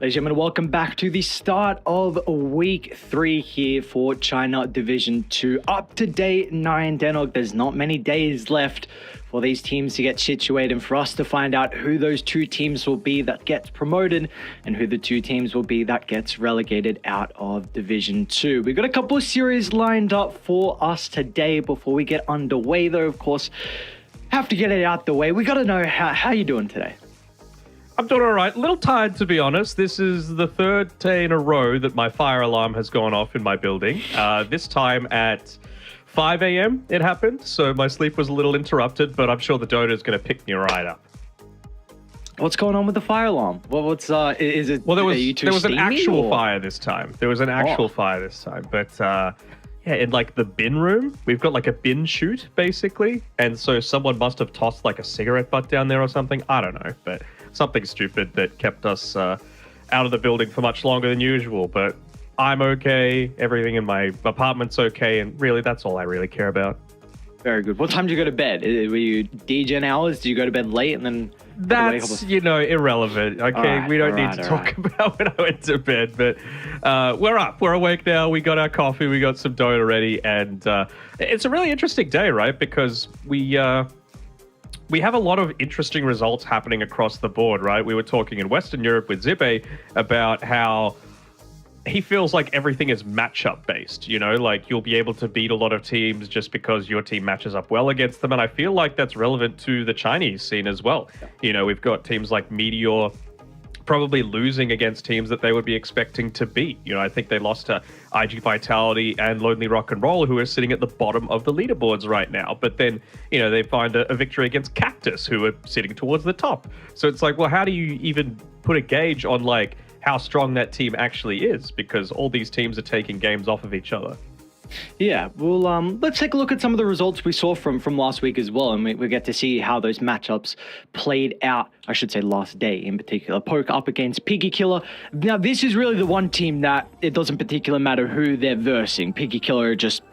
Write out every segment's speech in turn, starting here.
Ladies and gentlemen, welcome back to the start of week 3 here for China Division 2. Up to day 9, Denog. There's not many days left for these teams to get situated and for us to find out who those two teams will be that gets promoted and who the two teams will be that gets relegated out of Division 2. We've got a couple of series lined up for us today. Before we get underway, though, of course, have to get it out the way. We got to know how you doing today. I'm doing all right. A little tired, to be honest. This is the third day in a row that my fire alarm has gone off in my building. This time at 5 a.m. it happened, so my sleep was a little interrupted, but I'm sure the Dota is going to pick me right up. What's going on with the fire alarm? Is it? Well, there was an actual fire this time. There was an actual fire this time, but yeah, in like the bin room, we've got like a bin chute basically, and so someone must have tossed like a cigarette butt down there or something. I don't know, but something stupid that kept us out of the building for much longer than usual. But I'm okay. Everything in my apartment's okay, and really, that's all I really care about. Very good. What time did you go to bed? Were you DJing hours? Did you go to bed late and then? That's, irrelevant. Okay, we don't need to talk about when I went to bed, but we're up. We're awake now. We got our coffee. We got some Dota ready, and it's a really interesting day, right? Because we have a lot of interesting results happening across the board, right? We were talking in Western Europe with Zippe about how he feels like everything is matchup based, like you'll be able to beat a lot of teams just because your team matches up well against them. And I feel like that's relevant to the Chinese scene as well. We've got teams like Meteor probably losing against teams that they would be expecting to beat. I think they lost to IG Vitality and Lonely Rock and Roll, who are sitting at the bottom of the leaderboards right now. But then, they find a victory against Cactus, who are sitting towards the top. So it's like, well, how do you even put a gauge on like how strong that team actually is? Because all these teams are taking games off of each other. Yeah, well, let's take a look at some of the results we saw from last week as well, and we get to see how those matchups played out, I should say last day in particular. Poke up against Piggy Killer. Now, this is really the one team that it doesn't particularly matter who they're versing. Piggy Killer are just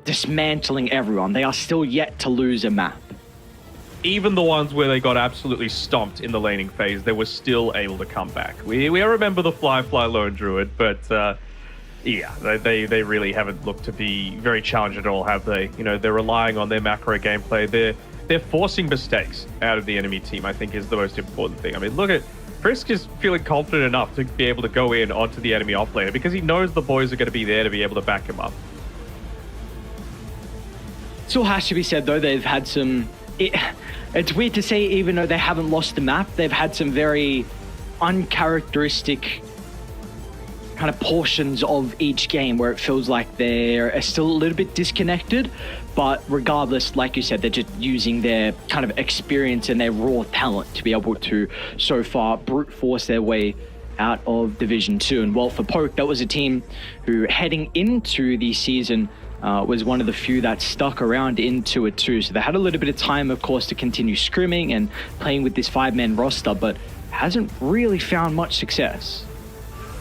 dismantling everyone. They are still yet to lose a map. Even the ones where they got absolutely stomped in the laning phase, they were still able to come back. We remember the Fly Lone Druid, but yeah, they really haven't looked to be very challenged at all, have they? They're relying on their macro gameplay. They're forcing mistakes out of the enemy team, I think, is the most important thing. I mean, look at Frisk is feeling confident enough to be able to go in onto the enemy offlaner because he knows the boys are going to be there to be able to back him up. Still has to be said, though, they've had some... It's weird to say, even though they haven't lost the map, they've had some very uncharacteristic kind of portions of each game where it feels like they're still a little bit disconnected. But regardless, like you said, they're just using their kind of experience and their raw talent to be able to, so far, brute force their way out of Division 2. And well, for Poke, that was a team who, heading into the season, was one of the few that stuck around into it too. So they had a little bit of time, of course, to continue scrimming and playing with this 5-man roster, but hasn't really found much success.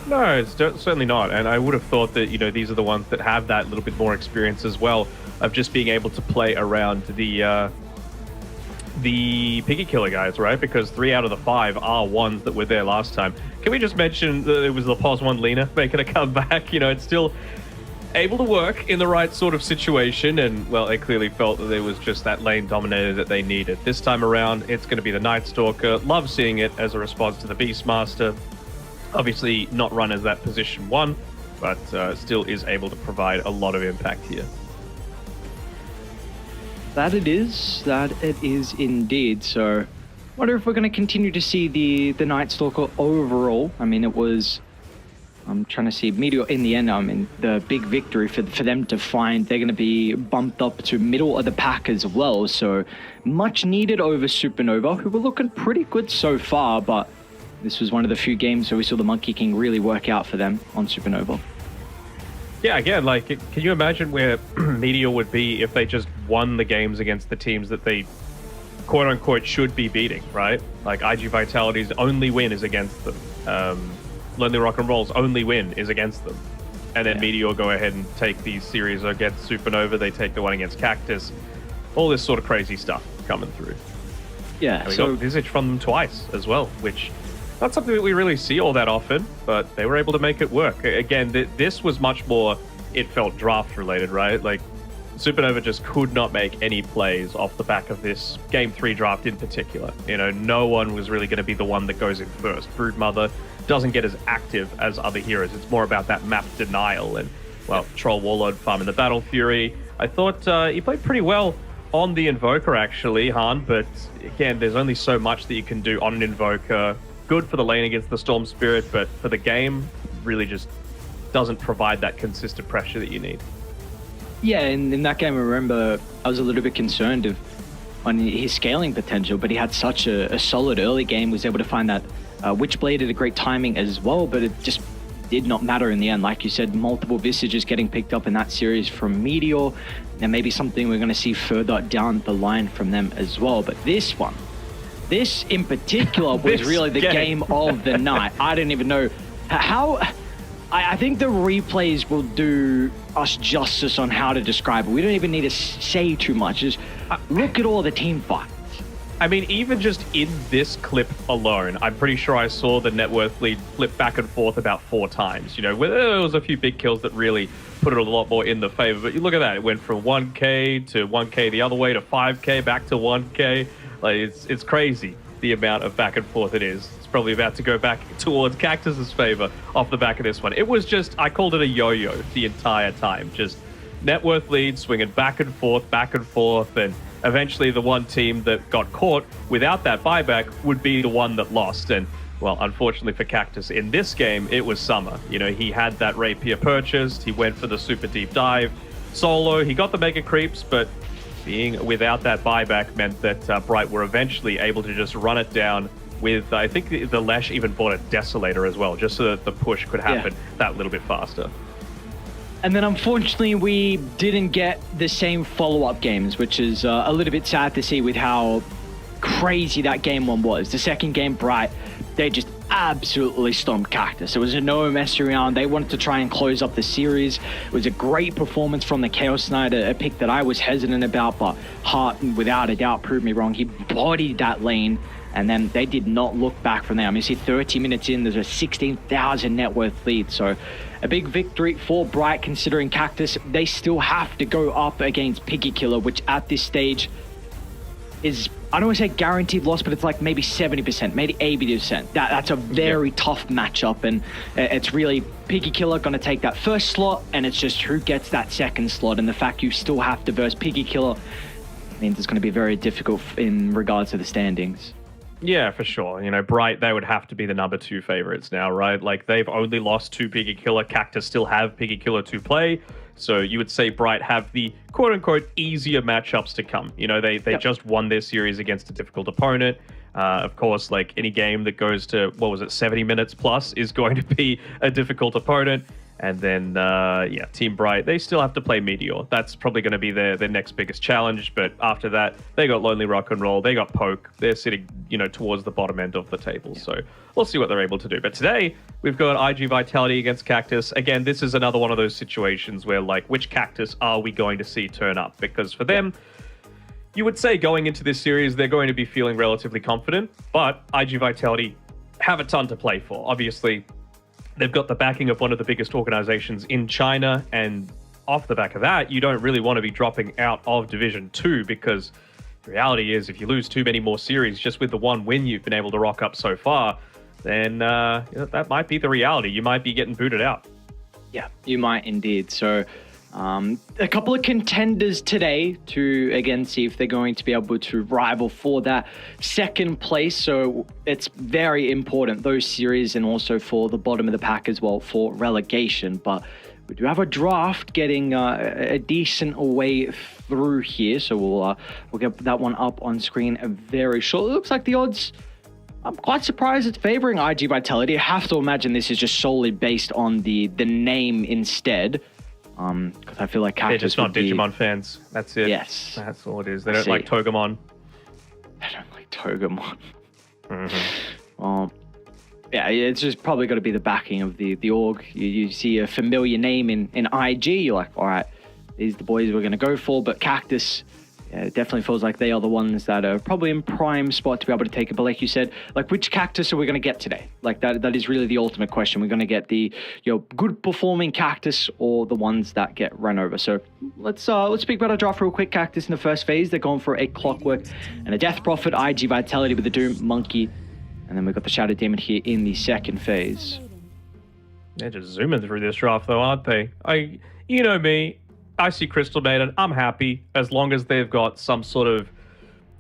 No, it's certainly not. And I would have thought that, these are the ones that have that little bit more experience as well of just being able to play around the Piggy Killer guys, right? Because 3 out of the 5 are ones that were there last time. Can we just mention that it was the POS 1 Lena making a comeback? It's still able to work in the right sort of situation, and well, they clearly felt that there was just that lane dominator that they needed. This time around, it's going to be the Night Stalker. Love seeing it as a response to the Beastmaster. Obviously not run as that position 1, but still is able to provide a lot of impact here. That it is indeed. So I wonder if we're going to continue to see the Night Stalker overall. I mean, I'm trying to see Meteor in the end. The big victory for them to find. They're going to be bumped up to middle of the pack as well. So much needed over Supernova, who were looking pretty good so far. But this was one of the few games where we saw the Monkey King really work out for them on Supernova. Yeah, again, like, can you imagine where Meteor would be if they just won the games against the teams that they quote-unquote should be beating, right? Like IG Vitality's only win is against them. Lonely Rock and Roll's only win is against them. And then Meteor go ahead and take these series against Supernova. They take the one against Cactus. All this sort of crazy stuff coming through. Yeah, and we got Visage from them twice as well, which not something that we really see all that often, but they were able to make it work. Again, this was much more, it felt draft related, right? Like Supernova just could not make any plays off the back of this Game 3 draft in particular. You know, no one was really going to be the one that goes in first. Broodmother doesn't get as active as other heroes. It's more about that map denial and, well, Troll Warlord farming the Battle Fury. I thought he played pretty well on the Invoker, actually, Han, but again, there's only so much that you can do on an Invoker. Good for the lane against the Storm Spirit, but for the game, really just doesn't provide that consistent pressure that you need. Yeah, in that game, I remember I was a little bit concerned on his scaling potential, but he had such a solid early game, was able to find that Witchblade at a great timing as well, but it just did not matter in the end. Like you said, multiple Visages getting picked up in that series from Meteor, and maybe something we're going to see further down the line from them as well. But this in particular was really the game of the night. I don't even know how... I think the replays will do us justice on how to describe it. We don't even need to say too much. Just look at all the team fights. I mean, even just in this clip alone, I'm pretty sure I saw the net worth lead flip back and forth about 4 times. You know, there was a few big kills that really put it a lot more in the favor. But you look at that. It went from 1K to 1K the other way to 5K back to 1K. Like, it's crazy the amount of back and forth it is. It's probably about to go back towards Cactus's favor off the back of this one. It was just, I called it a yo-yo the entire time. Just net worth lead swinging back and forth, and eventually the one team that got caught without that buyback would be the one that lost. And, well, unfortunately for Cactus, in this game, it was Summer. You know, he had that Rapier purchased, he went for the super deep dive solo, he got the mega creeps, but being without that buyback meant that Bright were eventually able to just run it down with, I think the Lesh even bought a Desolator as well, just so that the push could happen that little bit faster. And then unfortunately, we didn't get the same follow-up games, which is a little bit sad to see with how crazy that game one was. The second game, Bright, they just absolutely stomped Cactus. It was a no mess around. They wanted to try and close up the series. It was a great performance from the Chaos Knight, a pick that I was hesitant about, but Hart, without a doubt, proved me wrong. He bodied that lane, and then they did not look back from there. I mean, you see 30 minutes in, there's a 16,000 net worth lead, so a big victory for Bright, considering Cactus, they still have to go up against Piggy Killer, which at this stage is, I don't want to say guaranteed loss, but it's like maybe 70%, maybe 80%. That's a very tough matchup, and it's really Piggy Killer going to take that first slot, and it's just who gets that second slot, and the fact you still have to verse Piggy Killer means it's going to be very difficult in regards to the standings. Yeah, for sure. You know, Bright, they would have to be the number 2 favorites now, right? Like, they've only lost to Piggy Killer. Cactus still have Piggy Killer to play. So you would say Bright have the quote-unquote easier matchups to come. You know, they just won their series against a difficult opponent. Of course, like any game that goes to, 70 minutes plus is going to be a difficult opponent. And then, Team Bright, they still have to play Meteor. That's probably going to be their next biggest challenge. But after that, they got Lonely Rock and Roll. They got Poke. They're sitting, towards the bottom end of the table. So we'll see what they're able to do. But today, we've got IG Vitality against Cactus. Again, this is another one of those situations where, like, which Cactus are we going to see turn up? Because for them, you would say going into this series, they're going to be feeling relatively confident. But IG Vitality have a ton to play for. Obviously, they've got the backing of one of the biggest organizations in China, and off the back of that, you don't really want to be dropping out of Division 2, because the reality is if you lose too many more series just with the one win you've been able to rock up so far, then that might be the reality. You might be getting booted out. Yeah, you might indeed. So a couple of contenders today to, again, see if they're going to be able to rival for that second place. So it's very important, those series, and also for the bottom of the pack as well for relegation. But we do have a draft getting a decent way through here. So we'll get that one up on screen very shortly. It looks like the odds, I'm quite surprised it's favoring IG Vitality. I have to imagine this is just solely based on the name instead. Because I feel like Cactus, they're just not Digimon fans. That's it. Yes. That's all it is. They don't like Togemon. I don't like Togemon. Mm-hmm. Yeah, it's just probably got to be the backing of the org. You see a familiar name in IG, you're like, all right, these are the boys we're going to go for. But Cactus, Yeah, it definitely feels like they are the ones that are probably in prime spot to be able to take it. But like you said, like which cactus are we going to get today? Like that is really the ultimate question. We're going to get the good performing cactus or the ones that get run over. So let's speak about our draft real quick. Cactus in the first phase, they're going for a Clockwork and a Death Prophet, IG Vitality with the Doom Monkey, and then we've got the Shadow Demon here in the second phase. They're just zooming through this draft though, aren't they? You know me. I see Crystal Maiden. I'm happy as long as they've got some sort of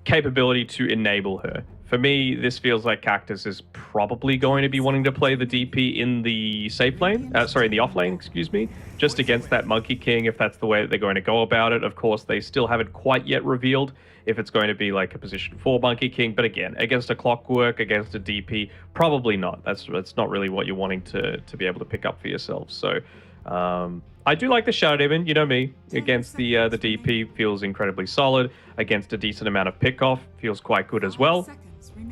capability to enable her. For me, this feels like Cactus is probably going to be wanting to play the DP in the safe lane. In the off lane, excuse me. Just against that Monkey King, if that's the way that they're going to go about it. Of course, they still haven't quite yet revealed if it's going to be like a position 4 Monkey King. But again, against a Clockwork, against a DP, probably not. That's not really what you're wanting to be able to pick up for yourself. So, I do like the Shadow Demon, you know me, against the DP, feels incredibly solid. Against a decent amount of pickoff, feels quite good as well.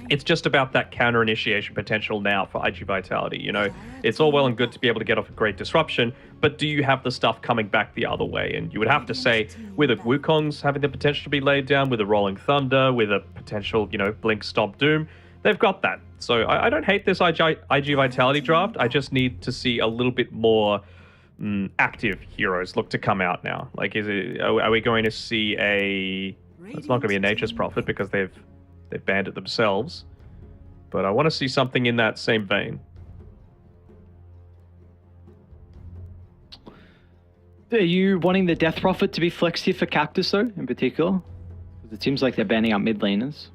It's just about that counter initiation potential now for IG Vitality, you know. It's all well and good to be able to get off a great disruption, but do you have the stuff coming back the other way? And you would have to say, with a Wukong's having the potential to be laid down, with a Rolling Thunder, with a potential, Blink Stomp Doom, they've got that. So I don't hate this IG Vitality draft. I just need to see a little bit more active heroes look to come out now. Like, are we going to see a? It's not going to be a Nature's Prophet because they've banned it themselves. But I want to see something in that same vein. Are you wanting the Death Prophet to be flexed here for Cactus though, in particular? Because it seems like they're banning out mid laners.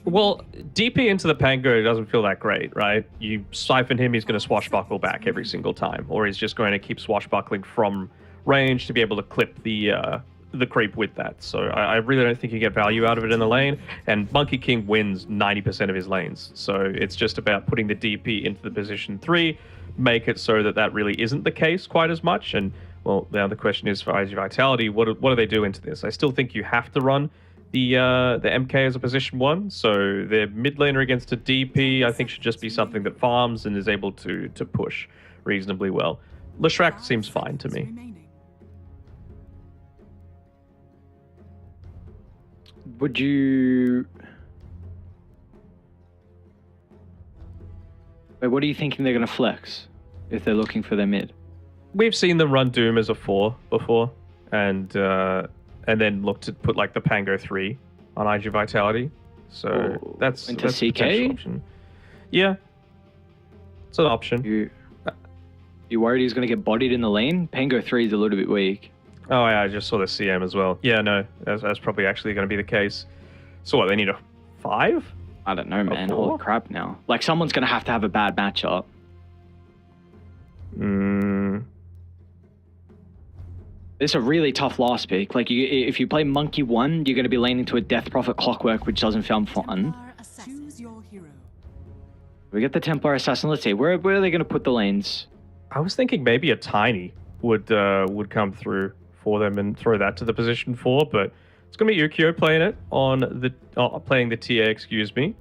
Well, DP into the Pango doesn't feel that great, right? You siphon him, he's going to swashbuckle back every single time, or he's just going to keep swashbuckling from range to be able to clip the creep with that. So I really don't think you get value out of it in the lane, and Monkey King wins 90% of his lanes. So it's just about putting the DP into the position 3, make it so that really isn't the case quite as much. And, well, now the question is for IG Vitality, what do they do into this? I still think you have to run the MK as a position 1, so their mid laner against a DP I think should just be something that farms and is able to push reasonably well. Leshrac seems fine to me. Would you... Wait, what are you thinking they're going to flex if they're looking for their mid? We've seen them run Doom as a 4 before, and then look to put like the Pango 3 on IG Vitality. So that's into that's CK? A option. Yeah, it's an option. You worried he's going to get bodied in the lane? Pango 3 is a little bit weak. Oh yeah, I just saw the CM as well. Yeah, no, that's probably actually going to be the case. So what, they need a 5? I don't know, man. Holy crap now. Like, someone's going to have a bad matchup. It's a really tough last pick. Like, if you play Monkey 1, you're going to be leaning to a Death Prophet Clockwork, which doesn't sound fun. We get the Templar Assassin. Let's see, where are they going to put the lanes? I was thinking maybe a Tiny would come through for them and throw that to the position 4, but it's going to be Ukyo playing it on playing the TA, excuse me.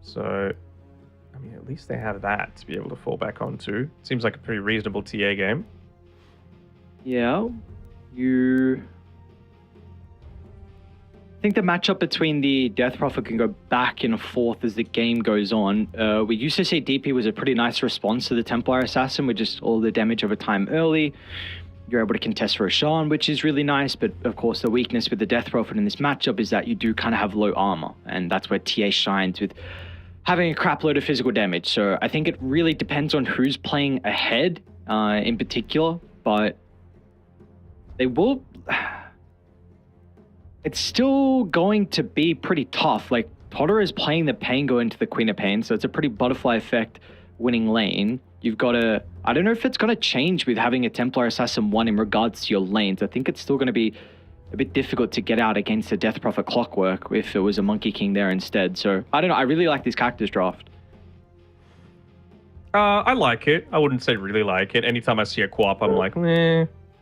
So, I mean, at least they have that to be able to fall back onto. Seems like a pretty reasonable TA game. Yeah, I think the matchup between the Death Prophet can go back and forth as the game goes on. We used to say DP was a pretty nice response to the Templar Assassin with just all the damage over time early. You're able to contest for a Shan, which is really nice, but of course the weakness with the Death Prophet in this matchup is that you do kind of have low armor, and that's where TA shines with having a crap load of physical damage. So I think it really depends on who's playing ahead in particular, but they will... It's still going to be pretty tough. Like, Potter is playing the Pango into the Queen of Pain, so it's a pretty butterfly effect winning lane. You've got to... I don't know if it's going to change with having a Templar Assassin 1 in regards to your lanes. I think it's still going to be a bit difficult to get out against a Death Prophet Clockwork if it was a Monkey King there instead. So, I don't know. I really like this Cactus draft. I like it. I wouldn't say really like it. Anytime I see a co-op, I'm like,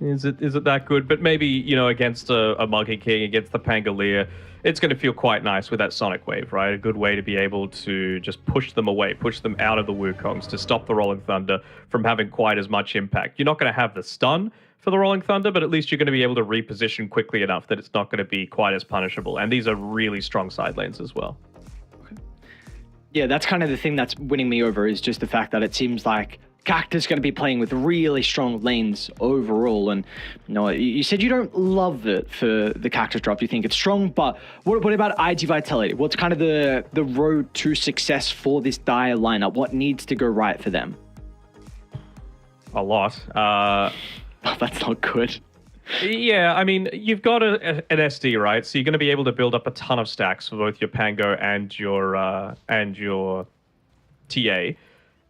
is it that good? But maybe, you know, against a Monkey King, against the Pangolier, it's going to feel quite nice with that Sonic Wave, right? A good way to be able to just push them away, push them out of the Wukongs, to stop the Rolling Thunder from having quite as much impact. You're not going to have the stun for the Rolling Thunder, but at least you're going to be able to reposition quickly enough that it's not going to be quite as punishable. And these are really strong side lanes as well. Yeah, that's kind of the thing that's winning me over, is just the fact that it seems like Cactus is going to be playing with really strong lanes overall. And you said you don't love it for the Cactus drop. You think it's strong, but what about IG Vitality? What's kind of the road to success for this Dire lineup? What needs to go right for them? A lot. That's not good. Yeah, I mean, you've got an SD, right? So you're going to be able to build up a ton of stacks for both your Pango and your TA.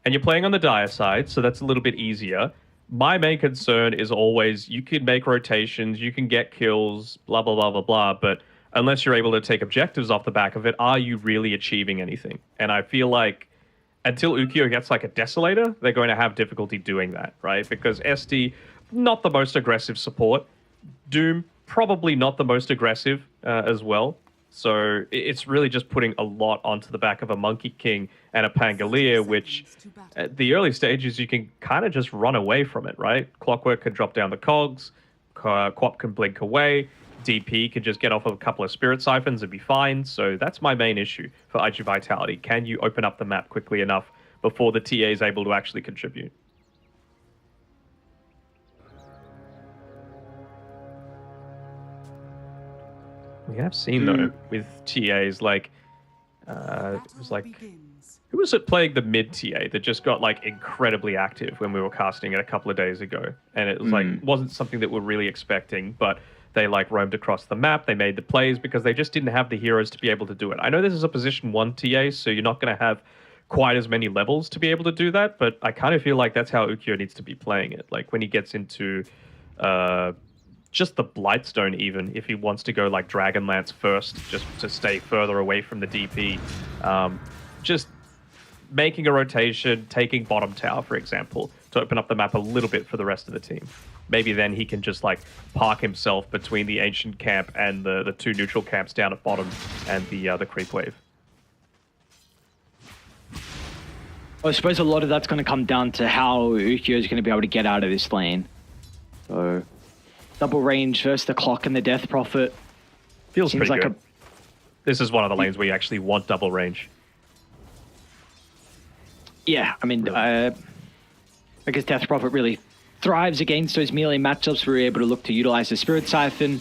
And you're playing on the Dire side, so that's a little bit easier. My main concern is always you can make rotations, you can get kills, blah, blah, blah, blah, blah, but unless you're able to take objectives off the back of it, are you really achieving anything? And I feel like until Ukyo gets like a Desolator, they're going to have difficulty doing that, right? Because SD, not the most aggressive support. Doom, probably not the most aggressive as well. So it's really just putting a lot onto the back of a Monkey King and a Pangolier, which at the early stages, you can kind of just run away from it, right? Clockwork can drop down the cogs, Quap can blink away, DP can just get off of a couple of Spirit Siphons and be fine. So that's my main issue for IG Vitality. Can you open up the map quickly enough before the TA is able to actually contribute? We have seen, though, with TAs, like, it was like, who was it playing the mid TA that just got, like, incredibly active when we were casting it a couple of days ago? And it was, like, wasn't something that we're really expecting, but they, like, roamed across the map, they made the plays because they just didn't have the heroes to be able to do it. I know this is a position 1 TA, so you're not going to have quite as many levels to be able to do that, but I kind of feel like that's how Ukyo needs to be playing it. Like, when he gets into, just the Blightstone, even if he wants to go like Dragonlance first, just to stay further away from the DP. Just making a rotation, taking bottom tower, for example, to open up the map a little bit for the rest of the team. Maybe then he can just like park himself between the Ancient camp and the two neutral camps down at bottom and the creep wave. I suppose a lot of that's going to come down to how Ukyo is going to be able to get out of this lane. So double range versus the clock and the Death Prophet. Feels pretty like good. This is one of the lanes where you actually want double range. Yeah, I mean, really? I guess Death Prophet really thrives against those melee matchups where you're able to look to utilize the Spirit Siphon.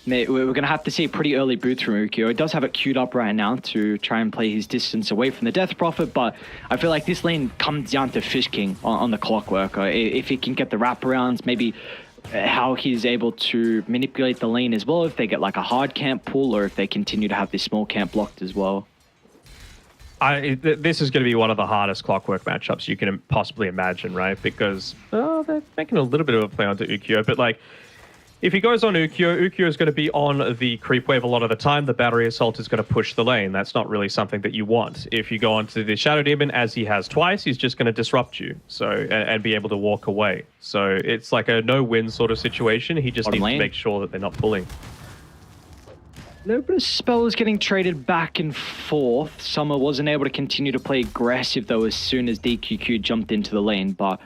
We're going to have to see a pretty early boot from Ukyo. It does have it queued up right now to try and play his distance away from the Death Prophet, but I feel like this lane comes down to Fish King on the Clockwork. If he can get the wraparounds, maybe how he's able to manipulate the lane as well, if they get like a hard camp pull or if they continue to have this small camp blocked as well. This is going to be one of the hardest Clockwork matchups you can possibly imagine, right? Because they're making a little bit of a play onto Ukyo, but like if he goes on Ukyo is going to be on the creep wave a lot of the time. The battery assault is going to push the lane. That's not really something that you want. If you go onto the Shadow Demon, as he has twice, he's just going to disrupt you and be able to walk away. So it's like a no-win sort of situation. He just needs to make sure that they're not pulling. A little bit of spells getting traded back and forth. Summer wasn't able to continue to play aggressive, though, as soon as DQQ jumped into the lane, but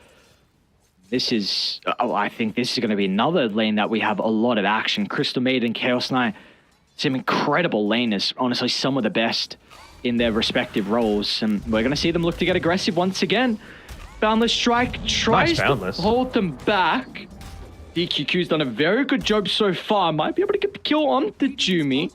this is, I think this is going to be another lane that we have a lot of action. Crystal Maiden, Chaos Knight, some incredible laners, honestly, some of the best in their respective roles. And we're going to see them look to get aggressive once again. Boundless Strike tries to hold them back. DQQ's done a very good job so far. Might be able to get the kill on the Jumi.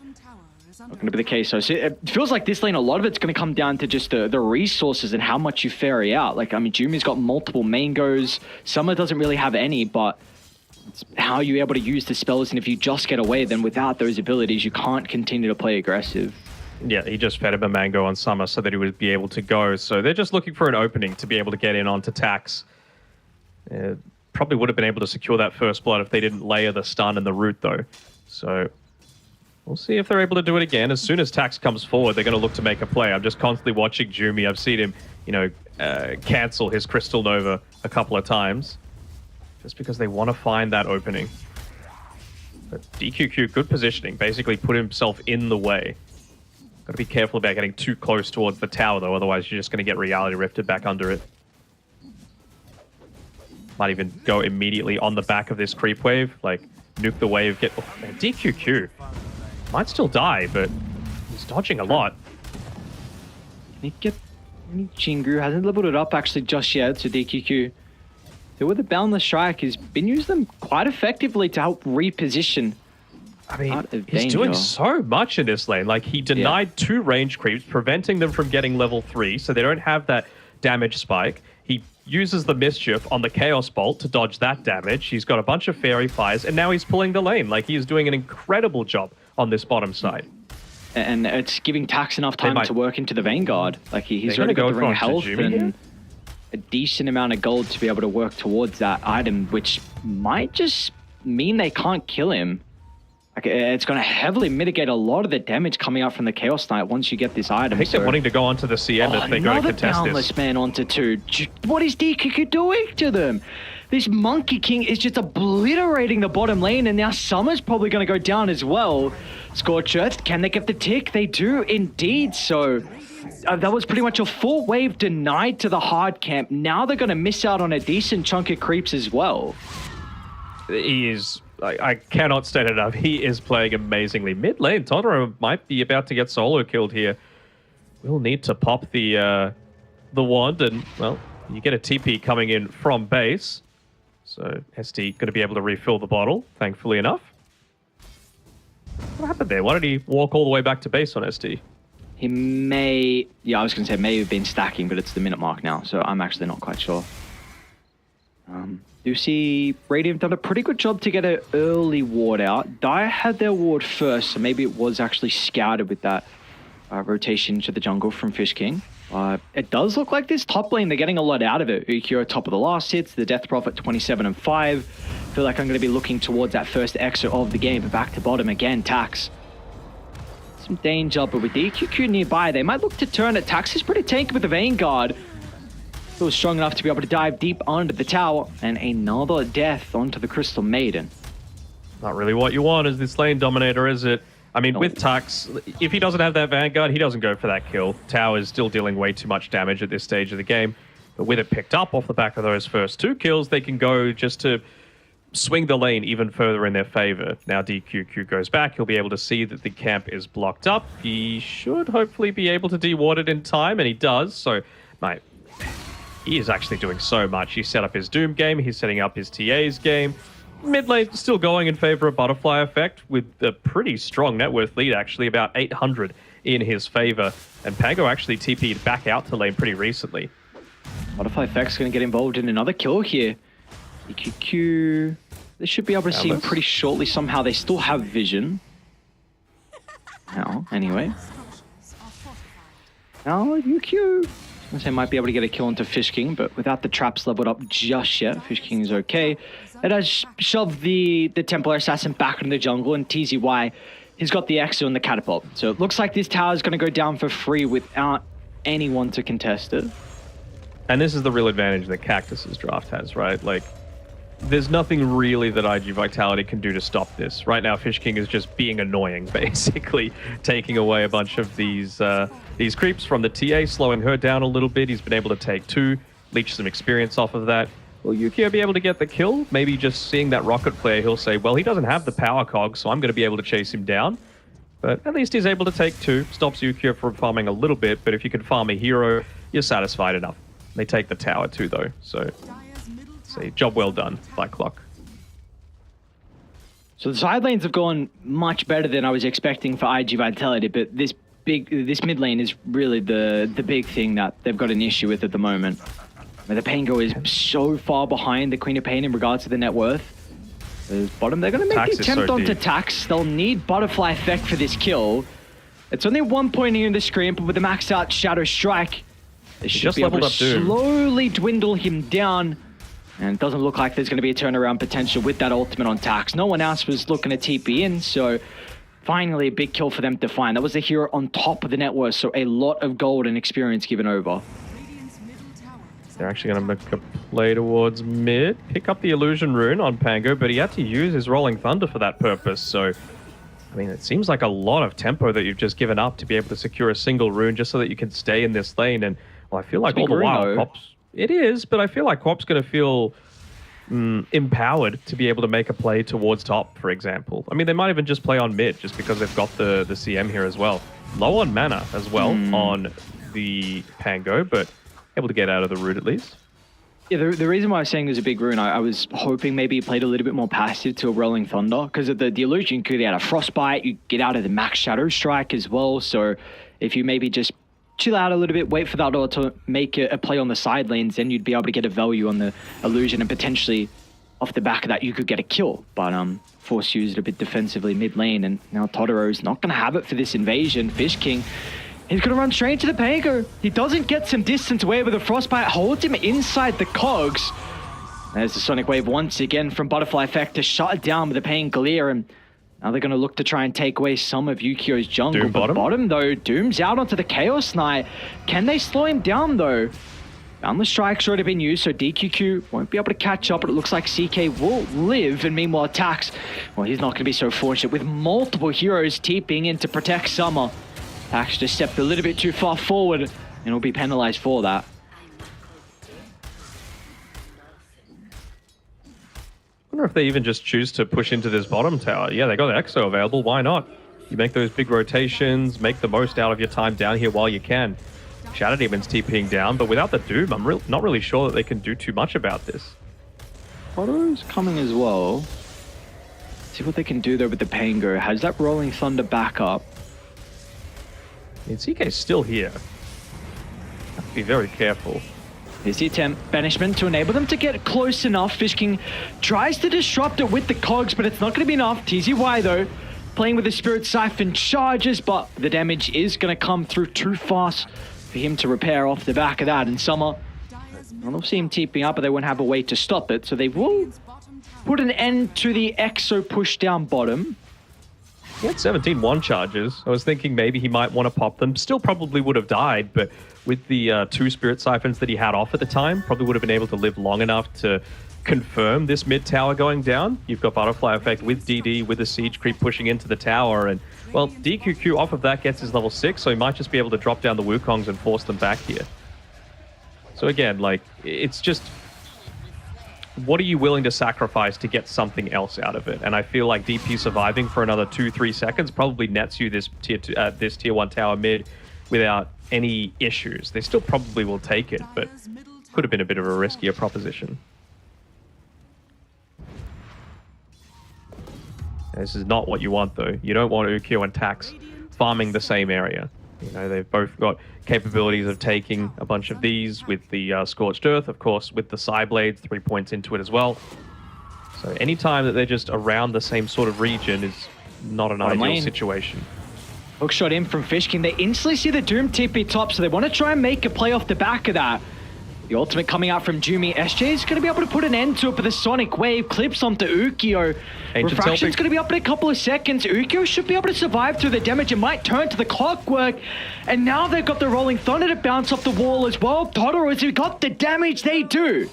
Not going to be the case, though. So it feels like this lane, a lot of it's going to come down to just the resources and how much you ferry out. Like, I mean, Jumi's got multiple main goes. Summer doesn't really have any, but it's how you're able to use the spells. And if you just get away, then without those abilities, you can't continue to play aggressive. Yeah, he just fed him a mango on Summer so that he would be able to go. So they're just looking for an opening to be able to get in onto Tax. Probably would have been able to secure that first blood if they didn't layer the stun and the root, though. So we'll see if they're able to do it again. As soon as Tax comes forward, they're going to look to make a play. I'm just constantly watching Jumi. I've seen him, cancel his Crystal Nova a couple of times just because they want to find that opening. But DQQ, good positioning, basically put himself in the way. Got to be careful about getting too close towards the tower, though. Otherwise, you're just going to get reality rifted back under it. Might even go immediately on the back of this creep wave, like nuke the wave, get... Oh, man, DQQ might still die, but he's dodging a lot. Can he get any Jingu? Hasn't leveled it up actually just yet, so DQQ. So with the Boundless Strike, he's been using them quite effectively to help reposition. I mean, he's doing so much in this lane. Like, he denied 2 range creeps, preventing them from getting level 3, so they don't have that damage spike. He uses the Mischief on the Chaos Bolt to dodge that damage. He's got a bunch of Fairy Fires, and now he's pulling the lane. Like, he is doing an incredible job on this bottom side. And it's giving Tax enough time to work into the Vanguard. Like, he's already got the ring of health and a decent amount of gold to be able to work towards that item, which might just mean they can't kill him. Like, it's going to heavily mitigate a lot of the damage coming out from the Chaos Knight once you get this item. I think they're wanting to go onto the CM if they go to contest this. Boundless Man onto 2. What is DQQ doing to them? This Monkey King is just obliterating the bottom lane, and now Summer's probably going to go down as well. Scorch Earth, can they get the tick? They do indeed. So that was pretty much a full wave denied to the hard camp. Now they're going to miss out on a decent chunk of creeps as well. He is... I cannot state it enough. He is playing amazingly. Mid lane, Totoro might be about to get solo killed here. We'll need to pop the wand, and, well, you get a TP coming in from base. So SD going to be able to refill the bottle, thankfully enough. What happened there? Why did he walk all the way back to base on SD? He may... Yeah, I was going to say may have been stacking, but it's the minute mark now, so I'm actually not quite sure. You see Radiant done a pretty good job to get an early ward out. Dire had their ward first, so maybe it was actually scouted with that rotation to the jungle from Fish King. It does look like this top lane, they're getting a lot out of it. Ukyo top of the last hits, the Death Prophet 27 and 5. Feel like I'm going to be looking towards that first exit of the game, but back to bottom again, Tax. Some danger, but with DQQ nearby, they might look to turn it. Tax is pretty tanky with the Vanguard. It was strong enough to be able to dive deep under the tower, and another death onto the Crystal Maiden. Not really what you want as this lane dominator, is it? I mean, with Tux, if he doesn't have that Vanguard, he doesn't go for that kill. Tower is still dealing way too much damage at this stage of the game. But with it picked up off the back of those first 2 kills, they can go just to swing the lane even further in their favor. Now DQQ goes back. He'll be able to see that the camp is blocked up. He should hopefully be able to deward it in time, and he does. So, mate, he is actually doing so much. He set up his Doom game. He's setting up his TA's game. Mid lane still going in favor of Butterfly Effect with a pretty strong net worth lead, actually, about 800 in his favor. And Pango actually TP'd back out to lane pretty recently. Butterfly Effect's going to get involved in another kill here. EQQ, they should be able to see him pretty shortly somehow. They still have vision. Now, anyway. Now, UQ. They might be able to get a kill into Fish King, but without the traps leveled up just yet, Fish King is okay. It has shoved the Templar Assassin back into the jungle, and TZY has got the exit on the catapult. So it looks like this tower is going to go down for free without anyone to contest it. And this is the real advantage that Cactus's draft has, right? Like, there's nothing really that IG Vitality can do to stop this. Right now, Fish King is just being annoying, basically, taking away a bunch of these creeps from the TA, slowing her down a little bit. He's been able to take 2, leech some experience off of that. Will Yukio be able to get the kill? Maybe just seeing that rocket flare, he'll say, well, he doesn't have the power cog, so I'm going to be able to chase him down. But at least he's able to take 2, stops Yukio from farming a little bit, but if you can farm a hero, you're satisfied enough. They take the tower too, though, so say job well done, Black Clock. So the side lanes have gone much better than I was expecting for IG Vitality, but this mid lane is really the big thing that they've got an issue with at the moment. Where the Pango is so far behind the Queen of Pain in regards to the net worth. There's bottom, they're going to make the attempt onto Tax. They'll need Butterfly Effect for this kill. It's only 1 point here in the screen, but with the maxed out Shadow Strike, they should be able to slowly dwindle him down. And it doesn't look like there's going to be a turnaround potential with that ultimate on Tax. No one else was looking to TP in, so finally a big kill for them to find. That was the hero on top of the net worth, so a lot of gold and experience given over. They're actually going to make a play towards mid, pick up the Illusion Rune on Pango, but he had to use his Rolling Thunder for that purpose, so I mean, it seems like a lot of tempo that you've just given up to be able to secure a single rune just so that you can stay in this lane. And well, I feel like all the while, Quap's... It is, but I feel like Quap's going to feel empowered to be able to make a play towards top, for example. I mean, they might even just play on mid just because they've got the CM here as well. Low on mana as well on the Pango, but able to get out of the root at least. Yeah, the reason why I was saying there's a big rune, I was hoping maybe he played a little bit more passive to a Rolling Thunder, because of the illusion, you could get a Frostbite, you get out of the Max Shadow Strike as well, so if you maybe just chill out a little bit, wait for that to make a play on the side lanes, then you'd be able to get a value on the illusion, and potentially off the back of that you could get a kill. But Force used a bit defensively mid lane, and now Totoro's not going to have it for this invasion. Fish King, he's going to run straight to the Pango. He doesn't get some distance away, but the Frostbite holds him inside the cogs. There's the Sonic Wave once again from Butterfly Effect to shut it down with the Pangolier, and now they're going to look to try and take away some of Yukio's jungle. Doom bottom though, Doom's out onto the Chaos Knight. Can they slow him down though? Boundless Strike's already been used, so DQQ won't be able to catch up, but it looks like CK will live, and meanwhile Tax, well, he's not going to be so fortunate with multiple heroes TPing in to protect Summer. Tax just stepped a little bit too far forward and will be penalized for that. I wonder if they even just choose to push into this bottom tower. Yeah, they got the Exo available. Why not? You make those big rotations, make the most out of your time down here while you can. Shadow Demon's TPing down, but without the Doom, I'm not really sure that they can do too much about this. Otto's coming as well. See what they can do there with the Pango. Has that Rolling Thunder back up? I mean, CK's still here. Have to be very careful. Here's the attempt, Banishment, to enable them to get close enough. Fish King tries to disrupt it with the cogs, but it's not going to be enough. TZY though, playing with the Spirit Siphon charges, but the damage is going to come through too fast for him to repair off the back of that. And Summer, I don't see him TPing up, but they won't have a way to stop it, so they will put an end to the Exo push down bottom. He had 17 one charges. I was thinking maybe he might want to pop them. Still probably would have died, but with the 2 Spirit Siphons that he had off at the time, probably would have been able to live long enough to confirm this mid tower going down. You've got Butterfly Effect with DD, with the Siege Creep pushing into the tower, and, well, DQQ off of that gets his level 6, so he might just be able to drop down the Wukongs and force them back here. So again, like, it's just, what are you willing to sacrifice to get something else out of it? And I feel like DP surviving for another 2-3 seconds probably nets you this tier 1 tower mid without any issues. They still probably will take it, but could have been a bit of a riskier proposition. This is not what you want, though. You don't want Ukyo and Tax farming the same area. You know, they've both got capabilities of taking a bunch of these with the Scorched Earth, of course, with the Psyblades, 3 points into it as well. So anytime that they're just around the same sort of region is not an ideal situation. Hookshot in from Fish King. They instantly see the Doom TP top, so they want to try and make a play off the back of that. The ultimate coming out from Jumi. SJ is going to be able to put an end to it, but the Sonic Wave clips onto Ukyo. Refraction's going to be up in a couple of seconds. Ukyo should be able to survive through the damage. It might turn to the clockwork. And now they've got the Rolling Thunder to bounce off the wall as well. Totoro has got the damage they do.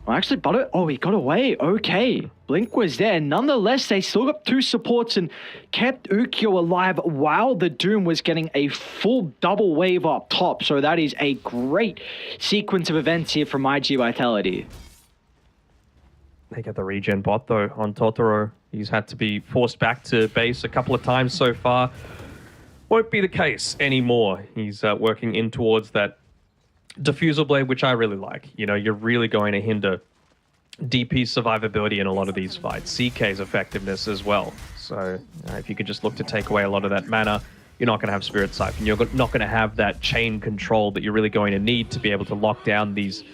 Well, actually, oh, he got away. Okay. Blink was there. Nonetheless, they still got 2 supports and kept Ukyo alive while the Doom was getting a full double wave up top. So that is a great sequence of events here from IG Vitality. They get the regen bot, though, on Totoro. He's had to be forced back to base a couple of times so far. Won't be the case anymore. He's working in towards that Diffusal Blade, which I really like. You know, you're really going to hinder DP's survivability in a lot of these fights. CK's effectiveness as well. So if you could just look to take away a lot of that mana, you're not going to have Spirit Siphon. You're not going to have that chain control that you're really going to need to be able to lock down these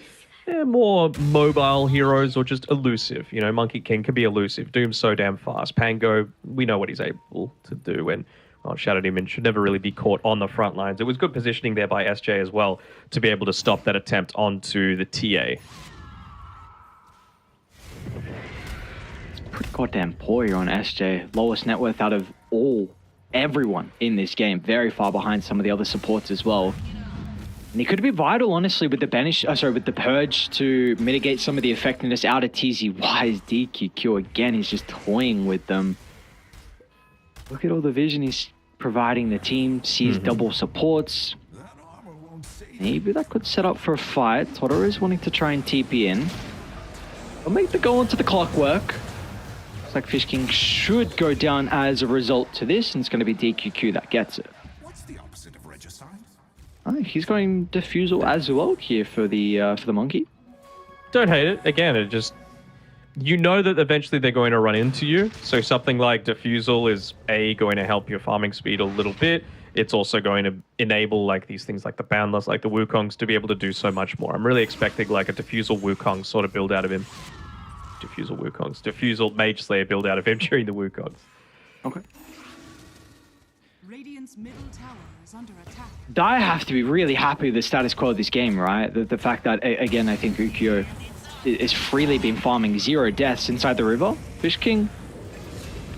more mobile heroes or just elusive. You know, Monkey King can be elusive. Doom's so damn fast. Pango, we know what he's able to do. And well, Shadow Demon should never really be caught on the front lines. It was good positioning there by SJ as well to be able to stop that attempt onto the TA. It's pretty goddamn poor here on SJ. Lowest net worth out of everyone in this game. Very far behind some of the other supports as well. And he could be vital, honestly, with the with the Purge to mitigate some of the effectiveness out of TZY's DQQ. Again, he's just toying with them. Look at all the vision he's providing the team. Sees double supports. Maybe that could set up for a fight. Totoro is wanting to try and TP in. I'll make the go onto the clockwork. Looks like Fish King should go down as a result to this, and it's going to be DQQ that gets it. What's the opposite of regicide? He's going defusal as well here for the monkey. Don't hate it. Again, it just... You know that eventually they're going to run into you. So something like defusal is going to help your farming speed a little bit. It's also going to enable like these things like the Boundless, like the Wukongs, to be able to do so much more. I'm really expecting like a defusal Wukong sort of build out of him. Defusal Wukongs. Defusal Mage Slayer build out of him during the Wukongs. Okay. Radiant's middle tower is under attack. I have to be really happy with the status quo of this game, right? The fact that, again, I think Ukyo is freely been farming 0 deaths inside the river. Fish King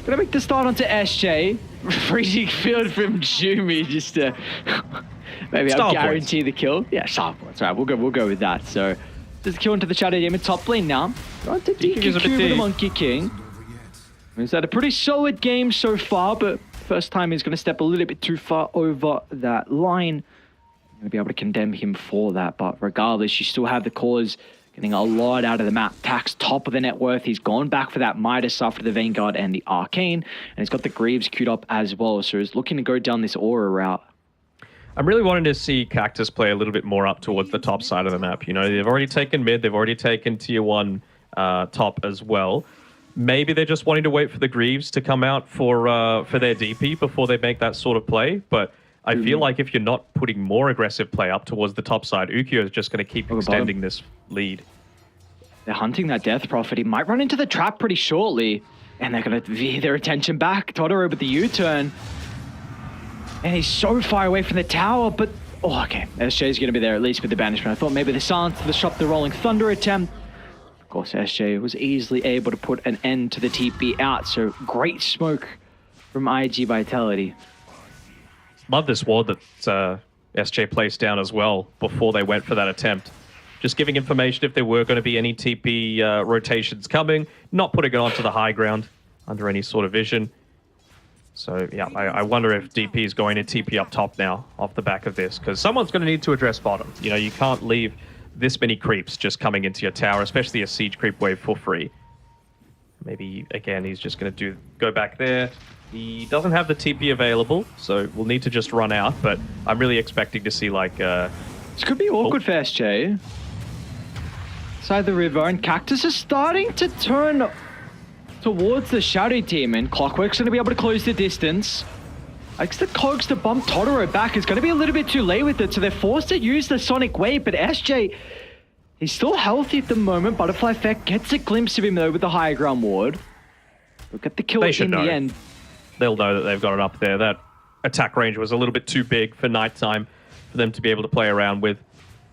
gonna make the start onto SJ. Freezing field from Jumi just to maybe I'll guarantee the kill. Yeah, sharp points. Right, we'll go with that. So there's a kill into the Shadow Demon top lane now. On to DQQ with the Monkey King. He's had a pretty solid game so far, but first time he's gonna step a little bit too far over that line. I'm gonna be able to condemn him for that, but regardless, you still have the cause. Getting a lot out of the map. Tax top of the net worth. He's gone back for that Midas after the Vanguard and the Arcane. And he's got the Greaves queued up as well. So he's looking to go down this Aura route. I'm really wanting to see Cactus play a little bit more up towards the top side of the map. You know, they've already taken mid. They've already taken tier 1 top as well. Maybe they're just wanting to wait for the Greaves to come out for their DP before they make that sort of play. But I feel like if you're not putting more aggressive play up towards the top side, Ukyo is just going to keep extending this lead. They're hunting that Death Prophet. He might run into the trap pretty shortly. And they're going to veer their attention back. Totoro with the U-turn. And he's so far away from the tower, but... Oh, okay. SJ's going to be there, at least with the banishment. I thought maybe the silence to the shop, the Rolling Thunder attempt. Of course, SJ was easily able to put an end to the TP out. So great smoke from IG Vitality. Love this ward that SJ placed down as well before they went for that attempt. Just giving information if there were going to be any TP rotations coming, not putting it onto the high ground under any sort of vision. So, yeah, I wonder if DP is going to TP up top now off the back of this, because someone's going to need to address bottom. You know, you can't leave this many creeps just coming into your tower, especially a siege creep wave for free. Maybe, again, he's just going to go back there. He doesn't have the TP available, so we'll need to just run out, but I'm really expecting to see, like... This could be awkward for SJ. Side the river, and Cactus is starting to turn towards the Shadow Demon. Clockwork's going to be able to close the distance. Likes the Cogs to bump Totoro back. It's going to be a little bit too late with it, so they're forced to use the Sonic Wave, but SJ... He's still healthy at the moment. Butterfly Effect gets a glimpse of him, though, with the higher ground ward. We'll get the kill in the end. They'll know that they've got it up there. That attack range was a little bit too big for nighttime for them to be able to play around with.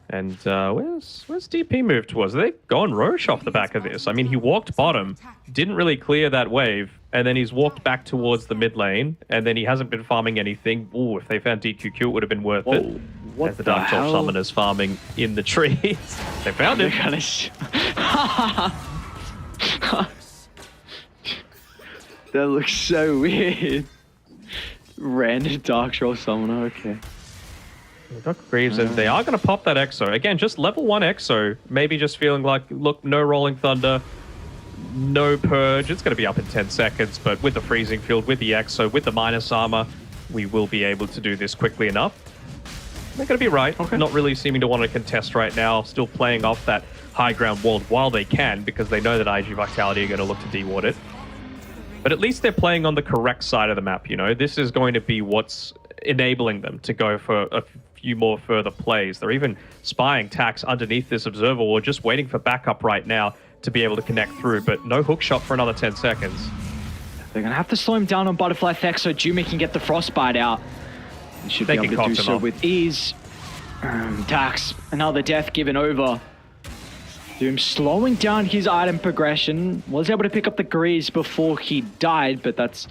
And where's DP moved towards? Are they going Roche off the back of this? I mean, he walked bottom, didn't really clear that wave, and then he's walked back towards the mid lane, and then he hasn't been farming anything. Ooh, if they found DQQ, it would have been worth it. What as the Dark Torch Summoners farming in the trees. They found him. That looks so weird. Random Dark Troll Summoner, okay. Dr. Greaves, and they are going to pop that Exo. Again, just level 1 Exo. Maybe just feeling like, look, no Rolling Thunder, no Purge. It's going to be up in 10 seconds, but with the Freezing Field, with the Exo, with the Minus Armor, we will be able to do this quickly enough. They're going to be right. Okay. Not really seeming to want to contest right now. Still playing off that high ground wall while they can, because they know that IG Vitality are going to look to deward it. But at least they're playing on the correct side of the map, you know? This is going to be what's enabling them to go for a few more further plays. They're even spying Tax underneath this Observer Wall, just waiting for backup right now to be able to connect through, but no hook shot for another 10 seconds. They're going to have to slow him down on Butterfly Effect so Jumi can get the Frostbite out. He should be able to do so with ease. Tax, another death given over. Doom slowing down his item progression. Was able to pick up the Grease before he died, but that's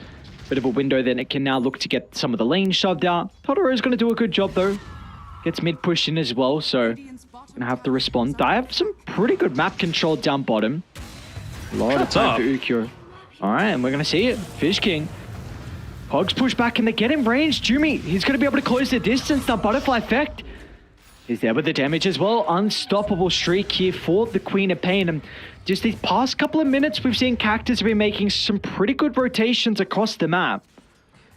a bit of a window. Then it can now look to get some of the lanes shoved out. Totoro's going to do a good job, though. Gets mid push in as well, so going to have to respond. I have some pretty good map control down bottom. A lot of time for Ukyo. All right, and we're going to see it. Fish King. Hogs push back and they get in range. Jumi, he's going to be able to close the distance. Now Butterfly Effect He's there with the damage as well. Unstoppable streak here for the Queen of Pain. And just these past couple of minutes, we've seen Cactus have been making some pretty good rotations across the map.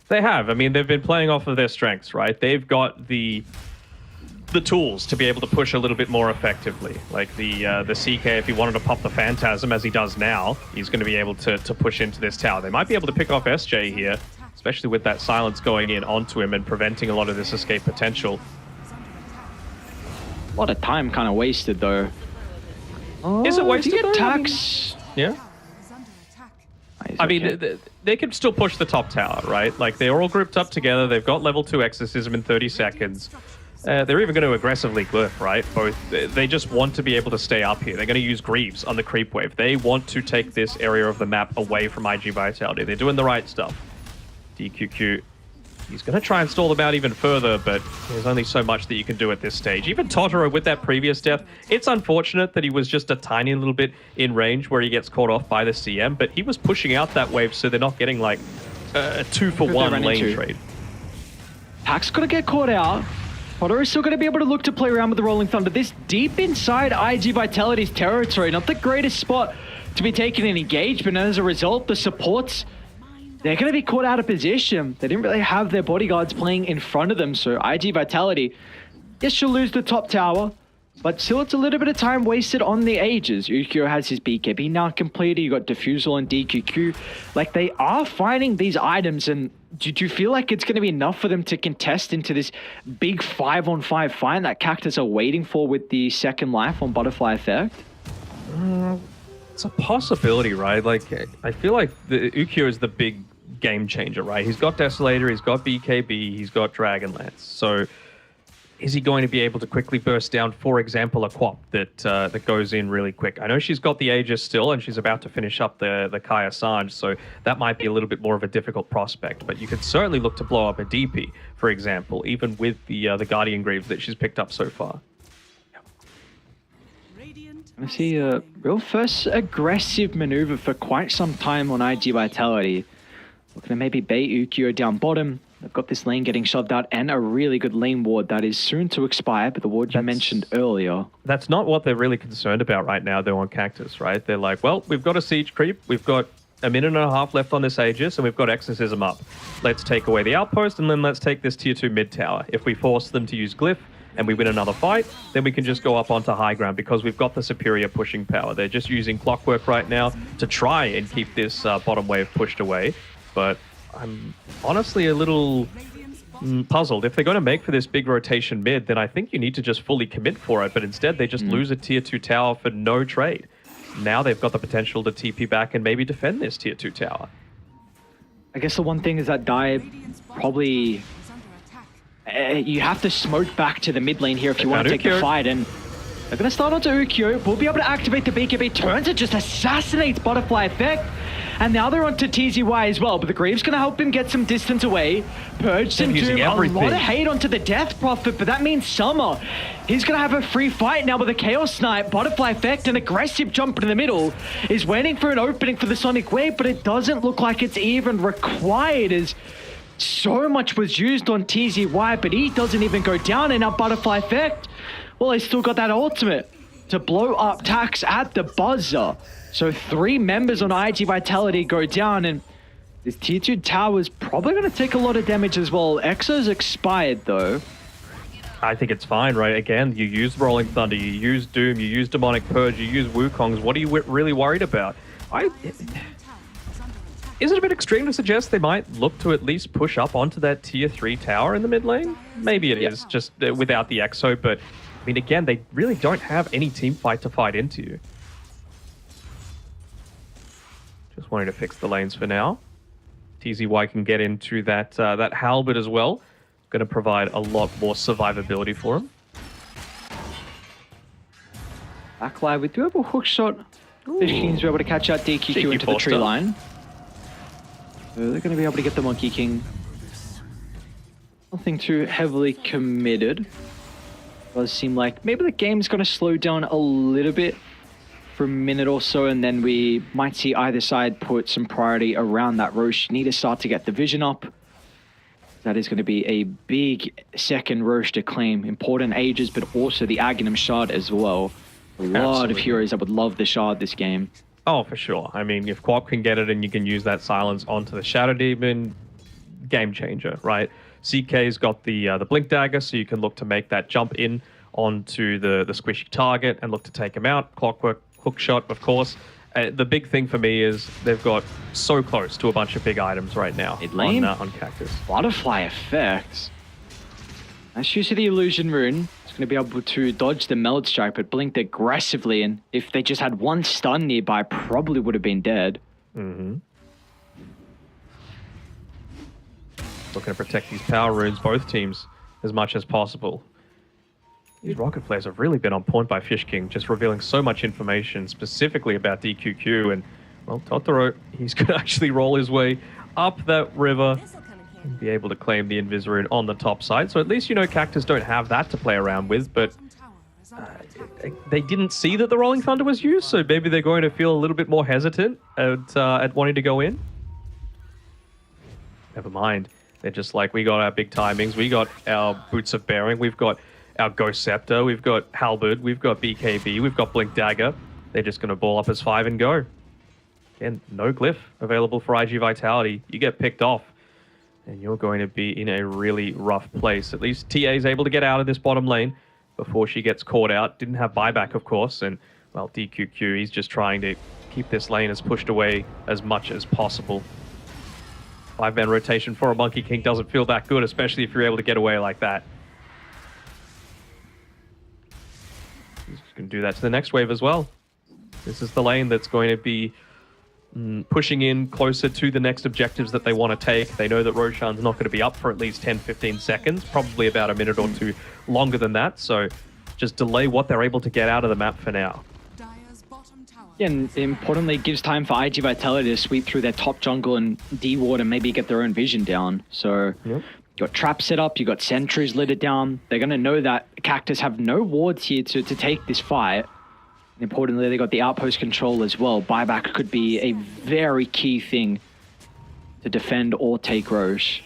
They have. I mean, they've been playing off of their strengths, right? They've got the tools to be able to push a little bit more effectively. Like the CK, if he wanted to pop the Phantasm, as he does now, he's going to be able to push into this tower. They might be able to pick off SJ here, especially with that silence going in onto him and preventing a lot of this escape potential. A lot of time kind of wasted, though. Is it wasted? Do you get though? tax? Yeah. I mean, they can still push the top tower, right? Like, they're all grouped up together. They've got level 2 Exorcism in 30 seconds. They're even going to aggressively glyph, right? They just want to be able to stay up here. They're going to use Greaves on the creep wave. They want to take this area of the map away from IG Vitality. They're doing the right stuff. DQQ, he's going to try and stall them out even further, but there's only so much that you can do at this stage. Even Totoro with that previous death, it's unfortunate that he was just a tiny little bit in range where he gets caught off by the CM, but he was pushing out that wave so they're not getting like a 2-for-1 lane trade. Pack's got to get caught out. Totoro's still going to be able to look to play around with the Rolling Thunder. This deep inside IG Vitality's territory, not the greatest spot to be taking an engagement, and as a result, the supports, they're going to be caught out of position. They didn't really have their bodyguards playing in front of them, so IG Vitality, yes, she'll lose the top tower, but still it's a little bit of time wasted on the Aegis. Ukyo has his BKB now completed. You got Diffusal and DQQ. Like, they are finding these items, and do you feel like it's going to be enough for them to contest into this big 5-on-5 fight that Cactus are waiting for with the second life on Butterfly Effect? It's a possibility, right? Like, I feel like the Ukyo is the big game changer, right? He's got Desolator, he's got BKB, he's got Dragonlance. So is he going to be able to quickly burst down, for example, a Quap that goes in really quick? I know she's got the Aegis still, and she's about to finish up the Kaya Sanj, so that might be a little bit more of a difficult prospect. But you could certainly look to blow up a DP, for example, even with the Guardian Greaves that she's picked up so far. I see a real first aggressive maneuver for quite some time on IG Vitality. Looking to maybe bait Ukyo down bottom. They've got this lane getting shoved out and a really good lane ward that is soon to expire, but the ward you mentioned earlier. That's not what they're really concerned about right now, though, on Cactus, right? They're like, well, we've got a siege creep, we've got a minute and a half left on this Aegis, and we've got Exorcism up. Let's take away the outpost, and then let's take this tier 2 mid tower. If we force them to use Glyph, and we win another fight, then we can just go up onto high ground because we've got the superior pushing power. They're just using Clockwork right now to try and keep this bottom wave pushed away, but I'm honestly a little puzzled. If they're going to make for this big rotation mid, then I think you need to just fully commit for it, but instead they just lose a tier 2 tower for no trade. Now they've got the potential to TP back and maybe defend this tier 2 tower. I guess the one thing is that Dive probably... you have to smoke back to the mid lane here if you want to take the fight, and they're going to start onto Ukyo. We'll be able to activate the BKB. Turns it, just assassinates Butterfly Effect. And now they're onto TZY as well, but the Greaves going to help him get some distance away. Purge some Doom, a lot of hate onto the Death Prophet, but that means Summer. He's going to have a free fight now with a Chaos Knight. Butterfly Effect, an aggressive jump in the middle, is waiting for an opening for the Sonic Wave, but it doesn't look like it's even required as so much was used on TZY, but he doesn't even go down. And now Butterfly Effect, well, they still got that ultimate to blow up Tax at the buzzer. So 3 members on IG Vitality go down, and this tier 2 tower is probably going to take a lot of damage as well. Exo's expired, though. I think it's fine, right? Again, you use Rolling Thunder, you use Doom, you use Demonic Purge, you use Wukongs. What are you really worried about? Is it a bit extreme to suggest they might look to at least push up onto that tier 3 tower in the mid lane? Maybe it is, just without the Exo, but I mean, again, they really don't have any team fight to fight into. Just wanting to fix the lanes for now. TZY can get into that halberd as well. Going to provide a lot more survivability for him. Backlive, we do have a hook shot. The Kings were able to catch out DQQ into the tree line. So they're going to be able to get the Monkey King. Nothing too heavily committed. Does seem like maybe the game's going to slow down a little bit for a minute or so, and then we might see either side put some priority around that Roche. Need to start to get the vision up. That is going to be a big second Roche to claim. Important Ages, but also the Aghanim Shard as well. A lot of heroes that would love the Shard this game. Oh, for sure. I mean, if Quap can get it and you can use that silence onto the Shadow Demon, game changer, right? CK's got the Blink Dagger, so you can look to make that jump in onto the squishy target and look to take him out. Clockwork hook shot, of course. The big thing for me is they've got so close to a bunch of big items right now on Cactus. Butterfly effects. Nice use of the Illusion Rune. It's going to be able to dodge the Meld Strike, but blinked aggressively, and if they just had one stun nearby, probably would have been dead. Mm-hmm. Looking to protect these power runes, both teams, as much as possible. These rocket flares have really been on point by Fish King, just revealing so much information specifically about DQQ. And, well, Totoro, he's going to actually roll his way up that river and be able to claim the Invis rune on the top side. So at least, you know, Cactus don't have that to play around with, but they didn't see that the Rolling Thunder was used, so maybe they're going to feel a little bit more hesitant at wanting to go in. Never mind. They're just like, we got our big timings, we got our Boots of Bearing, we've got our Ghost Scepter, we've got Halberd, we've got BKB, we've got Blink Dagger. They're just going to ball up as 5 and go. Again, no glyph available for IG Vitality. You get picked off, and you're going to be in a really rough place. At least TA is able to get out of this bottom lane before she gets caught out. Didn't have buyback, of course, and, well, DQQ, he's just trying to keep this lane as pushed away as much as possible. 5-man rotation for a Monkey King doesn't feel that good, especially if you're able to get away like that. He's going to do that to the next wave as well. This is the lane that's going to be pushing in closer to the next objectives that they want to take. They know that Roshan's not going to be up for at least 10-15 seconds, probably about a minute or two longer than that, so just delay what they're able to get out of the map for now. And importantly, it gives time for IG Vitality to sweep through their top jungle and D-ward and maybe get their own vision down. So you got traps set up, you got sentries littered down. They're going to know that Cactus have no wards here to take this fight. And importantly, they got the outpost control as well. Buyback could be a very key thing to defend or take Roche.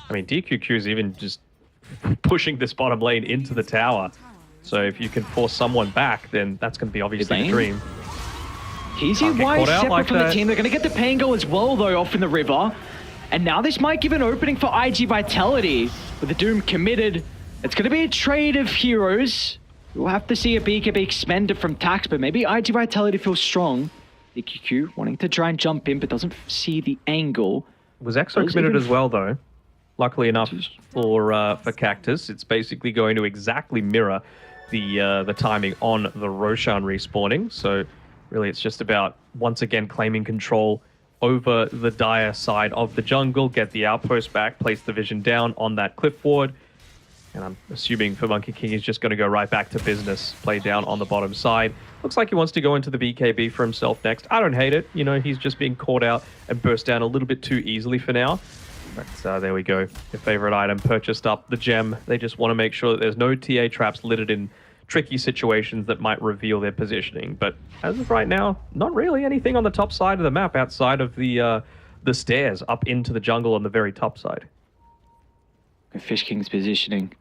I mean, DQQ is even just pushing this bottom lane into the tower. So if you can force someone back, then that's going to be obviously a dream. TZY separate from the team. They're going to get the Pango as well, though, off in the river. And now this might give an opening for IG Vitality. With the Doom committed, it's going to be a trade of heroes. We'll have to see a BKB expended from Tax, but maybe IG Vitality feels strong. DQQ wanting to try and jump in, but doesn't see the angle. Was EXO committed as well, though? Luckily enough for Cactus, it's basically going to exactly mirror the timing on the Roshan respawning. So really, it's just about, once again, claiming control over the dire side of the jungle, get the outpost back, place the vision down on that cliff ward. And I'm assuming for Monkey King, he's just going to go right back to business, play down on the bottom side. Looks like he wants to go into the BKB for himself next. I don't hate it. You know, he's just being caught out and burst down a little bit too easily for now. But there we go. Your favorite item purchased up, the gem. They just want to make sure that there's no TA traps littered in tricky situations that might reveal their positioning. But as of right now, not really anything on the top side of the map outside of the stairs up into the jungle on the very top side. Fish King's positioning.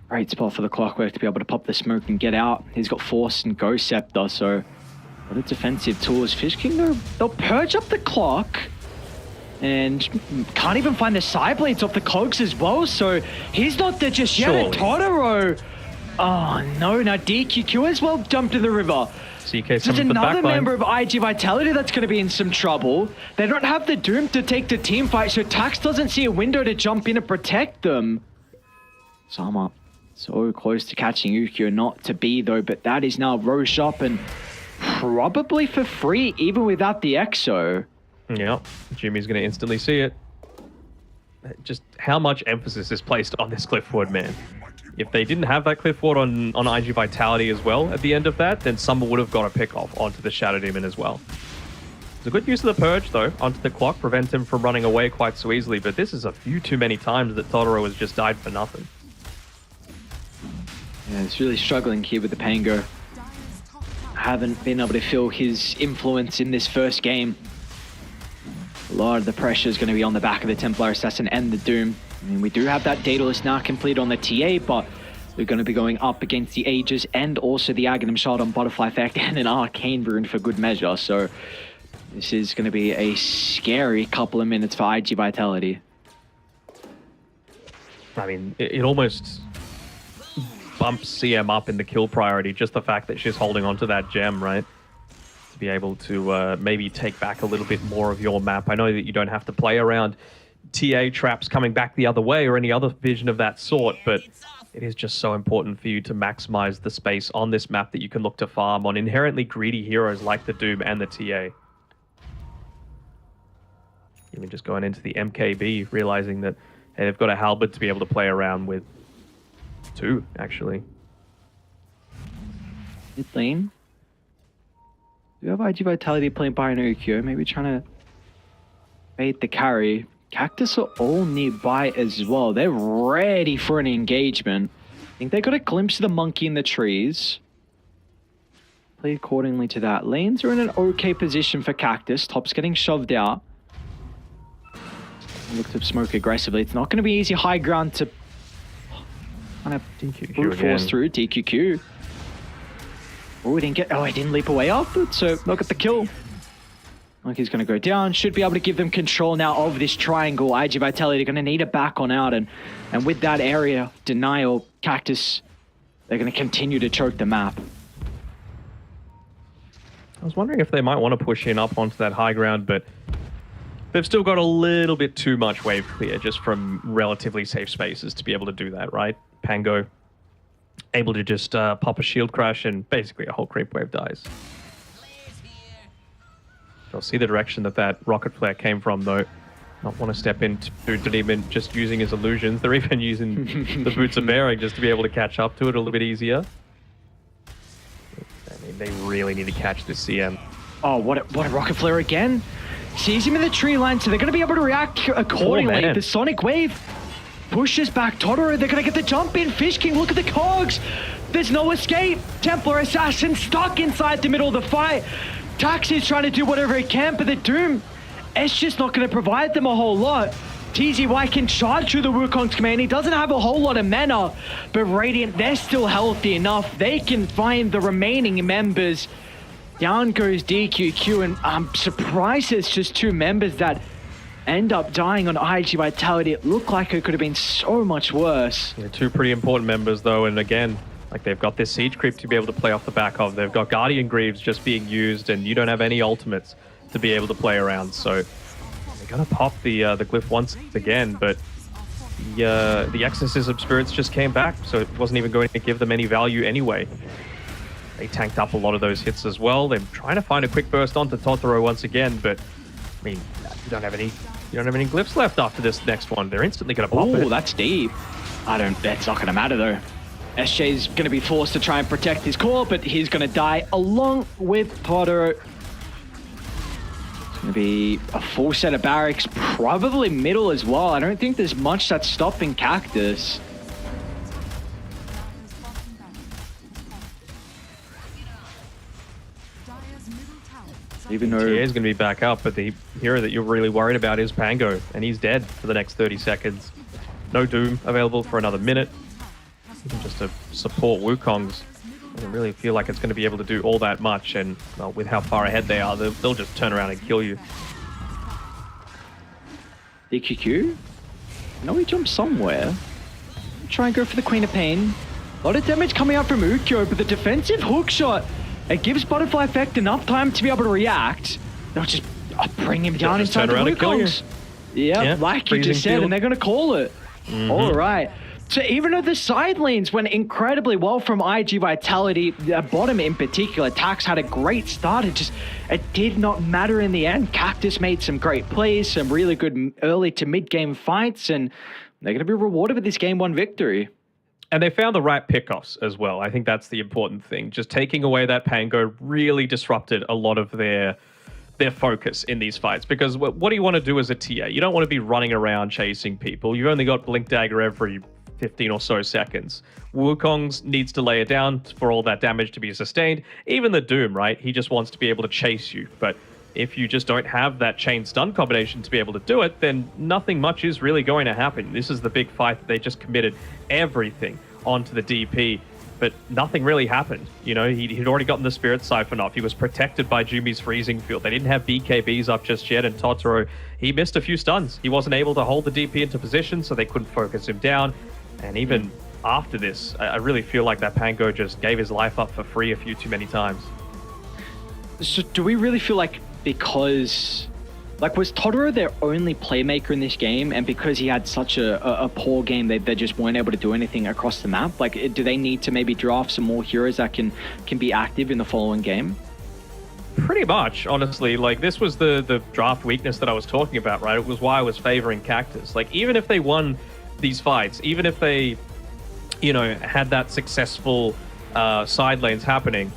Great spot for the Clockwork to be able to pop the smoke and get out. He's got Force and Ghost Scepter, so what a defensive tool is Fish King. They'll purge up the clock and can't even find the side blades off the cogs as well, so he's not there just yet. And Totoro, oh no, now DQQ as well jumped in the river. CK, There's another member of IG Vitality that's going to be in some trouble. They don't have the Doom to take the team fight, so Tax doesn't see a window to jump in and protect them. Sama so close to catching Ukyo, not to be though, but that is now Roche up and probably for free even without the EXO. Yeah, Jimmy's going to instantly see it. Just how much emphasis is placed on this cliff ward, man. If they didn't have that cliff ward on IG Vitality as well at the end of that, then Summer would have got a pick off onto the Shadow Demon as well. It's a good use of the Purge, though, onto the clock, prevent him from running away quite so easily, but this is a few too many times that Totoro has just died for nothing. Yeah, it's really struggling here with the Pango. Haven't been able to feel his influence in this first game. A lot of the pressure is going to be on the back of the Templar Assassin and the Doom. I mean, we do have that Daedalus now complete on the TA, but we're going to be going up against the Aegis and also the Aghanim Shard on Butterfly Effect and an Arcane Rune for good measure. So this is going to be a scary couple of minutes for IG Vitality. I mean, it almost bumps CM up in the kill priority, just the fact that she's holding onto that gem, right? To be able to maybe take back a little bit more of your map. I know that you don't have to play around TA traps coming back the other way or any other vision of that sort, but it is just so important for you to maximize the space on this map that you can look to farm on inherently greedy heroes like the Doom and the TA. Even just going into the MKB, realizing that hey, they've got a halberd to be able to play around with. Two, actually. Mid lane. Do you have IG Vitality playing Binary Q? Maybe trying to bait the carry. Cactus are all nearby as well. They're ready for an engagement. I think they got a glimpse of the monkey in the trees. Play accordingly to that. Lanes are in an okay position for Cactus. Top's getting shoved out. Look to smoke aggressively. It's not going to be easy high ground to kind of brute force through. DQQ. Oh, he didn't get. Oh, he didn't leap away after. So look at the kill. Monkey's going to go down. Should be able to give them control now of this triangle. IG Vitality are going to need it back on out, and with that area denial, Cactus, they're going to continue to choke the map. I was wondering if they might want to push in up onto that high ground, but they've still got a little bit too much wave clear just from relatively safe spaces to be able to do that, right? Pango able to just pop a shield crash and basically a whole creep wave dies. I'll see the direction that rocket flare came from, though. Not want to step into Demon just using his illusions. They're even using the Boots of Bearing just to be able to catch up to it a little bit easier. I mean, they really need to catch this CM. Oh, what a rocket flare again. Sees him in the tree line, so they're going to be able to react accordingly. Oh, the Sonic Wave pushes back Totoro. They're going to get the jump in. Fish King, look at the cogs. There's no escape. Templar Assassin stuck inside the middle of the fight. Taxi's trying to do whatever he can, but the Doom, it's just not going to provide them a whole lot. TZY can charge through the Wukong's command. He doesn't have a whole lot of mana, but Radiant, they're still healthy enough. They can find the remaining members. Down goes DQQ, and I'm surprised it's just two members that end up dying on IG Vitality. It looked like it could have been so much worse. Yeah, two pretty important members, though, and again, like they've got this siege creep to be able to play off the back of. They've got Guardian Greaves just being used, and you don't have any ultimates to be able to play around. So they're gonna pop the glyph once again, but the Exorcism Spirits just came back, so it wasn't even going to give them any value anyway. They tanked up a lot of those hits as well. They're trying to find a quick burst onto Totoro once again, but I mean, you don't have any glyphs left after this next one. They're instantly gonna pop it. Oh, that's deep. That's not gonna matter though. SJ's going to be forced to try and protect his core, but he's going to die along with Totoro. It's going to be a full set of barracks, probably middle as well. I don't think there's much that's stopping Cactus. Even though TA is going to be back up, but the hero that you're really worried about is Pango, and he's dead for the next 30 seconds. No Doom available for another minute. Even just to support Wukong's, I don't really feel like it's going to be able to do all that much, and well, with how far ahead they are, they'll just turn around and kill you. DQQ? No, he jumped somewhere. Try and go for the Queen of Pain. A lot of damage coming out from Ukyo, but the defensive hook shot, it gives Butterfly Effect enough time to be able to react. They'll just bring him down inside the Wukong's. Yeah, like you just said, and they're going to call it. All right. So even though the side lanes went incredibly well from IG Vitality, the bottom in particular, Tax had a great start. It did not matter in the end. Cactus made some great plays, some really good early to mid-game fights, and they're going to be rewarded with this Game 1 victory. And they found the right pickoffs as well. I think that's the important thing. Just taking away that Pango really disrupted a lot of their focus in these fights, because what do you want to do as a TA? You don't want to be running around chasing people. You've only got Blink Dagger every 15 or so seconds. Wukong's needs to lay it down for all that damage to be sustained. Even the Doom, right? He just wants to be able to chase you. But if you just don't have that chain stun combination to be able to do it, then nothing much is really going to happen. This is the big fight that they just committed everything onto the DP, but nothing really happened. You know, he'd already gotten the Spirit Siphon off. He was protected by Jumi's Freezing Field. They didn't have BKBs up just yet, and Totoro, he missed a few stuns. He wasn't able to hold the DP into position, so they couldn't focus him down. And even after this, I really feel like that Pango just gave his life up for free a few too many times. So do we really feel like because, like, was Totoro their only playmaker in this game, and because he had such a poor game, they just weren't able to do anything across the map? Like, do they need to maybe draft some more heroes that can be active in the following game? Pretty much, honestly. Like, this was the draft weakness that I was talking about, right? It was why I was favoring Cactus. Like, even if they won these fights, even if they, you know, had that successful side lanes happening,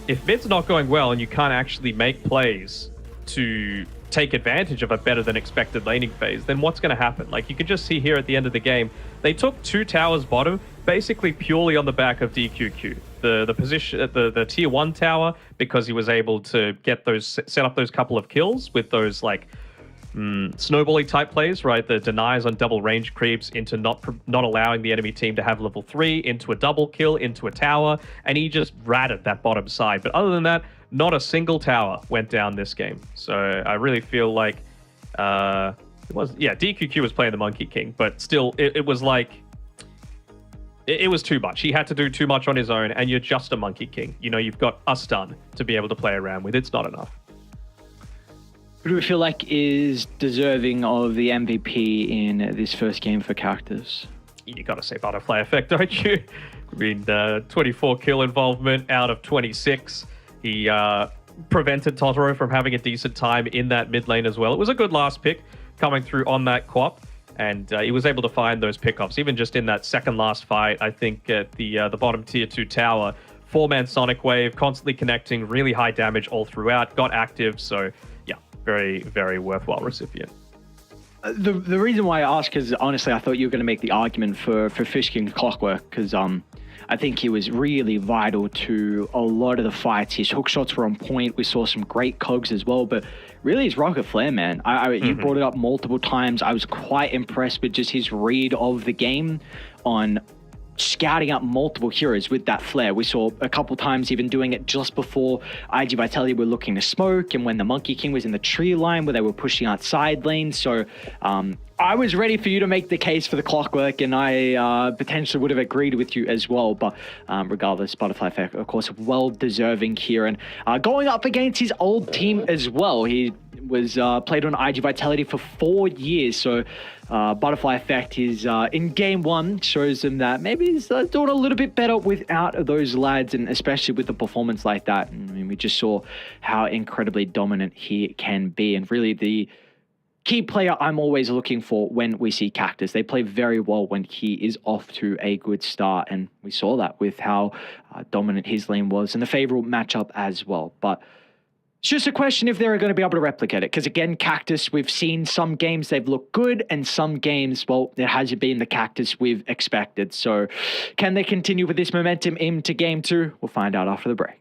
if mid's not going well and you can't actually make plays to take advantage of a better than expected laning phase, then what's going to happen? Like, you can just see here at the end of the game, they took 2 towers bottom, basically purely on the back of DQQ. The position at the tier 1 tower, because he was able to get those, set up those couple of kills with those, like, snowbally type plays, right? The denies on double range creeps into not allowing the enemy team to have level 3, into a double kill, into a tower, and he just ratted that bottom side. But other than that, not a single tower went down this game. So I really feel like DQQ was playing the Monkey King, but still it was like it was too much. He had to do too much on his own, and you're just a Monkey King. You know, you've got a stun to be able to play around with. It's not enough. Who do we feel like is deserving of the MVP in this first game for Cactus? You got to say Butterfly Effect, don't you? I mean, 24 kill involvement out of 26. He prevented Totoro from having a decent time in that mid lane as well. It was a good last pick coming through on that quap, and he was able to find those pickoffs. Even just in that second last fight, I think at the bottom tier 2 tower, 4-man Sonic Wave, constantly connecting, really high damage all throughout, got active, so yeah, very, very worthwhile recipient. The reason why I asked is, honestly, I thought you were going to make the argument for Fish King's Clockwork, because I think he was really vital to a lot of the fights. His hook shots were on point. We saw some great cogs as well, but really his Rocket Flare, man. You brought it up multiple times. I was quite impressed with just his read of the game on scouting out multiple heroes with that flare. We saw a couple times even doing it just before IG Vitality were looking to smoke, and when the Monkey King was in the tree line where they were pushing out side lanes. So I was ready for you to make the case for the Clockwork, and I potentially would have agreed with you as well. But regardless, Butterfly Effect, of course, well deserving here, and going up against his old team as well. He was played on IG Vitality for 4 years, so Butterfly Effect is in game 1 shows them that maybe he's doing a little bit better without those lads, and especially with a performance like that. And, I mean, we just saw how incredibly dominant he can be, and really the key player I'm always looking for when we see Cactus. They play very well when he is off to a good start, and we saw that with how dominant his lane was and the favorable matchup as well. But it's just a question if they're going to be able to replicate it. Because again, Cactus, we've seen some games they've looked good, and some games, well, it hasn't been the Cactus we've expected. So can they continue with this momentum into game 2? We'll find out after the break.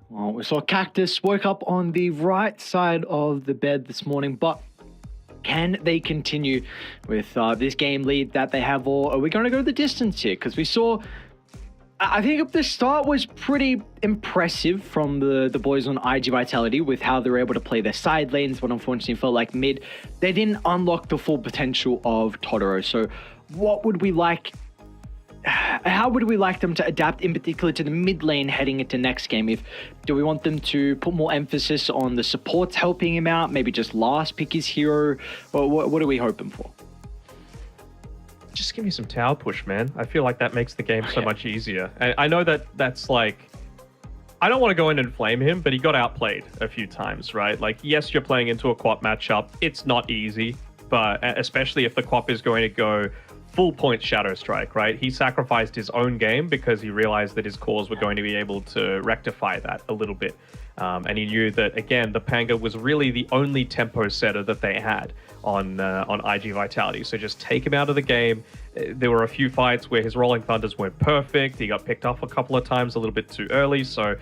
Well, we saw Cactus woke up on the right side of the bed this morning, but can they continue with this game lead that they have, or are we going to go the distance here? Because we saw, I think the start was pretty impressive from the boys on IG Vitality with how they were able to play their side lanes, but unfortunately felt like mid, they didn't unlock the full potential of Totoro. So what would we like? How would we like them to adapt, in particular to the mid lane heading into next game? Do we want them to put more emphasis on the supports helping him out? Maybe just last pick his hero? Or what are we hoping for? Just give me some tower push, man. I feel like that makes the game so much easier. And I know that's like, I don't want to go in and flame him, but he got outplayed a few times, right? Like, yes, you're playing into a quap matchup. It's not easy, but especially if the quap is going to go full point Shadow Strike, right? He sacrificed his own game because he realized that his cores were going to be able to rectify that a little bit. And he knew that, again, the Panga was really the only tempo setter that they had on IG Vitality. So just take him out of the game. There were a few fights where his Rolling Thunders weren't perfect. He got picked off a couple of times a little bit too early. So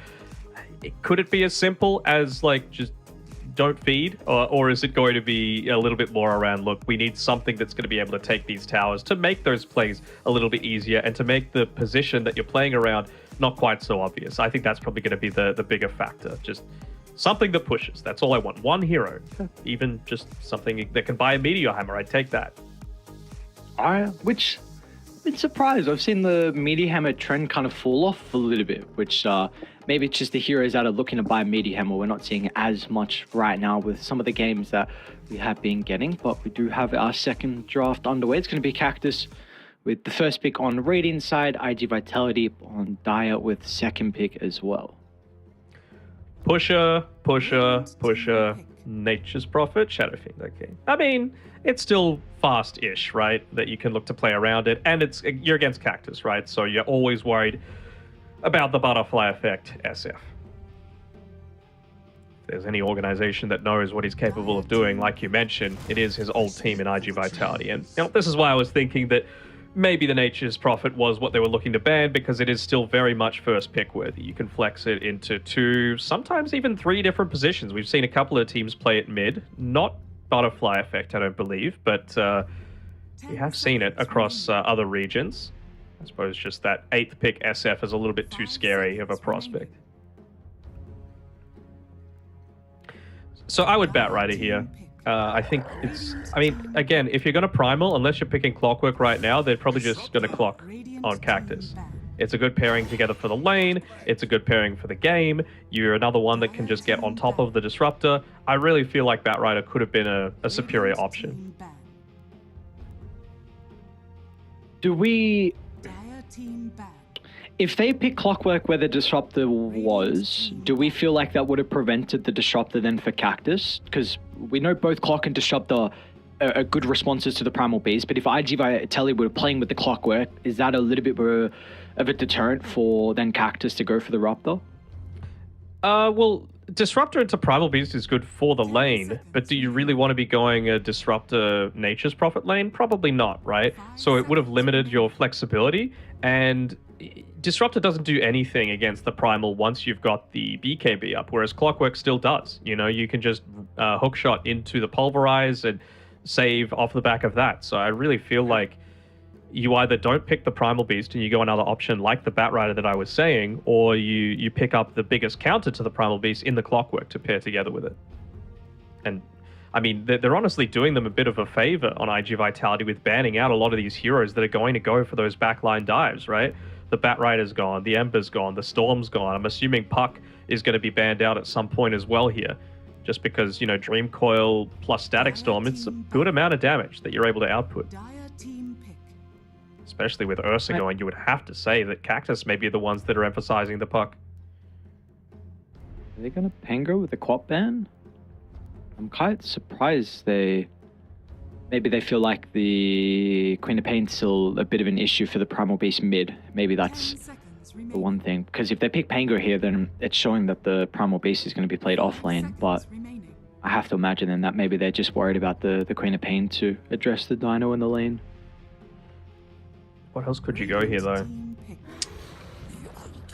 could it be as simple as like just don't feed, or is it going to be a little bit more around, look, we need something that's going to be able to take these towers to make those plays a little bit easier and to make the position that you're playing around not quite so obvious? I think that's probably going to be the bigger factor. Just something that pushes. That's all I want. One hero, even just something that can buy a Meteor Hammer. I'd take that. Which I've been surprised. I've seen the Meteor Hammer trend kind of fall off a little bit, which maybe it's just the heroes that are looking to buy Meteor Hammer. We're not seeing as much right now with some of the games that we have been getting, but we do have our second draft underway. It's going to be Cactus with the first pick on Radiant side, IG Vitality on Dire with second pick as well. Pusher, Nature's Prophet, Shadowfiend. Okay. I mean, it's still fast-ish, right? That you can look to play around it, and you're against Cactus, right? So you're always worried about the butterfly effect, SF. If there's any organization that knows what he's capable of doing, like you mentioned, it is his old team in IG Vitality. And this is why I was thinking that maybe the Nature's Prophet was what they were looking to ban, because it is still very much first pick worthy. You can flex it into 2, sometimes even 3 different positions. We've seen a couple of teams play it mid, not butterfly effect, I don't believe, but we have seen it across other regions. I suppose just that 8th pick SF is a little bit too scary of a prospect. So I would Batrider here. I think again, if you're going to Primal, unless you're picking Clockwork right now, they're probably just going to clock on Cactus. It's a good pairing together for the lane. It's a good pairing for the game. You're another one that can just get on top of the Disruptor. I really feel like Batrider could have been a superior option. If they pick Clockwork where the Disruptor was, do we feel like that would have prevented the Disruptor then for Cactus? Because we know both Clock and Disruptor are good responses to the Primal Beast, but if IG Vitality were playing with the Clockwork, is that a little bit more of a deterrent for then Cactus to go for the Raptor? Well, Disruptor into Primal Beast is good for the lane, but do you really want to be going a Disruptor Nature's Prophet lane? Probably not, right? So it would have limited your flexibility, and Disruptor doesn't do anything against the Primal once you've got the BKB up, whereas Clockwork still does. You know, you can just hookshot into the Pulverize and save off the back of that. So I really feel like you either don't pick the Primal Beast and you go another option like the Batrider that I was saying, or you pick up the biggest counter to the Primal Beast in the Clockwork to pair together with it. And I mean, they're honestly doing them a bit of a favor on IG Vitality with banning out a lot of these heroes that are going to go for those backline dives, right? The Batrider's gone, the Ember's gone, the Storm's gone. I'm assuming Puck is going to be banned out at some point as well here. Just because, you know, Dream Coil plus Static Storm, it's a good amount of damage that you're able to output. Especially with Ursa going, you would have to say that Cactus may be the ones that are emphasizing the Puck. Are they going to Pango with the Quap ban? I'm quite surprised maybe they feel like the Queen of Pain's still a bit of an issue for the Primal Beast mid. Maybe that's the one thing. Because if they pick Pango here, then it's showing that the Primal Beast is going to be played off lane. But I have to imagine then that maybe they're just worried about the Queen of Pain to address the Dino in the lane. What else could you go here, though?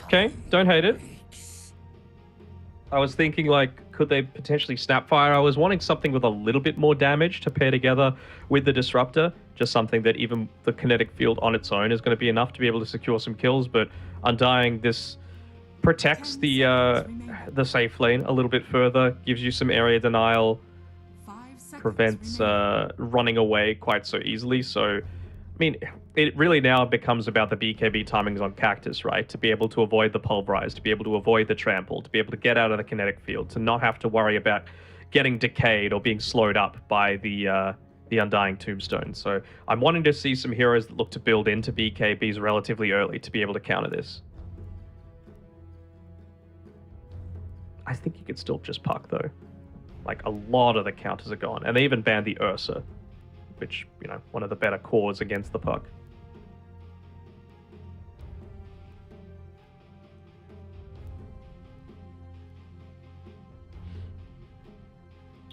Okay, don't hate it. I was thinking, like, could they potentially Snapfire? I was wanting something with a little bit more damage to pair together with the Disruptor. Just something that even the kinetic field on its own is going to be enough to be able to secure some kills. But Undying, this protects the safe lane a little bit further, gives you some area denial, 5 seconds prevents remaining. running away quite so easily. So, I mean, it really now becomes about the BKB timings on Cactus, right? To be able to avoid the Pulverize, to be able to avoid the Trample, to be able to get out of the kinetic field, to not have to worry about getting decayed or being slowed up by the Undying Tombstone. So I'm wanting to see some heroes that look to build into BKBs relatively early to be able to counter this. I think you could still just puck, though. Like, a lot of the counters are gone. And they even banned the Ursa, which, you know, one of the better cores against the puck.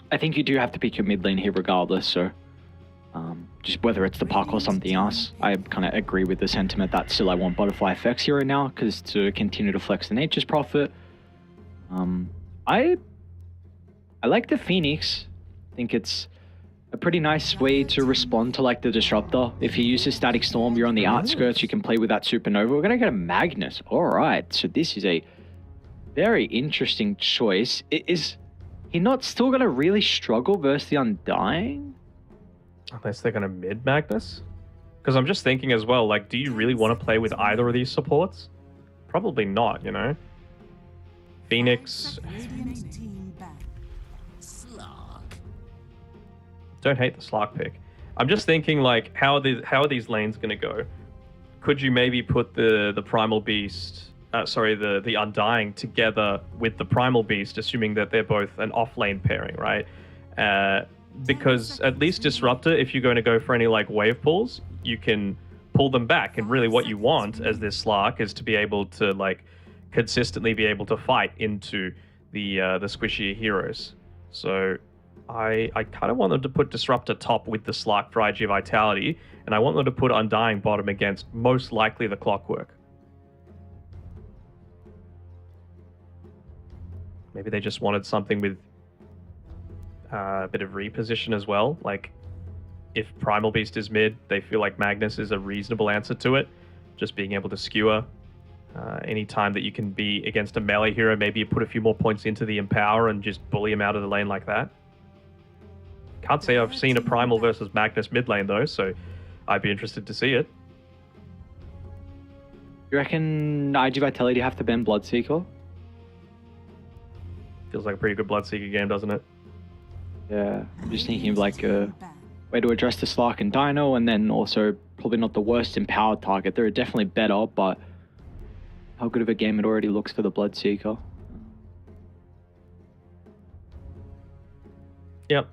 I think you do have to pick your mid lane here regardless, so just whether it's the puck or something else, I kind of agree with the sentiment that still I want Butterfly Effects hero now, because to continue to flex the Nature's Prophet. I like the Phoenix. I think it's a pretty nice way to respond to like the Disruptor. If you use a Static Storm, you're on the outskirts, you can play with that Supernova. We're going to get a Magnus. All right, so this is a very interesting choice. Is he not still going to really struggle versus the Undying? Unless they're going to mid Magnus? Because I'm just thinking as well, like, do you really want to play with either of these supports? Probably not, you know? Phoenix. Radiant team back. Don't hate the Slark pick. I'm just thinking, like, how are these lanes going to go? Could you maybe put the Primal Beast, the Undying together with the Primal Beast, assuming that they're both an off-lane pairing, right? Because at least Disruptor, if you're going to go for any, like, wave pulls, you can pull them back. And really what you want as this Slark is to be able to, like, consistently be able to fight into the squishy heroes. So I kind of want them to put Disruptor top with the Slark for IG Vitality, and I want them to put Undying bottom against most likely the Clockwork. Maybe they just wanted something with a bit of reposition as well. Like, if Primal Beast is mid, they feel like Magnus is a reasonable answer to it. Just being able to skewer. Any time that you can be against a melee hero, maybe you put a few more points into the Empower and just bully him out of the lane like that. Can't say I've seen a Primal versus Magnus mid lane, though, so I'd be interested to see it. You reckon IG Vitality have to ban Bloodseeker? Feels like a pretty good Bloodseeker game, doesn't it? Yeah, I'm just thinking of like a way to address the Slark and Dino, and then also probably not the worst empowered target. They're definitely better, but how good of a game it already looks for the Bloodseeker. Yep.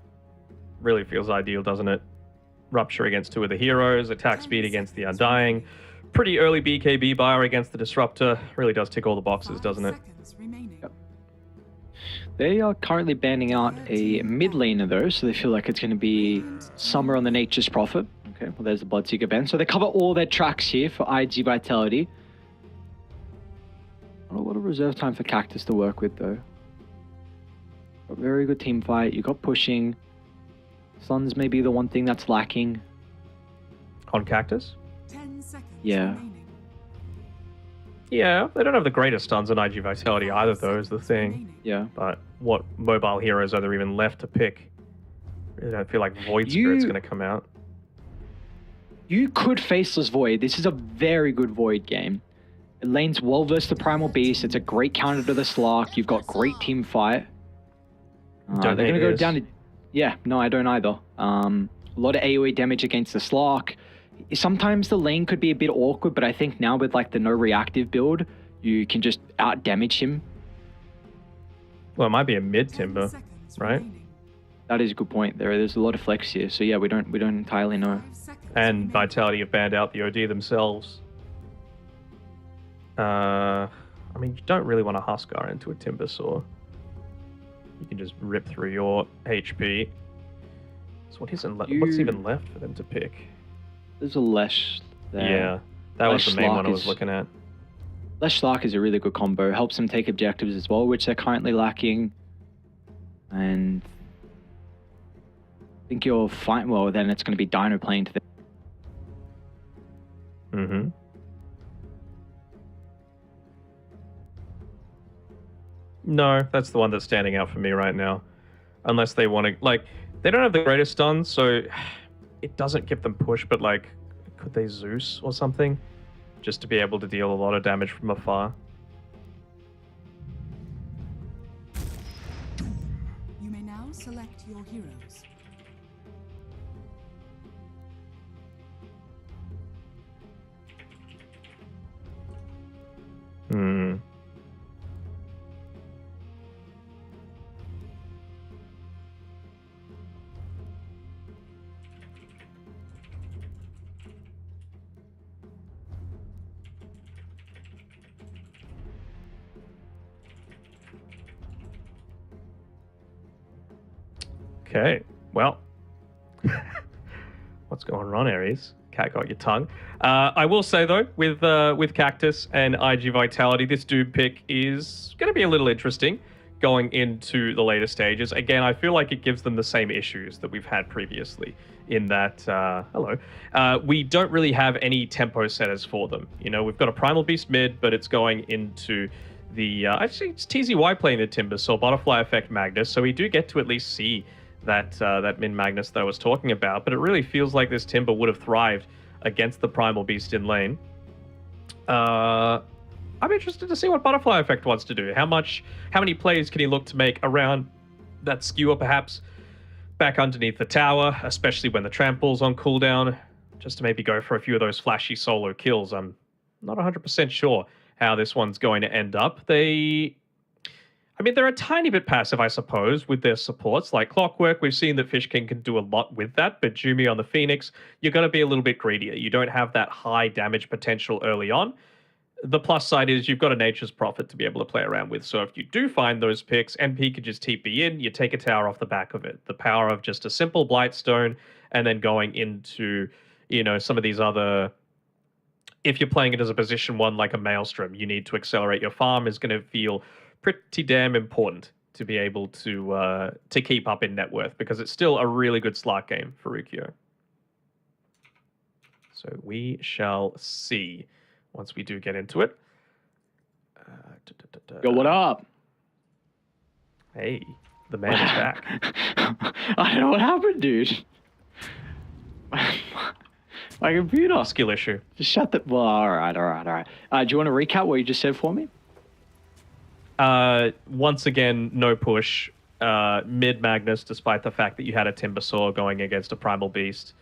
Really feels ideal, doesn't it? Rupture against two of the heroes, attack speed against the Undying. Pretty early BKB buyer against the Disruptor. Really does tick all the boxes, doesn't it? Yep. They are currently banning out a mid laner though, so they feel like it's going to be Summer on the Nature's Prophet. Okay, well there's the Bloodseeker ban. So they cover all their tracks here for IG Vitality. Not a lot of reserve time for Cactus to work with though. A very good team fight. You got pushing. Suns may be the one thing that's lacking. On Cactus? 10 seconds Yeah. remaining. Yeah, they don't have the greatest stuns on IG Vitality either, though, is the thing. Yeah. But what mobile heroes are there even left to pick? I really don't feel like Void Spirit's going to come out. You could Faceless Void. This is a very good Void game. It lanes well versus the Primal Beast. It's a great counter to the Slark. You've got great team fight. They're going to go down to... Yeah, no, I don't either. A lot of AoE damage against the Slark. Sometimes the lane could be a bit awkward, but I think now with like the no reactive build, you can just out damage him. Well, it might be a mid Timber, right? That is a good point. There's a lot of flex here, so yeah, we don't entirely know. And Vitality have banned out the OD themselves. I mean, you don't really want to Huskar into a Timber Saw. You can just rip through your HP. So what's even left for them to pick? There's a Lesh there. Yeah, that was the main one I was looking at. Flesh Slark is a really good combo. Helps them take objectives as well, which they're currently lacking. And I think you're fine. Well, then it's going to be Dino playing to them. Mm-hmm. No, that's the one that's standing out for me right now. Unless they want to, like, they don't have the greatest stun, so it doesn't give them push, but, like, could they Zeus or something? Just to be able to deal a lot of damage from afar. You may now select your heroes. Hmm. Okay, well, what's going on, Aries? Cat got your tongue. I will say though, with Cactus and IG Vitality, this Doom pick is going to be a little interesting going into the later stages. Again, I feel like it gives them the same issues that we've had previously. In that, we don't really have any tempo setters for them. You know, we've got a Primal Beast mid, but it's going into the actually it's TZY playing the Timbersaw Butterfly Effect Magnus, so we do get to at least see that Min Magnus that I was talking about, but it really feels like this Timber would have thrived against the Primal Beast in lane. I'm interested to see what Butterfly Effect wants to do. How many plays can he look to make around that skewer, perhaps back underneath the tower, especially when the trample's on cooldown, just to maybe go for a few of those flashy solo kills. I'm not 100% sure how this one's going to end up. They're a tiny bit passive, I suppose, with their supports. Like Clockwork, we've seen that Fish King can do a lot with that, but Jumi on the Phoenix, you're going to be a little bit greedier. You don't have that high damage potential early on. The plus side is you've got a Nature's Prophet to be able to play around with. So if you do find those picks, MP can just TP in, you take a tower off the back of it. The power of just a simple Blightstone and then going into, some of these other... If you're playing it as a position one like a Maelstrom, you need to accelerate your farm is going to feel pretty damn important to be able to keep up in net worth, because it's still a really good slot game for Rukio. So we shall see once we do get into it. Yo, what up? Hey, the man is back. I don't know what happened, dude. My computer. Skill issue. Just shut the... Well, all right. Do you want to recap what you just said for me? Once again, no push. Mid Magnus, despite the fact that you had a Timbersaw going against a Primal Beast.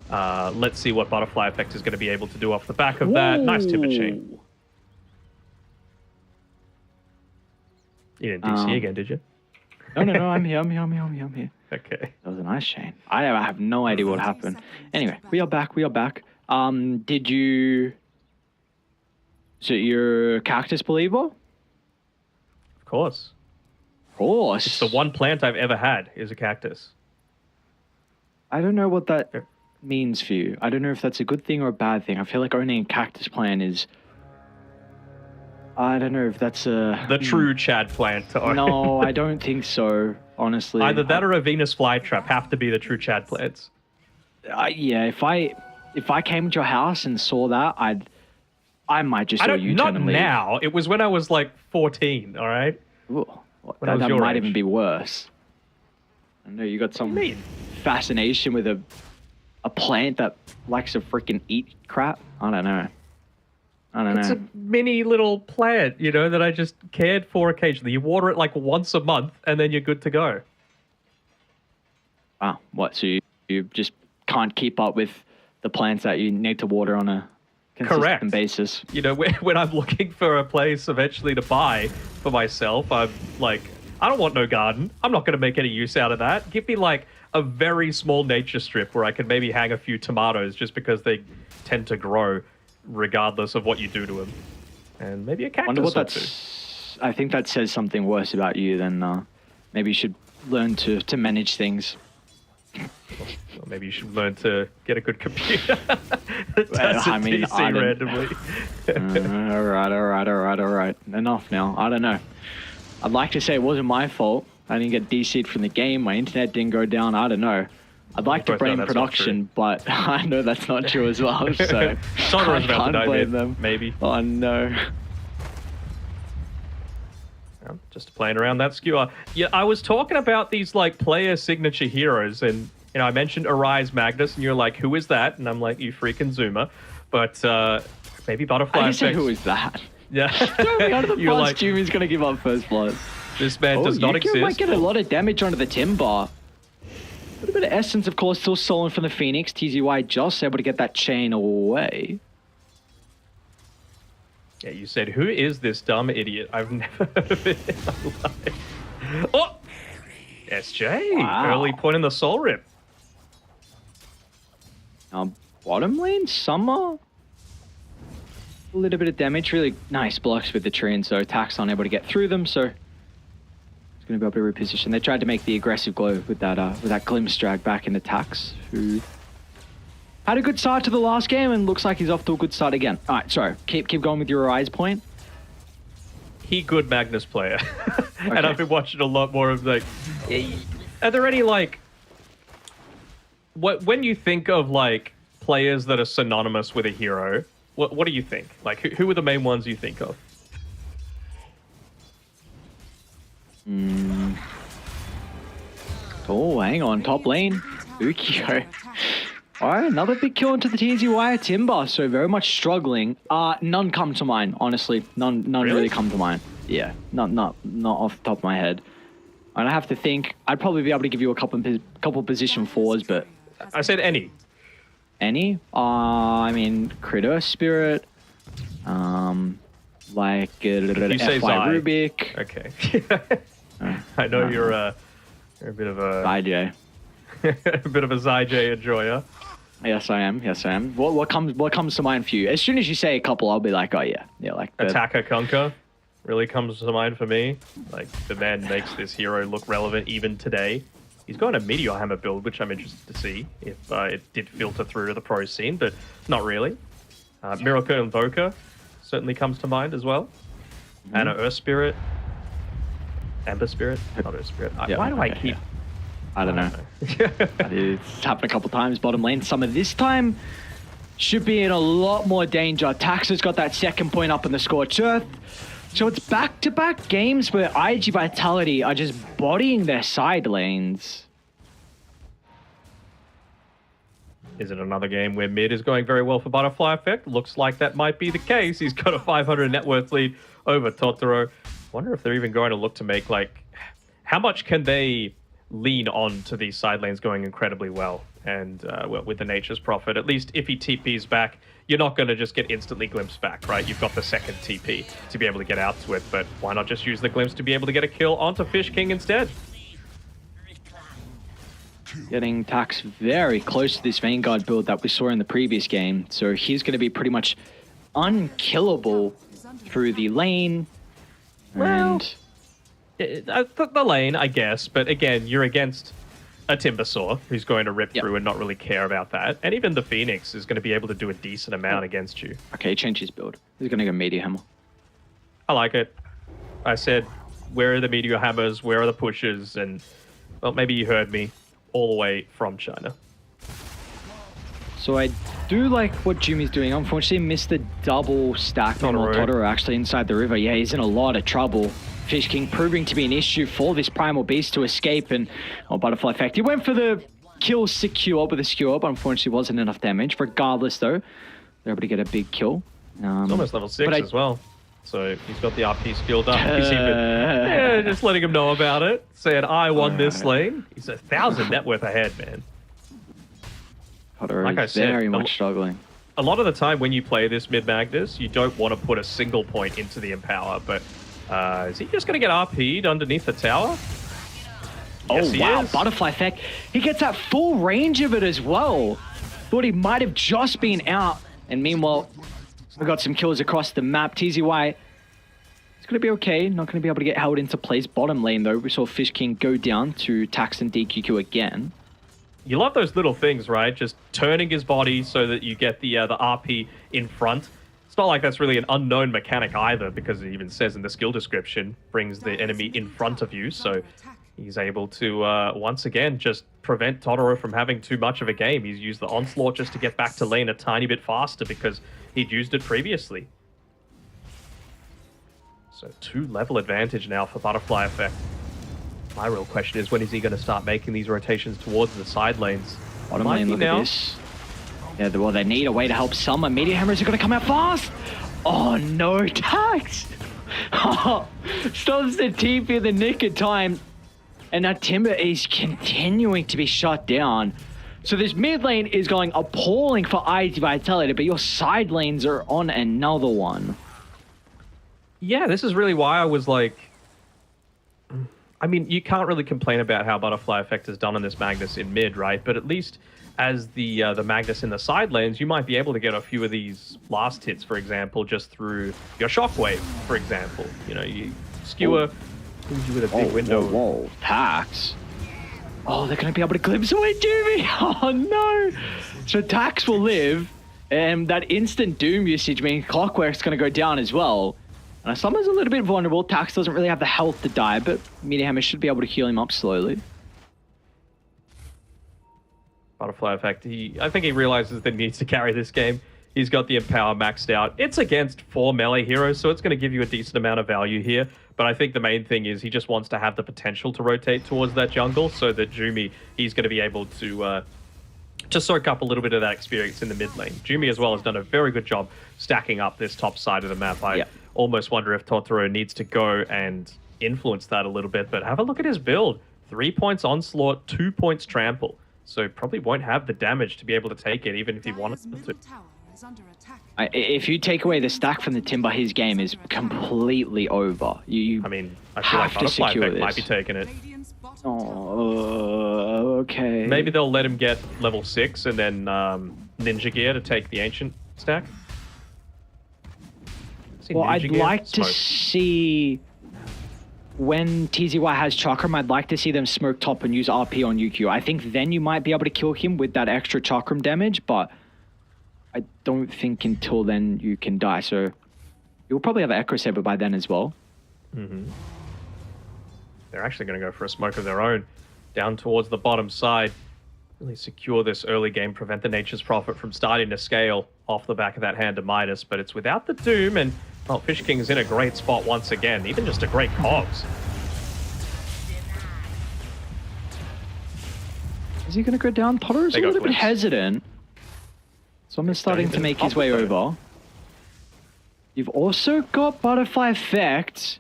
Let's see what Butterfly Effect is going to be able to do off the back of that. Nice Timber Chain. You didn't DC again, did you? No, I'm here. Okay. That was a nice chain. I have no idea what happened. Anyway, we are back. Did you... So you're a Cactus believer? Of course. Of course. It's the one plant I've ever had is a cactus. I don't know what that means for you. I don't know if that's a good thing or a bad thing. I feel like owning a cactus plant is... I don't know if that's a... The true Chad plant to own. No, I don't think so, honestly. Either that or a Venus flytrap have to be the true Chad plants. Yeah, if I came to your house and saw that, I might just do a U-turn not and leave. now. It was when I was like 14, all right? Ooh, When I was that your might age. even be worse. I know you got some What do you mean? fascination with a plant that likes to freaking eat crap. I don't know. It's a mini little plant, that I just cared for occasionally. You water it like once a month, and then you're good to go. Wow, what? So you just can't keep up with the plants that you need to water on a consistent basis? When I'm looking for a place eventually to buy for myself, I'm like, I don't want no garden. I'm not going to make any use out of that. Give me like a very small nature strip where I can maybe hang a few tomatoes just because they tend to grow regardless of what you do to them. And maybe a cactus or two. I think that says something worse about you than maybe you should learn to manage things. Well, maybe you should learn to get a good computer. I mean, DC randomly. all right. Enough now. I don't know. I'd like to say it wasn't my fault. I didn't get DC'd from the game. My internet didn't go down. I don't know. I'd like to blame production, but I know that's not true as well. So I can't blame them. Maybe. Oh no. Just playing around that skewer. Yeah, I was talking about these like player signature heroes, and I mentioned Arise Magnus, and you're like, "Who is that?" And I'm like, "You freaking Zoomer." But maybe Butterfly. I said, "Who is that?" Yeah. Out of the bus, like, Jimmy's gonna give up first blood. This man does not exist. Might get a lot of damage onto the Timber. A little bit of Essence, of course, still stolen from the Phoenix. TZY just able to get that chain away. Yeah, you said, who is this dumb idiot? I've never heard of it in my life. Oh! SJ, wow. Early point in the Soul Rip. Bottom lane, Summer. A little bit of damage, really nice blocks with the tree, and so Tax unable to get through them, so it's going to be able to reposition. They tried to make the aggressive glow with that Glimpse drag back into Tax, who had a good start to the last game and looks like he's off to a good start again. All right, sorry, keep going with your Rise point. He good Magnus player. Okay. And I've been watching a lot more of like, are there any like, when you think of like players that are synonymous with a hero, what do you think? Like, who are the main ones you think of? Oh, hang on, top lane, Ukio. All right, another big kill into the TZY Timber, so very much struggling. None come to mind, honestly. None really come to mind. Yeah, not off the top of my head. And I have to think. I'd probably be able to give you a couple position fours, but I said any. Any? I mean, Critter Spirit. Like FY Rubik. Okay. I know you're a bit of a Zyj. a bit of a Zyj enjoyer. Yes, I am. What comes to mind for you? As soon as you say a couple, I'll be like, oh yeah, like Attacker Conquer really comes to mind for me. Like, the man makes this hero look relevant even today. He's got a Meteor Hammer build, which I'm interested to see if it did filter through to the pro scene, but not really. Miracle Invoker certainly comes to mind as well. Anna Earth Spirit. Ember Spirit? Not Earth Spirit. Why do I keep... I don't know. It's happened a couple times. Bottom lane. Summer this time should be in a lot more danger. Taxa's got that second point up in the Scorched Earth. So it's back-to-back games where IG Vitality are just bodying their side lanes. Is it another game where mid is going very well for Butterfly Effect? Looks like that might be the case. He's got a 500 net worth lead over Totoro. Wonder if they're even going to look to make, like... How much can they lean on to these side lanes going incredibly well? And well, with the Nature's Prophet, at least if he TPs back, you're not going to just get instantly glimpsed back, right? You've got the second TP to be able to get out to it, but why not just use the glimpse to be able to get a kill onto Fish King instead? Getting Tax very close to this Vanguard build that we saw in the previous game, so he's going to be pretty much unkillable through the lane. Well, the lane, I guess, but again, you're against a Timbersaw who's going to rip through and not really care about that. And even the Phoenix is going to be able to do a decent amount against you. Okay, change his build. He's going to go Meteor Hammer. I like it. I said, where are the Meteor Hammers? Where are the pushes? And, well, maybe you heard me all the way from China. So I do like what Jimmy's doing. Unfortunately, missed the double stack on Totoro actually inside the river. Yeah, he's in a lot of trouble. Fish King proving to be an issue for this Primal Beast to escape, and Butterfly Effect. He went for the kill secure with a skewer, but unfortunately wasn't enough damage. Regardless, though, they're able to get a big kill. It's almost level 6 as well. So he's got the RP skilled up. He's even just letting him know about it. Saying, I won this lane. He's 1,000 net worth ahead, man. Totoro like I said, very much struggling. A lot of the time when you play this mid Magnus, you don't want to put a single point into the Empower, but is he just going to get RP'd underneath the tower? Yes, wow, Butterfly Effect. He gets that full range of it as well. Thought he might have just been out. And meanwhile, we got some kills across the map. TZY, it's going to be okay. Not going to be able to get held into place. Bottom lane, though, we saw Fish King go down to Tax and DQQ again. you love those little things, right? Just turning his body so that you get the RP in front. It's not like that's really an unknown mechanic either, because it even says in the skill description, brings the enemy in front of you. So he's able to, once again, just prevent Totoro from having too much of a game. He's used the Onslaught just to get back to lane a tiny bit faster because he'd used it previously. So 2-level advantage now for Butterfly Effect. My real question is, when is he going to start making these rotations towards the side lanes? Bottom lane, look at this. Yeah, well, they need a way to help someone. Meteor Hammers are going to come out fast. Oh, no, Tax. Stops the TP in the nick of time. And now Timber is continuing to be shut down. So this mid lane is going appalling for IG Vitality, but your side lanes are on another one. Yeah, this is really why I was like... I mean, you can't really complain about how Butterfly Effect has done on this Magnus in mid, right? But at least as the Magnus in the side lanes, you might be able to get a few of these last hits, for example, just through your Shockwave, for example. You know, you skewer, leaves you with a big window. Whoa, Tax. Oh, they're going to be able to glimpse away Doomie. Oh, no. So Tax will live, and that instant Doom usage means Clockwork's going to go down as well. And Summer's a little bit vulnerable. Tax doesn't really have the health to die, but Meteor Hammer should be able to heal him up slowly. Butterfly Effect. I think he realizes that he needs to carry this game. He's got the Empower maxed out. It's against 4 melee heroes, so it's going to give you a decent amount of value here. But I think the main thing is he just wants to have the potential to rotate towards that jungle, so that Jumi, he's going to be able to soak up a little bit of that experience in the mid lane. Jumi as well has done a very good job stacking up this top side of the map. I almost wonder if Totoro needs to go and influence that a little bit, but have a look at his build. 3 points Onslaught, 2 points Trample. So probably won't have the damage to be able to take it, even if he wanted to. If you take away the stack from the Timber, his game is completely over. I mean, I feel like Butterfly Effect might be taking it. Oh, okay. Maybe they'll let him get level 6 and then Ninja Gear to take the Ancient stack. Well, I'd like to see... When TZY has Chakram, I'd like to see them smoke top and use RP on UQ. I think then you might be able to kill him with that extra Chakram damage, but I don't think until then you can die. So you'll probably have an Echo Saber by then as well. Mm-hmm. They're actually going to go for a smoke of their own down towards the bottom side. Really secure this early game, prevent the Nature's Prophet from starting to scale off the back of that Hand of Midas, but it's without the Doom, and well, Fish King's in a great spot once again, even just a great cogs. Is he going to go down? Totoro's a little bit hesitant. So I'm starting to make his way over. You've also got Butterfly Effect,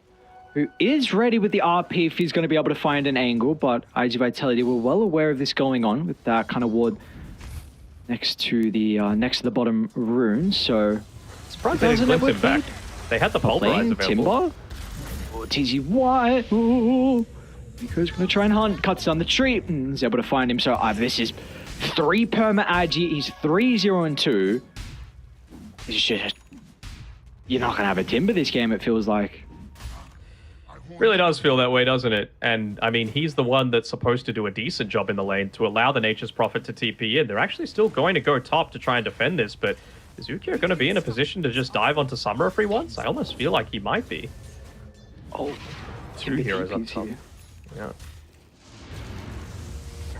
who is ready with the RP if he's going to be able to find an angle, but IG Vitality were well aware of this going on with that kind of ward next to the bottom rune, so... Surprised they didn't glimpse him back. They had the Pulverize available. Timber. Oh, TZY. Oh. Nico's going to try and hunt. Cuts down the tree. Is able to find him. So this is 3 perma IG. He's 3-0-2. It's just... You're not going to have a Timber this game, it feels like. Really does feel that way, doesn't it? And, I mean, he's the one that's supposed to do a decent job in the lane to allow the Nature's Prophet to TP in. They're actually still going to go top to try and defend this, but... Is Ukyo going to be in a position to just dive onto Summer if he wants? I almost feel like he might be. Oh, 2 heroes up top. Yeah.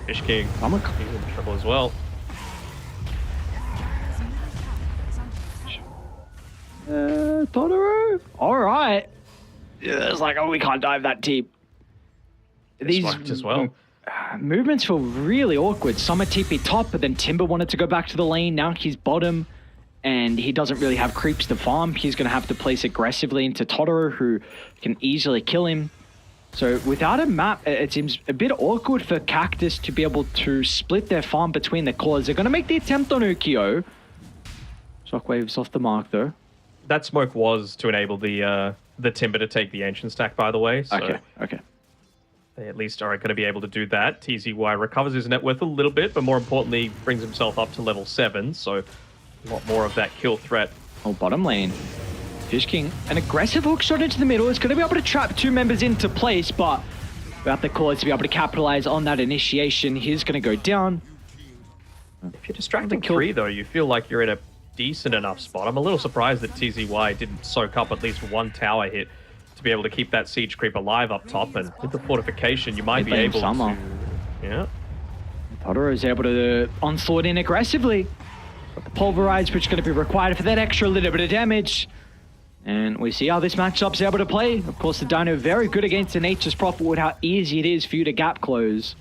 Fish King, he's in trouble as well. Totoro? Alright. Yeah, it's like, oh, we can't dive that deep. These as well. Movements feel really awkward. Summer TP top, but then Timber wanted to go back to the lane. Now he's bottom. And he doesn't really have creeps to farm. He's going to have to place aggressively into Totoro, who can easily kill him. So without a map, it seems a bit awkward for Cactus to be able to split their farm between the cores. They're going to make the attempt on Ukyo. Shockwave's off the mark, though. That smoke was to enable the Timber to take the Ancient stack, by the way. So okay. They at least are going to be able to do that. TZY recovers his net worth a little bit, but more importantly, brings himself up to level 7. So... a lot more of that kill threat. Oh, bottom lane. Fish King, an aggressive hook shot into the middle. It's going to be able to trap 2 members into place, but without the cores to be able to capitalize on that initiation, he's going to go down. If you're distracting Kill. 3, though, you feel like you're in a decent enough spot. I'm a little surprised that TZY didn't soak up at least one tower hit to be able to keep that siege creep alive up top. And with the fortification, you might be able to... Yeah. Totoro is able to onslaught in aggressively. Got the pulverize, which is going to be required for that extra little bit of damage. And we see how this matchup's able to play. Of course, the Dino very good against the Nature's Prophet with how easy it is for you to gap close.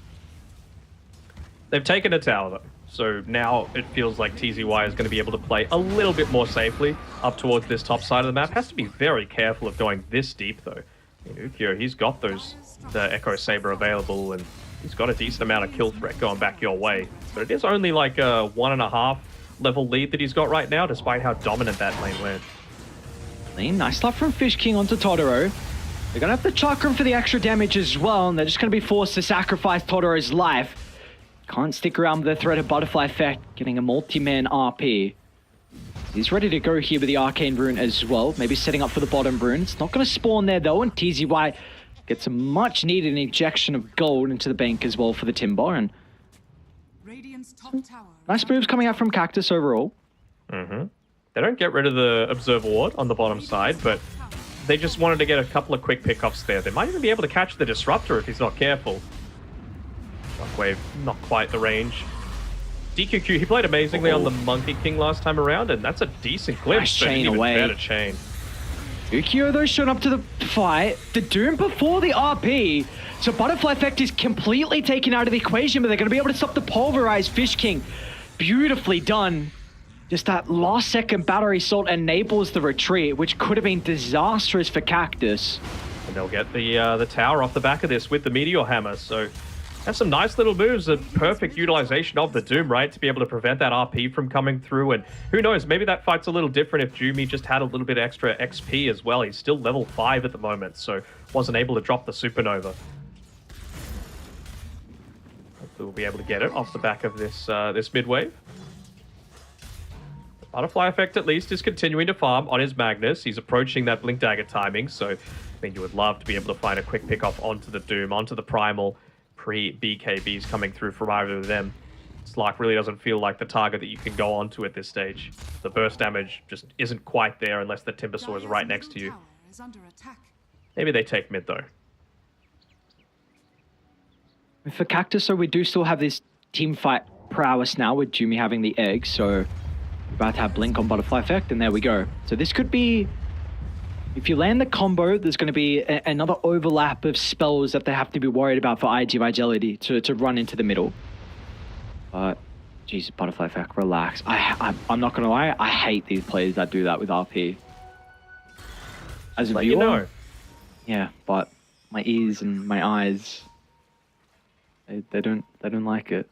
They've taken a tower, though. So now it feels like TZY is going to be able to play a little bit more safely up towards this top side of the map. Has to be very careful of going this deep, though. Ukyo, he's got the Echo Saber available, and he's got a decent amount of kill threat going back your way. But it is only like a 1.5 level lead that he's got right now, despite how dominant that lane went. Nice stuff from Fish King onto Totoro. They're going to have to chakra him for the extra damage as well, and they're just going to be forced to sacrifice Totoro's life. Can't stick around with the threat of Butterfly Effect, getting a multi-man RP. He's ready to go here with the Arcane Rune as well, maybe setting up for the bottom rune. It's not going to spawn there though, and TZY gets a much-needed injection of gold into the bank as well for the Timber, and Radiant's top tower. nice moves coming out from Cactus overall. They don't get rid of the Observer Ward on the bottom side, but they just wanted to get a couple of quick pickups there. They might even be able to catch the Disruptor if he's not careful. Shockwave, not quite the range. DQQ, he played amazingly on the Monkey King last time around, and that's a decent glimpse. Nice but an chain even away. better chain. Ukyo though showing up to the fight. The Doom before the RP. So Butterfly Effect is completely taken out of the equation, but they're going to be able to stop the Pulverized Fish King. Beautifully done. Just that last second battery assault enables the retreat, which could have been disastrous for Cactus. And they'll get the tower off the back of this with the Meteor Hammer, so that's some nice little moves, a perfect utilization of the Doom, right, to be able to prevent that RP from coming through. And who knows, maybe that fight's a little different if Jumi just had a little bit extra XP as well. He's still level 5 at the moment, so wasn't able to drop the Supernova. Hopefully we'll be able to get it off the back of this this mid-wave. Butterfly Effect at least is continuing to farm on his Magnus. He's approaching that Blink Dagger timing, so I think you would love to be able to find a quick pick-off onto the Doom, onto the Primal, pre-BKBs coming through from either of them. Slark really doesn't feel like the target that you can go onto at this stage. The burst damage just isn't quite there unless the Timbersaw is right next to you. Is under attack. Maybe they take mid, though. For Cactus, so we do still have this team fight prowess now with Jumi having the egg, so we're about to have Blink on Butterfly Effect, and there we go. So this could be, if you land the combo, there's going to be another overlap of spells that they have to be worried about for IG Vitality to run into the middle. But, Jesus, Butterfly Effect, relax. I'm not going to lie, I hate these players that do that with RP. As a viewer, you know. Yeah, but my ears and my eyes, they don't like it.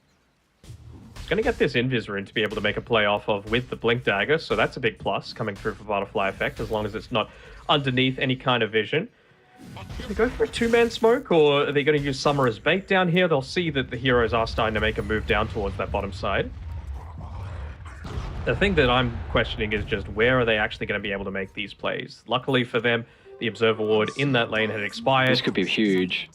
Going to get this Invis rune to be able to make a play off of with the Blink Dagger, so that's a big plus coming through for Butterfly Effect, as long as it's not underneath any kind of vision. Are they go for a two-man smoke, or are they going to use Summer as bait down here? They'll see that the heroes are starting to make a move down towards that bottom side. The thing that I'm questioning is just where are they actually going to be able to make these plays? Luckily for them, the Observer Ward in that lane had expired. This could be huge.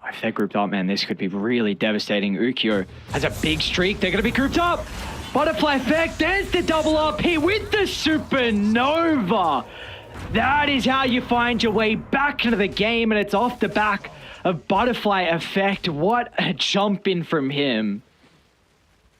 If they're grouped up, man, this could be really devastating. Ukyo has a big streak. They're going to be grouped up. Butterfly Effect, there's the double RP with the Supernova. That is how you find your way back into the game, and it's off the back of Butterfly Effect. What a jump in from him.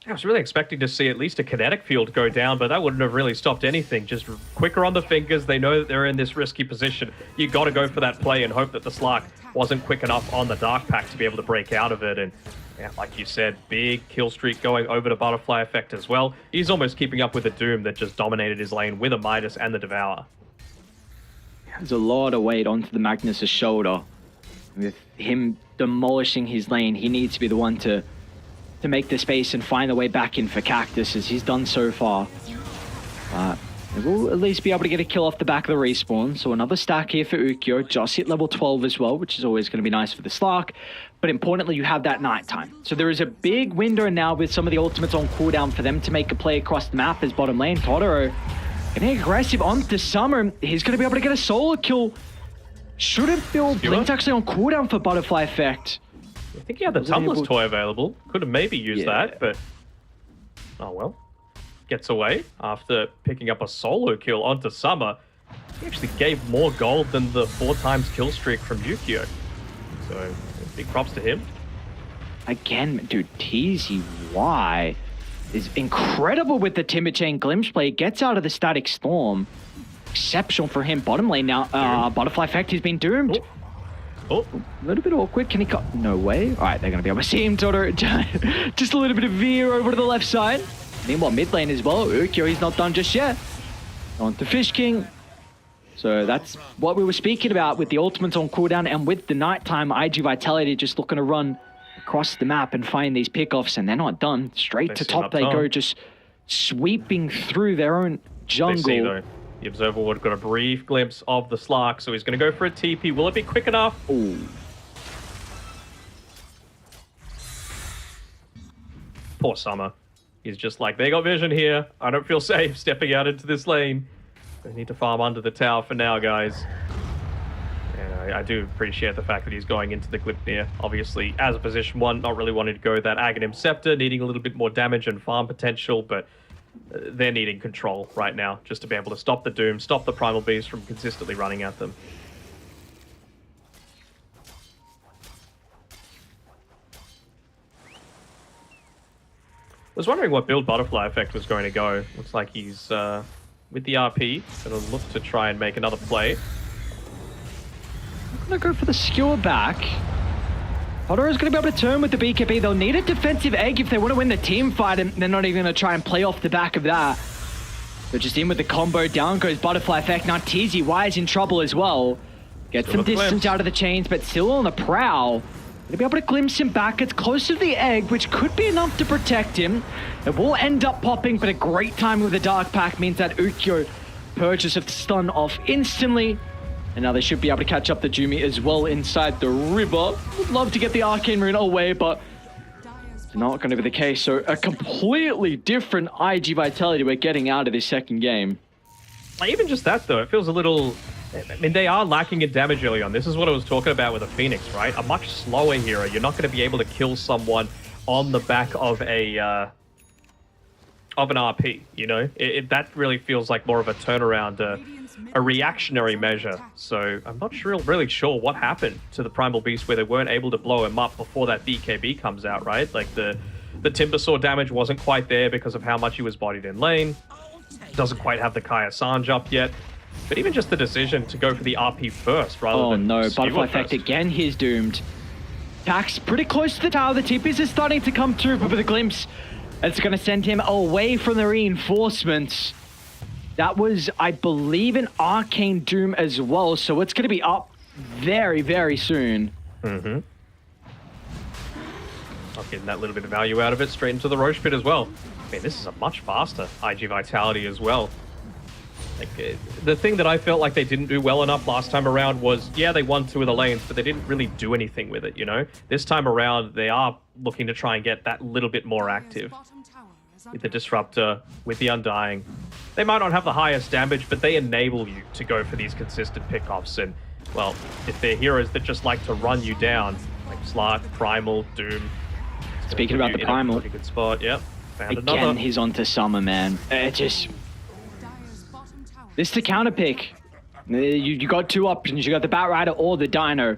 I was really expecting to see at least a kinetic field go down, but that wouldn't have really stopped anything. Just quicker on the fingers. They know that they're in this risky position. You got to go for that play and hope that the Slark wasn't quick enough on the Dark Pack to be able to break out of it. And yeah, like you said, big kill streak going over to Butterfly Effect as well. He's almost keeping up with the Doom that just dominated his lane with a Midas and the Devour. There's a lot of weight onto the Magnus' shoulder. With him demolishing his lane, he needs to be the one to make the space and find the way back in for Cactus, as he's done so far. But we'll at least be able to get a kill off the back of the respawn. So another stack here for Ukyo, just hit level 12 as well, which is always going to be nice for the Slark. But importantly, you have that nighttime. So there is a big window now with some of the ultimates on cooldown for them to make a play across the map as bottom lane. Totoro getting aggressive onto Summer. He's going to be able to get a solo kill. Shouldn't feel Blink's actually on cooldown for Butterfly Effect. I think he had the Tumbler's toy available. Could have maybe used that, but Oh, well. Gets away after picking up a solo kill onto Summer. He actually gave more gold than the 4 times kill streak from Yukio. So, big props to him. Again, dude, TZY is incredible with the Timber Chain Glimpse play. Gets out of the Static Storm. Exceptional for him. Bottom lane now. Butterfly Effect, he's been doomed. Oh. A little bit awkward. Can he cut? No way. All right, they're going to be able to see him. Toto, just a little bit of veer over to the left side. Meanwhile, mid lane as well. Ukyo, he's not done just yet. On to Fish King. So that's what we were speaking about with the ultimates on cooldown and with the nighttime IG Vitality just looking to run across the map and find these pickoffs, and they're not done. Straight to top they go, just sweeping through their own jungle. They see, though. The Observer Ward got a brief glimpse of the Slark, so he's going to go for a TP. Will it be quick enough? Ooh. Poor Summer. He's just like, they got vision here. I don't feel safe stepping out into this lane. They need to farm under the tower for now, guys. And I do appreciate the fact that he's going into the Glypnir. Obviously, as a position 1, not really wanting to go that Aghanim Scepter, needing a little bit more damage and farm potential, but they're needing control right now just to be able to stop the Doom, stop the Primal Beast from consistently running at them. I was wondering what build Butterfly Effect was going to go. Looks like he's, with the RP, going to look to try and make another play. I'm going to go for the skewer back. Hodoro's going to be able to turn with the BKB. They'll need a defensive egg if they want to win the team fight, and they're not even going to try and play off the back of that. They're just in with the combo. Down goes Butterfly Effect. Now TZY is in trouble as well. Gets some distance out of the chains, but still on the prowl. Gonna be able to glimpse him back. It's close to the egg, which could be enough to protect him. It will end up popping, but a great time with the Dark Pack means that Ukyo purchase of the stun off instantly. And now they should be able to catch up the Jumi as well inside the river. Would love to get the Arcane Rune away, but it's not going to be the case. So a completely different IG Vitality we're getting out of this second game. Even just that, though, it feels a little... I mean, they are lacking in damage early on. This is what I was talking about with a Phoenix, right? A much slower hero. You're not going to be able to kill someone on the back of an RP, you know? That really feels like more of a turnaround, a reactionary measure. So I'm not really sure what happened to the Primal Beast where they weren't able to blow him up before that BKB comes out, right? Like the Timber Saw damage wasn't quite there because of how much he was bodied in lane. Doesn't quite have the Kaya Sanj up yet. But even just the decision to go for the RP first rather than... Oh no, Butterfly Effect again, he's doomed. Pack's pretty close to the tower. The TPs is starting to come through, but with a glimpse, it's going to send him away from the reinforcements. That was, I believe, an Arcane Doom as well, so it's going to be up very, very soon. Mm-hmm. I'm getting that little bit of value out of it straight into the Roche Pit as well. I mean, this is a much faster IG Vitality as well. Like, the thing that I felt like they didn't do well enough last time around was, yeah, they won 2 of the lanes, but they didn't really do anything with it, you know? This time around, they are looking to try and get that little bit more active. With the Disruptor, with the Undying. They might not have the highest damage, but they enable you to go for these consistent pickoffs. And, well, if they're heroes that just like to run you down, like Slark, Primal, Doom. Speaking about the Primal. Pretty good spot, yep. Found Again, another. he's onto Summer, man. This is the counter pick. You got 2 options. You got the Bat Rider or the Dino.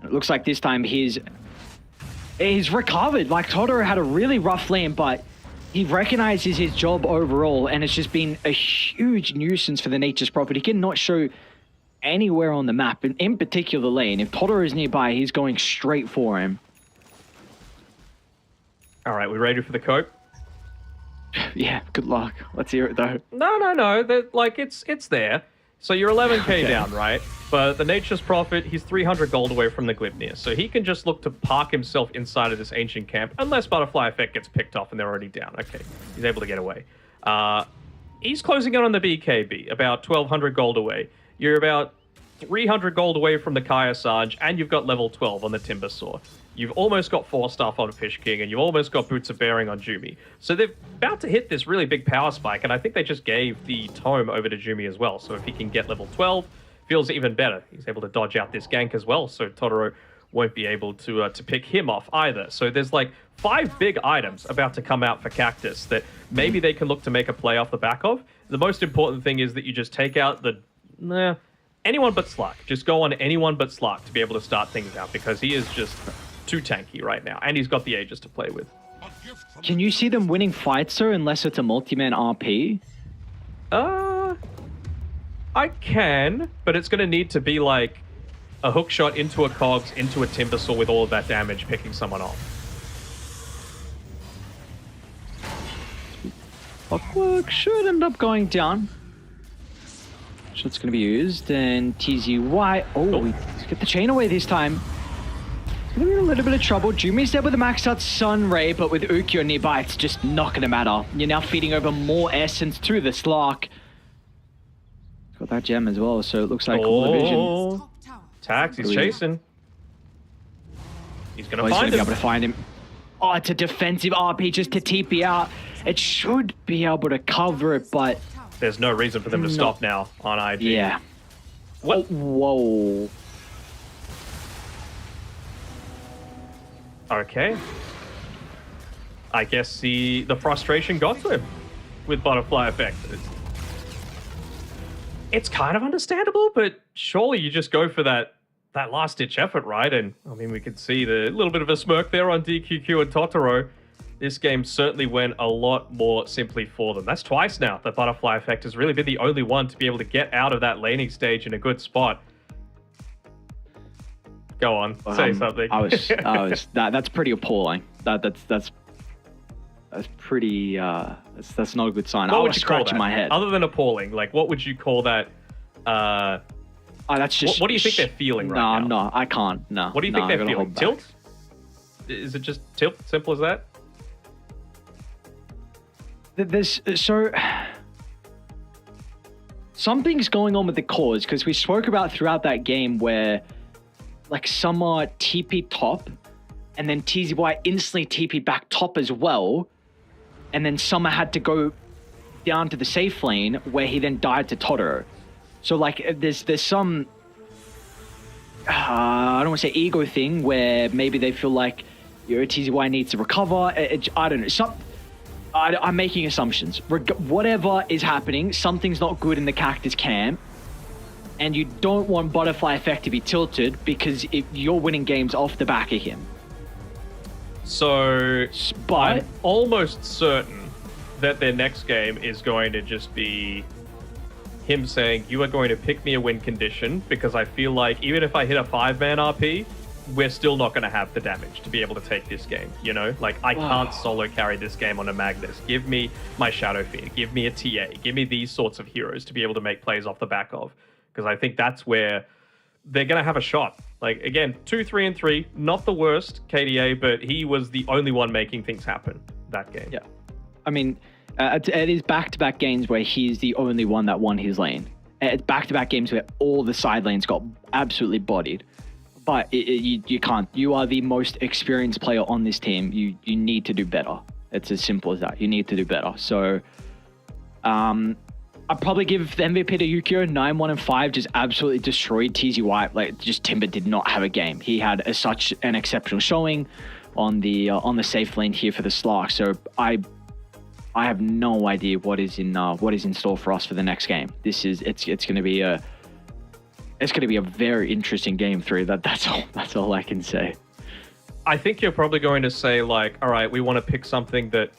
It looks like this time he's recovered. Like, Totoro had a really rough lane, but he recognizes his job overall, and it's just been a huge nuisance for the Nature's Prophet. He cannot show anywhere on the map, and in particular lane. If Totoro is nearby, he's going straight for him. All right, we ready for the cope? Yeah, good luck. Let's hear it, though. No. Like, it's there. So you're 11k down, right? But the Nature's Prophet, he's 300 gold away from the Glypnir. So he can just look to park himself inside of this ancient camp, unless Butterfly Effect gets picked off and they're already down. Okay, he's able to get away. He's closing in on the BKB, about 1,200 gold away. You're about 300 gold away from the Kaya Sarge, and you've got level 12 on the Timber Saw. You've almost got 4 stuff on Fish King, and you've almost got Boots of Bearing on Jumi. So they're about to hit this really big power spike, and I think they just gave the Tome over to Jumi as well. So if he can get level 12, feels even better. He's able to dodge out this gank as well, so Totoro won't be able to pick him off either. So there's like 5 big items about to come out for Cactus that maybe they can look to make a play off the back of. The most important thing is that you just take out anyone but Slark. Just go on anyone but Slark to be able to start things out, because he is just too tanky right now, and he's got the Aegis to play with. Can you see them winning fights, though, unless it's a multi-man RP? I can, but it's going to need to be like a hook shot into a Cogs, into a Timbersaw with all of that damage, picking someone off. Clockwork should end up going down. Shot's going to be used, and TZY. Let's get the chain away this time. It's going to be a little bit of trouble. Jumi's there with the maxed out Sun Ray, but with Ukyo nearby, it's just not going to matter. You're now feeding over more essence to the Slark. Got that gem as well, so it looks like all the vision. Tax, he's chasing. He's going to Be able to find him. Oh, it's a defensive RP just to TP out. It should be able to cover it, but there's no reason for them to stop now on IG. Yeah. What? Oh, whoa. Okay. I guess the frustration got to him with Butterfly Effect. It's kind of understandable, but surely you just go for that last-ditch effort, right? And, I mean, we could see the little bit of a smirk there on DQQ and Totoro. This game certainly went a lot more simply for them. That's twice now that Butterfly Effect has really been the only one to be able to get out of that laning stage in a good spot. Go on, say something. That's pretty appalling. That's pretty. That's not a good sign. What I would was you call scratching that? my head. Other than appalling, like what would you call that? That's just. What do you think they're feeling right now? No, I can't. No. What do you think they're feeling? Tilt? Is it just tilt? Simple as that? There's something's going on with the cores, because we spoke about throughout that game where like Summer TP top and then TZY instantly TP back top as well, and then Summer had to go down to the safe lane where he then died to Totoro. So like there's some I don't want to say ego thing where maybe they feel like TZY needs to recover. I don't know. I'm making assumptions. Whatever is happening, something's not good in the Cactus camp, and you don't want Butterfly Effect to be tilted because you're winning games off the back of him. So, I'm almost certain that their next game is going to just be him saying, you are going to pick me a win condition, because I feel like even if I hit a 5-man RP, we're still not going to have the damage to be able to take this game, you know? Like, I can't solo carry this game on a Magnus. Give me my Shadow Fiend. Give me a TA. Give me these sorts of heroes to be able to make plays off the back of. Because I think that's where they're going to have a shot. Like, again, 2-3-3, not the worst KDA, but he was the only one making things happen that game. Yeah. I mean, it is back-to-back games where he's the only one that won his lane. It's back-to-back games where all the side lanes got absolutely bodied. But you can't. You are the most experienced player on this team. You need to do better. It's as simple as that. You need to do better. So, I'd probably give the MVP to Yukio. 9-1-5 just absolutely destroyed TZY. Like, just Timber did not have a game. He had such an exceptional showing on the safe lane here for the Slark. So I have no idea what is in store for us for the next game. It's going to be a. It's going to be a very interesting game 3. That's all I can say. I think you're probably going to say, like, all right, we want to pick something that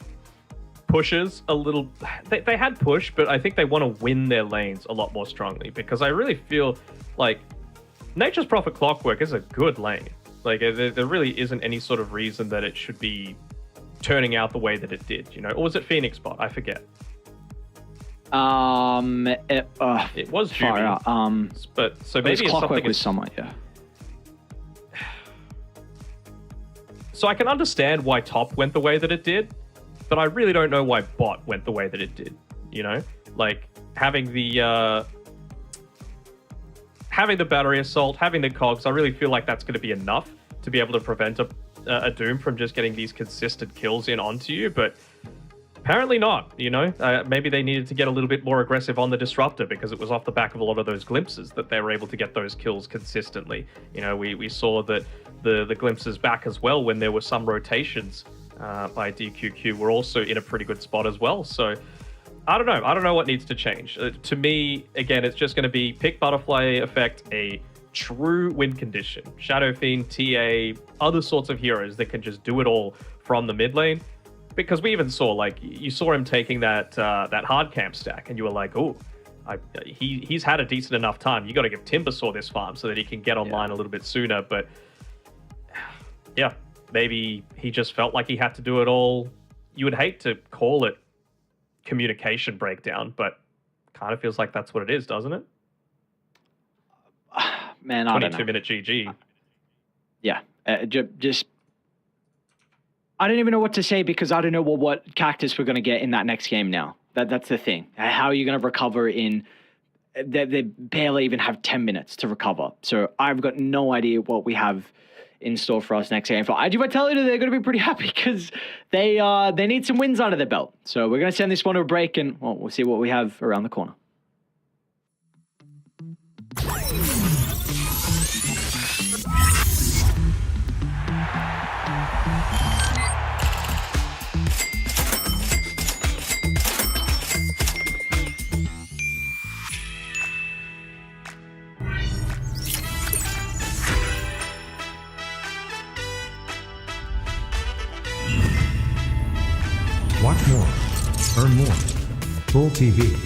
pushes a little. They had push, but I think they want to win their lanes a lot more strongly, because I really feel like Nature's Prophet Clockwork is a good lane. Like, there really isn't any sort of reason that it should be turning out the way that it did, you know? Or was it Phoenix Bot? I forget. It was Jimmy, but so maybe it's Clockwork with someone, yeah. So I can understand why top went the way that it did, but I really don't know why bot went the way that it did. You know, like having the battery assault, having the cogs. I really feel like that's going to be enough to be able to prevent a Doom from just getting these consistent kills in onto you, but. Apparently not, you know? Maybe they needed to get a little bit more aggressive on the Disruptor, because it was off the back of a lot of those glimpses that they were able to get those kills consistently. You know, we saw that the glimpses back as well when there were some rotations by DQQ were also in a pretty good spot as well. So I don't know. I don't know what needs to change. To me, again, it's just going to be pick Butterfly Effect, a true win condition. Shadow Fiend, TA, other sorts of heroes that can just do it all from the mid lane. Because we even saw, like, you saw him taking that hard camp stack, and you were like, oh, he's had a decent enough time. You got to give Timbersaw this farm so that he can get online a little bit sooner. But yeah, maybe he just felt like he had to do it all. You would hate to call it communication breakdown, but kind of feels like that's what it is, doesn't it? Man, I don't know. 22-minute GG. Yeah, just I don't even know what to say because I don't know what cactus we're going to get in that next game now. That's the thing. How are you going to recover in... They barely even have 10 minutes to recover. So I've got no idea what we have in store for us next game. For IG Vitality, they're going to be pretty happy because they need some wins under their belt. So we're going to send this one to a break and we'll see what we have around the corner. Watch more. Earn more. Full TV.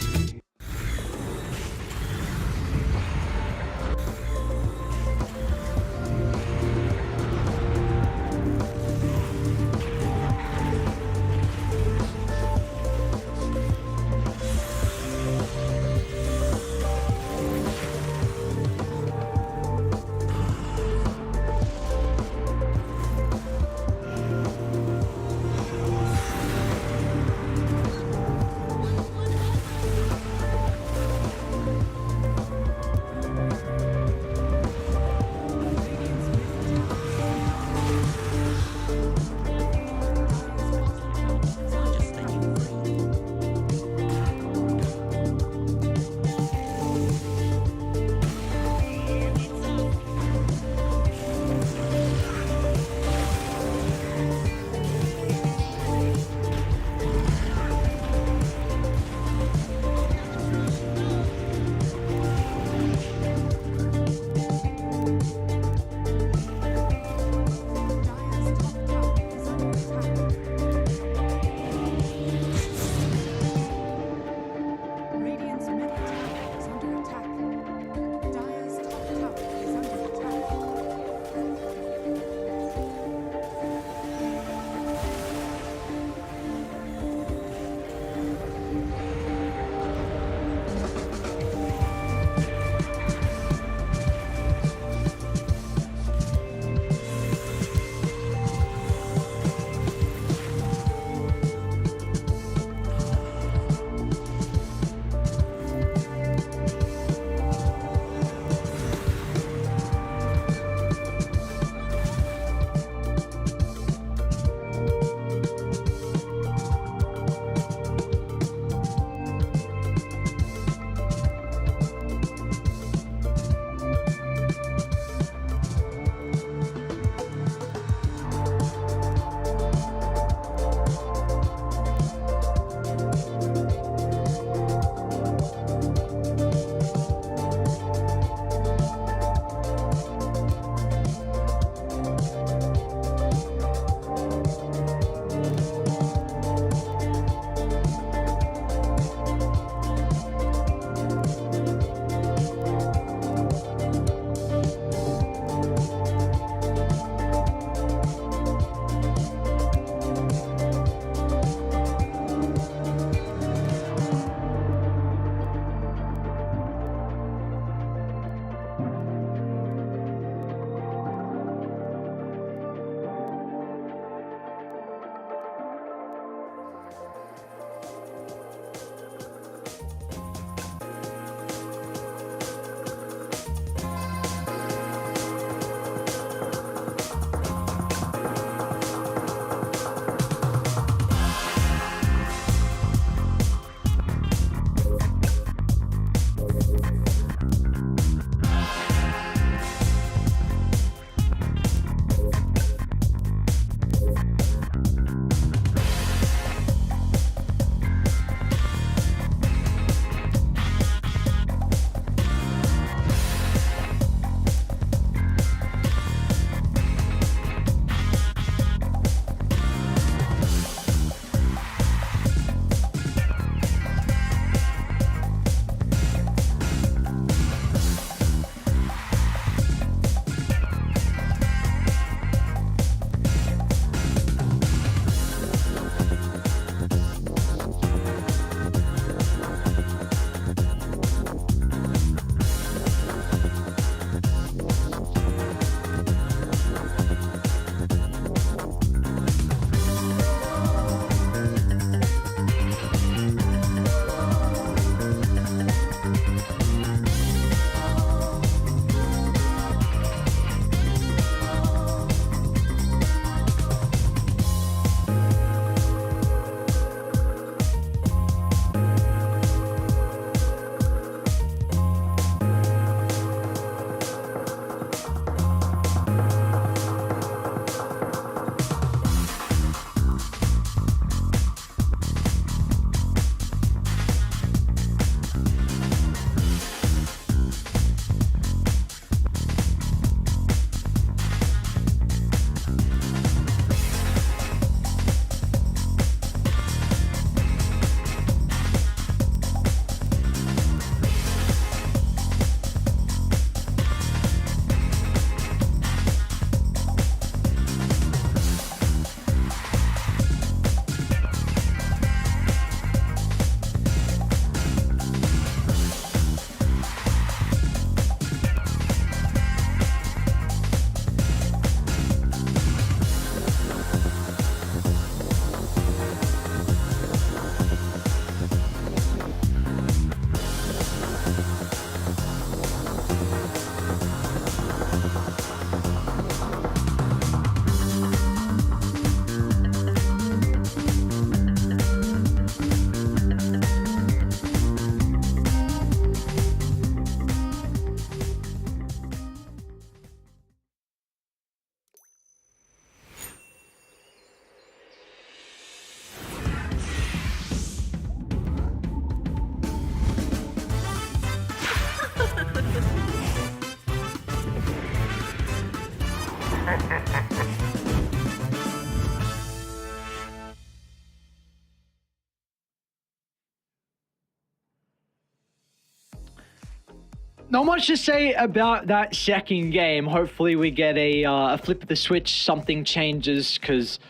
Not much to say about that second game. Hopefully we get a flip of the switch, something changes, because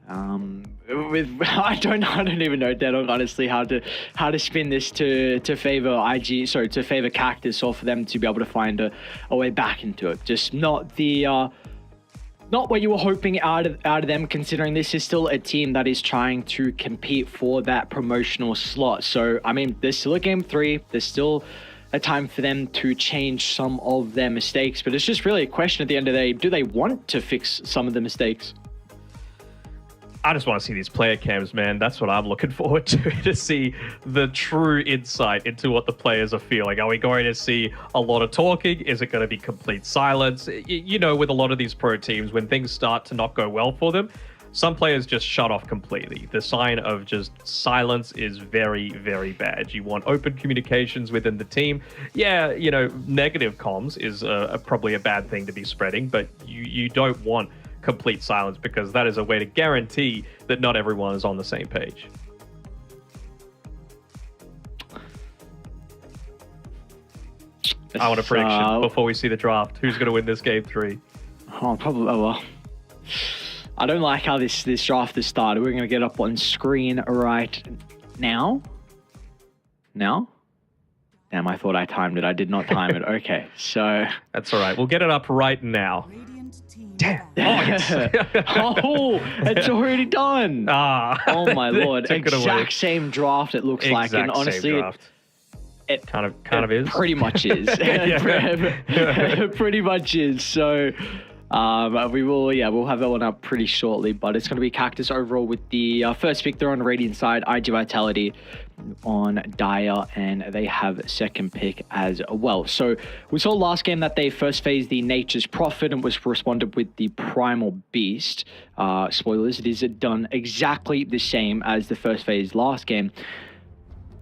I don't even know, Deadog, honestly, how to spin this to favor to favor Cactus, or for them to be able to find a way back into it. Just not what you were hoping out of them, considering this is still a team that is trying to compete for that promotional slot. So I mean, there's still a game 3. There's still a time for them to change some of their mistakes, but it's just really a question at the end of the day, do they want to fix some of the mistakes? I just want to see these player cams, man. That's what I'm looking forward to see the true insight into what the players are feeling. Are we going to see a lot of talking? Is it going to be complete silence? You know, with a lot of these pro teams, when things start to not go well for them, some players just shut off completely. The sign of just silence is very, very bad. You want open communications within the team. Yeah, you know, negative comms is probably a bad thing to be spreading, but you don't want complete silence, because that is a way to guarantee that not everyone is on the same page. I want a prediction before we see the draft. Who's going to win this game 3? Oh, probably. Oh, well. I don't like how this draft has started. We're going to get up on screen right now. Now? Damn, I thought I timed it. I did not time it. Okay, so... That's all right. We'll get it up right now. Damn. Oh, yes. Oh, it's already done. Oh, my Lord. Took Exact same draft it looks like. And honestly, it kind of is. Pretty much is. Pretty much is. So... we'll have that one up pretty shortly, but it's going to be Cactus overall with the first pick. They're on Radiant side, IG Vitality on Dire, and they have second pick as well. So we saw last game that they first phased the Nature's Prophet and was responded with the Primal Beast. Spoilers, it is done exactly the same as the first phase last game.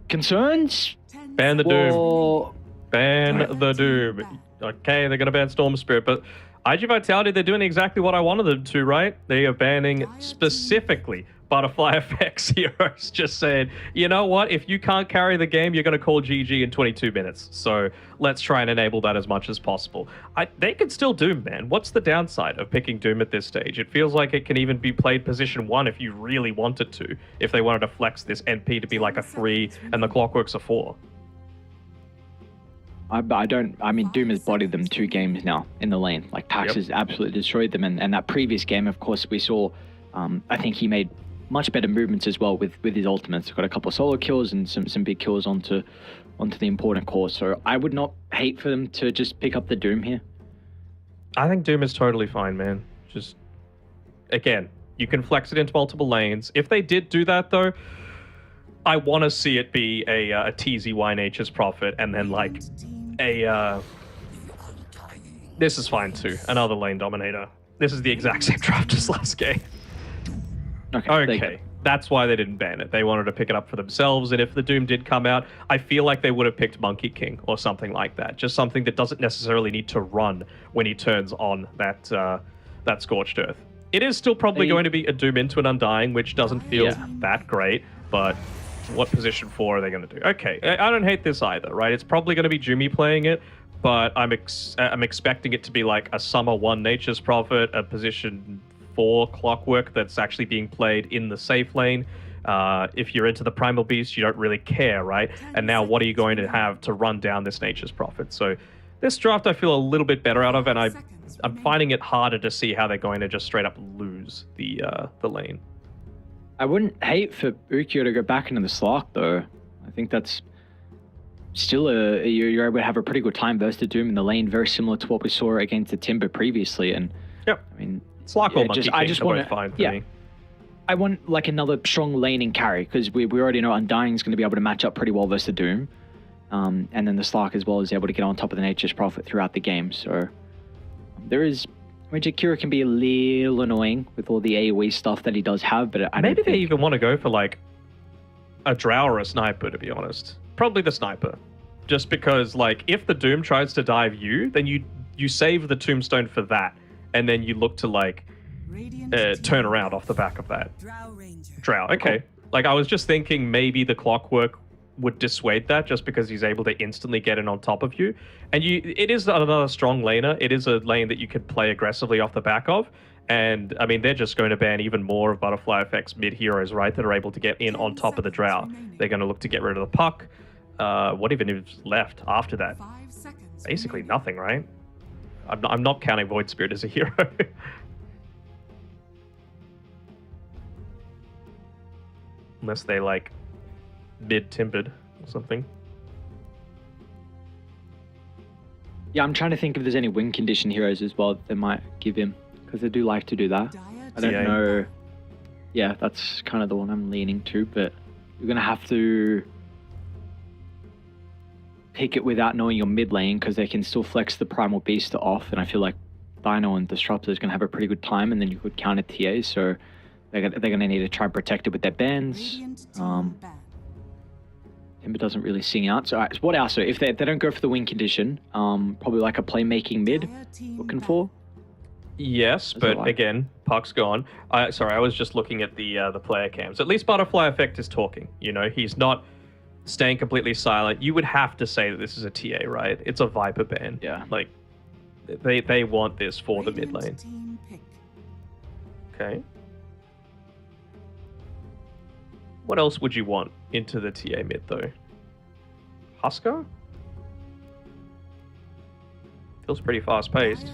Concerns? Ban the Doom. Ban the Doom. Okay, they're going to ban Storm Spirit, but IG Vitality, they're doing exactly what I wanted them to, right? They are banning specifically Butterfly Effects heroes. Just saying, you know what? If you can't carry the game, you're going to call GG in 22 minutes. So let's try and enable that as much as possible. They can still Doom, man. What's the downside of picking Doom at this stage? It feels like it can even be played position 1 if you really wanted to, if they wanted to flex this NP to be like a 3 and the Clockwork's a 4. I mean, Doom has bodied them 2 games now in the lane. Like, Pax has absolutely destroyed them. And that previous game, of course, we saw, I think he made much better movements as well with his ultimates. Got a couple of solo kills and some big kills onto the important core. So I would not hate for them to just pick up the Doom here. I think Doom is totally fine, man. Just, again, you can flex it into multiple lanes. If they did do that, though, I want to see it be a TZY Nature's Prophet, and then like this is fine too, another lane dominator. This is the exact same draft as last game. Okay, that's why they didn't ban it. They wanted to pick it up for themselves, and if the Doom did come out, I feel like they would have picked Monkey King or something like that. Just something that doesn't necessarily need to run when he turns on that Scorched Earth. It is still probably going to be a Doom into an Undying, which doesn't feel that great, but what position 4 are they going to do? Okay, I don't hate this either, right? It's probably going to be Jumi playing it, but I'm expecting it to be like a Summer 1 Nature's Prophet, a position 4 Clockwork that's actually being played in the safe lane. If you're into the Primal Beast, you don't really care, right? And now what are you going to have to run down this Nature's Prophet? So this draft I feel a little bit better out of, and I'm finding it harder to see how they're going to just straight up lose the lane. I wouldn't hate for Ukyo to go back into the slot, though. I think that's still you're able to have a pretty good time versus the Doom in the lane, very similar to what we saw against the Timber previously. And yep, I mean, Slot or Monkey King are both fine for me. I want like another strong laning carry, because we already know Undying is going to be able to match up pretty well versus the Doom, and then the Slark as well is able to get on top of the Nature's Prophet throughout the game. So there is. I mean, Jakira can be a little annoying with all the AoE stuff that he does have, but maybe they even want to go for like a Drow or a Sniper, to be honest. Probably the Sniper. Just because, like, if the Doom tries to dive you, then you save the Tombstone for that, and then you look to, like, turn around off the back of that. Drow, okay. Like, I was just thinking maybe the Clockwork would dissuade that just because he's able to instantly get in on top of you. And it is another strong laner. It is a lane that you could play aggressively off the back of. And, I mean, they're just going to ban even more of Butterfly Effect's mid-heroes, right, that are able to get in on top of the Drow. They're going to look to get rid of the puck. What even is left after that? Basically nothing, right? I'm not counting Void Spirit as a hero. Unless they, like, mid-timbered or something. Yeah, I'm trying to think if there's any win condition heroes as well that they might give him. Because they do like to do that. I don't know. Yeah, that's kind of the one I'm leaning to, but you're going to have to pick it without knowing your mid lane, because they can still flex the Primal Beast off, and I feel like Dino and Disruptor is going to have a pretty good time, and then you could counter TA, so they're going to need to try and protect it with their bans. Timber doesn't really sing out. So what else? So if they don't go for the win condition, probably like a playmaking mid looking for. Yes, but again, puck's gone. Sorry, I was just looking at the player cams. At least Butterfly Effect is talking. You know, he's not staying completely silent. You would have to say that this is a TA, right? It's a Viper ban. Yeah. Like, they want this for the mid lane. Okay. What else would you want into the TA mid, though? Husker? Feels pretty fast-paced.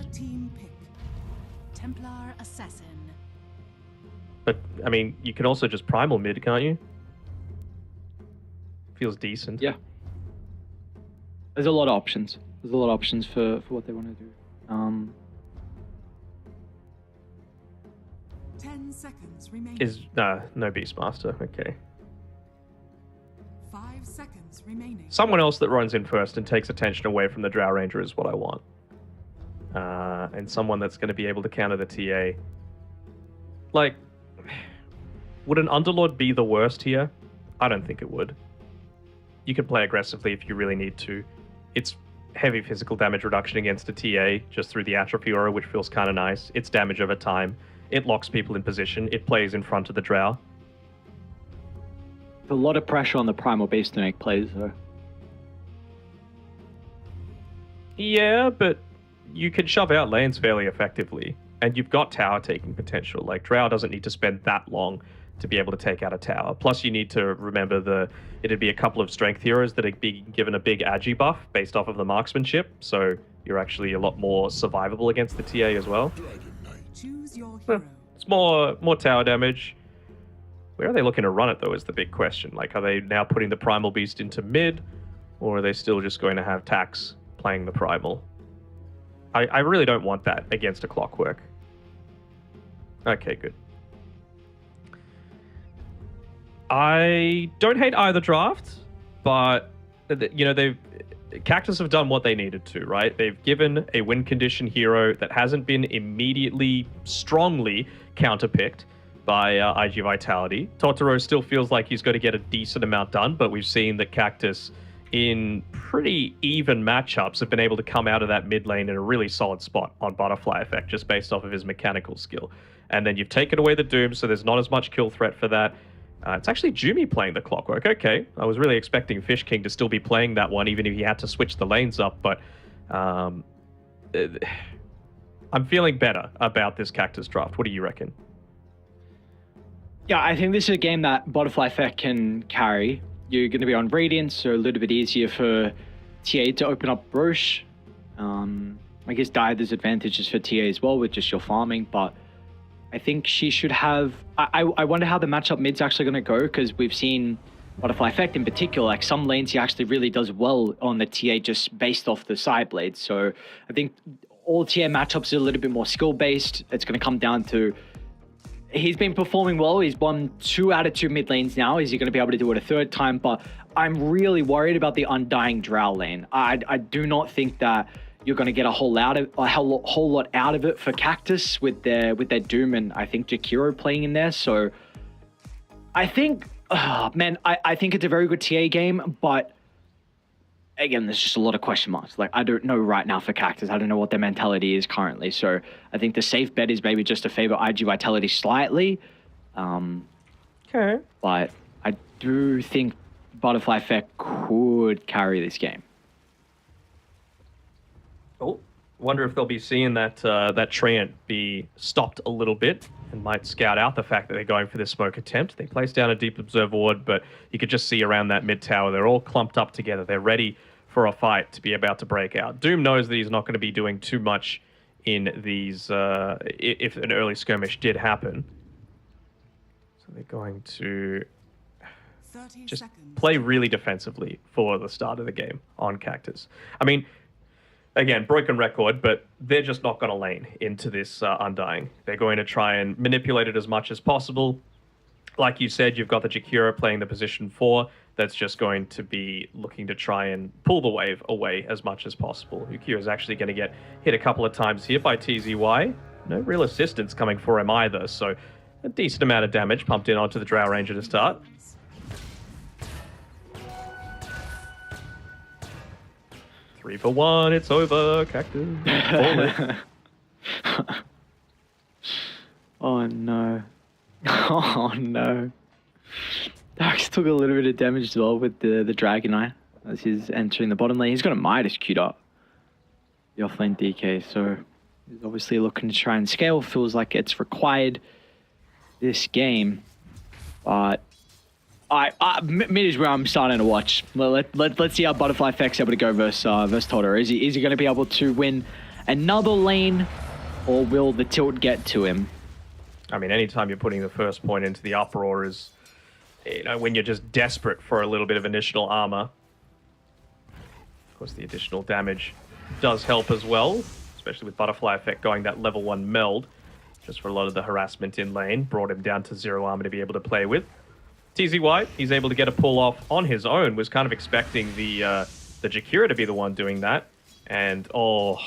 Templar Assassin. But, I mean, you can also just Primal mid, can't you? Feels decent. Yeah. There's a lot of options. There's a lot of options for what they want to do. 10 seconds remaining. No Beastmaster. Okay. 5 seconds remaining. Someone else that runs in first and takes attention away from the Drow Ranger is what I want. And someone that's going to be able to counter the TA. Like, would an Underlord be the worst here? I don't think it would. You can play aggressively if you really need to. It's heavy physical damage reduction against a TA just through the Atrophy Aura, which feels kind of nice. It's damage over time. It locks people in position. It plays in front of the Drow. There's a lot of pressure on the Primal Beast to make plays, though. Yeah, but you can shove out lanes fairly effectively. And you've got tower taking potential. Like, Drow doesn't need to spend that long to be able to take out a tower. Plus, you need to remember it'd be a couple of strength heroes that are being given a big agi buff based off of the marksmanship. So you're actually a lot more survivable against the TA as well. Choose your hero. It's more tower damage. Where are they looking to run it, though, is the big question. Like, are they now putting the Primal Beast into mid? Or are they still just going to have Tax playing the Primal? I really don't want that against a Clockwork. Okay, good. I don't hate either draft, but, you know, Cactus have done what they needed to, right? They've given a win condition hero that hasn't been immediately, strongly counterpicked by IG Vitality. Totoro still feels like he's going to get a decent amount done, but we've seen that Cactus, in pretty even matchups, have been able to come out of that mid lane in a really solid spot on Butterfly Effect, just based off of his mechanical skill. And then you've taken away the Doom, so there's not as much kill threat for that. It's actually Jumi playing the Clockwork. Okay, I was really expecting Fish King to still be playing that one, even if he had to switch the lanes up, but I'm feeling better about this Cactus draft. What do you reckon? Yeah, I think this is a game that Butterfly Effect can carry. You're going to be on Radiance, so a little bit easier for TA to open up Roche. I guess there's advantages for TA as well with just your farming, but I think she should have... I wonder how the matchup mid's actually going to go, because we've seen Butterfly Effect in particular, like some lanes he actually really does well on the TA just based off the side blades. So I think all TA matchups are a little bit more skill-based. It's going to come down to... He's been performing well. He's won 2 out of 2 mid lanes now. Is he going to be able to do it a third time? But I'm really worried about the Undying Drow lane. I do not think that you're going to get a whole lot out of it for Cactus with their Doom and I think Jakiro playing in there. So I think, I think it's a very good TA game, but again, there's just a lot of question marks. Like, I don't know right now for Cactus. I don't know what their mentality is currently. So I think the safe bet is maybe just to favor IG Vitality slightly. Okay. But I do think Butterfly Effect could carry this game. Oh, wonder if they'll be seeing that that Treant be stopped a little bit and might scout out the fact that they're going for this smoke attempt. They place down a deep observer ward, but you could just see around that mid tower, they're all clumped up together. They're ready for a fight to be about to break out. Doom knows that he's not going to be doing too much in these, if an early skirmish did happen. So they're going to 30 just seconds. play really defensively for the start of the game on Cactus. I mean, again, broken record, but they're just not going to lane into this Undying. They're going to try and manipulate it as much as possible. Like you said, you've got the Jakiro playing the position 4. That's just going to be looking to try and pull the wave away as much as possible. Yukio is actually going to get hit a couple of times here by TZY. No real assistance coming for him either, so a decent amount of damage pumped in onto the Drow Ranger to start. Three for one, it's over, Cactus. Oh no. Oh no. Dax took a little bit of damage as well with the Dragon Eye as he's entering the bottom lane. He's got a Midas queued up, the offlane DK, so he's obviously looking to try and scale. Feels like it's required this game, but mid is where I'm starting to watch. Let's see how Butterfly Effect's able to go versus Totter. Is he going to be able to win another lane, or will the tilt get to him? I mean, anytime you're putting the first point into the uproar is, you know, when you're just desperate for a little bit of initial armor. Of course, the additional damage does help as well, especially with Butterfly Effect going that level 1 meld. Just for a lot of the harassment in lane, brought him down to 0 armor to be able to play with. TZY, he's able to get a pull off on his own, was kind of expecting the Jakiro to be the one doing that. And, oh,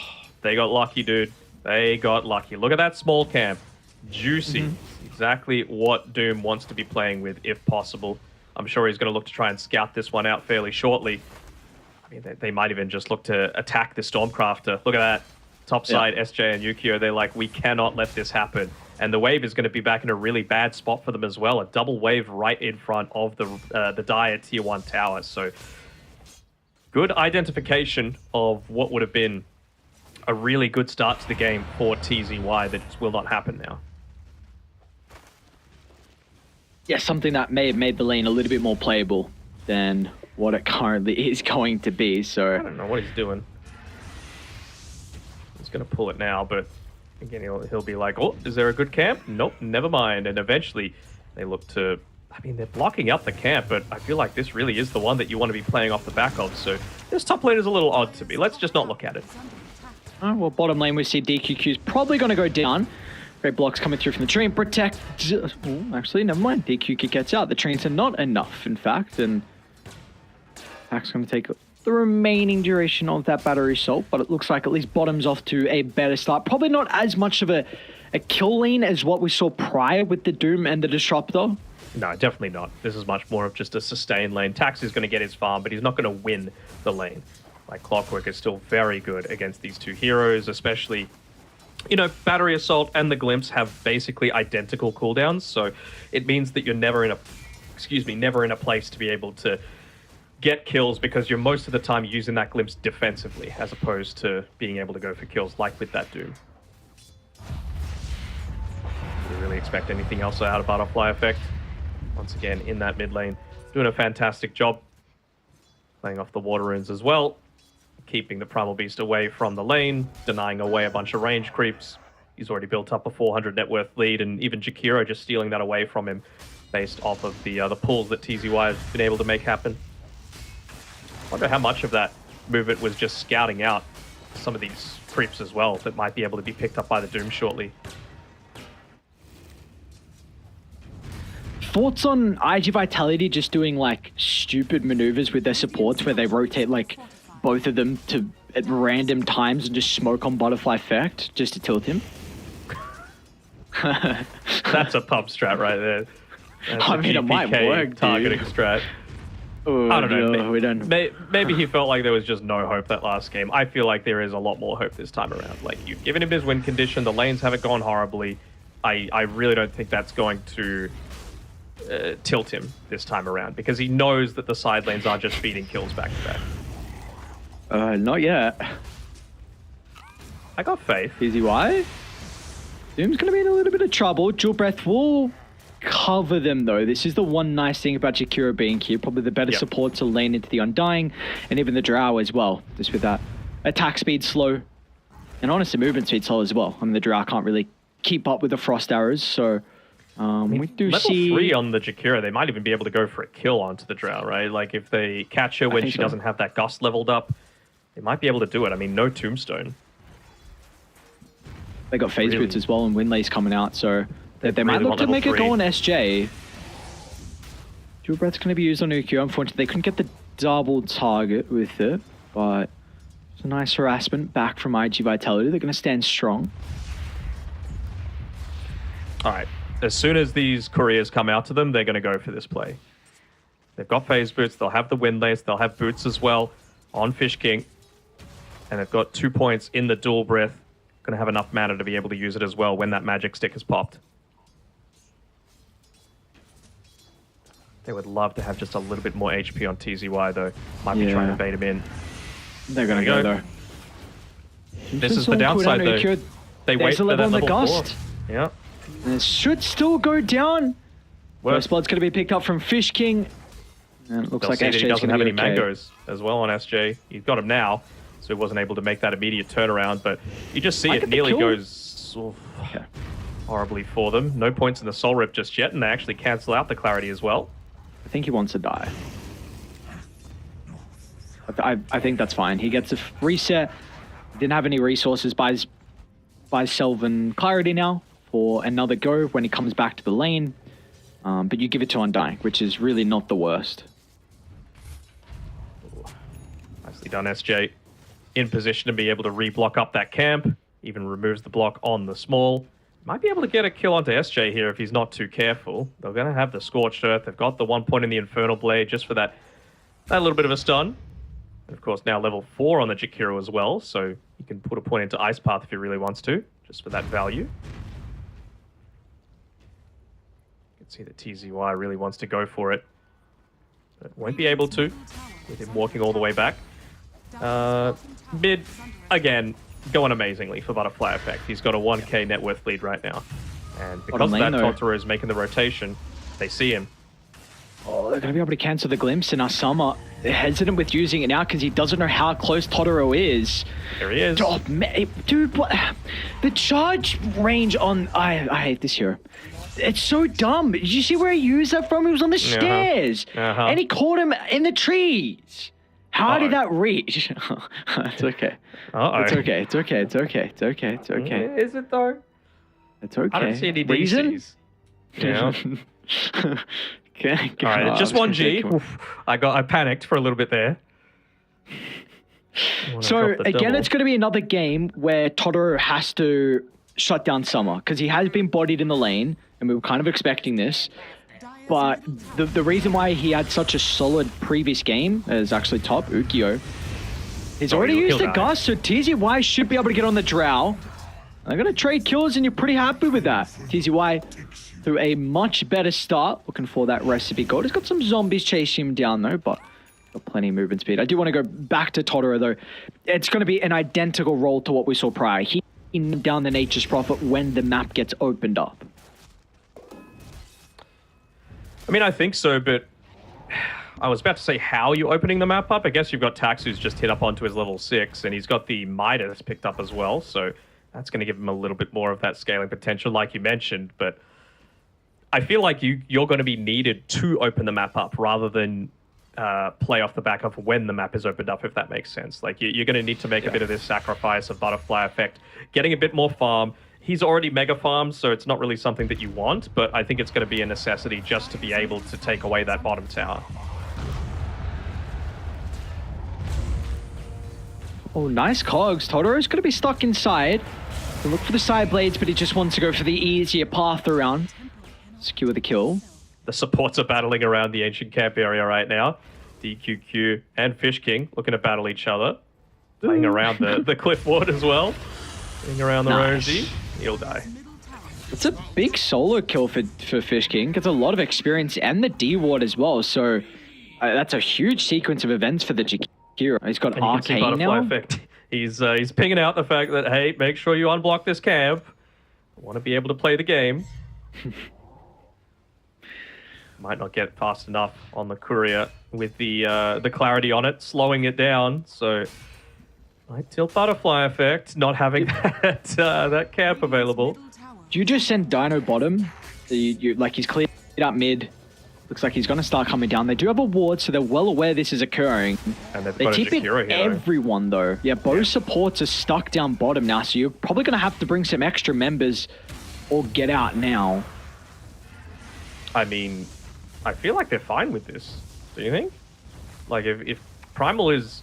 they got lucky, dude. They got lucky. Look at that small camp. Juicy. Exactly what Doom wants to be playing with, if possible. I'm sure he's going to look to try and scout this one out fairly shortly. I mean, they might even just look to attack the Stormcrafter. Look at that. Top side, SJ and Yukio, they're like, we cannot let this happen. And the wave is going to be back in a really bad spot for them as well. A double wave right in front of the Dire Tier 1 tower. So, good identification of what would have been a really good start to the game for TZY that just will not happen now. Yeah, something that may have made the lane a little bit more playable than what it currently is going to be. So I don't know what he's doing. He's going to pull it now, but again, he'll be like, oh, is there a good camp? Nope, never mind. And eventually they look to, I mean, they're blocking up the camp, but I feel like this really is the one that you want to be playing off the back of. So this top lane is a little odd to me. Let's just not look at it. Oh, well, bottom lane we see DQQ is probably going to go down. Great blocks coming through from the tree and protect. Ooh, actually, never mind. DQQ gets out. The trees are not enough, in fact, and Pack's going to take the remaining duration of that battery assault, but it looks like at least bottom's off to a better start. Probably not as much of a kill lane as what we saw prior with the Doom and the Disruptor. No, definitely not. This is much more of just a sustain lane. Tax is going to get his farm, but he's not going to win the lane. Like, Clockwork is still very good against these two heroes, especially, you know, Battery Assault and the Glimpse have basically identical cooldowns, so it means that you're never in a place to be able to get kills because you're most of the time using that Glimpse defensively as opposed to being able to go for kills like with that Doom. Do we really expect anything else out of Butterfly Effect? Once again, in that mid lane, doing a fantastic job. Playing off the water runes as well. Keeping the Primal Beast away from the lane, denying away a bunch of range creeps. He's already built up a 400 net worth lead, and even Jakiro just stealing that away from him based off of the pulls that TZY has been able to make happen. I wonder how much of that movement was just scouting out some of these creeps as well that might be able to be picked up by the Doom shortly. Thoughts on IG Vitality just doing like stupid maneuvers with their supports where they rotate like both of them to at random times and just smoke on Butterfly Effect just to tilt him? That's a pub strat right there. That's I mean, it might work, targeting dude. strat. Oh, I don't know. no, we don't. Maybe he felt like there was just no hope that last game. I feel like there is a lot more hope this time around. Like, you've given him his win condition. The lanes haven't gone horribly. I really don't think that's going to tilt him this time around because he knows that the side lanes are just feeding kills back to back. Not yet. I got faith. Easy Y. Doom's going to be in a little bit of trouble. Dual Breath will cover them, though. This is the one nice thing about Jakiro being here. Probably the better support to lane into the Undying and even the Drow as well. Just with that attack speed slow and honestly movement speed slow as well. I mean, the Drow can't really keep up with the Frost Arrows, so we do level see... 3 on the Jakiro, they might even be able to go for a kill onto the Drow, right? Like if they catch her when she doesn't have that Gust leveled up, they might be able to do it. I mean, no Tombstone. They got phase boots as well, and Winlay's coming out, so they might look to make a go on SJ. Dual Breath's going to be used on Ukyo. Unfortunately, they couldn't get the double target with it, but it's a nice harassment back from IG Vitality. They're going to stand strong. All right. As soon as these couriers come out to them, they're going to go for this play. They've got phase boots. They'll have the Windlace. They'll have boots as well on Fish King. And they've got 2 points in the Dual Breath. Going to have enough mana to be able to use it as well when that magic stick is popped. They would love to have just a little bit more HP on TZY though. Might be trying to bait him in. They're going to go though. This is the downside though. They wait for that level 4. Yeah. And it should still go down. First blood's going to be picked up from Fish King. And it looks like SJ doesn't have any mangoes as well on SJ. He's got him now. So he wasn't able to make that immediate turnaround, but you just see it nearly goes horribly for them. No points in the Soul Rip just yet, and they actually cancel out the Clarity as well. I think he wants to die. I think that's fine. He gets a reset. Didn't have any resources, buys Selvin Clarity now for another go when he comes back to the lane. But you give it to Undying, which is really not the worst. Nicely done, SJ. In position to be able to re-block up that camp. Even removes the block on the small. Might be able to get a kill onto SJ here if he's not too careful. They're going to have the Scorched Earth. They've got the 1 point in the Infernal Blade just for that little bit of a stun. And of course, now level 4 on the Jakiro as well. So you can put a point into Ice Path if he really wants to, just for that value. You can see that TZY really wants to go for it. But won't be able to, with him walking all the way back. Mid, again, going amazingly for Butterfly Effect. He's got a 1k net worth lead right now. And because that Totoro is making the rotation, they see him. Oh, they're going to be able to cancel the Glimpse, and Asama hesitant with using it now because he doesn't know how close Totoro is. There he is. Oh, man, dude, what? The charge range on... I hate this hero. It's so dumb. Did you see where he used that from? He was on the stairs. And he caught him in the trees. How did that reach? It's okay. It's okay. It's okay. It's okay. It's okay. It's okay. Is it though? It's okay. I don't see any Reason? DCs. Yeah. Okay. All right. Just 1G. I panicked for a little bit there. So again, it's going to be another game where Totoro has to shut down Summer because he has been bodied in the lane, and we were kind of expecting this. But the reason why he had such a solid previous game is actually top Ukyo. He's already used the Gust, so TZY should be able to get on the Drow. They're going to trade kills, and you're pretty happy with that. TZY through a much better start, looking for that recipe gold. He's got some zombies chasing him down, though, but got plenty of movement speed. I do want to go back to Totoro, though. It's going to be an identical role to what we saw prior. He down the Nature's Prophet when the map gets opened up. I mean, I think so, but I was about to say how you're opening the map up. I guess you've got Tax who's just hit up onto his level 6, and he's got the Midas picked up as well, so that's going to give him a little bit more of that scaling potential, like you mentioned, but I feel like you're going to be needed to open the map up rather than play off the back of when the map is opened up, if that makes sense. Like, you're going to need to make a bit of this sacrifice of Butterfly Effect, getting a bit more farm. He's already mega farmed, so it's not really something that you want, but I think it's going to be a necessity just to be able to take away that bottom tower. Oh, nice cogs. Totoro's going to be stuck inside. He'll look for the side blades, but he just wants to go for the easier path around. Secure the kill. The supports are battling around the ancient camp area right now. DQQ and Fish King looking to battle each other. Playing around the cliff ward as well. Playing around the Rosie. He'll die. It's a big solo kill for Fish King. Gets a lot of experience and the D ward as well. So that's a huge sequence of events for the Jakiro. He's got And you can see Arcane Butterfly now. Effect. He's pinging out the fact that, hey, make sure you unblock this camp. I want to be able to play the game. Might not get fast enough on the courier with the clarity on it, slowing it down. So might tilt Butterfly Effect, not having that camp available. Do you just send Dino bottom? Like he's cleared up mid. Looks like he's going to start coming down. They do have a ward, so they're well aware this is occurring. And they've They got a tip it Jakiro here. everyone, though. Yeah, both supports are stuck down bottom now, so you're probably going to have to bring some extra members or get out now. I mean, I feel like they're fine with this. Do you think? Like, if Primal is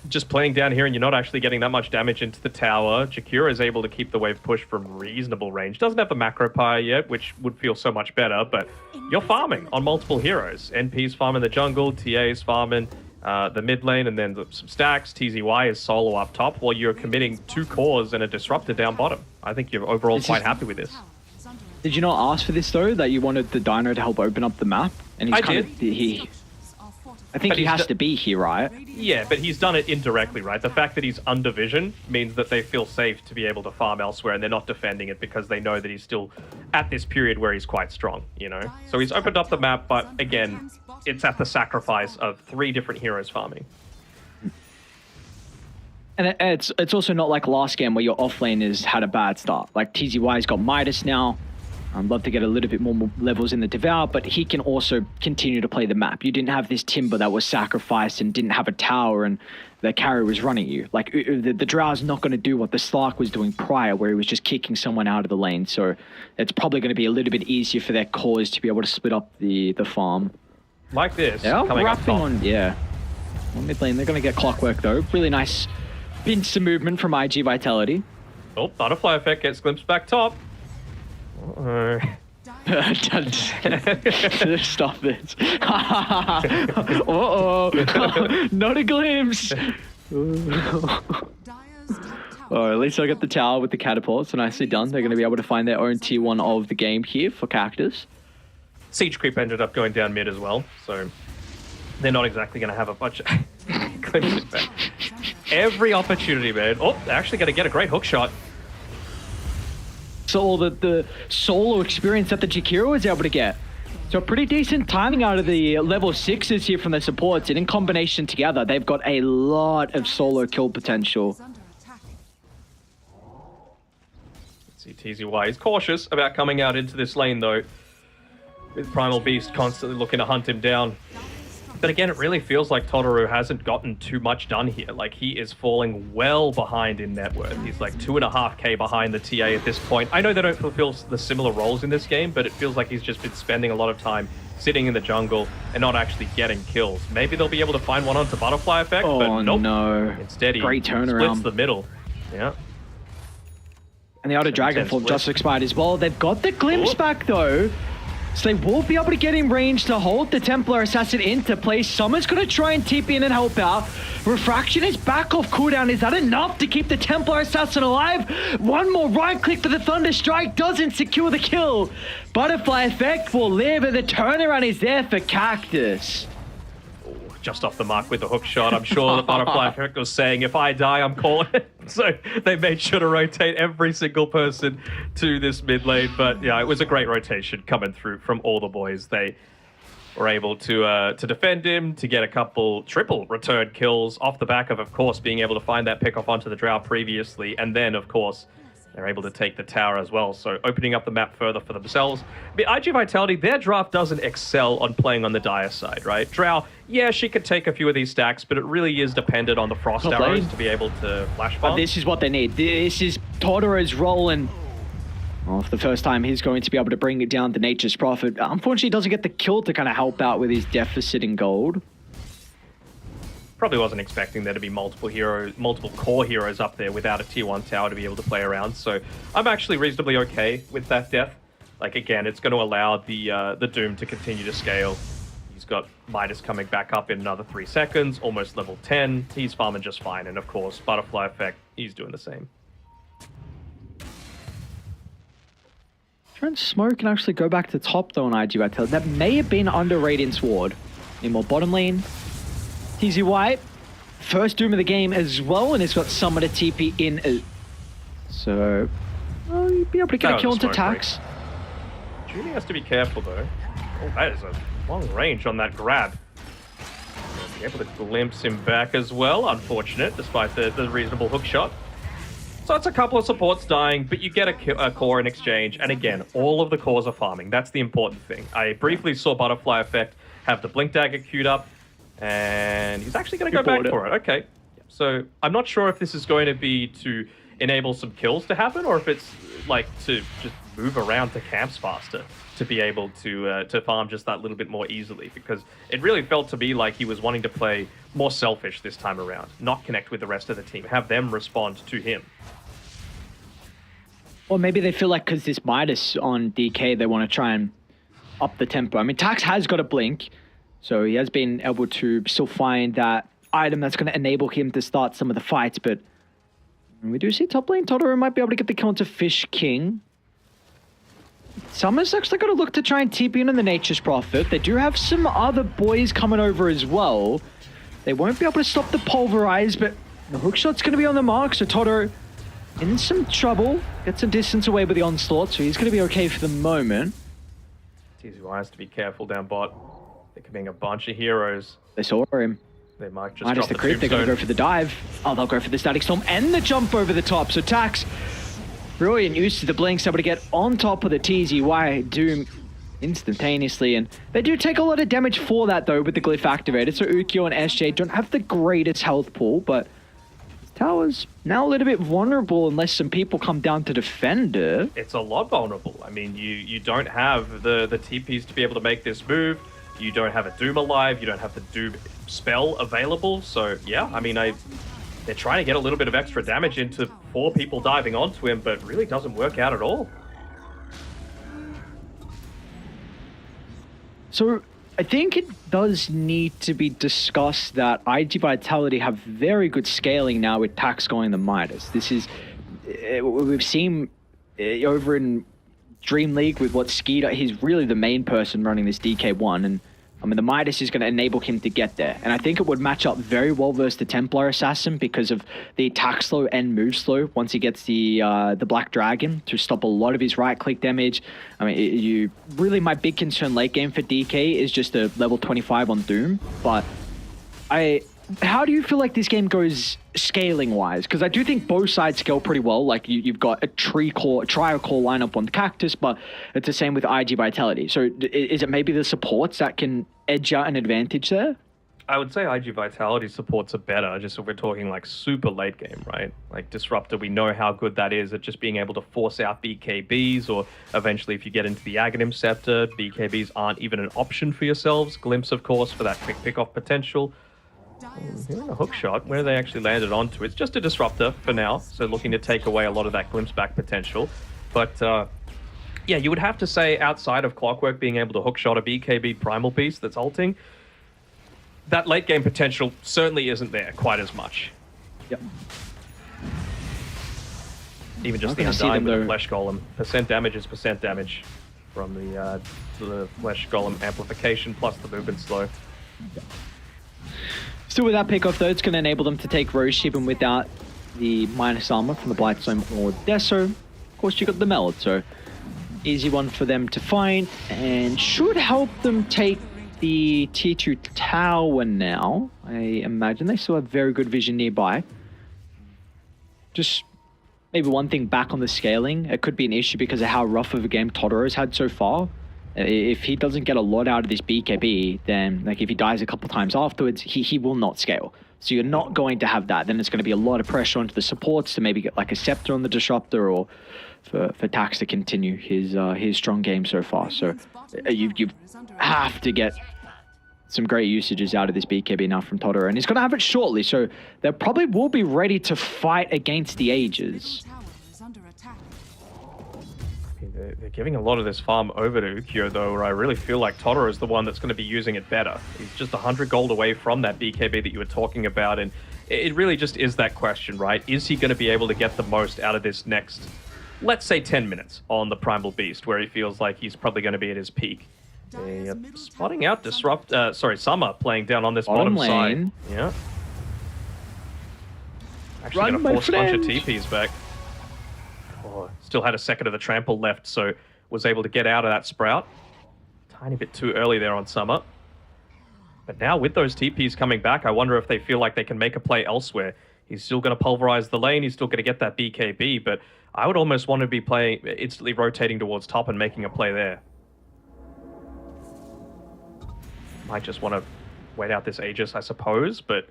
just playing down here and you're not actually getting that much damage into the tower, Jakiro is able to keep the wave push from reasonable range. Doesn't have the macro pyre yet, which would feel so much better, but you're farming on multiple heroes. NP's farming the jungle, TA's farming the mid lane, and then some stacks. TZY is solo up top, while you're committing 2 cores and a disruptor down bottom. I think you're overall quite happy with this. Did you not ask for this, though, that you wanted the Dino to help open up the map? And he's I kind did. I think But he he's has to be here, right? Yeah, but he's done it indirectly, right? The fact that he's under vision means that they feel safe to be able to farm elsewhere, and they're not defending it because they know that he's still at this period where he's quite strong, you know? So he's opened up the map, but again, it's at the sacrifice of 3 different heroes farming. And it's also not like last game where your offlane has had a bad start. Like TZY's got Midas now. I'd love to get a little bit more levels in the Devour, but he can also continue to play the map. You didn't have this Timber that was sacrificed and didn't have a tower and the carry was running you. Like, the Drow's not going to do what the Slark was doing prior, where he was just kicking someone out of the lane. So it's probably going to be a little bit easier for their cores to be able to split up the farm. Like this, Yeah, coming up top. on mid lane. They're going to get Clockwork, though. Really nice pincer movement from IG Vitality. Oh, Butterfly Effect gets glimpsed back top. Stop it. Uh-oh. Not a glimpse. Oh, at least I got the tower with the catapults. So nicely done. They're going to be able to find their own tier 1 of the game here for Cactus. Siege Creep ended up going down mid as well, so they're not exactly going to have a bunch of glimpses back. Every opportunity, man. Oh, they're actually going to get a great hook shot. So all the solo experience that the Jakiro was able to get. So pretty decent timing out of the level 6s here from the supports, and in combination together, they've got a lot of solo kill potential. Let's see, TZY is cautious about coming out into this lane, though, with Primal Beast constantly looking to hunt him down. But again, it really feels like Totoro hasn't gotten too much done here. Like, he is falling well behind in net worth. He's like 2.5k behind the TA at this point. I know they don't fulfill the similar roles in this game, but it feels like he's just been spending a lot of time sitting in the jungle and not actually getting kills. Maybe they'll be able to find one onto Butterfly Effect, but nope. No. Instead, he Great turnaround. splits the middle. Yeah. And the Outer Dragon Form just expired as well. They've got the glimpse back, though. So they will be able to get in range to hold the Templar Assassin into place. Summer's going to try and TP in and help out. Refraction is back off cooldown. Is that enough to keep the Templar Assassin alive? One more right click for the Thunder Strike doesn't secure the kill. Butterfly Effect will live, and the turnaround is there for Cactus. Just off the mark with the hook shot. I'm sure the Butterfly Effect was saying, if I die, I'm calling it. So they made sure to rotate every single person to this mid lane. But yeah, it was a great rotation coming through from all the boys. They were able to defend him, to get a couple triple return kills off the back of course, being able to find that pick off onto the Drow previously. And then, of course, they're able to take the tower as well, so opening up the map further for themselves. But IG Vitality, their draft doesn't excel on playing on the dire side, right? Drow, yeah, she could take a few of these stacks, but it really is dependent on the Frost Arrows to be able to flash farm. But this is what they need. This is Totoro's role, and for the first time, he's going to be able to bring it down to Nature's Prophet. Unfortunately, he doesn't get the kill to kind of help out with his deficit in gold. Probably wasn't expecting there to be multiple core heroes up there without a tier 1 tower to be able to play around. So I'm actually reasonably okay with that death. Like, again, it's going to allow the Doom to continue to scale. He's got Midas coming back up in another 3 seconds, almost level 10. He's farming just fine. And of course, Butterfly Effect, he's doing the same. try and smoke and actually go back to top though on IG Vitality. That may have been under Radiant's ward. Need more bottom lane. TZ White, first Doom of the game as well, and it's got someone to TP in. So, you'll be able to get a kill into Tax. Junie has to be careful though. Oh, that is a long range on that grab. Be able to glimpse him back as well. Unfortunate, despite the reasonable hook shot. So it's a couple of supports dying, but you get a core in exchange. And again, all of the cores are farming. That's the important thing. I briefly saw Butterfly Effect have the Blink Dagger queued up, and he's actually going to go back for it. Okay. So I'm not sure if this is going to be to enable some kills to happen, or if it's like to just move around to camps faster to be able to farm just that little bit more easily, because it really felt to me like he was wanting to play more selfish this time around, not connect with the rest of the team, have them respond to him. Or maybe they feel like because this Midas on DK, they want to try and up the tempo. I mean, Tax has got a blink, so he has been able to still find that item that's going to enable him to start some of the fights, but we do see top lane Totoro might be able to get the kill into Fish King. Summer's actually got to look to try and TP in the Nature's Prophet. They do have some other boys coming over as well. They won't be able to stop the Pulverize, but the hookshot's going to be on the mark, so Totoro in some trouble. Gets some distance away with the onslaught, so he's going to be okay for the moment. TZY has to be careful down bot. They're coming a bunch of heroes. They saw him. They might just Midas drop the the creep, they're going to go for the dive. Oh, they'll go for the Static Storm and the jump over the top. So Tax, brilliant use to the blinks, able to get on top of the TZY Doom instantaneously. And they do take a lot of damage for that, though, with the glyph activated. So Ukyo and SJ don't have the greatest health pool, but this tower's now a little bit vulnerable unless some people come down to defend it. It's a lot vulnerable. I mean, you don't have the TPs to be able to make this move. You don't have a Doom alive. You don't have the Doom spell available. So, yeah, I mean, they're trying to get a little bit of extra damage into 4 people diving onto him, but really doesn't work out at all. So I think it does need to be discussed that IG Vitality have very good scaling now with Tax going the Midas. This is, we've seen over in Dream League with what Skeeter, he's really the main person running this DK1, and I mean the Midas is going to enable him to get there, and I think it would match up very well versus the Templar Assassin because of the attack slow and move slow once he gets the Black Dragon to stop a lot of his right click damage. I mean, really my big concern late game for DK is just a level 25 on Doom, but how do you feel like this game goes scaling-wise? Because I do think both sides scale pretty well. Like, you've got a trio core lineup on Cactus, but it's the same with IG Vitality. So is it maybe the supports that can edge out an advantage there? I would say IG Vitality supports are better, just if we're talking like super late game, right? Like Disruptor, we know how good that is at just being able to force out BKBs, or eventually if you get into the Aghanim Scepter, BKBs aren't even an option for yourselves. Glimpse, of course, for that quick pick-off potential. A hook shot where they actually landed onto. It's just a disruptor for now, so looking to take away a lot of that glimpse back potential. But yeah, you would have to say outside of Clockwork being able to hook shot a BKB primal piece that's ulting, that late game potential certainly isn't there quite as much. Yep. Even just the Undying with the Flesh Golem. Percent damage is percent damage from the Flesh Golem amplification plus the movement slow. Yep. Still with that pick-off though, it's going to enable them to take Rose even without the minus armor from the Blightstone or Deso. Of course, you got the Meld, so easy one for them to find, and should help them take the tier 2 tower now. I imagine they still have very good vision nearby. Just maybe one thing back on the scaling, it could be an issue because of how rough of a game Totoro's had so far. If he doesn't get a lot out of this BKB, then like if he dies a couple times afterwards, he will not scale. So you're not going to have that. Then it's going to be a lot of pressure onto the supports to maybe get like a Scepter on the Disruptor, or for Tax to continue his strong game so far. So you have to get some great usages out of this BKB now from Totoro, and he's going to have it shortly. So they probably will be ready to fight against the Ages. They're giving a lot of this farm over to Ukyo, though, where I really feel like Totoro is the one that's going to be using it better. He's just 100 gold away from that BKB that you were talking about, and it really just is that question, right? Is he going to be able to get the most out of this next let's say 10 minutes on the Primal Beast, where he feels like he's probably going to be at his peak. They're spotting out Summer playing down on this bottom lane. side. Yeah. Actually Run, going my to force a bunch of friend. TPs back. Oh, still had a second of the trample left, so was able to get out of that sprout. Tiny bit too early there on Summer. But now with those TPs coming back, I wonder if they feel like they can make a play elsewhere. He's still going to pulverize the lane. He's still going to get that BKB, but I would almost want to be instantly rotating towards top and making a play there. Might just want to wait out this Aegis, I suppose, but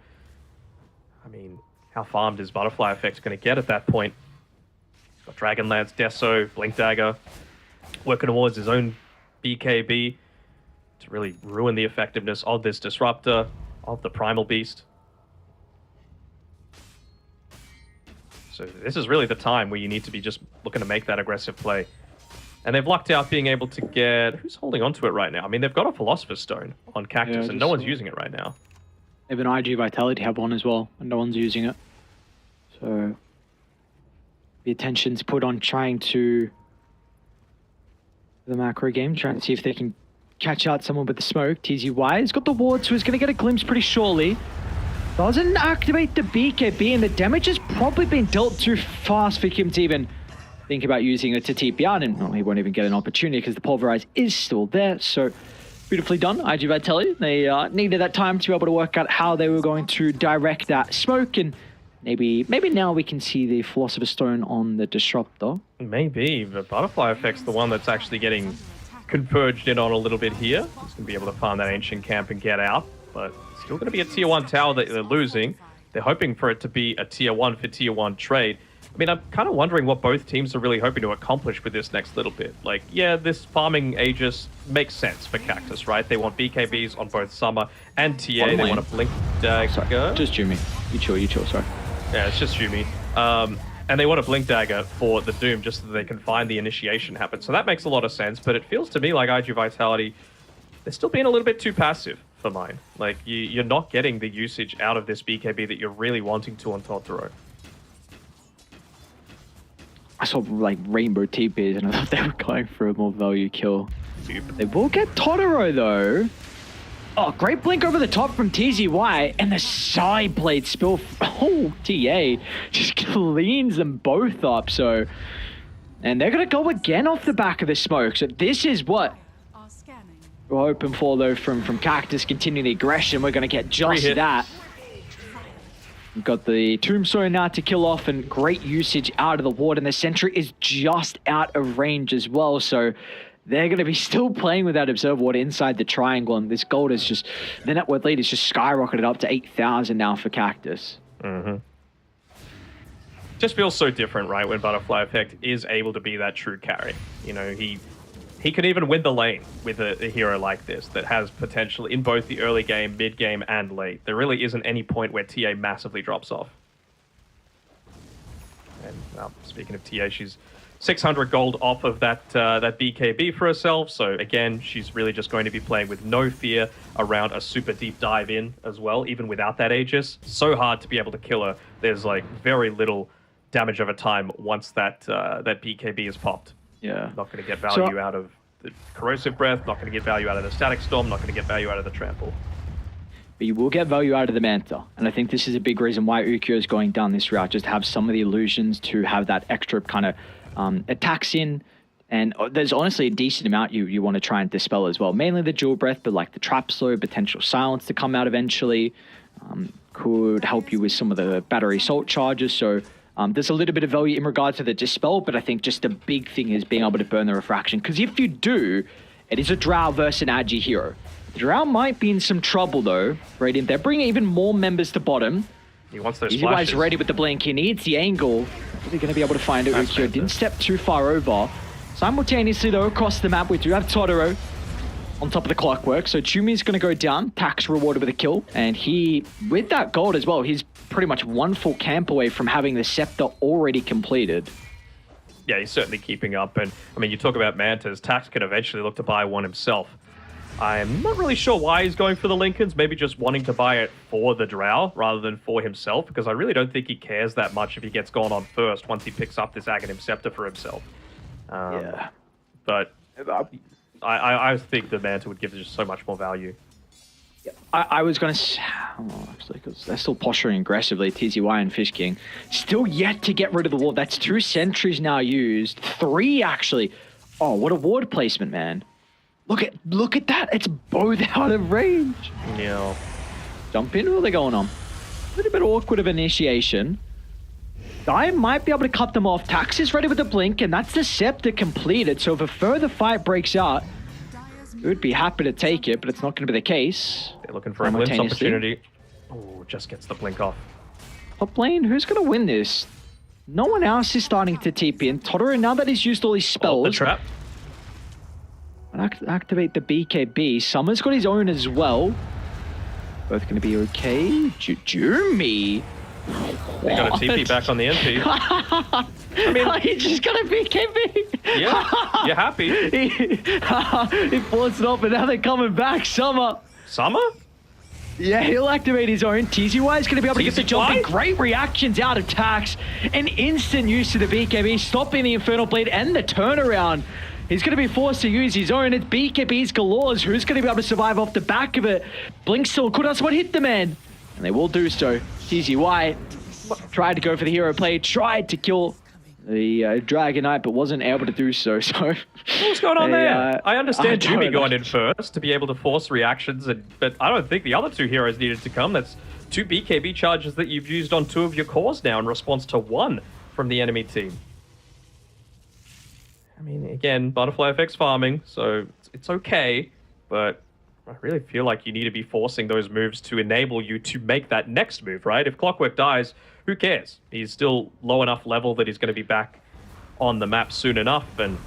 I mean, how farmed is Butterfly Effect going to get at that point? He's got Dragonlance, Deso, Blink Dagger, working towards his own BKB to really ruin the effectiveness of this Disruptor, of the Primal Beast. So this is really the time where you need to be just looking to make that aggressive play. And they've lucked out being able to get... Who's holding on to it right now? I mean, they've got a Philosopher's Stone on Cactus, and no one's using it right now. They have an IG Vitality have one as well, and no one's using it. So the attention's put on trying to... the macro game, trying to see if they can catch out someone with the smoke. TZY has got the ward, so he's going to get a glimpse pretty surely. Doesn't activate the BKB, and the damage has probably been dealt too fast for him to even think about using it to TP out, and he won't even get an opportunity because the Pulverize is still there. So beautifully done, IG Vitality. They needed that time to be able to work out how they were going to direct that smoke, and maybe now we can see the Philosopher's Stone on the Disruptor. Maybe, but Butterfly Effect's the one that's actually getting converged in on a little bit here. He's going to be able to farm that Ancient Camp and get out, but it's still going to be a Tier 1 tower that they're losing. They're hoping for it to be a Tier 1 for Tier 1 trade. I mean, I'm kind of wondering what both teams are really hoping to accomplish with this next little bit. Like, yeah, this farming Aegis makes sense for Cactus, right? They want BKBs on both Summer and TA. Bottom They lane. want a Blink Dagger. Sorry, just Jimmy. You chill, sorry. Yeah, it's just Yumi. And they want a Blink Dagger for the Doom just so that they can find the initiation happen. So that makes a lot of sense, but it feels to me like IG Vitality, they're still being a little bit too passive for mine. Like, you're not getting the usage out of this BKB that you're really wanting to on Totoro. I saw like rainbow TPs and I thought they were going for a more value kill. They will get Totoro though. Oh, great blink over the top from TZY, and the side blade spill. Oh, TA just cleans them both up. So, and they're gonna go again off the back of the smoke. So this is what Are scanning. we're hoping for though from Cactus. Continue the aggression. We're gonna get just hit. that. We've got the Tombstone now to kill off, and great usage out of the ward, and the Sentry is just out of range as well. So they're going to be still playing with that Observer Ward inside the triangle, and this gold is just, the net worth lead is just skyrocketed up to 8,000 now for Cactus. Mm-hmm. Just feels so different, right, when Butterfly Effect is able to be that true carry. You know, he can even win the lane with a hero like this that has potential in both the early game, mid game, and late. There really isn't any point where TA massively drops off. And speaking of TA, she's 600 gold off of that BKB for herself. So again, she's really just going to be playing with no fear around a super deep dive in as well, even without that Aegis. So hard to be able to kill her. There's like very little damage over time once that BKB is popped. Yeah. Not going to get value out of the Corrosive Breath, not going to get value out of the Static Storm, not going to get value out of the Trample. But you will get value out of the Manta. And I think this is a big reason why Ukyo is going down this route, just to have some of the illusions, to have that extra kind of attacks in. And there's honestly a decent amount you want to try and dispel as well. Mainly the Jewel Breath, but like the Trap Slow, potential Silence to come out eventually, could help you with some of the Battery Assault charges. So there's a little bit of value in regards to the Dispel, but I think just the big thing is being able to burn the Refraction. Because if you do, it is a Drow versus an Agi hero. The Drow might be in some trouble though, right in there. Bring even more members to bottom. He wants those He's splashes. ready with the blink. He needs the angle. They're going to be able to find it. Ukyo didn't step too far over. Simultaneously though, across the map, we do have Totoro on top of the clockwork. So Chumi's going to go down. Tax rewarded with a kill. And he, with that gold as well, he's pretty much one full camp away from having the Scepter already completed. Yeah, he's certainly keeping up. And I mean, you talk about Mantas, Tax can eventually look to buy one himself. I'm not really sure why he's going for the Lincolns, maybe just wanting to buy it for the Drow rather than for himself, because I really don't think he cares that much if he gets gone on first once he picks up this Aghanim Scepter for himself. Yeah. But I think the Manta would give just so much more value. I was going to... Oh, actually, because they're still posturing aggressively, TZY and Fish King. Still yet to get rid of the ward. That's 2 sentries now used. 3, actually. Oh, what a ward placement, man. Look at that. It's both out of range. Yeah. Jump in. What are they going on? A little bit awkward of initiation. I might be able to cut them off. Tax is ready with the blink, and that's the scepter completed. So if a further fight breaks out, we would be happy to take it, but it's not going to be the case. They're looking for a glimpse opportunity. Oh, just gets the blink off. Top lane, who's going to win this? No one else is starting to TP in. Totoro, now that he's used all his spells... Oh, the trap. Activate the BKB. Summer's got his own as well. Both going to be okay. Jumi. They got a TP back on the NP. I mean, he just got a BKB. Yeah, you're happy. He forced it off, and now they're coming back. Summer. Yeah, he'll activate his own. TZY is going to be able to get the jump in. Great reactions out of Tax. An instant use of the BKB, stopping the Infernal Blade and the turnaround. He's going to be forced to use his own. It's BKB's galore. Who's going to be able to survive off the back of it? Blink still could not hit the man. And they will do so. TZY tried to go for the hero play, tried to kill the Dragon Knight, but wasn't able to do so. So what's going on there? I understand Jumi going in first to be able to force reactions, but I don't think the other 2 heroes needed to come. That's 2 BKB charges that you've used on 2 of your cores now in response to 1 from the enemy team. I mean, again, Butterfly FX farming, so it's okay, but I really feel like you need to be forcing those moves to enable you to make that next move, right? If Clockwork dies, who cares? He's still low enough level that he's going to be back on the map soon enough, and,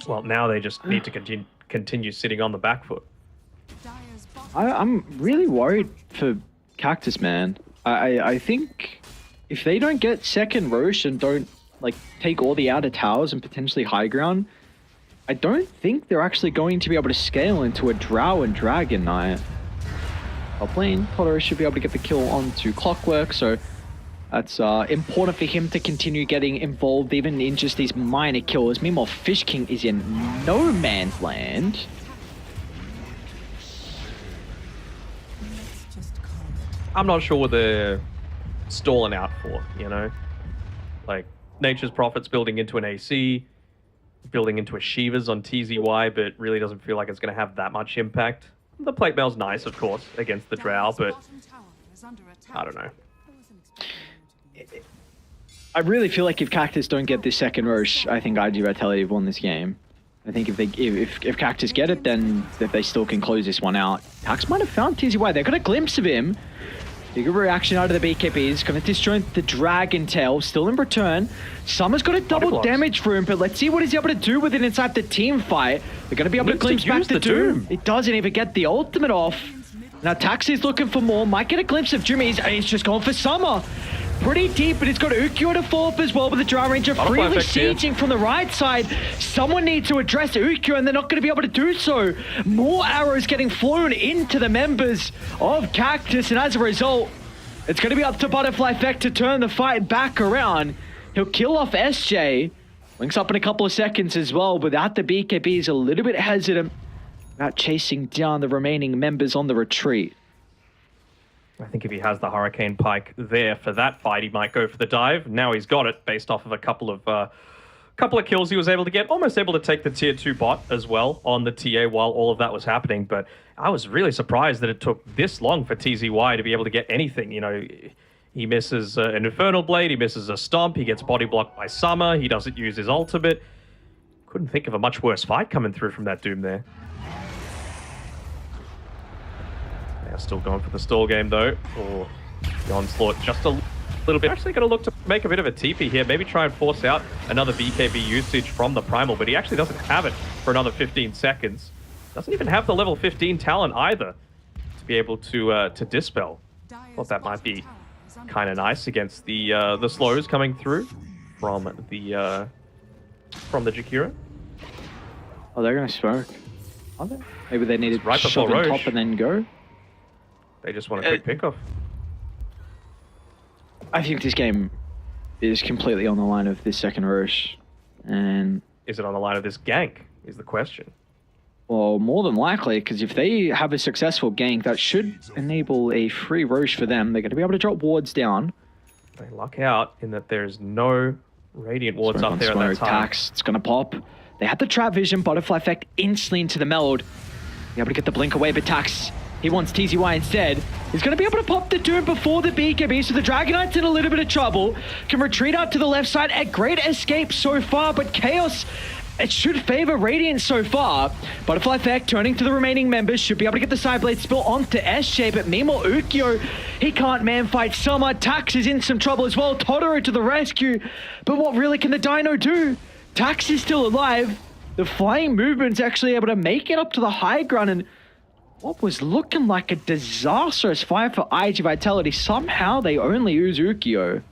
well, now they just need to continue sitting on the back foot. I'm really worried for Cactus, man. I think if they don't get second Roche and don't like take all the outer towers and potentially high ground, I don't think they're actually going to be able to scale into a Drow and Dragon Knight. Top lane, Totoro should be able to get the kill onto Clockwork, so that's important for him to continue getting involved even in just these minor kills. Meanwhile, Fish King is in no man's land. I'm not sure what they're stalling out for, you know? Like, Nature's Prophet's building into an AC, building into a Shiva's on TZY, but really doesn't feel like it's going to have that much impact. The plate mail's nice, of course, against the Drow, but I don't know. I really feel like if Cactus don't get this second Roche, I think IG Vitality have won this game. I think if Cactus get it, then that they still can close this one out. Tax might have found TZY. They got a glimpse of him. Big reaction out of the BKBs. Going to disjoint the Dragon Tail. Still in return. Summer's got a double damage for him, but let's see what he's able to do with it inside the team fight. They're going to be able to glimpse back the Doom. It doesn't even get the ultimate off. Now Taxi's looking for more. Might get a glimpse of Jimmy. He's just going for Summer. Pretty deep, but he's got Ukyo to fall up as well with the Drow Ranger freely sieging from the right side. Someone needs to address Ukyo, and they're not going to be able to do so. More arrows getting flown into the members of Cactus, and as a result, it's going to be up to Butterfly Effect to turn the fight back around. He'll kill off SJ. Links up in a couple of seconds as well, but without the BKB, he's a little bit hesitant about chasing down the remaining members on the retreat. I think if he has the Hurricane Pike there for that fight, he might go for the dive. Now he's got it based off of a couple of kills he was able to get. Almost able to take the tier 2 bot as well on the TA while all of that was happening. But I was really surprised that it took this long for TZY to be able to get anything. You know, he misses an Infernal Blade, he misses a Stomp, he gets body blocked by Summer, he doesn't use his ultimate. Couldn't think of a much worse fight coming through from that Doom there. Still going for the stall game though, or the onslaught just a little bit. Actually going to look to make a bit of a TP here, maybe try and force out another BKB usage from the Primal, but he actually doesn't have it for another 15 seconds. Doesn't even have the level 15 talent either to be able to dispel. Thought that might be kind of nice against the slows coming through from the Jakiro. Oh, they're going to smoke. Are they? Maybe they needed right to before shove in Roche. top and then go. They just want a quick pick off. I think this game is completely on the line of this second Roche. And, Is it on the line of this gank? Is the question. well, more than likely, because if they have a successful gank, that should enable a free Roche for them. They're going to be able to drop wards down. They luck out in that there's no Radiant wards Smoke up on there at smoke, that time. Tax, it's going to pop. They had the trap vision, butterfly effect instantly into the meld. Be able to get the blink away, but Tax, he wants TZY instead. He's going to be able to pop the Doom before the BKB, so the Dragon Knight's in a little bit of trouble. Can retreat out to the left side. A great escape so far, but Chaos, it should favor Radiant so far. Butterfly effect turning to the remaining members. Should be able to get the Sideblade spill onto SJ, but meanwhile, Ukyo, he can't man-fight Summer. Tax is in some trouble as well. Totoro to the rescue. But what really can the Dino do? Tax is still alive. The flying movement's actually able to make it up to the high ground, and what was looking like a disastrous fight for IG Vitality, somehow they only use Ukyo.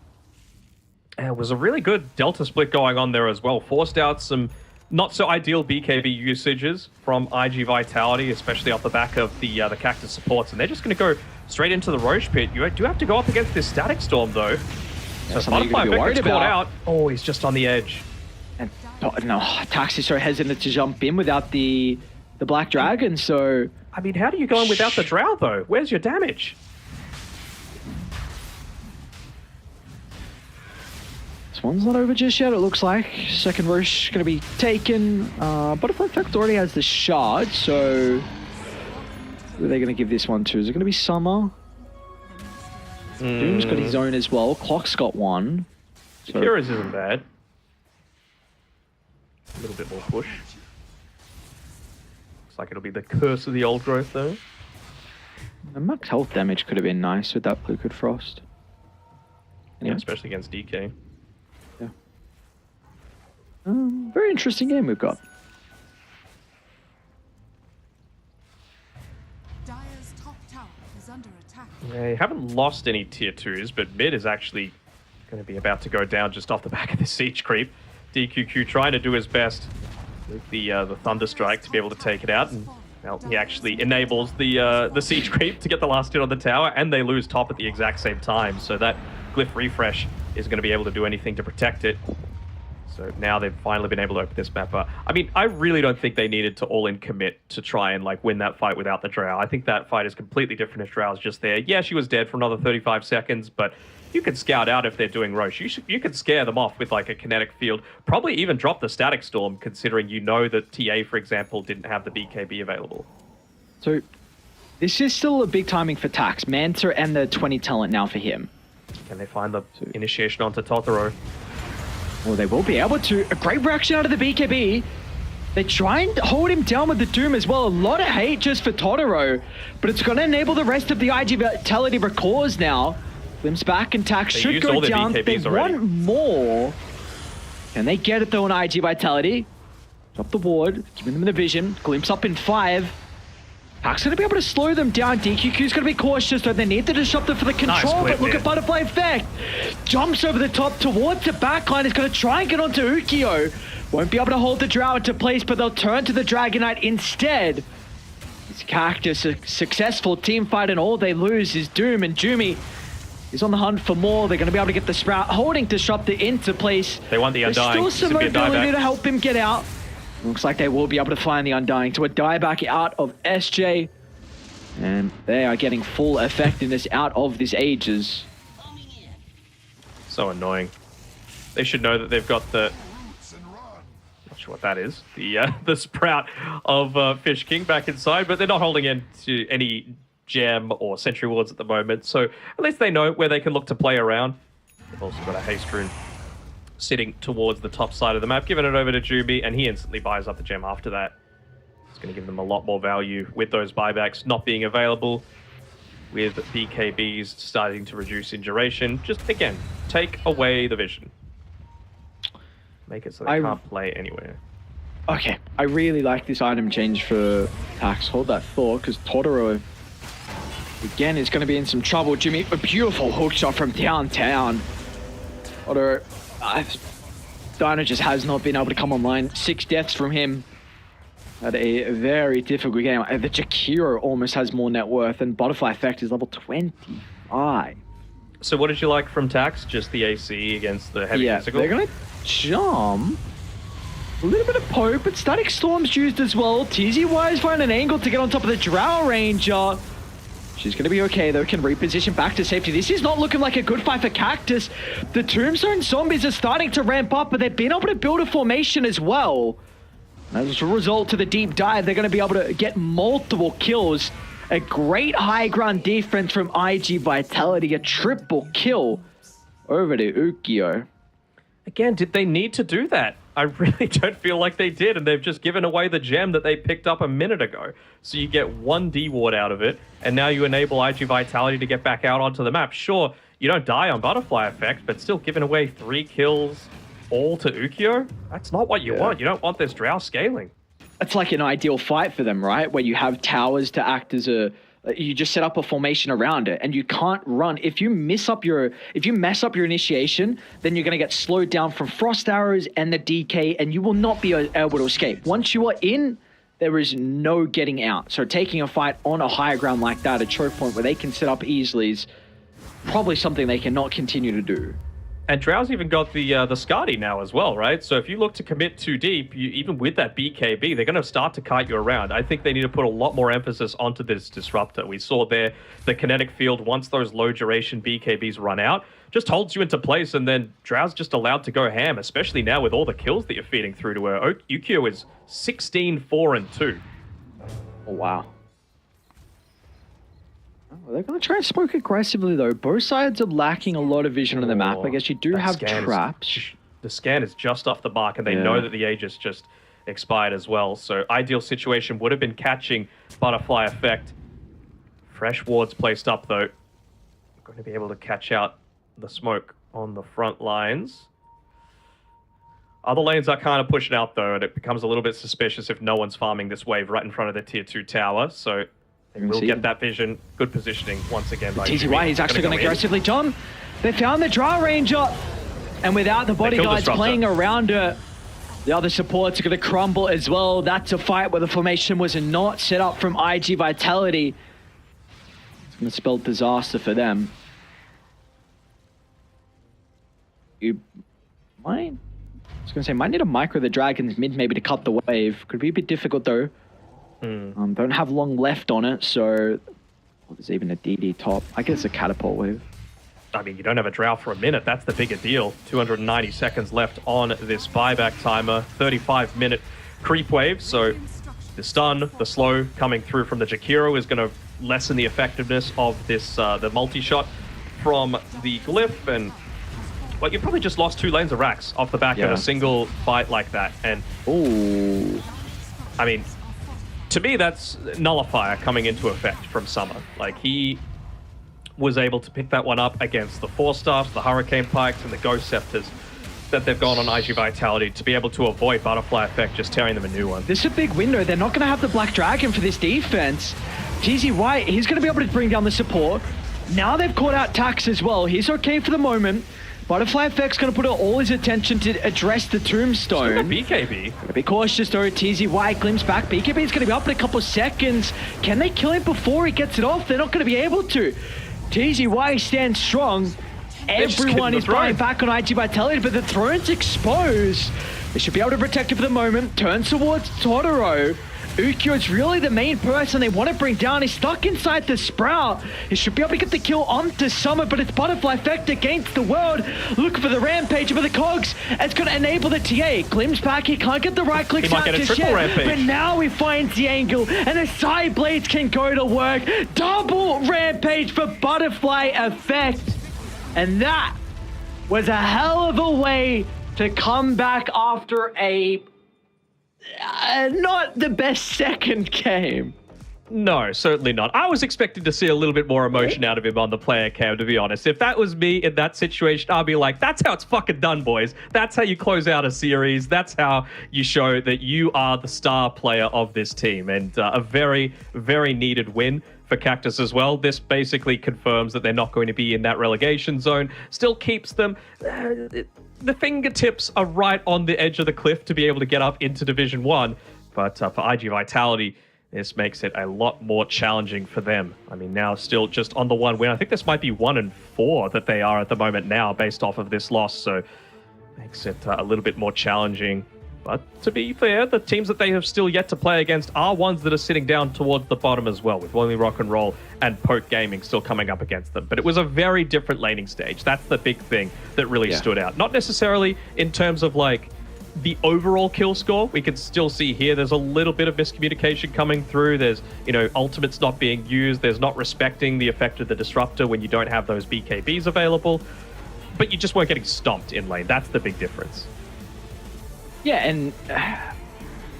It was a really good Delta split going on there as well. Forced out some not so ideal BKB usages from IG Vitality, especially off the back of the Cactus supports, and they're just going to go straight into the Roche pit. You do have to go up against this Static Storm though. So something you're Butterfly gonna be worried Effect is caught about. out. Oh, he's just on the edge. And no, Tax is so hesitant to jump in without the Black Dragon, so... I mean, how do you go in without the Drow though? Where's your damage? This one's not over just yet, it looks like. Second Roche going to be taken. Butterfly Effect already has the shard, so... Who are they going to give this one to? Is it going to be Summer? Doom's got his own as well. Clock's got one. So Kira's isn't bad. A little bit more push. Looks like it'll be the curse of the old growth though. the max health damage could have been nice with that Liquid Frost. Yeah, especially against DK. Yeah. Very interesting game we've got. Dire's top tower is under attack. They haven't lost any tier 2s, but mid is actually going to be about to go down just off the back of the siege creep. DQQ trying to do his best with the Thunderstrike to be able to take it out, and well, he actually enables the siege creep to get the last hit on the tower, and they lose top at the exact same time. So that glyph refresh is going to be able to do anything to protect it. So now they've finally been able to open this map up. I mean, I really don't think they needed to all-in commit to try and like win that fight without the Drow. I think that fight is completely different if Drow's just there. Yeah, she was dead for another 35 seconds, but you can scout out if they're doing Roche. You could scare them off with like a kinetic field. Probably even drop the Static Storm, considering you know that TA, for example, didn't have the BKB available. So this is still a big timing for Tax. Manta and the 20 talent now for him. Can they find the initiation onto Totoro? Well, they will be able to. A great reaction out of the BKB. They try and hold him down with the Doom as well. A lot of hate just for Totoro, but it's going to enable the rest of the IG Vitality Recalls now. Glimpse back and Tax They should used go all their down. BKBs They already. want more. Can they get it though on IG Vitality? Drop the ward, giving them the vision. Glimpse up in 5. Tax going to be able to slow them down. DQQ's going to be cautious, though. They need the disruptor for the control, clip, but look man. at Butterfly Effect. Jumps over the top towards the backline. Is going to try and get onto Ukyo. Won't be able to hold the Drow into place, but they'll turn to the Dragon Knight instead. It's Cactus, a successful team fight, and all they lose is Doom, and Jumi is on the hunt for more. They're going to be able to get the Sprout, holding Disruptor into place. They want the Undying. There's still some This would be a mobility dieback. to help him get out. Looks like they will be able to find the Undying to a dieback out of SJ. And they are getting full effectiveness out of this Aegis. So annoying. They should know that they've got the... Not sure what that is. The sprout of Fish King back inside, but they're not holding into any gem or sentry wards at the moment. So at least they know where they can look to play around. They've also got a haste rune sitting towards the top side of the map, giving it over to Jubi, and he instantly buys up the gem after that. It's going to give them a lot more value with those buybacks not being available, with BKBs starting to reduce in duration. Just, again, take away the vision. Make it so they can't play anywhere. Okay, I really like this item change for Tax. Hold that thought, because Totoro, again, is going to be in some trouble. Jimmy, a beautiful hook shot from downtown. Totoro, Dino just has not been able to come online. 6 deaths from him. Had a very difficult game. The Jakiro almost has more net worth, and Butterfly Effect is level 25. So what did you like from Tax? Just the AC against the heavy physical? They're going to jump. A little bit of Pope, but Static Storm's used as well. TZY is finding an angle to get on top of the Drow Ranger. She's going to be okay, though. Can reposition back to safety. This is not looking like a good fight for Cactus. The Tombstone Zombies are starting to ramp up, but they've been able to build a formation as well. As a result of the deep dive, they're going to be able to get multiple kills. A great high ground defense from IG Vitality. A triple kill over to Ukyo. Again, did they need to do that? I really don't feel like they did, and they've just given away the gem that they picked up a minute ago. So you get 1 D-Ward out of it, and now you enable IG Vitality to get back out onto the map. Sure, you don't die on Butterfly Effect, but still giving away 3 kills all to Ukyo? That's not what you want. You don't want this Drow scaling. It's like an ideal fight for them, right? Where you have towers to act as a... You just set up a formation around it, and you can't run. If you mess up your initiation, then you're going to get slowed down from frost arrows and the DK, and you will not be able to escape. Once you are in, there is no getting out. So taking a fight on a higher ground like that, a choke point where they can set up easily, is probably something they cannot continue to do. And Drow's even got the Skadi now as well, right? So if you look to commit too deep, even with that BKB, they're going to start to kite you around. I think they need to put a lot more emphasis onto this Disruptor. We saw there the kinetic field, once those low duration BKBs run out, just holds you into place, and then Drow's just allowed to go ham, especially now with all the kills that you're feeding through to her. Ukyo is 16, 4, and 2. Oh, wow. Oh, they're going to try and smoke aggressively, though. Both sides are lacking a lot of vision on the map. I guess you do have traps. The scan is just off the mark, and they know that the Aegis just expired as well. So ideal situation would have been catching Butterfly Effect. Fresh wards placed up, though. Going to be able to catch out the smoke on the front lines. Other lanes are kind of pushing out, though, and it becomes a little bit suspicious if no one's farming this wave right in front of the tier 2 tower. So they will get that vision. Good positioning once again by TZY. He's actually going to aggressively jump. They found the Drow Ranger, and without the bodyguards playing around her, the other supports are going to crumble as well. That's a fight where the formation was not set up from IG Vitality. It's going to spell disaster for them. You might... I was going to say, might need to micro the Dragons mid maybe to cut the wave. Could be a bit difficult, though. Don't have long left on it, so there's even a DD top. I guess a catapult wave. I mean, you don't have a Drow for a minute. That's the bigger deal. 290 seconds left on this buyback timer. 35-minute creep wave. So the stun, the slow coming through from the Jakiro is going to lessen the effectiveness of this the multi-shot from the Glyph. And well, you probably just lost 2 lanes of racks off the back of a single fight like that. And I mean, to me, that's Nullifier coming into effect from Summer. Like, he was able to pick that one up against the 4-Staffs, the Hurricane Pikes, and the Ghost Scepters that they've gone on IG Vitality to be able to avoid Butterfly Effect just tearing them a new one. This is a big window. They're not going to have the Black Dragon for this defense. TZY, he's going to be able to bring down the support. Now they've caught out Tax as well. He's okay for the moment. Butterfly Effect's going to put all his attention to address the Tombstone. BKB. Gotta be cautious though. TZY glimpse back. BKB is going to be up in a couple of seconds. Can they kill him before he gets it off? They're not going to be able to. TZY stands strong. Everyone is buying back on IG Vitality, but the throne's exposed. They should be able to protect it for the moment. Turns towards Totoro. Ukyo is really the main person they want to bring down. He's stuck inside the Sprout. He should be able to get the kill onto Summer, but it's Butterfly Effect against the world. Looking for the Rampage for the Cogs. It's going to enable the TA. Glimpse back. He can't get the right clicks out just yet. But now he finds the angle, and the side blades can go to work. Double Rampage for Butterfly Effect. And that was a hell of a way to come back after a... not the best second game. No, certainly not. I was expecting to see a little bit more emotion out of him on the player cam, to be honest. If that was me in that situation, I'd be like, that's how it's fucking done, boys. That's how you close out a series. That's how you show that you are the star player of this team. And a very, very needed win for Cactus as well. This basically confirms that they're not going to be in that relegation zone. Still keeps them... the fingertips are right on the edge of the cliff to be able to get up into Division 1. But for IG Vitality, this makes it a lot more challenging for them. I mean, now still just on the one win. I think this might be 1-4 that they are at the moment now based off of this loss. So makes it a little bit more challenging. But to be fair, the teams that they have still yet to play against are ones that are sitting down towards the bottom as well, with Lonely Rock and Roll and Poke Gaming still coming up against them. But it was a very different laning stage. That's the big thing that really stood out. Not necessarily in terms of like the overall kill score. We can still see here there's a little bit of miscommunication coming through. There's, ultimates not being used. There's not respecting the effect of the disruptor when you don't have those BKBs available. But you just weren't getting stomped in lane. That's the big difference. Yeah, and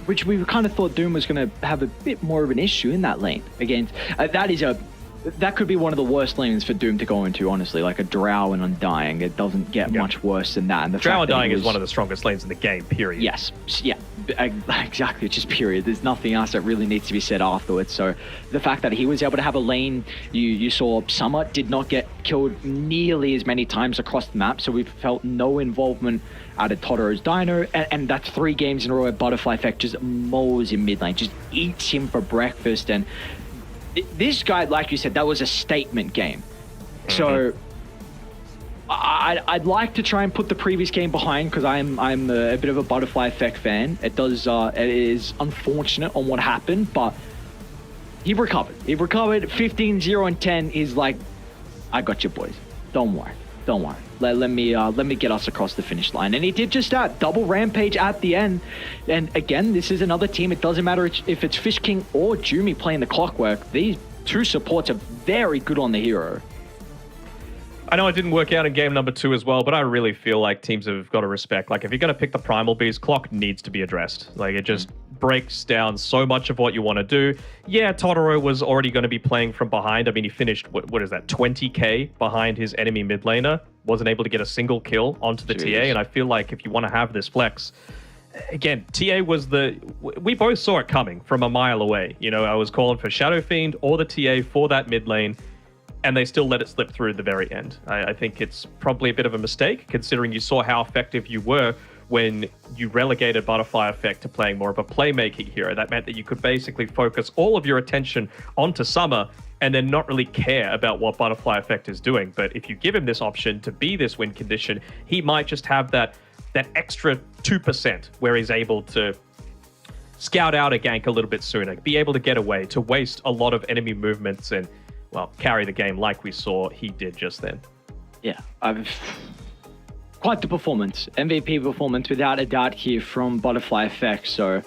which we kind of thought Doom was going to have a bit more of an issue in that lane against. That could be one of the worst lanes for Doom to go into, honestly, like a Drow and Undying. It doesn't get much worse than that. And the Drow Undying is one of the strongest lanes in the game, period. Yes, yeah, exactly, it's just period. There's nothing else that really needs to be said afterwards. So the fact that he was able to have a lane, you saw Summer did not get killed nearly as many times across the map, so we felt no involvement out of Totoro's Dino, and that's 3 games in a row where Butterfly Effect just mows in mid lane, just eats him for breakfast. And this guy, like you said, that was a statement game. So I'd like to try and put the previous game behind, because I'm a bit of a Butterfly Effect fan. It is unfortunate on what happened, but he recovered. 15-0 and 10 is like, I got you boys. Don't worry. Let me get us across the finish line. And he did just that. Double Rampage at the end. And again, this is another team. It doesn't matter if it's Fish King or Jumi playing the clockwork. These 2 supports are very good on the hero. I know it didn't work out in game number 2 as well, but I really feel like teams have got to respect. Like, if you're going to pick the Primal Beast, clock needs to be addressed. Like, it just breaks down so much of what you want to do. Yeah, Totoro was already going to be playing from behind. I mean, he finished, what is that, 20k behind his enemy mid laner. Wasn't able to get a single kill onto the TA, and I feel like if you want to have this flex, again, TA was we both saw it coming from a mile away. I was calling for Shadow Fiend or the TA for that mid lane, and they still let it slip through the very end. I think it's probably a bit of a mistake, considering you saw how effective you were when you relegated Butterfly Effect to playing more of a playmaking hero. That meant that you could basically focus all of your attention onto Summer and then not really care about what Butterfly Effect is doing. But if you give him this option to be this win condition, he might just have that extra 2% where he's able to scout out a gank a little bit sooner, be able to get away, to waste a lot of enemy movements and, well, carry the game like we saw he did just then. Yeah, quite the performance. MVP performance, without a doubt, here from Butterfly Effect. So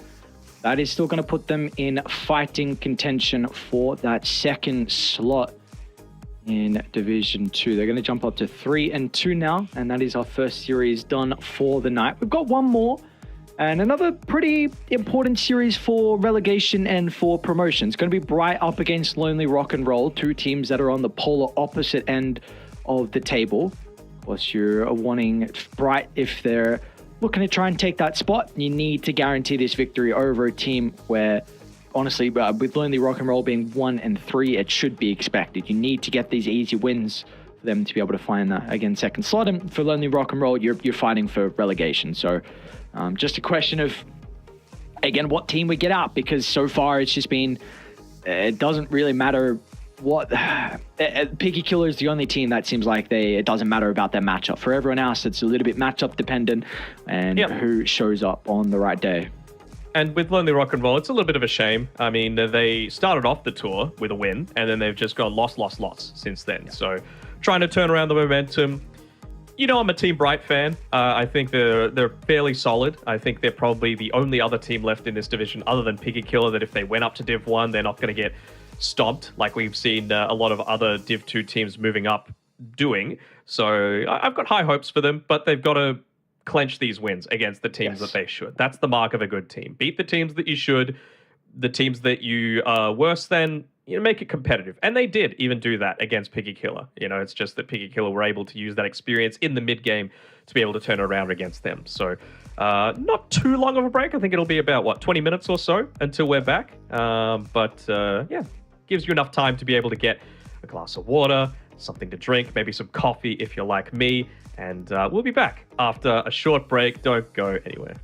that is still going to put them in fighting contention for that second slot in Division 2. They're going to jump up to 3-2 now, and that is our first series done for the night. We've got one more, and another pretty important series for relegation and for promotion. It's going to be Bright up against Lonely Rock and Roll, 2 teams that are on the polar opposite end of the table. Of course, you're wanting Bright, if they're looking to try and take that spot, you need to guarantee this victory over a team where, honestly, with Lonely Rock and Roll being 1-3, it should be expected. You need to get these easy wins for them to be able to find that, again, second slot. And for Lonely Rock and Roll, you're fighting for relegation. So just a question of, again, what team we get out, because so far it's just been, it doesn't really matter what. Piggy Killer is the only team that seems like it doesn't matter about their matchup. For everyone else, it's a little bit matchup dependent and who shows up on the right day. And with Lonely Rock and Roll, it's a little bit of a shame. I mean, they started off the tour with a win, and then they've just gone loss since then. So trying to turn around the momentum. I'm a Team Bright fan. I think they're fairly solid. I think they're probably the only other team left in this division other than Piggy Killer that if they went up to Div 1, they're not going to get stomped like we've seen a lot of other Div 2 teams moving up doing. So I've got high hopes for them, but they've got to clench these wins against the teams that they should. That's the mark of a good team. Beat the teams that you should. The teams that you are worse than, make it competitive. And they did even do that against Piggy Killer. It's just that Piggy Killer were able to use that experience in the mid game to be able to turn it around against them. So not too long of a break. I think it'll be about 20 minutes or so until we're back. But gives you enough time to be able to get a glass of water, something to drink, maybe some coffee if you're like me. And we'll be back after a short break. Don't go anywhere.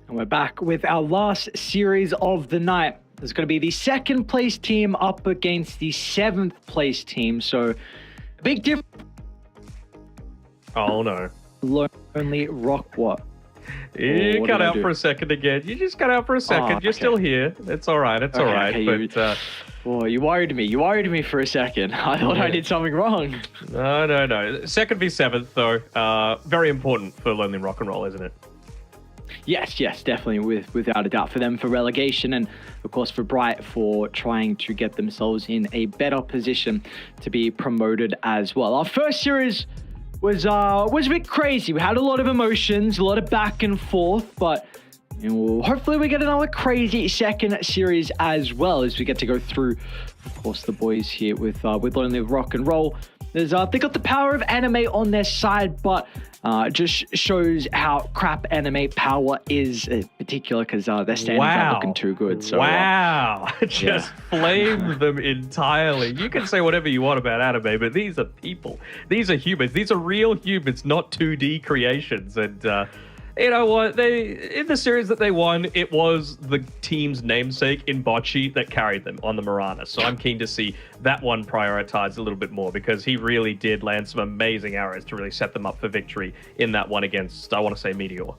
And we're back with our last series of the night. There's going to be the second place team up against the 7th place team. So a big difference. Oh no. Lonely Rock what? You cut out for a second again. You just cut out for a second. You're still here. It's all right. It's all right. Okay, but you worried me. You worried me for a second. I thought I did something wrong. No. Second v 7th though. Very important for Lonely Rock and Roll, isn't it? Yes, definitely, without a doubt, for them for relegation, and of course for Bright for trying to get themselves in a better position to be promoted as well. Our first series was a bit crazy. We had a lot of emotions, a lot of back and forth, but hopefully we get another crazy second series as well, as we get to go through, of course, the boys here with Lonely Rock and Roll. They got the power of anime on their side, but just shows how crap anime power is in particular, because their standings aren't looking too good. So, just flamed them entirely. You can say whatever you want about anime, but these are people. These are humans. These are real humans, not 2D creations. And you know what? In the series that they won, it was the team's namesake in Bocce that carried them on the Marana. So I'm keen to see that one prioritized a little bit more, because he really did land some amazing arrows to really set them up for victory in that one against, I want to say, Meteor.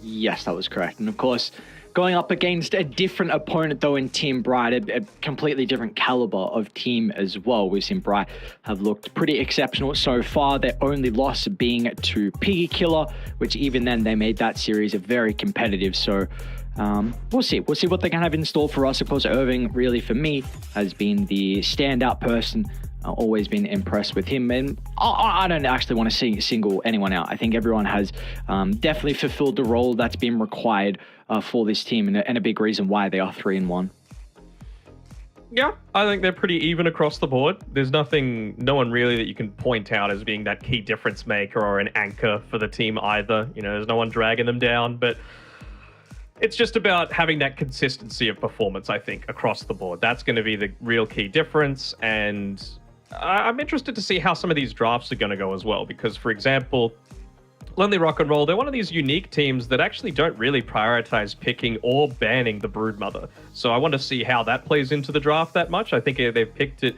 Yes, that was correct. And of course, going up against a different opponent, though, in Team Bright, a completely different caliber of team as well. We've seen Bright have looked pretty exceptional so far. Their only loss being to Piggy Killer, which even then they made that series very competitive. So we'll see. We'll see what they can have in store for us. Of course, Irving, really, for me, has been the standout person. Always been impressed with him, and I don't actually want to single anyone out. I think everyone has definitely fulfilled the role that's been required for this team, and a big reason why they are 3-1. Yeah, I think they're pretty even across the board. There's no one really that you can point out as being that key difference maker or an anchor for the team either. You know, there's no one dragging them down, but it's just about having that consistency of performance, I think, across the board. That's going to be the real key difference, and I'm interested to see how some of these drafts are going to go as well, because, for example, Lonely Rock and Roll, they're one of these unique teams that actually don't really prioritize picking or banning the Broodmother. So I want to see how that plays into the draft that much. I think they've picked it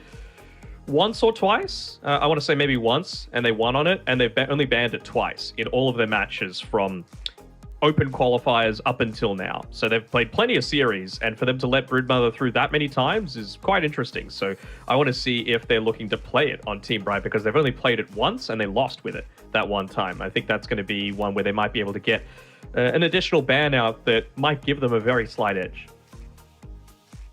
once or twice. I want to say maybe once, and they won on it, and they've only banned it twice in all of their matches from open qualifiers up until now. So they've played plenty of series, and for them to let Broodmother through that many times is quite interesting. So I want to see if they're looking to play it on Team Bright, because they've only played it once and they lost with it that one time. I think that's going to be one where they might be able to get an additional ban out that might give them a very slight edge.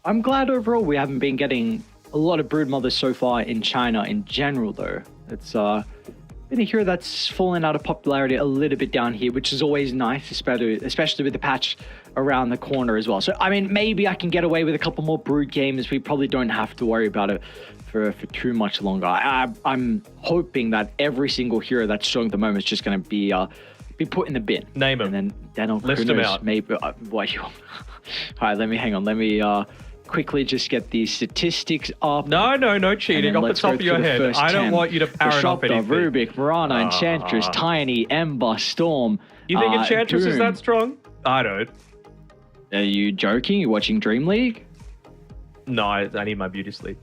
I'm glad overall we haven't been getting a lot of Broodmothers so far in China in general, though. It's been a hero that's fallen out of popularity a little bit down here, which is always nice, especially with the patch around the corner as well. So, I mean, maybe I can get away with a couple more Brood games. We probably don't have to worry about it for too much longer. I'm hoping that every single hero that's showing at the moment is just going to be put in the bin. Name them. And then I'll list them out. Maybe. All right, hang on. Let me quickly just get these statistiks up. No cheating off the top of your head. I don't want you to parrot off anything. Rubik, Marana, Enchantress, Tiny, Ember, Storm. You think Enchantress Doom. is that strong? I don't. Are you joking? You watching Dream League? No, I need my beauty sleep.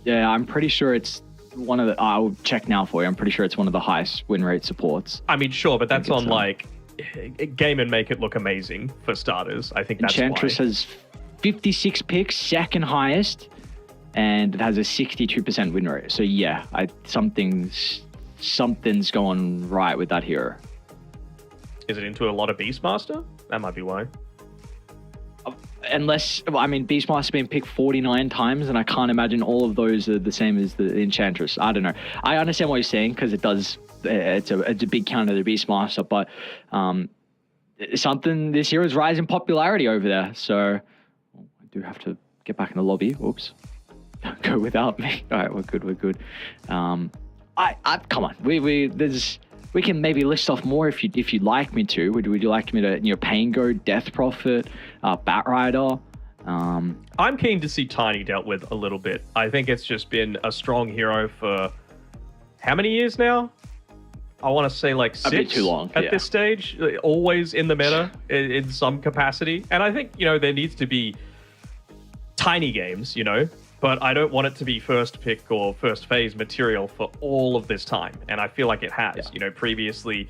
Yeah, I'm pretty sure it's one of the... I'll check now for you. I'm pretty sure it's one of the highest win rate supports. I mean, sure, but that's on like Game and Make It look amazing for starters. I think that's Enchantress has 56 picks, second highest, and it has a 62% win rate. So yeah, something's going right with that hero. Is it into a lot of Beastmaster? That might be why. Unless, I mean, Beastmaster's been picked 49 times, and I can't imagine all of those are the same as the Enchantress. I don't know. I understand what you're saying, because it's a big counter to Beastmaster, but this hero is rising popularity over there. So I do have to get back in the lobby. Oops. Don't go without me. All right, we're good. Come on. We can maybe list off more if you'd like me to. Would you like me to, Pango, Death Prophet, Batrider? I'm keen to see Tiny dealt with a little bit. I think it's just been a strong hero for how many years now? I want to say like 6 bit too long, at this stage, always in the meta in some capacity. And I think, there needs to be tiny games, but I don't want it to be first pick or first phase material for all of this time. And I feel like it has, previously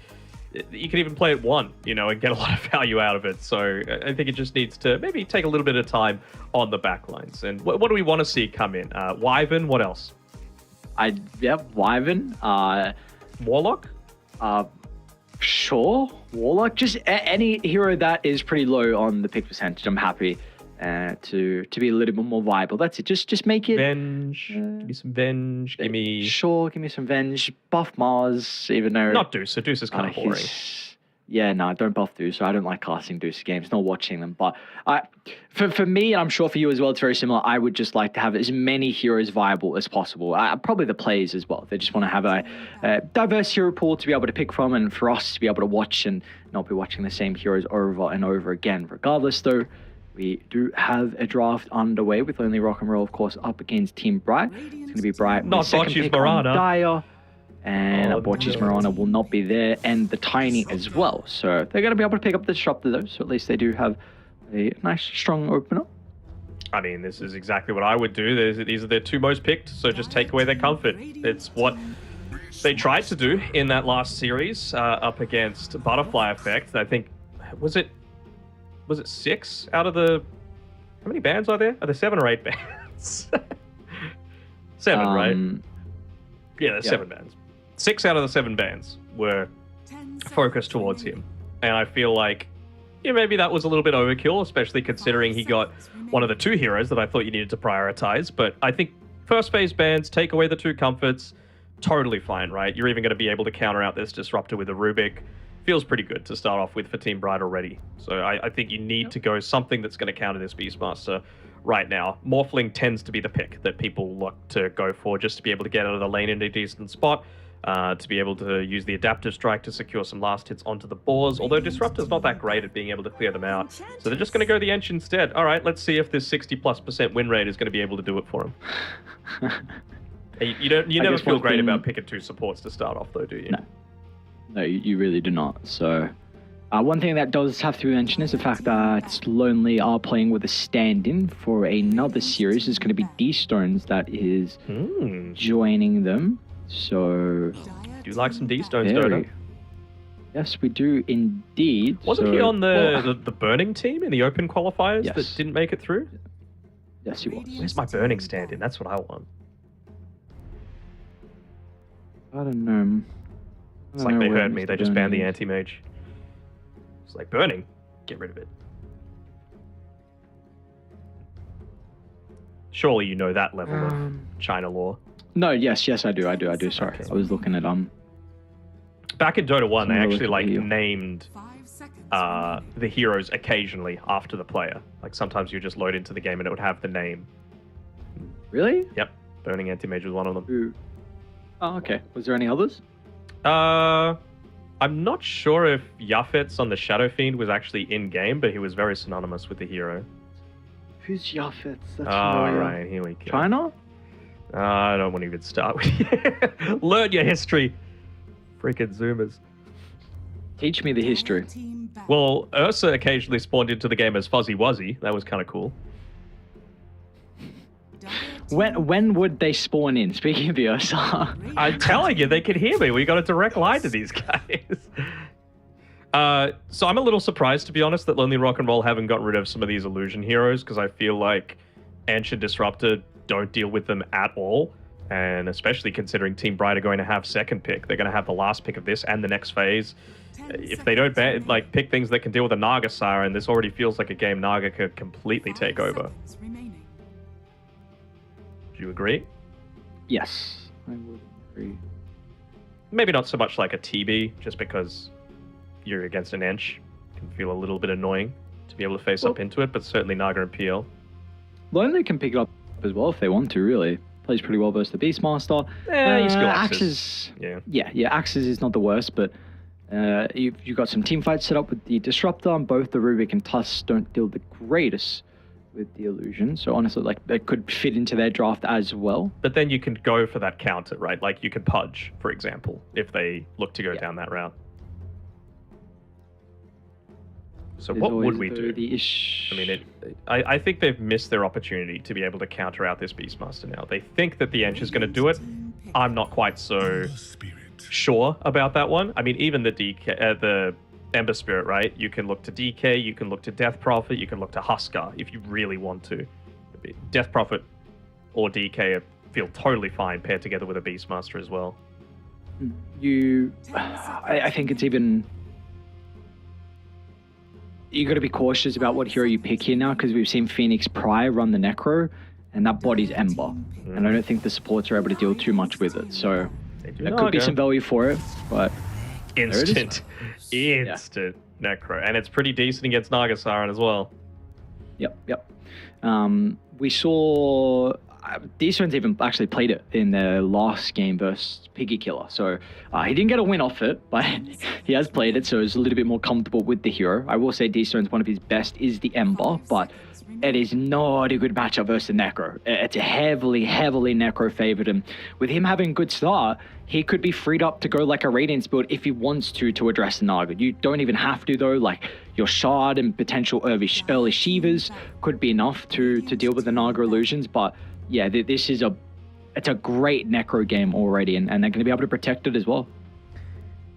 you can even play it one, and get a lot of value out of it. So I think it just needs to maybe take a little bit of time on the backlines. And what do we want to see come in? Wyvern, what else? Wyvern. Warlock? Sure. Warlock. Just any hero that is pretty low on the pick percentage. I'm happy to be a little bit more viable. That's it. Just make it. Venge. Give me some Venge. Give me some Venge. Buff Mars, even though not Deuce. So Deuce is kind of boring. Yeah, no, don't buff Deuce. I don't like casting Deuce games, not watching them. But for me, and I'm sure for you as well, it's very similar. I would just like to have as many heroes viable as possible. Probably the players as well. They just want to have a diverse hero pool to be able to pick from, and for us to be able to watch and not be watching the same heroes over and over again. Regardless, though, we do have a draft underway with only Rock and Roll, of course, up against Team Bright. It's going to be Bright. Not Botch's Marana. Dire. And Botch's Marana will not be there, and the Tiny as well. So they're going to be able to pick up the Disruptor, though. So at least they do have a nice, strong opener. I mean, this is exactly what I would do. These are their 2 most picked, so just take away their comfort. It's what they tried to do in that last series up against Butterfly Effect. I think, was it 6 out of the... How many bands are there? Are there 7 or 8 bands? 7, right? Yeah, there's 7 bands. 6 out of the 7 bands were focused towards him. And I feel like, maybe that was a little bit overkill, especially considering he got one of the 2 heroes that I thought you needed to prioritize. But I think first phase bans, take away the 2 comforts, totally fine, right? You're even going to be able to counter out this Disruptor with a Rubik. Feels pretty good to start off with for Team Bright already. So I think you need to go something that's going to counter this Beastmaster right now. Morphling tends to be the pick that people look to go for just to be able to get out of the lane in a decent spot, to be able to use the Adaptive Strike to secure some last hits onto the boars, although Disruptor's not that great at being able to clear them out. So they're just going to go the Ench instead. All right, let's see if this 60+% win rate is going to be able to do it for him. You never feel great about picking 2 supports to start off, though, do you? No, you really do not. So one thing that does have to be mentioned is the fact that Lonely are playing with a stand-in for another series. It's going to be D-Stones that is joining them. So... Do you like some D-Stones, Dota? Yes, we do indeed. Wasn't he on the Burning team in the Open qualifiers that didn't make it through? Yes, he was. Where's my Burning stand-in? That's what I want. I don't know. It's like they heard me. They just banned the anti-mage. It's like, Burning. Get rid of it. Surely you know that level of China lore. No, yes, I do. Sorry. Okay. I was looking at Back in Dota 1, they actually named the heroes occasionally after the player. Like sometimes you just load into the game and it would have the name. Really? Yep. Burning Anti-Mage was one of them. Ooh. Oh, okay. Was there any others? I'm not sure if Yafet's on the Shadow Fiend was actually in-game, but he was very synonymous with the hero. Who's Yafet? Right, here we go. China? I don't want to even start with you. Learn your history. Freaking Zoomers. Teach me the history. Well, Ursa occasionally spawned into the game as Fuzzy Wuzzy. That was kind of cool. When would they spawn in? Speaking of the Ursa. I'm telling you, they can hear me. We got a direct line to these guys. So I'm a little surprised, to be honest, that Lonely Rock and Roll haven't gotten rid of some of these illusion heroes, because I feel like Ench and Disruptor don't deal with them at all. And especially considering Team Bright are going to have second pick. They're going to have the last pick of this and the next phase. If they don't pick things that can deal with a Naga Siren, this already feels like a game Naga could completely take over. Do you agree? Yes, I would agree. Maybe not so much like a TB, just because you're against an Ench. It can feel a little bit annoying to be able to face up into it, but certainly Naga and PL. Lonely can pick it up as well if they want to, really. Plays pretty well versus the Beastmaster. You still Axes. Yeah. Axes is not the worst, but you've got some team fights set up with the Disruptor, and both the Rubik and Tusk don't deal the greatest with the illusion. So honestly, like that could fit into their draft as well. But then you can go for that counter, right? Like you could pudge, for example, if they look to go down that route. So There's what would always, we though, do? the ish- I mean, I think they've missed their opportunity to be able to counter out this Beastmaster now. They think that the Ench is going to do it. I'm not quite so sure about that one. I mean, even the the Ember Spirit, right? You can look to DK, you can look to Death Prophet, you can look to Huskar if you really want to. Death Prophet or DK feel totally fine paired together with a Beastmaster as well. I think it's even... You got to be cautious about what hero you pick here now, because we've seen Phoenix Prior run the Necro, and that body's Ember. And I don't think the supports are able to deal too much with it. So there could be some value for it, but... Instant Necro. And it's pretty decent against Nagasaran as well. Yep. We saw... Deeson's even actually played it in the last game versus Piggy Killer. So he didn't get a win off it, but he has played it, so he's a little bit more comfortable with the hero. I will say Deeson's one of his best is the Ember, but it is not a good matchup versus the Necro. It's a heavily Necro favored, and with him having a good start, he could be freed up to go like a Radiance build if he wants to address the Naga. You don't even have to though, like your Shard and potential early Shivas could be enough to deal with the Naga illusions, but yeah, this is it's a great Necro game already, and they're going to be able to protect it as well.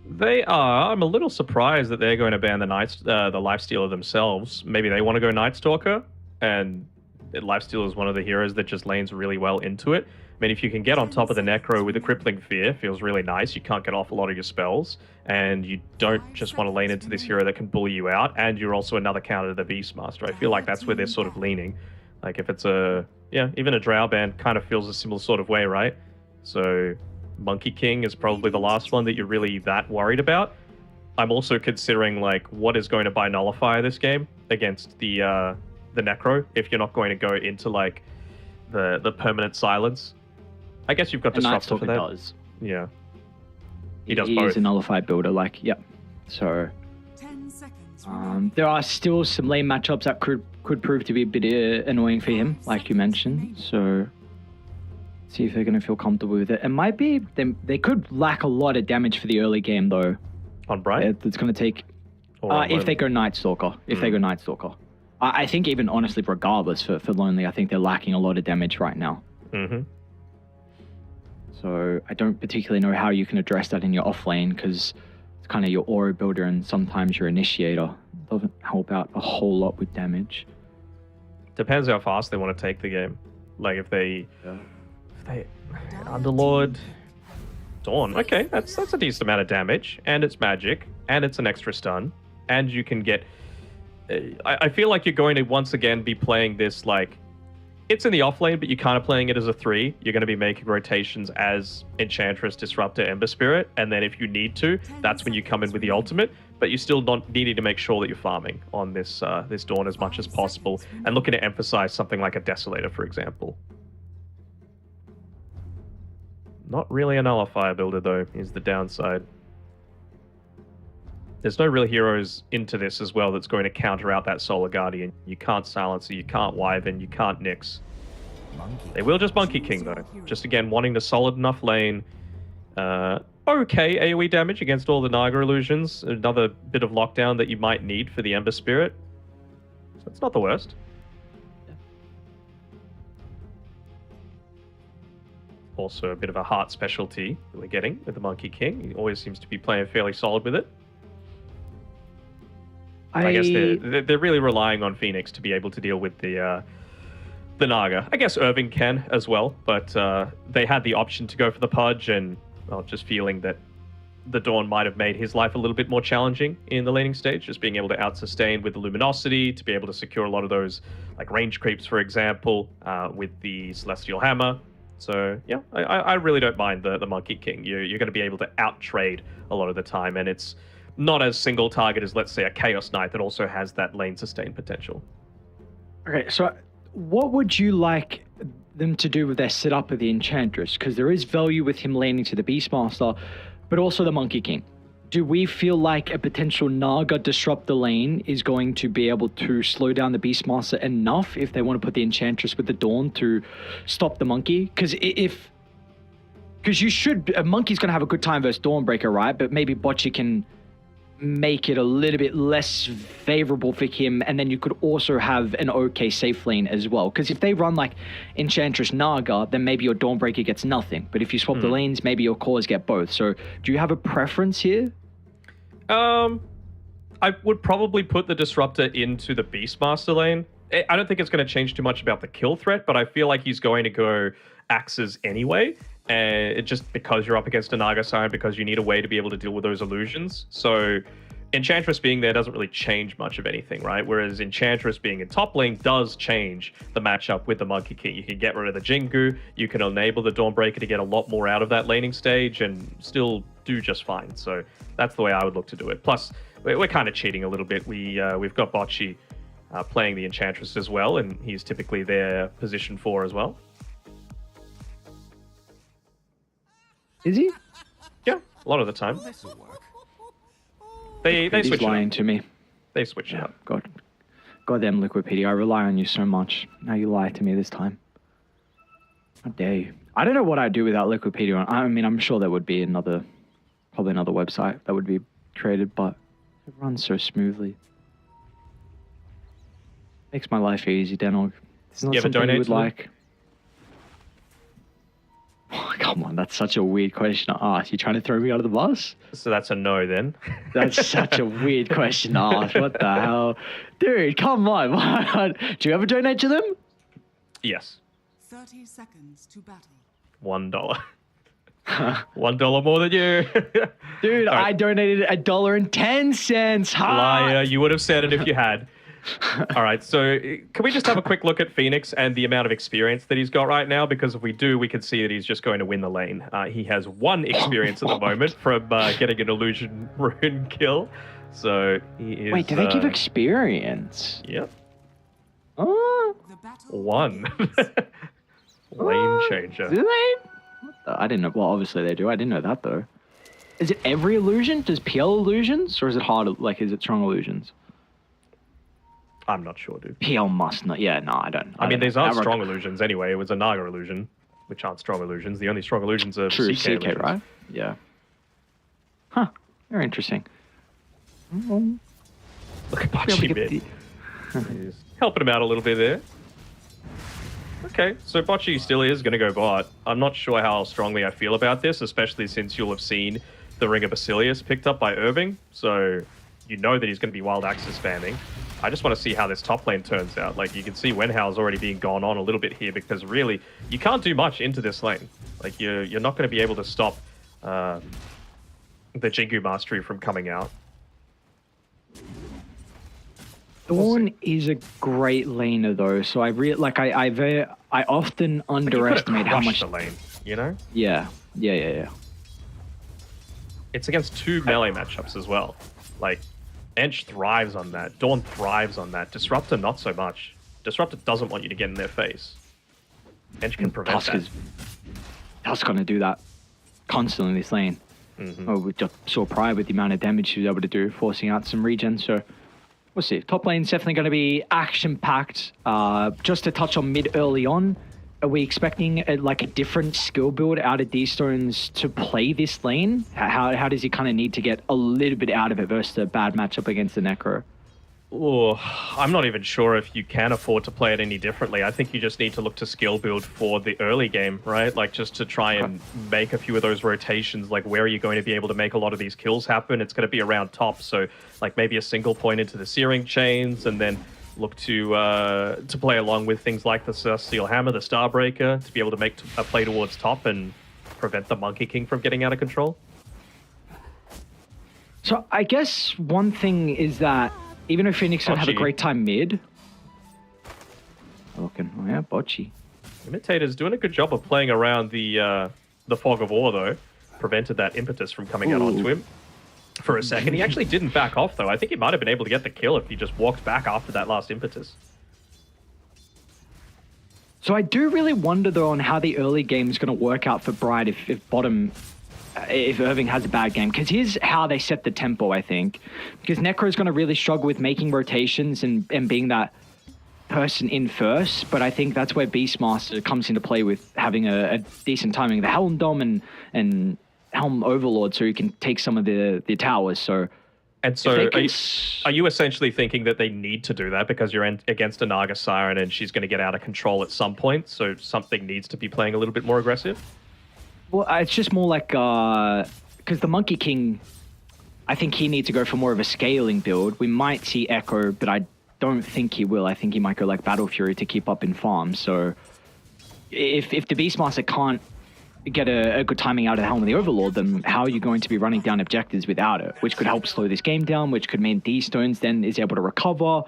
They are. I'm a little surprised that they're going to ban the Lifestealer themselves. Maybe they want to go Night Stalker, and Lifestealer is one of the heroes that just lanes really well into it. I mean, if you can get on top of the Necro with a Crippling Fear, feels really nice. You can't get off a lot of your spells, and you don't just want to lane into this hero that can bully you out, and you're also another counter to the Beastmaster. I feel like that's where they're sort of leaning. Like if it's even a Drow band kind of feels a similar sort of way, right? So Monkey King is probably the last one that you're really that worried about. I'm also considering like what is going to buy Nullifier this game against the Necro if you're not going to go into like the permanent silence. I guess you've got Disruptor for that. Does. Yeah. He does He both. is a Nullified builder, like, yep. So 10 seconds. there are still some lane matchups that could prove to be a bit annoying for him, like you mentioned. So see if they're going to feel comfortable with it. It might be they could lack a lot of damage for the early game though. On Bright? It's going to take if they go Night Stalker. I think even honestly, regardless for Lonely, I think they're lacking a lot of damage right now. Mm-hmm. So I don't particularly know how you can address that in your off lane, because it's kind of your aura builder and sometimes your initiator. Doesn't help out a whole lot with damage. Depends how fast they want to take the game. Like if they Underlord Dawn. Okay, that's a decent amount of damage, and it's magic, and it's an extra stun, and you can get. I feel like you're going to once again be playing this like. It's in the off lane, but you're kind of playing it as a 3. You're going to be making rotations as Enchantress, Disruptor, Ember Spirit, and then if you need to, that's when you come in with the ultimate. But you're still not needing to make sure that you're farming on this this Dawn as much as possible, and looking to emphasize something like a Desolator, for example. Not really a Nullifier builder, though, is the downside. There's no real heroes into this as well that's going to counter out that Solar Guardian. You can't Silencer, you can't Wyvern, you can't Nyx. They will just Monkey King, though. Just, again, wanting the solid enough lane. Okay AoE damage against all the Naga illusions. Another bit of lockdown that you might need for the Ember Spirit. So it's not the worst. Also a bit of a heart specialty that we're getting with the Monkey King. He always seems to be playing fairly solid with it. I guess they're really relying on Phoenix to be able to deal with the Naga. I guess Irving can as well, but they had the option to go for the Pudge, and just feeling that the Dawn might have made his life a little bit more challenging in the laning stage, just being able to out-sustain with the Luminosity, to be able to secure a lot of those like range creeps, for example, with the Celestial Hammer. So yeah, I really don't mind the Monkey King. You're going to be able to out-trade a lot of the time, and it's not as single target as, let's say, a Chaos Knight that also has that lane sustain potential. Okay, so what would you like them to do with their setup of the Enchantress? Because there is value with him laning to the Beastmaster, but also the Monkey King. do we feel like a potential Naga disrupt the lane is going to be able to slow down the Beastmaster enough if they want to put the Enchantress with the Dawn to stop the Monkey? Because a Monkey's going to have a good time versus Dawnbreaker, right? But maybe Bocce can make it a little bit less favorable for him, and then you could also have an okay safe lane as well. Because if they run like Enchantress Naga, then maybe your Dawnbreaker gets nothing. But if you swap the lanes, maybe your cores get both. So do you have a preference here? I would probably put the Disruptor into the Beastmaster lane. I don't think it's going to change too much about the kill threat, but I feel like he's going to go Axes anyway. And just because you're up against a Naga Siren, because you need a way to be able to deal with those illusions. So Enchantress being there doesn't really change much of anything, right? Whereas Enchantress being in top lane does change the matchup with the Monkey King. You can get rid of the Jingu, you can enable the Dawnbreaker to get a lot more out of that laning stage and still do just fine. So that's the way I would look to do it. Plus, we're kind of cheating a little bit. We've got Bocce playing the Enchantress as well, and he's typically their position 4 as well. Is he? Yeah, a lot of the time. This'll work. They He's switch it lying up. to me. They switch it up. Goddamn Liquipedia, I rely on you so much. Now you lie to me this time. How dare you? I don't know what I'd do without Liquipedia. I mean, I'm sure there would be probably another website that would be created, but it runs so smoothly. Makes my life easy, Denog. It's not You ever something donate you would to them? like. Oh, come on, that's such a weird question to ask. You trying to throw me under the bus? So that's a no then. That's such a weird question to ask. What the hell? Dude, come on. Do you ever donate to them? Yes. 30 seconds to battle. $1. $1 more than you. Dude, All right. I donated $1.10. Liar, you would have said it if you had. All right, so can we just have a quick look at Phoenix and the amount of experience that he's got right now? Because if we do, we can see that he's just going to win the lane. He has 1 experience at the moment from getting an illusion rune kill. So he is... Wait, do they give experience? Yep. Oh, The battle 1. begins. Lane changer. do they? What the- I didn't know. Well, obviously they do. I didn't know that, though. Is it every illusion? Does PL illusions? Or is it hard? Like, is it strong illusions? I'm not sure, dude. PL must not. Yeah, no, I don't. I mean, don't these know. aren't That strong illusions anyway. It was a Naga illusion, which aren't strong illusions. The only strong illusions are True, CK CK, illusions. right? Yeah. Huh. Very interesting. Well, Look at be able to Bocce get mid. the- He's helping him out a little bit there. Okay, so Bocce still is going to go bot. I'm not sure how strongly I feel about this, especially since you'll have seen the Ring of Basilius picked up by Irving, so you know that he's going to be Wild Axis spamming. I just want to see how this top lane turns out. Like, you can see Wenhow's already being gone on a little bit here because really, you can't do much into this lane. Like, you're not going to be able to stop the Jingu Mastery from coming out. Dawn is a great laner though, so I often underestimate how much. The lane, you know? Yeah. It's against 2 melee matchups as well. Like, Ench thrives on that. Dawn thrives on that. Disruptor, not so much. Disruptor doesn't want you to get in their face. Ench can prevent that. Tusk's gonna do that constantly in this lane. Oh, we just saw Pride with the amount of damage she was able to do, forcing out some regen. So we'll see. Top lane's definitely going to be action-packed. Just to touch on mid early on, are we expecting a different skill build out of D-Stones to play this lane? How does he kind of need to get a little bit out of it versus a bad matchup against the Necro? Oh, I'm not even sure if you can afford to play it any differently. I think you just need to look to skill build for the early game, right? Like, just to try and make a few of those rotations. Like, where are you going to be able to make a lot of these kills happen? It's going to be around top, so like maybe a single point into the Searing Chains, and then look to play along with things like the Celestial Hammer, the Starbreaker, to be able to make a play towards top and prevent the Monkey King from getting out of control. So I guess one thing is that even if Phoenix don't have a Bocce. great time mid... Oh yeah, Bocce. Imitator's doing a good job of playing around the Fog of War, though. Prevented that impetus from coming out onto him for a second. He actually didn't back off, though. I think he might have been able to get the kill if he just walked back after that last impetus. So I do really wonder, though, on how the early game is going to work out for Bride if bottom if Irving has a bad game. Because here's how they set the tempo, I think. Because Necro's going to really struggle with making rotations and being that person in first, but I think that's where Beastmaster comes into play with having a decent timing. The Helm Dom and Helm Overlord, so you can take some of the towers. So, and so are you essentially thinking that they need to do that because you're against a Naga Siren and she's going to get out of control at some point, so something needs to be playing a little bit more aggressive? Well, it's just more like because the Monkey King, I think he needs to go for more of a scaling build. We might see Echo, but I don't think he will. I think he might go like Battle Fury to keep up in farm. So if the Beastmaster can't get a good timing out of the Helm of the Overlord, then how are you going to be running down objectives without it? Which could help slow this game down, which could mean D-Stones then is able to recover.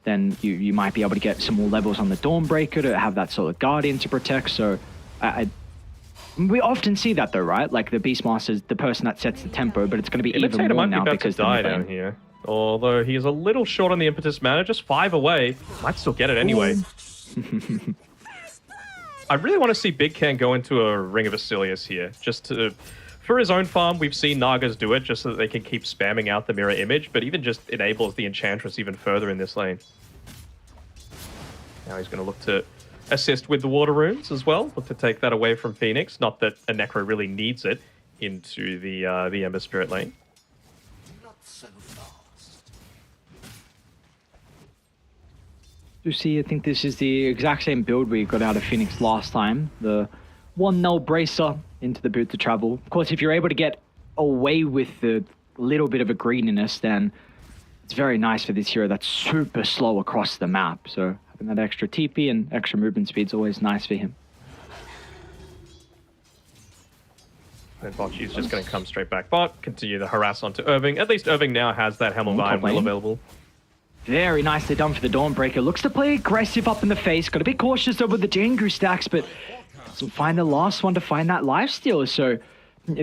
Then you might be able to get some more levels on the Dawnbreaker to have that sort of Guardian to protect. So we often see that though, right? Like the Beastmaster is the person that sets the tempo, but it's going to be even more now because die down here. Although he is a little short on the impetus mana, just 5 away. Might still get it anyway. I really want to see Big Ken go into a Ring of Asilius here. Just for his own farm, we've seen Nagas do it just so that they can keep spamming out the mirror image, but even just enables the Enchantress even further in this lane. Now he's going to look to assist with the Water Runes as well. Look to take that away from Phoenix. Not that a Necro really needs it into the Ember Spirit lane. You see, I think this is the exact same build we got out of Phoenix last time. The 1-0 Bracer into the Boot to Travel. Of course, if you're able to get away with the little bit of a greediness, then it's very nice for this hero that's super slow across the map. So having that extra TP and extra movement speed is always nice for him. And Bocchi's just going to come straight back bot, continue the harass onto Irving. At least Irving now has that Helm of Iron Will available. Very nicely done for the Dawnbreaker. Looks to play aggressive up in the face. Got to be cautious over the Jengu stacks, but doesn't find the last one to find that lifesteal. So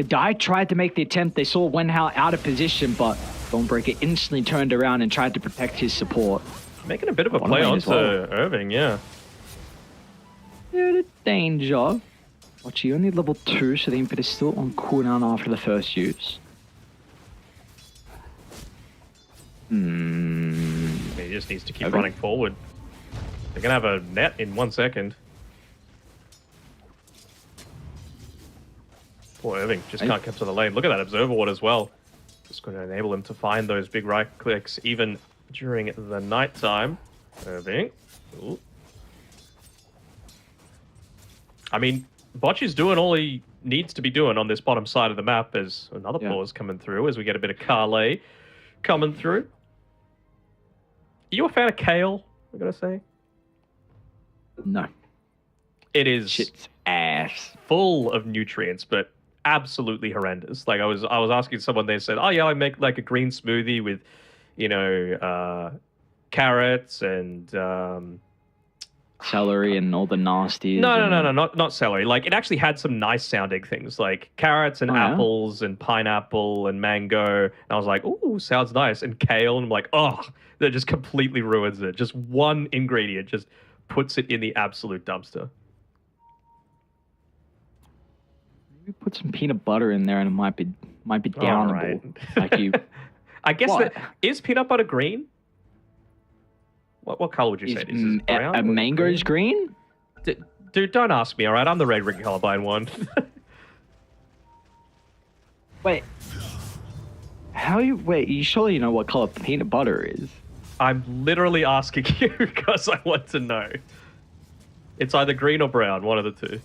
Dai tried to make the attempt. They saw Wenhao out of position, but Dawnbreaker instantly turned around and tried to protect his support. Making a bit of a play onto Irving, yeah. Yeah, the danger. Watch, only level 2, so the impetus is still on cooldown after the first use. He just needs to keep running forward. They're going to have a net in 1 second. Poor Irving just can't get to the lane. Look at that Observer Ward as well. Just going to enable him to find those big right clicks even during the night time. Irving. Ooh. I mean, Bocchi's doing all he needs to be doing on this bottom side of the map as another pause coming through as we get a bit of Carlay coming through. Are you a fan of kale, I gotta say? No. It is shit's ass. Full of nutrients, but absolutely horrendous. Like I was asking someone, they said, "Oh yeah, I make like a green smoothie with, you know, carrots and celery and all the nasties." No, not celery. Like it actually had some nice sounding things like carrots and apples and pineapple and mango. And I was like, "Ooh, sounds nice." And kale, and I'm like, "Oh, that just completely ruins it." Just one ingredient just puts it in the absolute dumpster. Maybe put some peanut butter in there and it might be downable. Right. Like you. I guess is peanut butter green? What color would you say it is? Brown? A mango's green? Dude, don't ask me, all right? I'm the red ring colorblind one. Wait. You surely know what color peanut butter is? I'm literally asking you because I want to know. It's either green or brown, one of the two.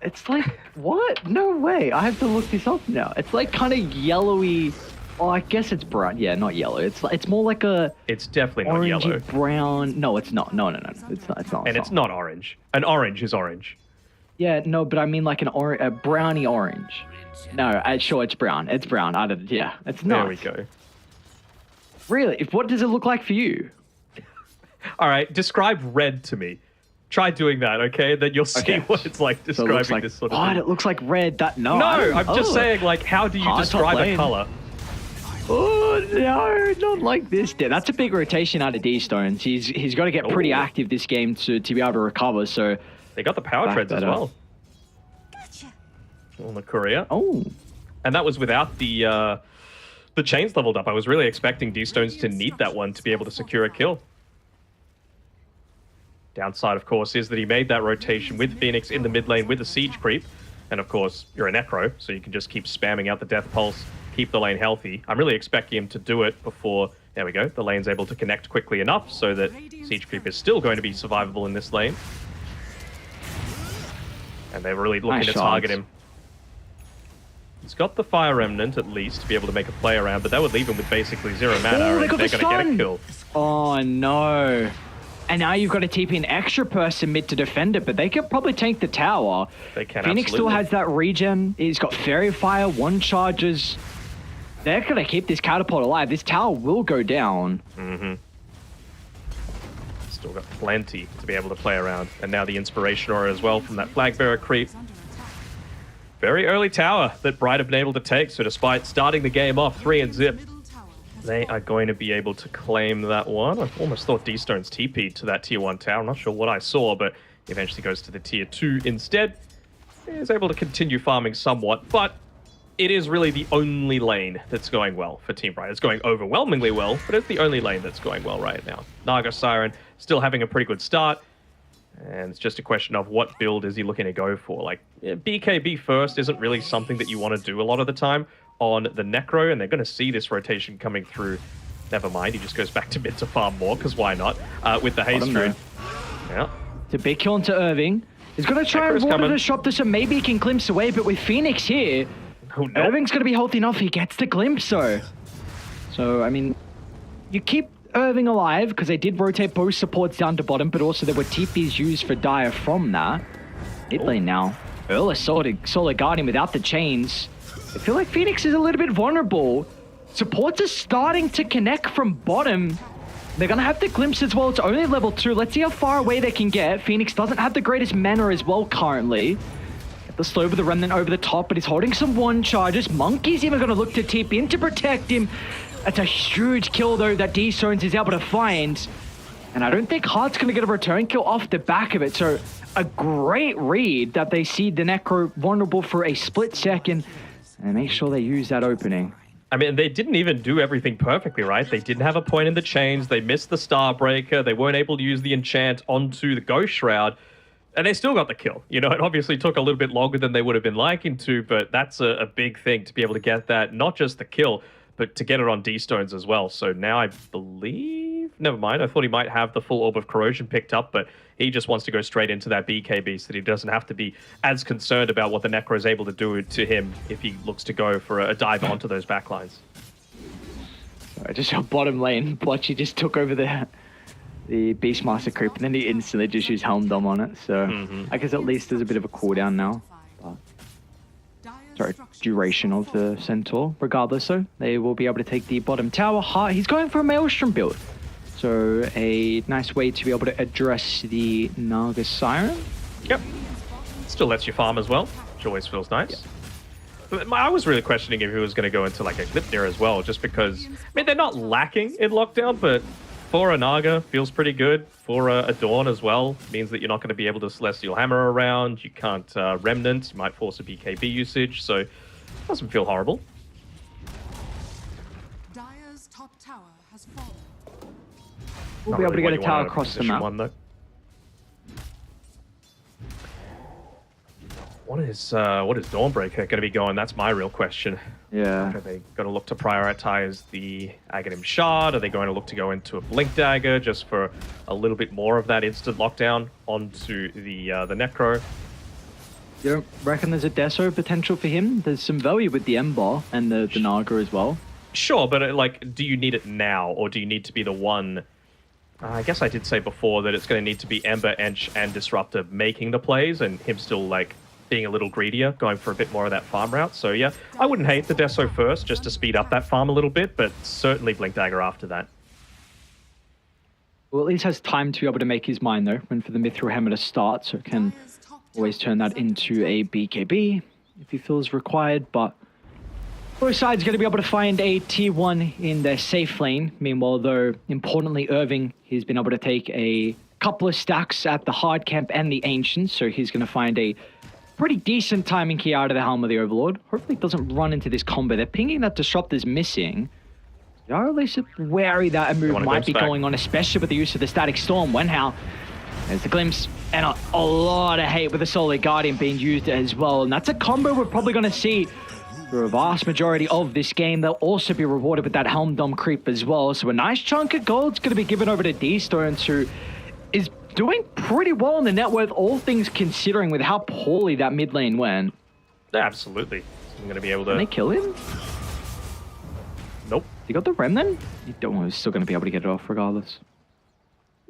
It's like, what? No way. I have to look this up now. It's like kind of yellowy. Oh, I guess it's brown. Yeah, not yellow. It's more like a... It's definitely not yellow. Brown. No, it's not. No. It's not. And it's not orange. An orange is orange. Yeah, no, but I mean like a browny orange. No, sure, it's brown. It's brown. It's not. There we go. Really? What does it look like for you? All right, describe red to me. Try doing that, okay? Then you'll see what it's like describing this sort of thing. It looks like red. No, I'm just saying, like, how do you describe a color? Oh, no, not like this. That's a big rotation out of D-Stones. He's got to get pretty active this game to be able to recover, so They got the power Back treads that as up. well Gotcha. on the courier. Oh, And that was without the chains leveled up. I was really expecting D-Stones to need that one to be able to secure a kill. Downside, of course, is that he made that rotation with Phoenix in the mid lane with the siege creep. And of course, you're a Necro, so you can just keep spamming out the Death Pulse, keep the lane healthy. I'm really expecting him to do it before, there we go, the lane's able to connect quickly enough so that siege creep is still going to be survivable in this lane. And they're really looking Nice to shots. target him. He's got the Fire Remnant, at least, to be able to make a play around, but that would leave him with basically 0 mana, Oh, they and got they're the going to get a stun. kill. Oh no. And now you've got to TP an extra person mid to defend it, but they could probably tank the tower. They can, Phoenix still absolutely. has that regen. He's got Fairy Fire, 1 charges. They're going to keep this catapult alive. This tower will go down. Mm-hmm. Still got plenty to be able to play around. And now the Inspiration Aura as well from that Flag Bearer creep. Under attack. Very early tower that Bright have been able to take, so despite starting the game off 3 and zip, Middle tower has they fallen. are going to be able to claim that one. I almost thought D-Stone's TP'd to that tier 1 tower. I'm not sure what I saw, but he eventually goes to the tier 2 instead. He is able to continue farming somewhat, but it is really the only lane that's going well for Team Bright. It's going overwhelmingly well, but it's the only lane that's going well right now. Naga Siren still having a pretty good start, and it's just a question of what build is he looking to go for. Like, BKB first isn't really something that you want to do a lot of the time on the Necro, and they're going to see this rotation coming through. Never mind, he just goes back to mid to farm more, because why not? With the Haste Bottom Rune. Yeah. It's a big kill into Irving. He's going to try and Necro's water coming. the shop this, so maybe he can glimpse away, but with Phoenix here, Oh, no. Irving's going to be healthy enough. He gets the glimpse, though. So, I mean, you keep Irving alive, because they did rotate both supports down to bottom, but also there were TPs used for Dire from that. Mid lane now. Earl is solid guarding without the chains. I feel like Phoenix is a little bit vulnerable. Supports are starting to connect from bottom. They're going to have the glimpse as well. It's only level 2. Let's see how far away they can get. Phoenix doesn't have the greatest mana as well currently. Get the slow with the remnant over the top, but he's holding some 1 charges. Monkey's even going to look to TP in to protect him. That's a huge kill, though, that D-Stones is able to find. And I don't think Heart's going to get a return kill off the back of it. So a great read that they see the Necro vulnerable for a split second and make sure they use that opening. I mean, they didn't even do everything perfectly, right? They didn't have a point in the chains. They missed the Starbreaker. They weren't able to use the enchant onto the Ghost Shroud. And they still got the kill. You know, it obviously took a little bit longer than they would have been liking to, but that's a big thing to be able to get that. Not just the kill, but to get it on D-Stones as well. So now I believe... Never mind. I thought he might have the full Orb of Corrosion picked up, but he just wants to go straight into that BKB so that he doesn't have to be as concerned about what the Necro is able to do to him if he looks to go for a dive onto those backlines. I just saw bottom lane. Blotchy just took over the Beastmaster creep, and then he instantly just used Helm Dom on it. So I guess at least there's a bit of a cooldown now. But, sorry, duration of the Centaur. Regardless, though, they will be able to take the bottom tower. He's going for a Maelstrom build. So a nice way to be able to address the Naga Siren. Yep. Still lets you farm as well, which always feels nice. But I was really questioning if he was going to go into like a Glypnir as well, just because, I mean, they're not lacking in lockdown, but for a Naga, feels pretty good. For a Dawn as well, means that you're not going to be able to Celestial Hammer around, you can't Remnant, you might force a BKB usage, so it doesn't feel horrible. Dire's top tower has fallen. We'll Not be able really to what get a you tower want in across the position map. one, though. What is Dawnbreaker going to be going? That's my real question. Yeah. Are they going to look to prioritize the Aghanim Shard? Are they going to look to go into a Blink Dagger just for a little bit more of that instant lockdown onto the Necro? You don't reckon there's a Deso potential for him? There's some value with the Ember and the Naga as well. Sure, but like, do you need it now, or do you need to be the one? I guess I did say before that it's going to need to be Ember, Ench, and Disruptor making the plays, and him still like being a little greedier, going for a bit more of that farm route. So yeah, I wouldn't hate the Deso first, just to speed up that farm a little bit, but certainly Blink Dagger after that. Well, at least has time to be able to make his mind, though, when for the Mithril Hammer to start, so it can Dire's top always tower turn that is under into a BKB if he feels required, but both sides going to be able to find a tier 1 in their safe lane. Meanwhile, though, importantly, Irving, he's been able to take a couple of stacks at the hard camp and the ancient, so he's going to find a pretty decent timing here out of the Helm of the Overlord. Hopefully it doesn't run into this combo. They're pinging that Disruptor's missing. They are at least wary that a move might be going on, especially with the use of the Static Storm. Wenhao, there's the glimpse, and a lot of hate with the Solar Guardian being used as well. And that's a combo we're probably going to see for a vast majority of this game. They'll also be rewarded with that Helm Dome creep as well. So a nice chunk of gold's going to be given over to D-Stones, who is doing pretty well in the net worth, all things considering, with how poorly that mid lane went. Yeah, absolutely. I'm going to be able to... Can they kill him? Nope. He got the Rem then? You don't know, he's still going to be able to get it off regardless.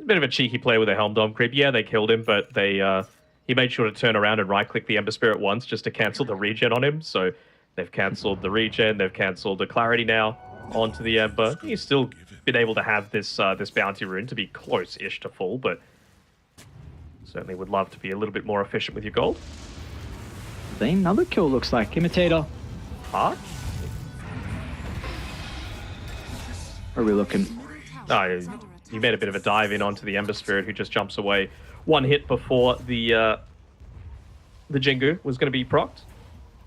A bit of a cheeky play with a Helm Dome creep. Yeah, they killed him, but he made sure to turn around and right-click the Ember Spirit once just to cancel the regen on him. So they've cancelled the regen, they've cancelled the Clarity now onto the Ember. He's still been able to have this this bounty rune to be close-ish to full, but certainly would love to be a little bit more efficient with your gold. Then another kill looks like. Imitator. Hard? Where are we looking? Oh, he made a bit of a dive in onto the Ember Spirit, who just jumps away. One hit before the Jingu was going to be procced.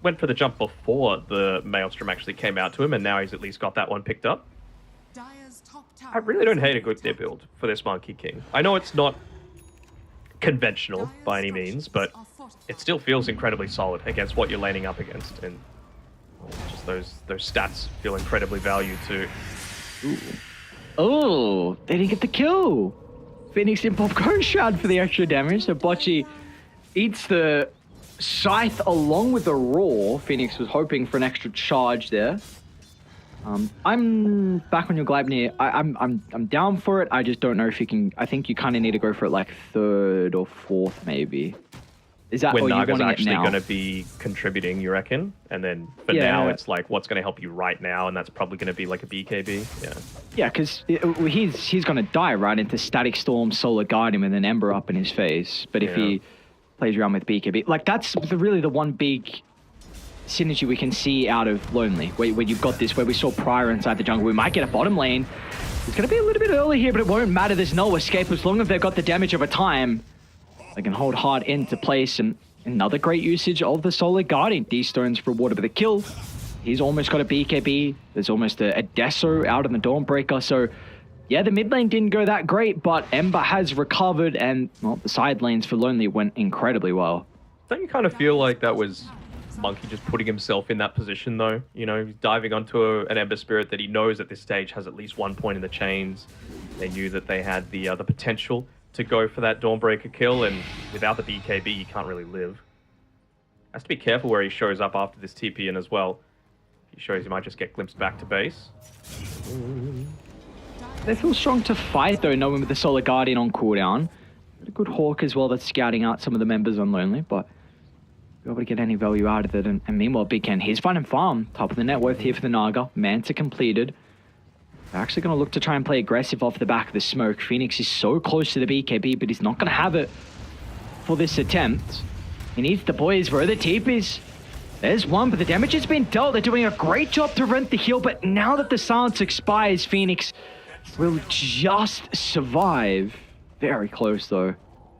Went for the jump before the Maelstrom actually came out to him, and now he's at least got that one picked up. I really don't hate a good tier build for this Monkey King. I know it's not conventional by any means, but it still feels incredibly solid against what you're laning up against, and just those stats feel incredibly valued too. Ooh. Oh, they didn't get the kill. Phoenix in pop Ghost Shroud for the extra damage, so Bocce eats the Scythe along with the Roar. Phoenix was hoping for an extra charge there. I'm back on your Gleipnir. I'm down for it. I just don't know if you can. I think you kind of need to go for it like third or fourth, maybe. Is that when what Naga's you're actually going to be contributing, you reckon? And then for now, it's like what's going to help you right now, and that's probably going to be like a BKB. Yeah. Yeah, because he's going to die right into Static Storm, Solar Guardian, and then Ember up in his face. But if he plays around with BKB, like that's really the one big synergy we can see out of Lonely, where you've got this, where we saw Prior inside the jungle. We might get a bottom lane. It's going to be a little bit early here, but it won't matter. There's no escape as long as they've got the damage over time. They can hold hard into place, and another great usage of the Solar Guardian. D-Stone's rewarded with a kill. He's almost got a BKB. There's almost a Deso out in the Dawnbreaker. So, yeah, the mid lane didn't go that great, but Ember has recovered, and well, the side lanes for Lonely went incredibly well. Don't you kind of feel like that was Monkey just putting himself in that position, though? You know, he's diving onto an Ember Spirit that he knows at this stage has at least 1 point in the chains. They knew that they had the potential to go for that Dawnbreaker kill, and without the BKB, you can't really live. Has to be careful where he shows up after this TP in as well. He shows he might just get glimpsed back to base. They feel strong to fight, though, knowing with the Solar Guardian on cooldown. A good Hawk as well that's scouting out some of the members on Lonely, but be able to get any value out of it. And meanwhile, Big Ken, he's finding farm. Top of the net worth here for the Naga. Manta completed. They're actually going to look to try and play aggressive off the back of the smoke. Phoenix is so close to the BKB, but he's not going to have it for this attempt. He needs the boys. Where are the TPs? There's one, but the damage has been dealt. They're doing a great job to rent the heal, but now that the silence expires, Phoenix will just survive. Very close, though.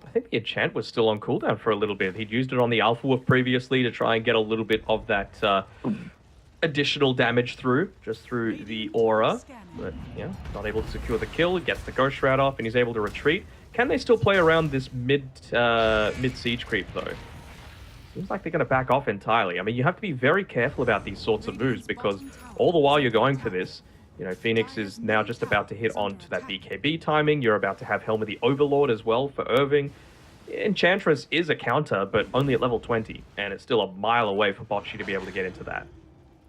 I think the enchant was still on cooldown for a little bit. He'd used it on the Alpha Wolf previously to try and get a little bit of that additional damage through the aura, but yeah, not able to secure the kill. He gets the Ghost Shroud off and he's able to retreat. Can they still play around this mid siege creep though? Seems like they're going to back off entirely. I mean, you have to be very careful about these sorts of moves, because all the while you're going for this, you know, Phoenix is now just about to hit onto that BKB timing. You're about to have Helm of the Overlord as well for Irving. Enchantress is a counter, but only at level 20, and it's still a mile away for Bocce to be able to get into that.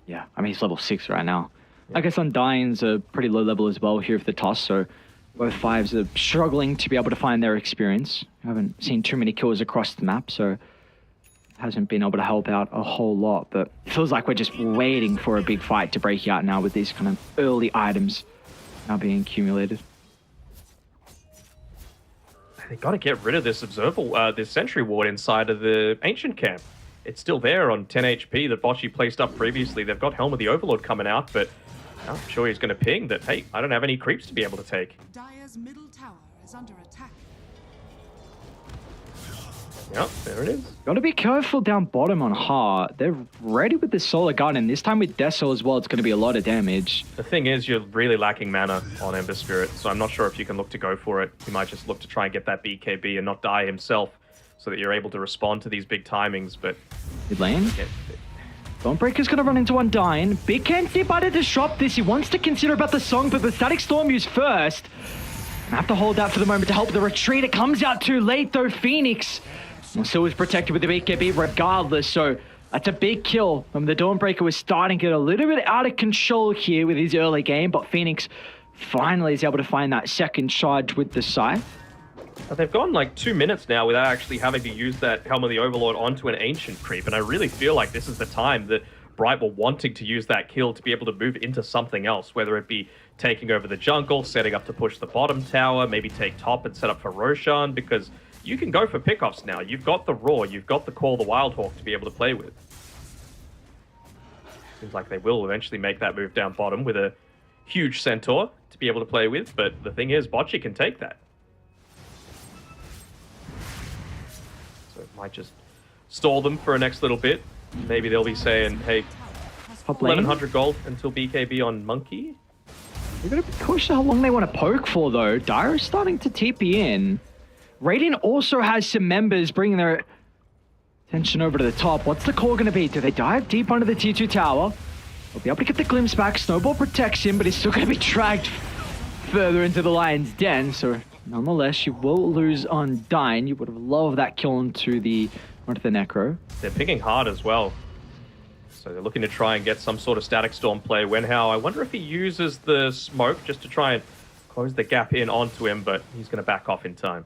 Yeah, I mean, he's level 6 right now. I guess Undying's a pretty low level as well here for the toss, so both fives are struggling to be able to find their experience. I haven't seen too many kills across the map, so hasn't been able to help out a whole lot, but it feels like we're just waiting for a big fight to break out now with these kind of early items now being accumulated. They got to get rid of this this Sentry Ward inside of the Ancient Camp. It's still there on 10 HP that Bocce placed up previously. They've got Helm of the Overlord coming out, but I'm sure he's going to ping that, hey, I don't have any creeps to be able to take. Dire's middle tower is under attack. Yep, there it is. Gotta be careful down bottom on Heart. They're ready with the Solar Gun, and this time with Deso as well, it's gonna be a lot of damage. The thing is, you're really lacking mana on Ember Spirit, so I'm not sure if you can look to go for it. He might just look to try and get that BKB and not die himself, so that you're able to respond to these big timings, but... Mid lane. Yeah, Dawnbreaker's gonna run into Undyne. Big can't see by to disrupt this. He wants to consider about the song, but the Static Storm used first. Gonna have to hold that for the moment to help the retreat. It comes out too late though, Phoenix. Still is protected with the BKB regardless, so that's a big kill. The Dawnbreaker was starting to get a little bit out of control here with his early game, but Phoenix finally is able to find that second charge with the Scythe. They've gone like 2 minutes now without actually having to use that Helm of the Overlord onto an Ancient creep, and I really feel like this is the time that Bright were wanting to use that kill to be able to move into something else, whether it be taking over the jungle, setting up to push the bottom tower, maybe take top and set up for Roshan, because you can go for pickoffs now. You've got the Roar, you've got the Call the Wildhawk to be able to play with. Seems like they will eventually make that move down bottom with a huge Centaur to be able to play with, but the thing is, Bocce can take that. So it might just stall them for a next little bit. Maybe they'll be saying, hey, Top lane. 1100 gold until BKB on Monkey. You're gonna be cautious how long they want to poke for though. Dyer's starting to TP in. Radiant also has some members bringing their attention over to the top. What's the call going to be? Do they dive deep under the tier 2 tower? They'll be able to get the glimpse back. Snowball protects him, but he's still going to be dragged further into the lion's den. So nonetheless, you will lose Undyne. You would have loved that kill onto the Necro. They're picking hard as well. So they're looking to try and get some sort of Static Storm play. Wenhao, I wonder if he uses the smoke just to try and close the gap in onto him, but he's going to back off in time.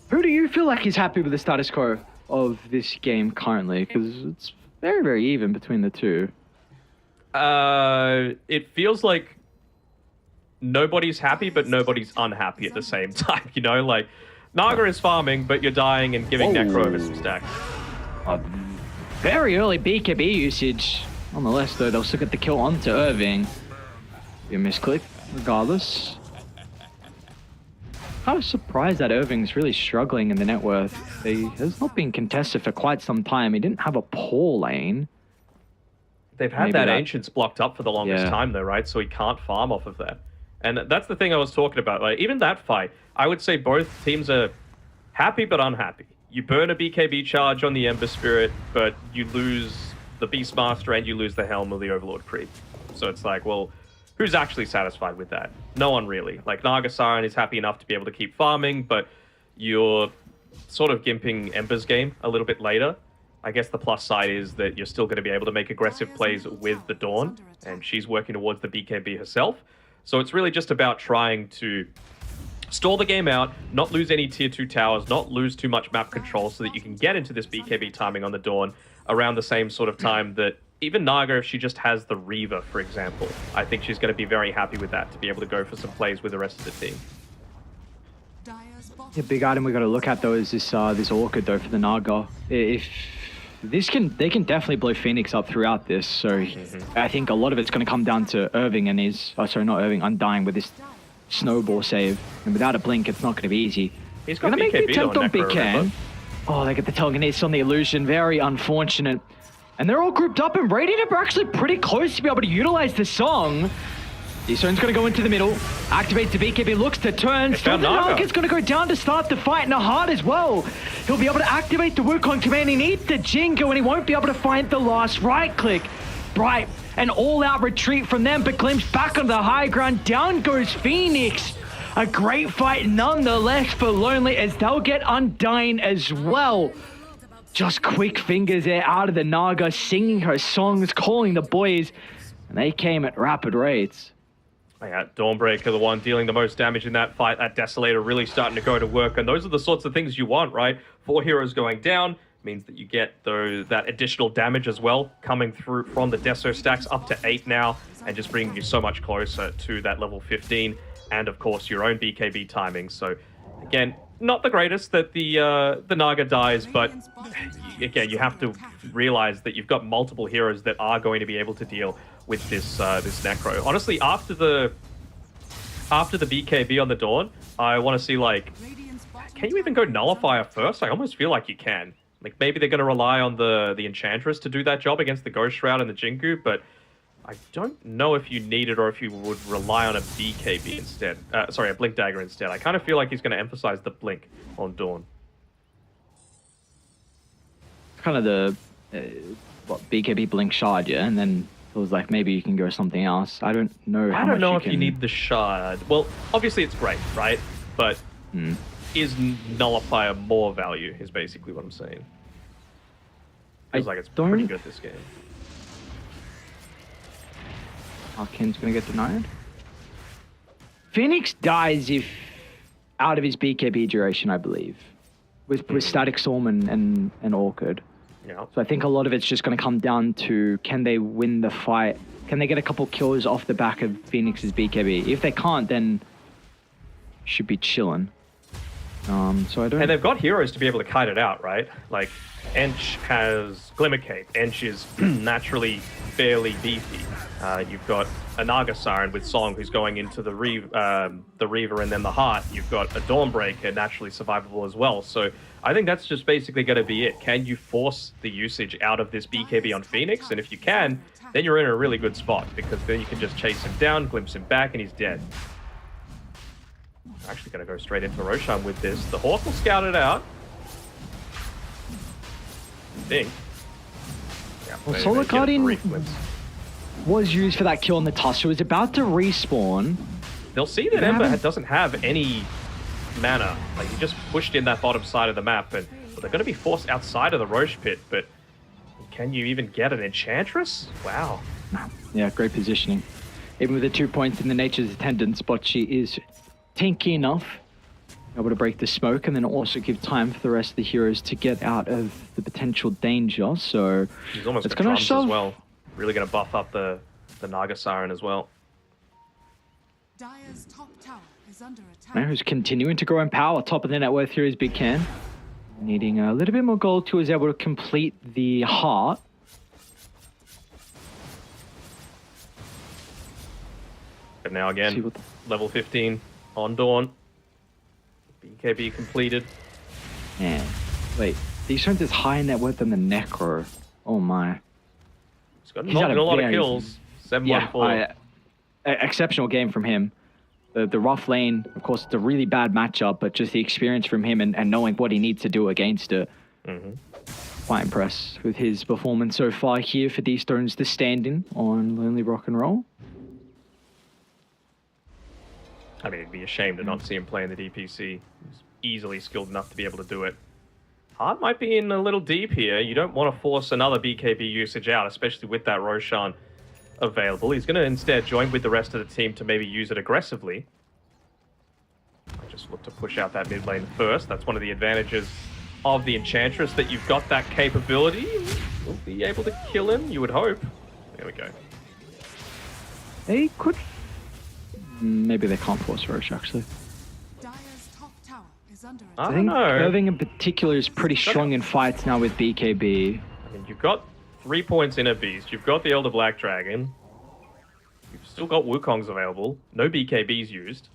Who do you feel like is happy with the status quo of this game currently? Because it's very, very even between the two. It feels like nobody's happy, but nobody's unhappy at the same time. You know, like Naga is farming, but you're dying and giving Necro over some stacks. Very early BKB usage. Nonetheless, though, they'll still get the kill onto Irving. Be a misclick, regardless. Kind of surprised that Irving's really struggling in the net worth. He has not been contested for quite some time. He didn't have a poor lane. They've had that Ancients blocked up for the longest time, though, right? So he can't farm off of that. And that's the thing I was talking about. Like, even that fight, I would say both teams are happy but unhappy. You burn a BKB charge on the Ember Spirit, but you lose the Beastmaster and you lose the Helm of the Overlord creep. So it's like, well, who's actually satisfied with that? No one really. Like, Nagasaran is happy enough to be able to keep farming, but you're sort of gimping Ember's game a little bit later. I guess the plus side is that you're still going to be able to make aggressive plays with the Dawn, and she's working towards the BKB herself. So it's really just about trying to stall the game out, not lose any tier 2 towers, not lose too much map control so that you can get into this BKB timing on the Dawn around the same sort of time that even Naga, if she just has the Reaver, for example, I think she's going to be very happy with that, to be able to go for some plays with the rest of the team. The big item we got to look at though is this Orchid though for the Naga. If this they can definitely blow Phoenix up throughout this. So I think a lot of it's going to come down to Irving and his, Undyne with this snowball save. And without a blink, it's not going to be easy. He's got going to make the attempt on Big Can. remember? Oh, they get the telekinesis on the illusion. Very unfortunate. And they're all grouped up and Radiant are actually pretty close to be able to utilize the song. Eastern's going to go into the middle. Activates the BKB, looks to turn. Still the Naga's going to go down to start the fight in a heart as well. He'll be able to activate the Wukong command. He needs the Jingo and he won't be able to find the last right click. Bright, an all-out retreat from them, but Glimpse back on the high ground. Down goes Phoenix. A great fight nonetheless for Lonely as they'll get Undyne as well. Just quick fingers there out of the Naga, singing her songs, calling the boys, and they came at rapid rates. Yeah, Dawnbreaker, the one dealing the most damage in that fight. That Desolator really starting to go to work, and those are the sorts of things you want, right? 4 heroes going down means that you get that additional damage as well, coming through from the Deso stacks up to 8 now, and just bringing you so much closer to that level 15, and of course your own BKB timing. So again, not the greatest that the Naga dies, but again, you have to realize that you've got multiple heroes that are going to be able to deal with this Necro. Honestly, after the BKB on the Dawn, I want to see like can you even go Nullifier first? I almost feel like you can. Like, maybe they're going to rely on the Enchantress to do that job against the Ghost Shroud and the Jingu, but I don't know if you need it or if you would rely on a BKB instead. Sorry, a Blink Dagger instead. I kind of feel like he's going to emphasize the Blink on Dawn. Kind of the BKB Blink Shard, yeah? And then it was like, maybe you can go something else. I don't know how I don't much know you if can... you need the Shard. Well, obviously it's great, right? But is Nullifier more value, is basically what I'm saying. Feels like it's pretty good this game. Arcane's gonna get denied. Phoenix dies if out of his BKB duration, I believe. With Static Storm and Orchid. Yeah. So I think a lot of it's just going to come down to, can they win the fight? Can they get a couple kills off the back of Phoenix's BKB? If they can't, then should be chilling. So I don't... And they've got heroes to be able to kite it out, right? Like, Ench has Glimmercape. Ench is naturally fairly beefy. You've got a Naga Siren with Song who's going into the Reaver and then the Heart. You've got a Dawnbreaker, naturally survivable as well. So I think that's just basically going to be it. Can you force the usage out of this BKB on Phoenix? And if you can, then you're in a really good spot, because then you can just chase him down, glimpse him back, and he's dead. I'm actually going to go straight into Roshan with this. The Hawk will scout it out. I think. Yeah, Well, Solar get a Guardian brief glimpse. was used for that kill on the Tusk. It was about to respawn. They'll see that Ember doesn't have any mana. Like, he just pushed in that bottom side of the map, and well, they're going to be forced outside of the Roche Pit, but can you even get an Enchantress? Wow. Yeah, great positioning. Even with the 2 points in the Nature's Attendance, but she is tanky enough, able to break the smoke, and then also give time for the rest of the heroes to get out of the potential danger. So he's almost it's got going drums to shove. as well. Really going to buff up the Naga Siren as well. Dire's top tower is under attack. Man, who's continuing to grow in power. Top of the net worth here is Big Ken. Needing a little bit more gold to is able to complete the Heart. But now again, level 15 on Dawn. BKB completed. Man, wait. These turns is higher net worth than the Necro. Oh my. He's got He's not had a lot of very- kills. 714. Exceptional game from him. The rough lane, of course, it's a really bad matchup, but just the experience from him and knowing what he needs to do against it. Quite impressed with his performance so far here for D-Stones, the stand-in on Lonely Rock and Roll. I mean, it'd be a shame to not see him play in the DPC. He's easily skilled enough to be able to do it. Heart might be in a little deep here. You don't want to force another BKB usage out, especially with that Roshan available. He's going to instead join with the rest of the team to maybe use it aggressively. I just look to push out that mid lane first. That's one of the advantages of the Enchantress, that you've got that capability. You'll be able to kill him, you would hope. There we go. They could... Maybe they can't force Roche, actually. Dire's top tower is under I attack. I don't think know. Irving in particular is pretty strong in fights now with BKB. I mean, you've got 3 points in a Beast. You've got the Elder Black Dragon. You've still got Wukongs available. No BKBs used.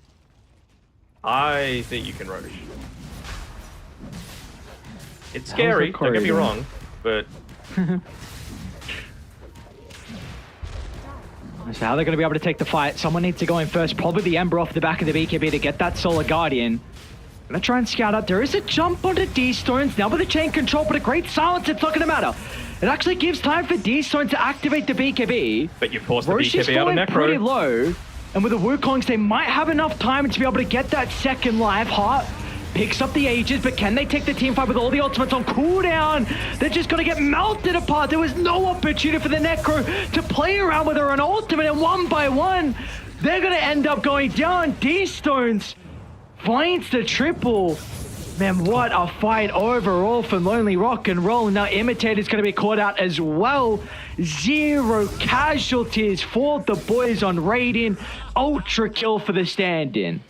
I think you can Roche. It's scary, don't get me wrong, but... So how they're going to be able to take the fight? Someone needs to go in first. Probably the Ember off the back of the BKB to get that Solar Guardian. Gonna try and scout out. There is a jump onto D-Stones. Now with the chain control, but a great silence. It's not going to matter. It actually gives time for D-Stone to activate the BKB. But you force the Roche is BKB out of falling pretty Necro. low. And with the Wukongs, they might have enough time to be able to get that second life. Heart picks up the Aegis, but can they take the team fight with all the ultimates on cooldown? They're just going to get melted apart. There was no opportunity for the Necro to play around with her on ultimate, and one by one, they're going to end up going down. D-Stones finds the triple. Man, what a fight overall for Lonely Rock and Roll. Now Imitator's going to be caught out as well. 0 casualties for the boys on Raiden. Ultra kill for the stand-in.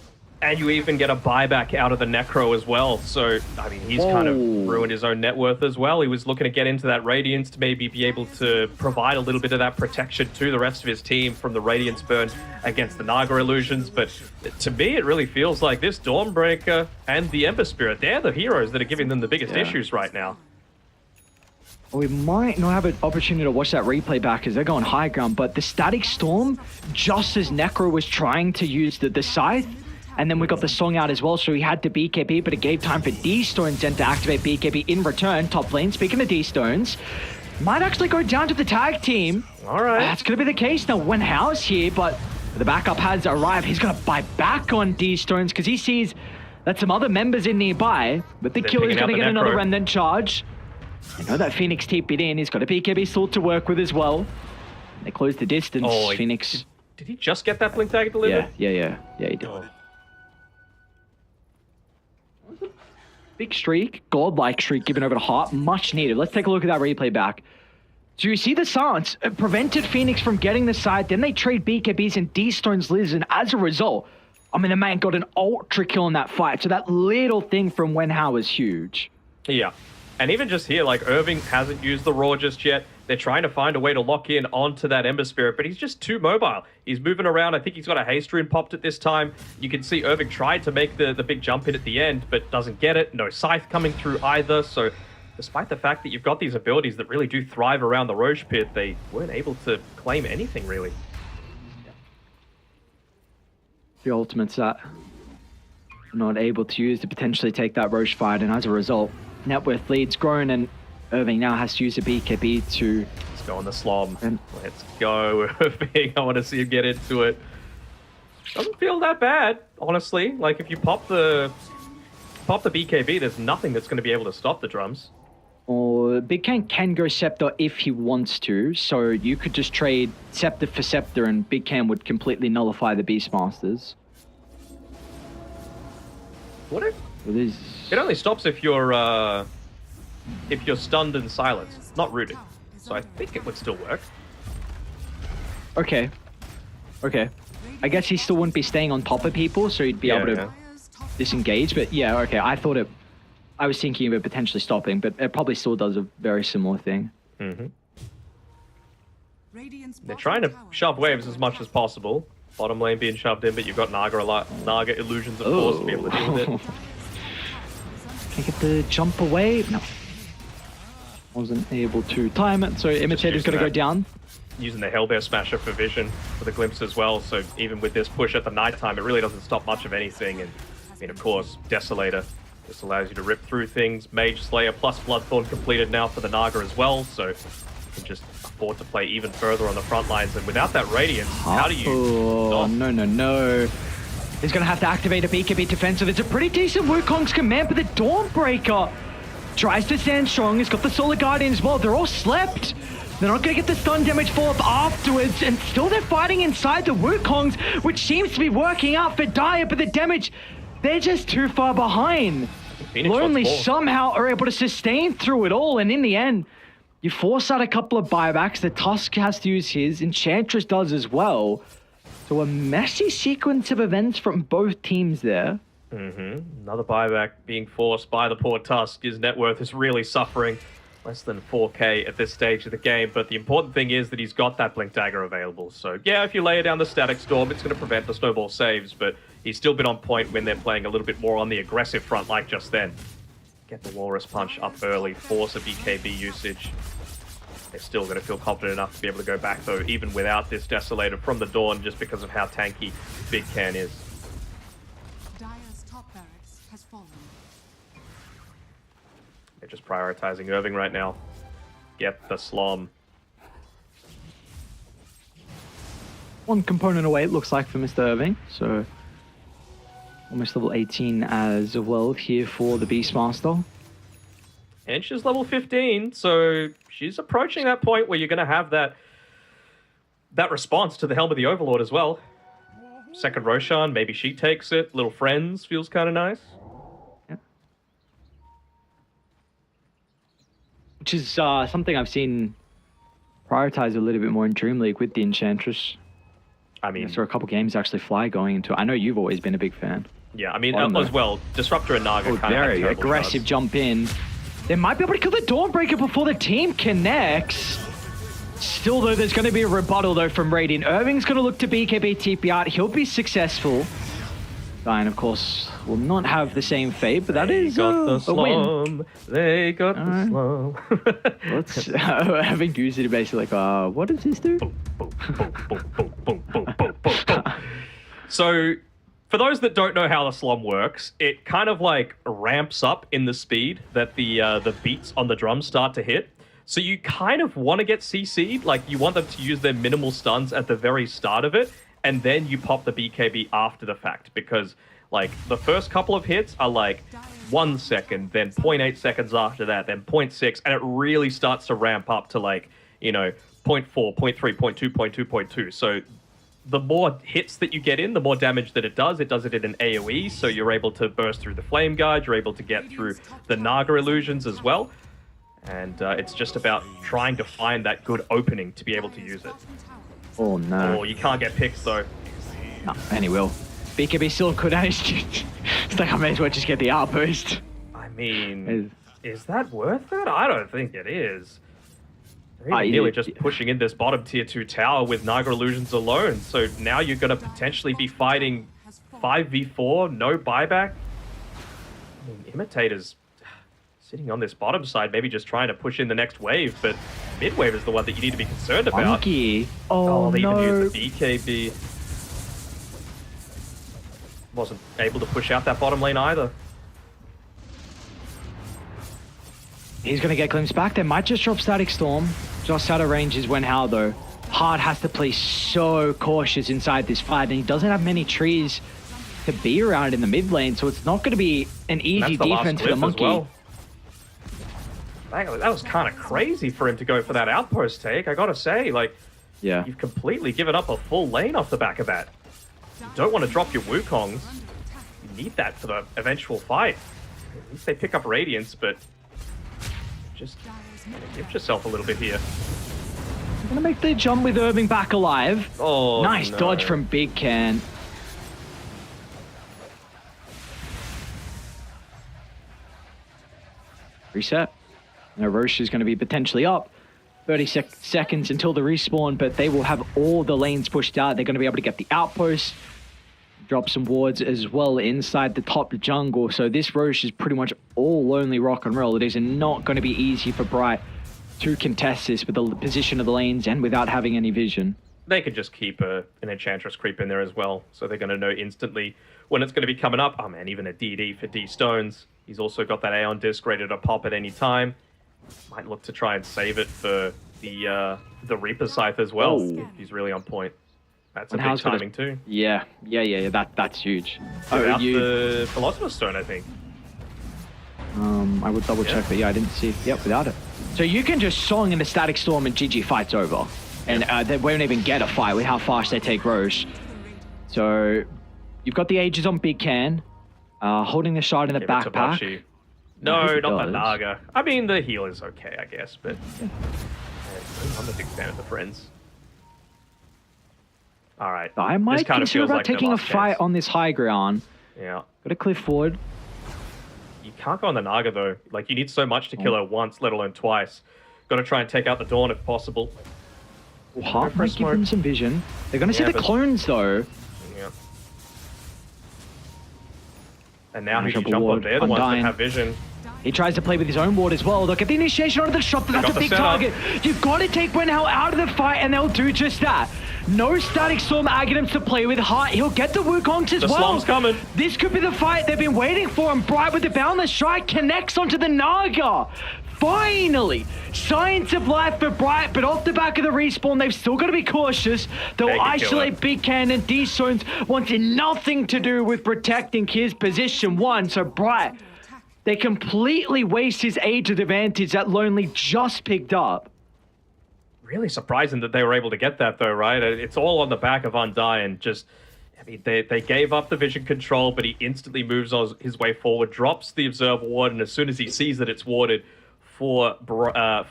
And you even get a buyback out of the Necro as well. So, I mean, he's kind of ruined his own net worth as well. He was looking to get into that Radiance to maybe be able to provide a little bit of that protection to the rest of his team from the Radiance burn against the Naga illusions. But to me, it really feels like this Dawnbreaker and the Ember Spirit, they're the heroes that are giving them the biggest issues right now. We might not have an opportunity to watch that replay back as they're going high ground, but the Static Storm, just as Necro was trying to use the Scythe, and then we got the Song out as well, so he had to BKB, but it gave time for D-Stones then to activate BKB in return. Top lane, speaking of D-Stones, might actually go down to the tag team. All right. That's going to be the case now. When House here, but the backup has arrived. He's going to buy back on D-Stones because he sees that some other members in nearby, but the killer's going to get another Remnant charge. I know that Phoenix TP'd in. He's got a BKB sword to work with as well. They close the distance. Oh, Phoenix. Did he just get that Blink Dagger delivered? Yeah, he did. Oh. Big streak, godlike streak given over to Heart, much needed. Let's take a look at that replay back. So you see the silence. It prevented Phoenix from getting the side. Then they trade BKBs and D-Stones lives, and as a result, I mean, the man got an ultra kill in that fight. So that little thing from Wenhao was huge. Yeah. And even just here, like, Irving hasn't used the Roar just yet. They're trying to find a way to lock in onto that Ember Spirit, but he's just too mobile. He's moving around. I think he's got a haste rune popped at this time. You can see Irving tried to make the big jump in at the end, but doesn't get it. No Scythe coming through either. So despite the fact that you've got these abilities that really do thrive around the Roche Pit, they weren't able to claim anything, really. The ultimates that not able to use to potentially take that Roche fight, and as a result, net worth lead's grown, and Irving now has to use a BKB to... Let's go on the Slom. Let's go, Irving. I want to see him get into it. Doesn't feel that bad, honestly. Like, if you pop the BKB, there's nothing that's going to be able to stop the drums. Or Big Ken can go Scepter if he wants to, so you could just trade Scepter for Scepter and Big Ken would completely nullify the Beastmasters. What if... It only stops if you're stunned and silenced, not rooted. So I think it would still work. Okay. I guess he still wouldn't be staying on top of people, so he'd be able to disengage. But yeah, okay. I was thinking of it potentially stopping, but it probably still does a very similar thing. Mm-hmm. They're trying to shove waves as much as possible. Bottom lane being shoved in, but you've got Naga illusions, of course, to be able to deal with it. Can I get the jump away? No. Wasn't able to time it, so Imitator's going to go down. Using the Hellbear Smasher for vision for the glimpse as well, so even with this push at the nighttime, it really doesn't stop much of anything. And I mean, of course, Desolator just allows you to rip through things. Mage Slayer plus Bloodthorn completed now for the Naga as well, so you can just afford to play even further on the front lines. And without that Radiance, how do you... Oh, no. He's going to have to activate a BKB defensive. It's a pretty decent Wukong's command, but the Dawnbreaker tries to stand strong. He's got the Solar Guardian as well. They're all slept. They're not going to get the stun damage fall afterwards, and still they're fighting inside the Wukongs, which seems to be working out for Dire, but the damage, they're just too far behind. Lonely somehow are able to sustain through it all, and in the end, you force out a couple of buybacks. The Tusk has to use his, Enchantress does as well. So a messy sequence of events from both teams there. Another buyback being forced by the poor Tusk. His net worth is really suffering. Less than 4k at this stage of the game, but the important thing is that he's got that Blink Dagger available. So yeah, if you layer down the Static Storm, it's going to prevent the snowball saves, but he's still been on point when they're playing a little bit more on the aggressive front like just then. Get the Walrus Punch up early, force a BKB usage. They're still going to feel confident enough to be able to go back, though, even without this Desolator from the Dawn, just because of how tanky Big Can is. Dire's top barracks has fallen. They're just prioritizing Irving right now. Get the Slom. One component away, it looks like, for Mr. Irving. So almost level 18 as well here for the Beastmaster. And she's level 15, so she's approaching that point where you're going to have that response to the Helm of the Overlord as well. Second Roshan, maybe she takes it. Little Friends feels kind of nice. Yeah. Which is something I've seen prioritized a little bit more in Dream League with the Enchantress. I mean, I saw a couple games actually fly going into it. I know you've always been a big fan. Yeah, I mean, On as the- well, Disruptor and Naga Oh, kind of have very terrible aggressive shots. jump in. They might be able to kill the Dawnbreaker before the team connects. Still, though, there's going to be a rebuttal, though, from Radiant. Irving's going to look to BKB TP out. He'll be successful. Diane, of course, will not have the same fate, but that is a win. They got the slum. Let's having used it basically like, what does this do? Boom, boom, boom, boom, boom, boom, boom, boom, boom, boom. So, for those that don't know how the slum works, it kind of like ramps up in the speed that the beats on the drums start to hit. So you kind of want to get CC'd, like you want them to use their minimal stuns at the very start of it, and then you pop the BKB after the fact, because like the first couple of hits are like 1 second, then 0.8 seconds after that, then 0.6, and it really starts to ramp up to like, you know, 0.4, 0.3, 0.2, 0.2, 0.2. So the more hits that you get in, the more damage that it does. It does it in an AoE, so you're able to burst through the Flame Guard, you're able to get through the Naga illusions as well. And it's just about trying to find that good opening to be able to use it. Oh, no. Oh, you can't get picked though. No, and he will. BKB still could. It's like I may as well just get the outburst. I mean, is that worth it? I don't think it is. They're even you- nearly just pushing in this bottom tier 2 tower with Naga illusions alone. So now you're going to potentially be fighting 5v4, no buyback. I mean, Imitators sitting on this bottom side, maybe just trying to push in the next wave, but mid wave is the one that you need to be concerned about. Monkey. Oh, they no. even used the BKB. Wasn't able to push out that bottom lane either. He's going to get glimpsed back. They might just drop Static Storm. Just out of range is when how, though. Hard has to play so cautious inside this fight, and he doesn't have many trees to be around in the mid lane, so it's not going to be an And easy that's the last defense for the glyph as Monkey. well. That was kind of crazy for him to go for that outpost take, I gotta say. Like, Yeah. you've completely given up a full lane off the back of that. You don't want to drop your Wukongs. You need that for the eventual fight. At least they pick up Radiance, but just give yourself a little bit here. Going to make the jump with Irving back alive. Oh, Nice no. dodge from Big Can. Reset. Now Roche is going to be potentially up. 30 seconds until the respawn, but they will have all the lanes pushed out. They're going to be able to get the outpost, drop some wards as well inside the top jungle. So this Roche is pretty much all lonely rock and roll. It is not going to be easy for Bright to contest this with the position of the lanes and without having any vision. They could just keep an Enchantress creep in there as well, so they're going to know instantly when it's going to be coming up. Oh man, even a DD for D Stones. He's also got that Aeon Disc ready to pop at any time. Might look to try and save it for the Reaper Scythe as well. Oh. He's really on point. That's a And big how's gonna- timing too. Yeah. That's huge. Without you, the Philosopher's Stone, I think. I would double check, but yeah, I didn't see. Yep, without it. So you can just song in the Static Storm and GG fight's over. And they won't even get a fight with how fast they take Roche. So you've got the Aegis on Big Can, holding the shard in the Give it to backpack. Bashi. I No, hope it not the does. Naga. I mean, the heal is okay, I guess, but I'm a big fan of the friends. All right. I This might kind of consider feels about like their taking a last fight chance. on this high ground. Yeah. Got a cliff forward. You can't go on the Naga, though. Like, you need so much to kill her once, let alone twice. Got to try and take out the Dawn if possible. Heart for might give smoke. them some vision. They're going to see Yeah, the but- clones, though. Yeah. And now he Nice can double jump on. ward. They're the ones Undying. that have vision. He tries to play with his own ward as well. Look at the initiation onto the shop. That's got a the big setup. target. You've got to take Brenhell out of the fight, and they'll do just that. No Static Storm Aghanims to play with. Heart, he'll get the Wukongs as The well. Slum's coming. This could be the fight they've been waiting for, and Bright with the Boundless Strike connects onto the Naga. Finally, Science of Life for Bright, but off the back of the respawn, they've still got to be cautious. They'll They can kill isolate it. Big Can, and D-Zones wanting nothing to do with protecting his position one. So Bright, they completely waste his Aegis advantage that Lonely just picked up. Really surprising that they were able to get that, though, right? It's all on the back of Undying. Just, I mean, they gave up the vision control, but he instantly moves on his way forward, drops the Observer Ward, and as soon as he sees that it's warded for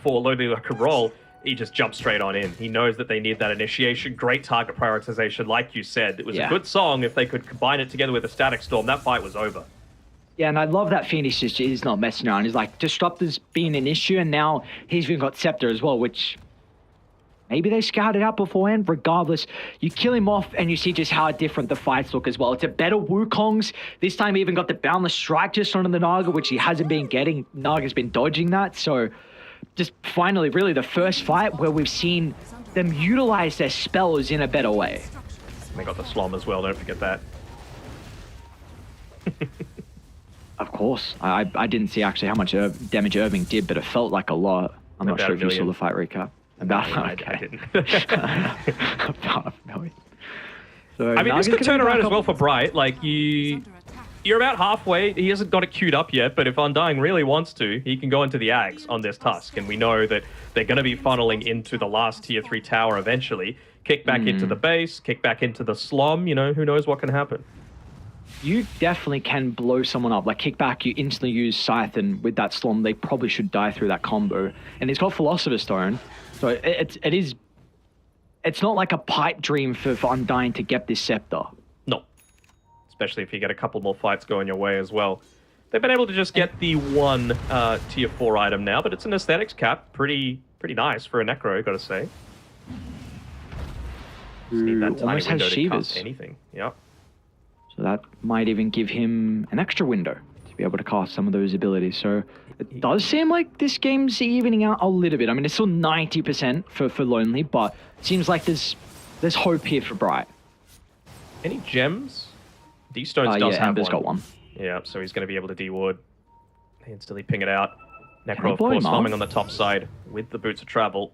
Lonely Rock and Roll, he just jumps straight on in. He knows that they need that initiation. Great target prioritization, like you said. It was a good song. If they could combine it together with a Static Storm, that fight was over. Yeah, and I love that Phoenix is not messing around. He's like, Disruptor's been an issue, and now he's even got Scepter as well, which maybe they scouted out beforehand. Regardless, you kill him off, and you see just how different the fights look as well. It's a better Wukong's. This time he even got the Boundless Strike just onto the Naga, which he hasn't been getting. Naga's been dodging that, so just finally, really the first fight where we've seen them utilize their spells in a better way. They got the Slom as well, don't forget that. Of course. I didn't see actually how much damage Irving did, but it felt like a lot. I'm not sure if you saw the fight recap. About I didn't. About a million. So I mean, this could turn around as well for Bright. Like, you're about halfway. He hasn't got it queued up yet, but if Undying really wants to, he can go into the Ags on this Tusk. And we know that they're going to be funneling into the last tier 3 tower eventually. Kick back into the base, kick back into the slum. You know, who knows what can happen. You definitely can blow someone up. Like, kick back, you instantly use Scythe, and with that Slum, they probably should die through that combo. And he's got Philosopher's Stone, so it's not like a pipe dream for Undying to get this Scepter. No. Especially if you get a couple more fights going your way as well. They've been able to just get the one tier 4 item now, but it's an aesthetics cap. Pretty nice for a Necro, gotta say. Just need that tiny almost has window to cut Shivas. anything. Yep. So that might even give him an extra window to be able to cast some of those abilities. So it does seem like this game's evening out a little bit. I mean, it's still 90% for Lonely, but it seems like there's hope here for Bright. Any gems? D-Stones does have Ember's one. got one. Yeah, so he's going to be able to D-Ward. Instantly ping it out. Can Necro, I of blow course, him up? farming on the top side with the Boots of Travel.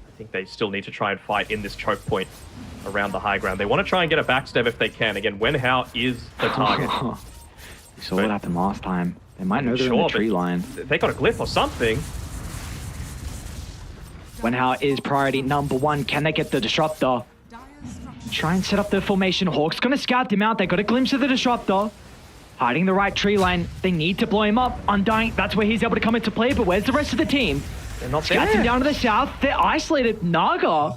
I think they still need to try and fight in this choke point around the high ground. They want to try and get a backstab if they can. Again, Wenhao is the target. We saw what happened last time. They might know they're in the tree line. They got a glyph or something. Wenhao is priority number 1. Can they get the Disruptor? Try and set up the formation. Hawk's going to scout him out. They got a glimpse of the Disruptor. Hiding the right tree line. They need to blow him up. Undying, that's where he's able to come into play, but where's the rest of the team? They're not Scouts there. him down to the south. They're isolated. Naga.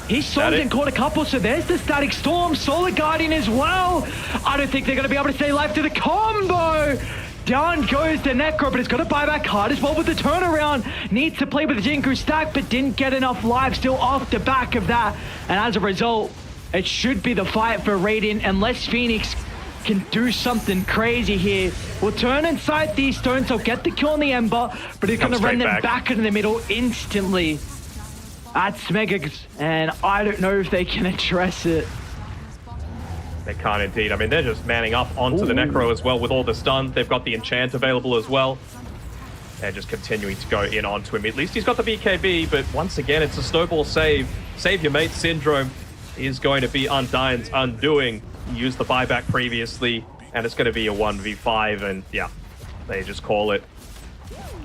He sold and caught a couple, so there's the Static Storm. Solar Guardian as well. I don't think they're going to be able to stay alive to the combo. Down goes the Necro, but it's got to buy back hard as well with the turnaround. Needs to play with the Jinku stack, but didn't get enough life still off the back of that. And as a result, it should be the fight for Radiant unless Phoenix can do something crazy here. We'll turn inside these stones. They'll get the kill on the Ember, but he's going to run them back into the middle instantly. That's Megax, and I don't know if they can address it. They can't indeed. I mean, they're just manning up onto the Necro as well with all the stun. They've got the enchant available as well. They're just continuing to go in onto him. At least he's got the BKB, but once again, it's a snowball save. Save your mate syndrome is going to be Undying's undoing. He used the buyback previously, and it's going to be a 1v5, and yeah, they just call it.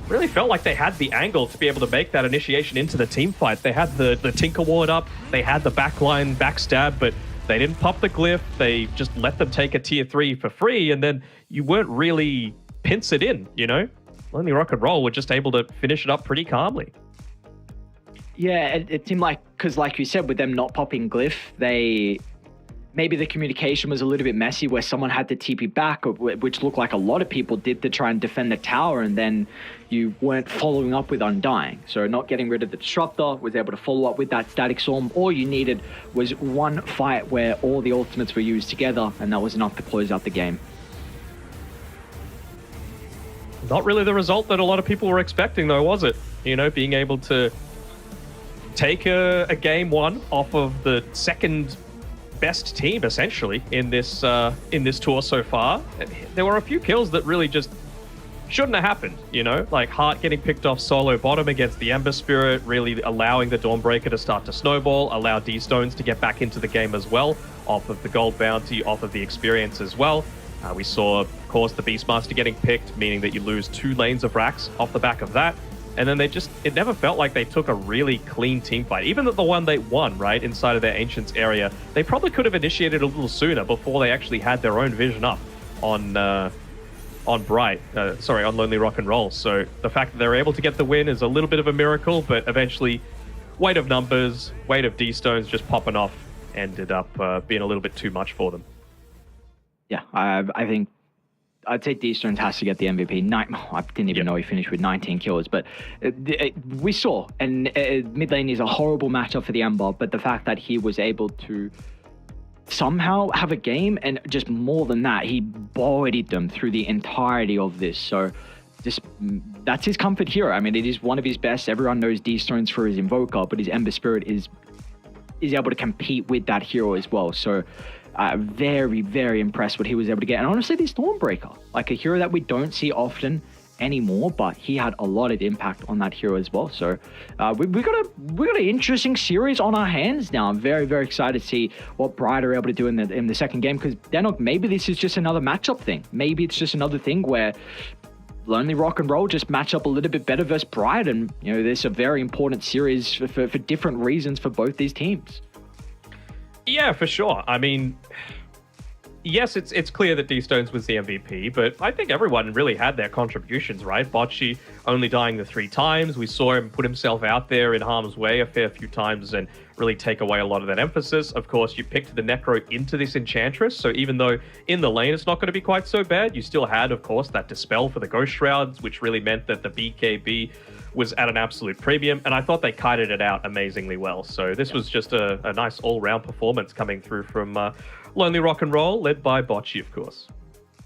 Really felt like they had the angle to be able to make that initiation into the team fight. They had the Tinker Ward up, they had the backline backstab, but they didn't pop the glyph. They just let them take a tier 3 for free, and then you weren't really pinch it in, you know? Only Rock and Roll were just able to finish it up pretty calmly. Yeah, it seemed like, because like you said, with them not popping glyph, maybe the communication was a little bit messy where someone had to TP back, which looked like a lot of people did to try and defend the tower, and then you weren't following up with Undying. So not getting rid of the Disruptor, was able to follow up with that Static Storm. All you needed was one fight where all the ultimates were used together, and that was enough to close out the game. Not really the result that a lot of people were expecting, though, was it? You know, being able to take a game 1 off of the second best team essentially in this tour so far. There were a few kills that really just shouldn't have happened, you know, like Heart getting picked off solo bottom against the Ember Spirit, really allowing the Dawnbreaker to start to snowball, allow D-Stones to get back into the game as well, off of the gold bounty, off of the experience as well. We saw, of course, the Beastmaster getting picked, meaning that you lose 2 lanes of racks off the back of that. And then it never felt like they took a really clean team fight. Even the one they won, right, inside of their Ancients area, they probably could have initiated a little sooner before they actually had their own vision up on on on Lonely Rock and Roll. So the fact that they're able to get the win is a little bit of a miracle, but eventually, weight of numbers, weight of D-Stones just popping off ended up being a little bit too much for them. Yeah, I think I'd say D-Stones has to get the MVP. I didn't even know he finished with 19 kills, but we saw, and mid lane is a horrible matchup for the Ember, but the fact that he was able to somehow have a game, and just more than that, he bodied them through the entirety of this. So that's his comfort hero. I mean, it is one of his best. Everyone knows D-Stones for his Invoker, but his Ember Spirit is able to compete with that hero as well. So very, very impressed what he was able to get. And honestly, the Stormbreaker, like a hero that we don't see often anymore, but he had a lot of impact on that hero as well. So we got an interesting series on our hands now. I'm very, very excited to see what Bright are able to do in the second game, because maybe this is just another matchup thing. Maybe it's just another thing where Lonely Rock and Roll just match up a little bit better versus Bright, and there's a very important series for different reasons for both these teams. Yeah, for sure. I mean, yes, it's clear that D-Stones was the MVP, but I think everyone really had their contributions, right? Bocce only dying the 3 times. We saw him put himself out there in harm's way a fair few times and really take away a lot of that emphasis. Of course, you picked the Necro into this Enchantress, so even though in the lane it's not going to be quite so bad, you still had, of course, that Dispel for the Ghost Shrouds, which really meant that the BKB was at an absolute premium, and I thought they kited it out amazingly well. So this was just a nice all-round performance coming through from Lonely Rock and Roll, led by Bocce, of course.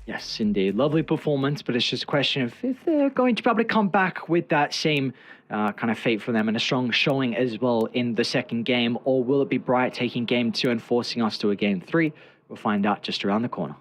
Yes, indeed. Lovely performance, but it's just a question of if they're going to probably come back with that same kind of fate for them and a strong showing as well in the second game, or will it be Bright taking game 2 and forcing us to a game 3? We'll find out just around the corner.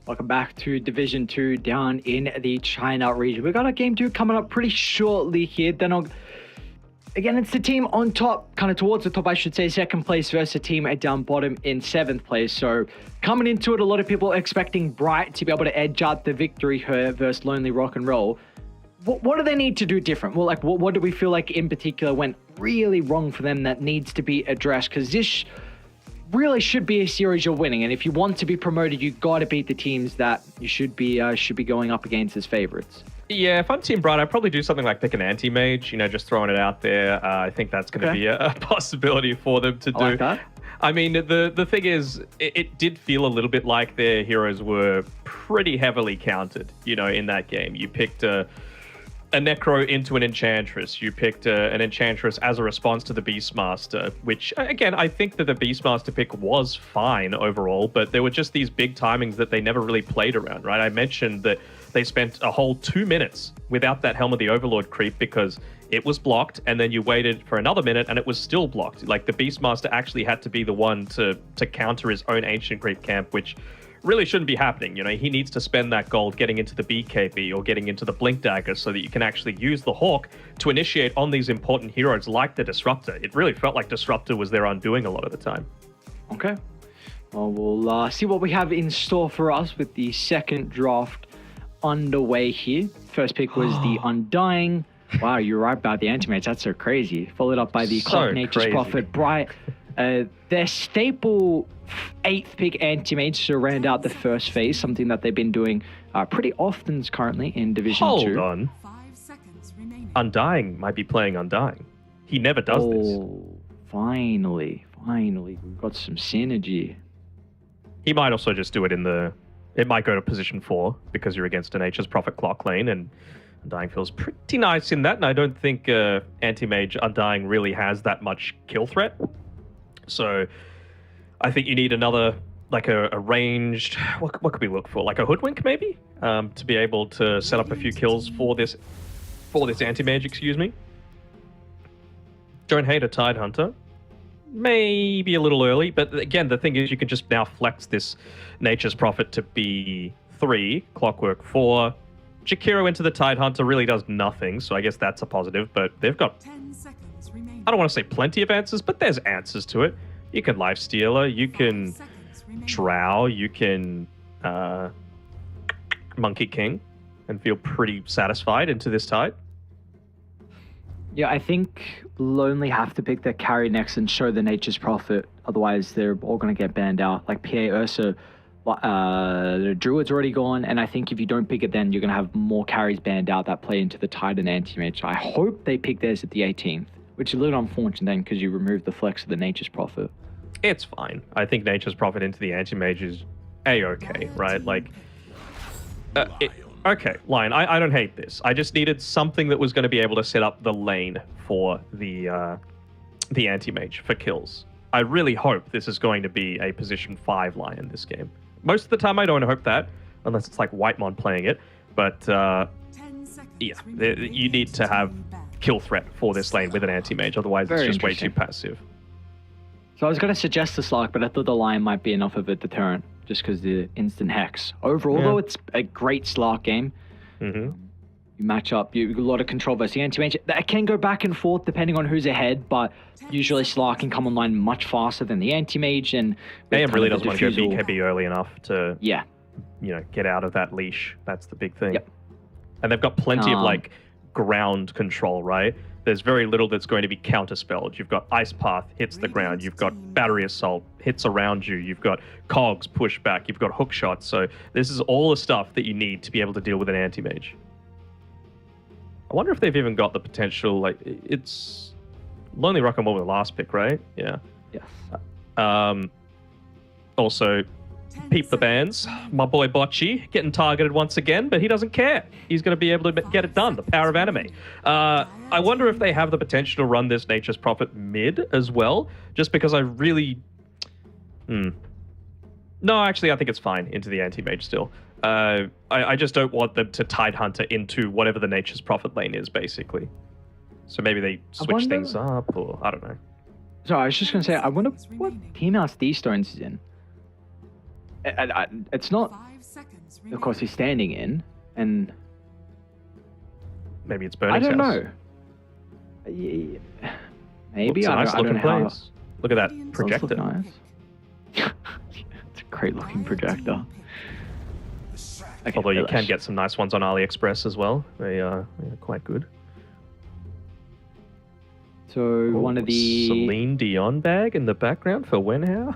Welcome back to Division 2 down in the China region. We've got a game 2 coming up pretty shortly here. Then again, it's the team on top, kind of towards the top, I should say, second place versus a team down bottom in 7th place. So coming into it, a lot of people expecting Bright to be able to edge out the victory here versus Lonely Rock and Roll. What do they need to do different? Well, like, what do we feel like in particular went really wrong for them that needs to be addressed? Because this really should be a series you're winning, and if you want to be promoted, you got to beat the teams that you should be going up against as favorites. Yeah, if I'm Team Bright, I'd probably do something like pick an anti-mage, just throwing it out there. I think that's going to be a possibility for them to do. I like that. I mean, the thing is, it did feel a little bit like their heroes were pretty heavily counted, in that game. You picked a Necro into an Enchantress. You picked an Enchantress as a response to the Beastmaster, which, again, I think that the Beastmaster pick was fine overall, but there were just these big timings that they never really played around, right? I mentioned that they spent a whole 2 minutes without that Helm of the Overlord creep because it was blocked, and then you waited for another minute and it was still blocked. Like, the Beastmaster actually had to be the one to counter his own Ancient Creep camp, which really shouldn't be happening. He needs to spend that gold getting into the BKB or getting into the Blink Dagger so that you can actually use the Hawk to initiate on these important heroes like the Disruptor. It really felt like Disruptor was their undoing a lot of the time. Okay. Well, we'll see what we have in store for us with the second draft underway here. First pick was the Undying. Wow, you're right about the Antimates. That's so crazy. Followed up by the Clock Nature's Prophet Bright. Their staple 8th pick Antimage to round out the first phase, something that they've been doing pretty often currently in Division 2. Hold on. 5 seconds remaining. Undying might be playing Undying. He never does this. Finally. We've got some synergy. He might also just do it it might go to position 4 because you're against a Nature's Prophet clock lane, and Undying feels pretty nice in that, and I don't think Anti-Mage Undying really has that much kill threat. So I think you need another, like a ranged, what could we look for? Like a Hoodwink maybe? To be able to set up a few kills for this Anti-Mage, excuse me. Don't hate a Tide Hunter. Maybe a little early, but again, the thing is you can just now flex this Nature's Prophet to be 3, Clockwork 4. Jakiro into the Tide Hunter really does nothing, so I guess that's a positive, but they've got, 10 seconds remaining. I don't want to say plenty of answers, but there's answers to it. You can Lifestealer, you can Drow, you can Monkey King, and feel pretty satisfied into this Tide. Yeah, I think Lonely have to pick their carry next and show the Nature's Prophet. Otherwise, they're all going to get banned out. Like PA Ursa, the Druid's already gone. And I think if you don't pick it then, you're going to have more carries banned out that play into the Tide and Anti-Mage. So I hope they pick theirs at the 18th, which is a little unfortunate then because you removed the flex of the Nature's Prophet. It's fine. I think Nature's Prophet into the Anti-Mage is A-okay, right? Like, okay, Lion, I don't hate this. I just needed something that was going to be able to set up the lane for the Anti-Mage for kills. I really hope this is going to be a position 5 Lion this game. Most of the time I don't hope that, unless it's like Whitemon playing it. But yeah, you need to have kill threat for this lane with an Anti-Mage, otherwise it's just way too passive. So I was going to suggest the Slark, but I thought the Lion might be enough of a deterrent, just because the instant hex. Overall, though, it's a great Slark game. Mm-hmm. You match up, you a lot of control versus the Anti-Mage. That can go back and forth depending on who's ahead, but usually Slark can come online much faster than the Anti-Mage. And AM really doesn't want to go BKB early enough to, get out of that leash. That's the big thing. Yep. And they've got plenty of like ground control, right? There's very little that's going to be counterspelled. You've got Ice Path hits the ground. You've got Battery Assault hits around you. You've got Cogs push back. You've got Hook Shot. So this is all the stuff that you need to be able to deal with an Anti-Mage. I wonder if they've even got the potential. Like, it's Lonely Rock and Roll with the last pick, right? Yeah. Yes. Also, peep the bans. My boy Bocce getting targeted once again, but he doesn't care. He's going to be able to get it done. The power of anime. I wonder if they have the potential to run this Nature's Prophet mid as well, just because I really... No, actually, I think it's fine into the Anti-Mage still. I just don't want them to Tide Hunter into whatever the Nature's Prophet lane is, basically. So maybe they switch wonder- things up, or I don't know. So I was just going to say, I wonder what team house D-Stones is in. It's not, 5 seconds of remaining. course, he's standing in, and Maybe it's I Bernie's don't house. know. Yeah, maybe. It's a I nice don't looking know how. place. Look at that Radiant's Does look projector. nice. It's a great looking projector. Okay, Although you Delish. can get some nice ones on AliExpress as well. They are quite good. So one of the Celine Dion bag in the background for Wenhao.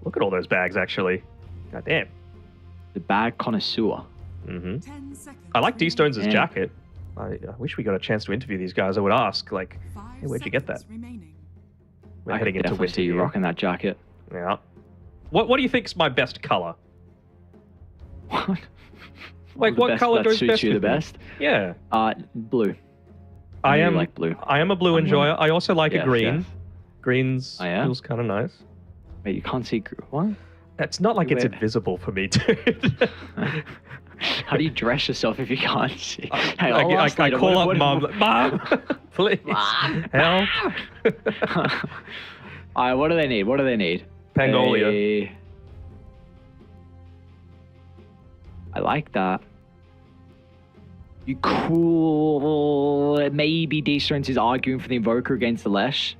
Look at all those bags, actually. God damn. the bag connoisseur. 10 seconds I like D Stones' Yeah. jacket. I wish we got a chance to interview these guys. I would ask, like, remaining. hey, where'd you get that? 5 seconds remaining. We're I heading could into definitely winter see you here. rocking that jacket. Yeah. What do you think's my best color? What? Like, The what best- color that goes suits best you the with me? best? Yeah. Blue. I really am like blue. I am a blue I'm enjoyer. I also like Yes, a green. yes. Green's Oh, yeah? feels kind of nice. Wait, you can't see what? It's not like it's Wait. invisible for me, dude. How do you dress yourself if you can't see? Hey, I, I'll I, ask I later, call what- up mom. Mom, please help. Alright, what do they need? What do they need? Pangolia. I like that. You cool. Maybe D-Stones is arguing for the Invoker against the Lesh.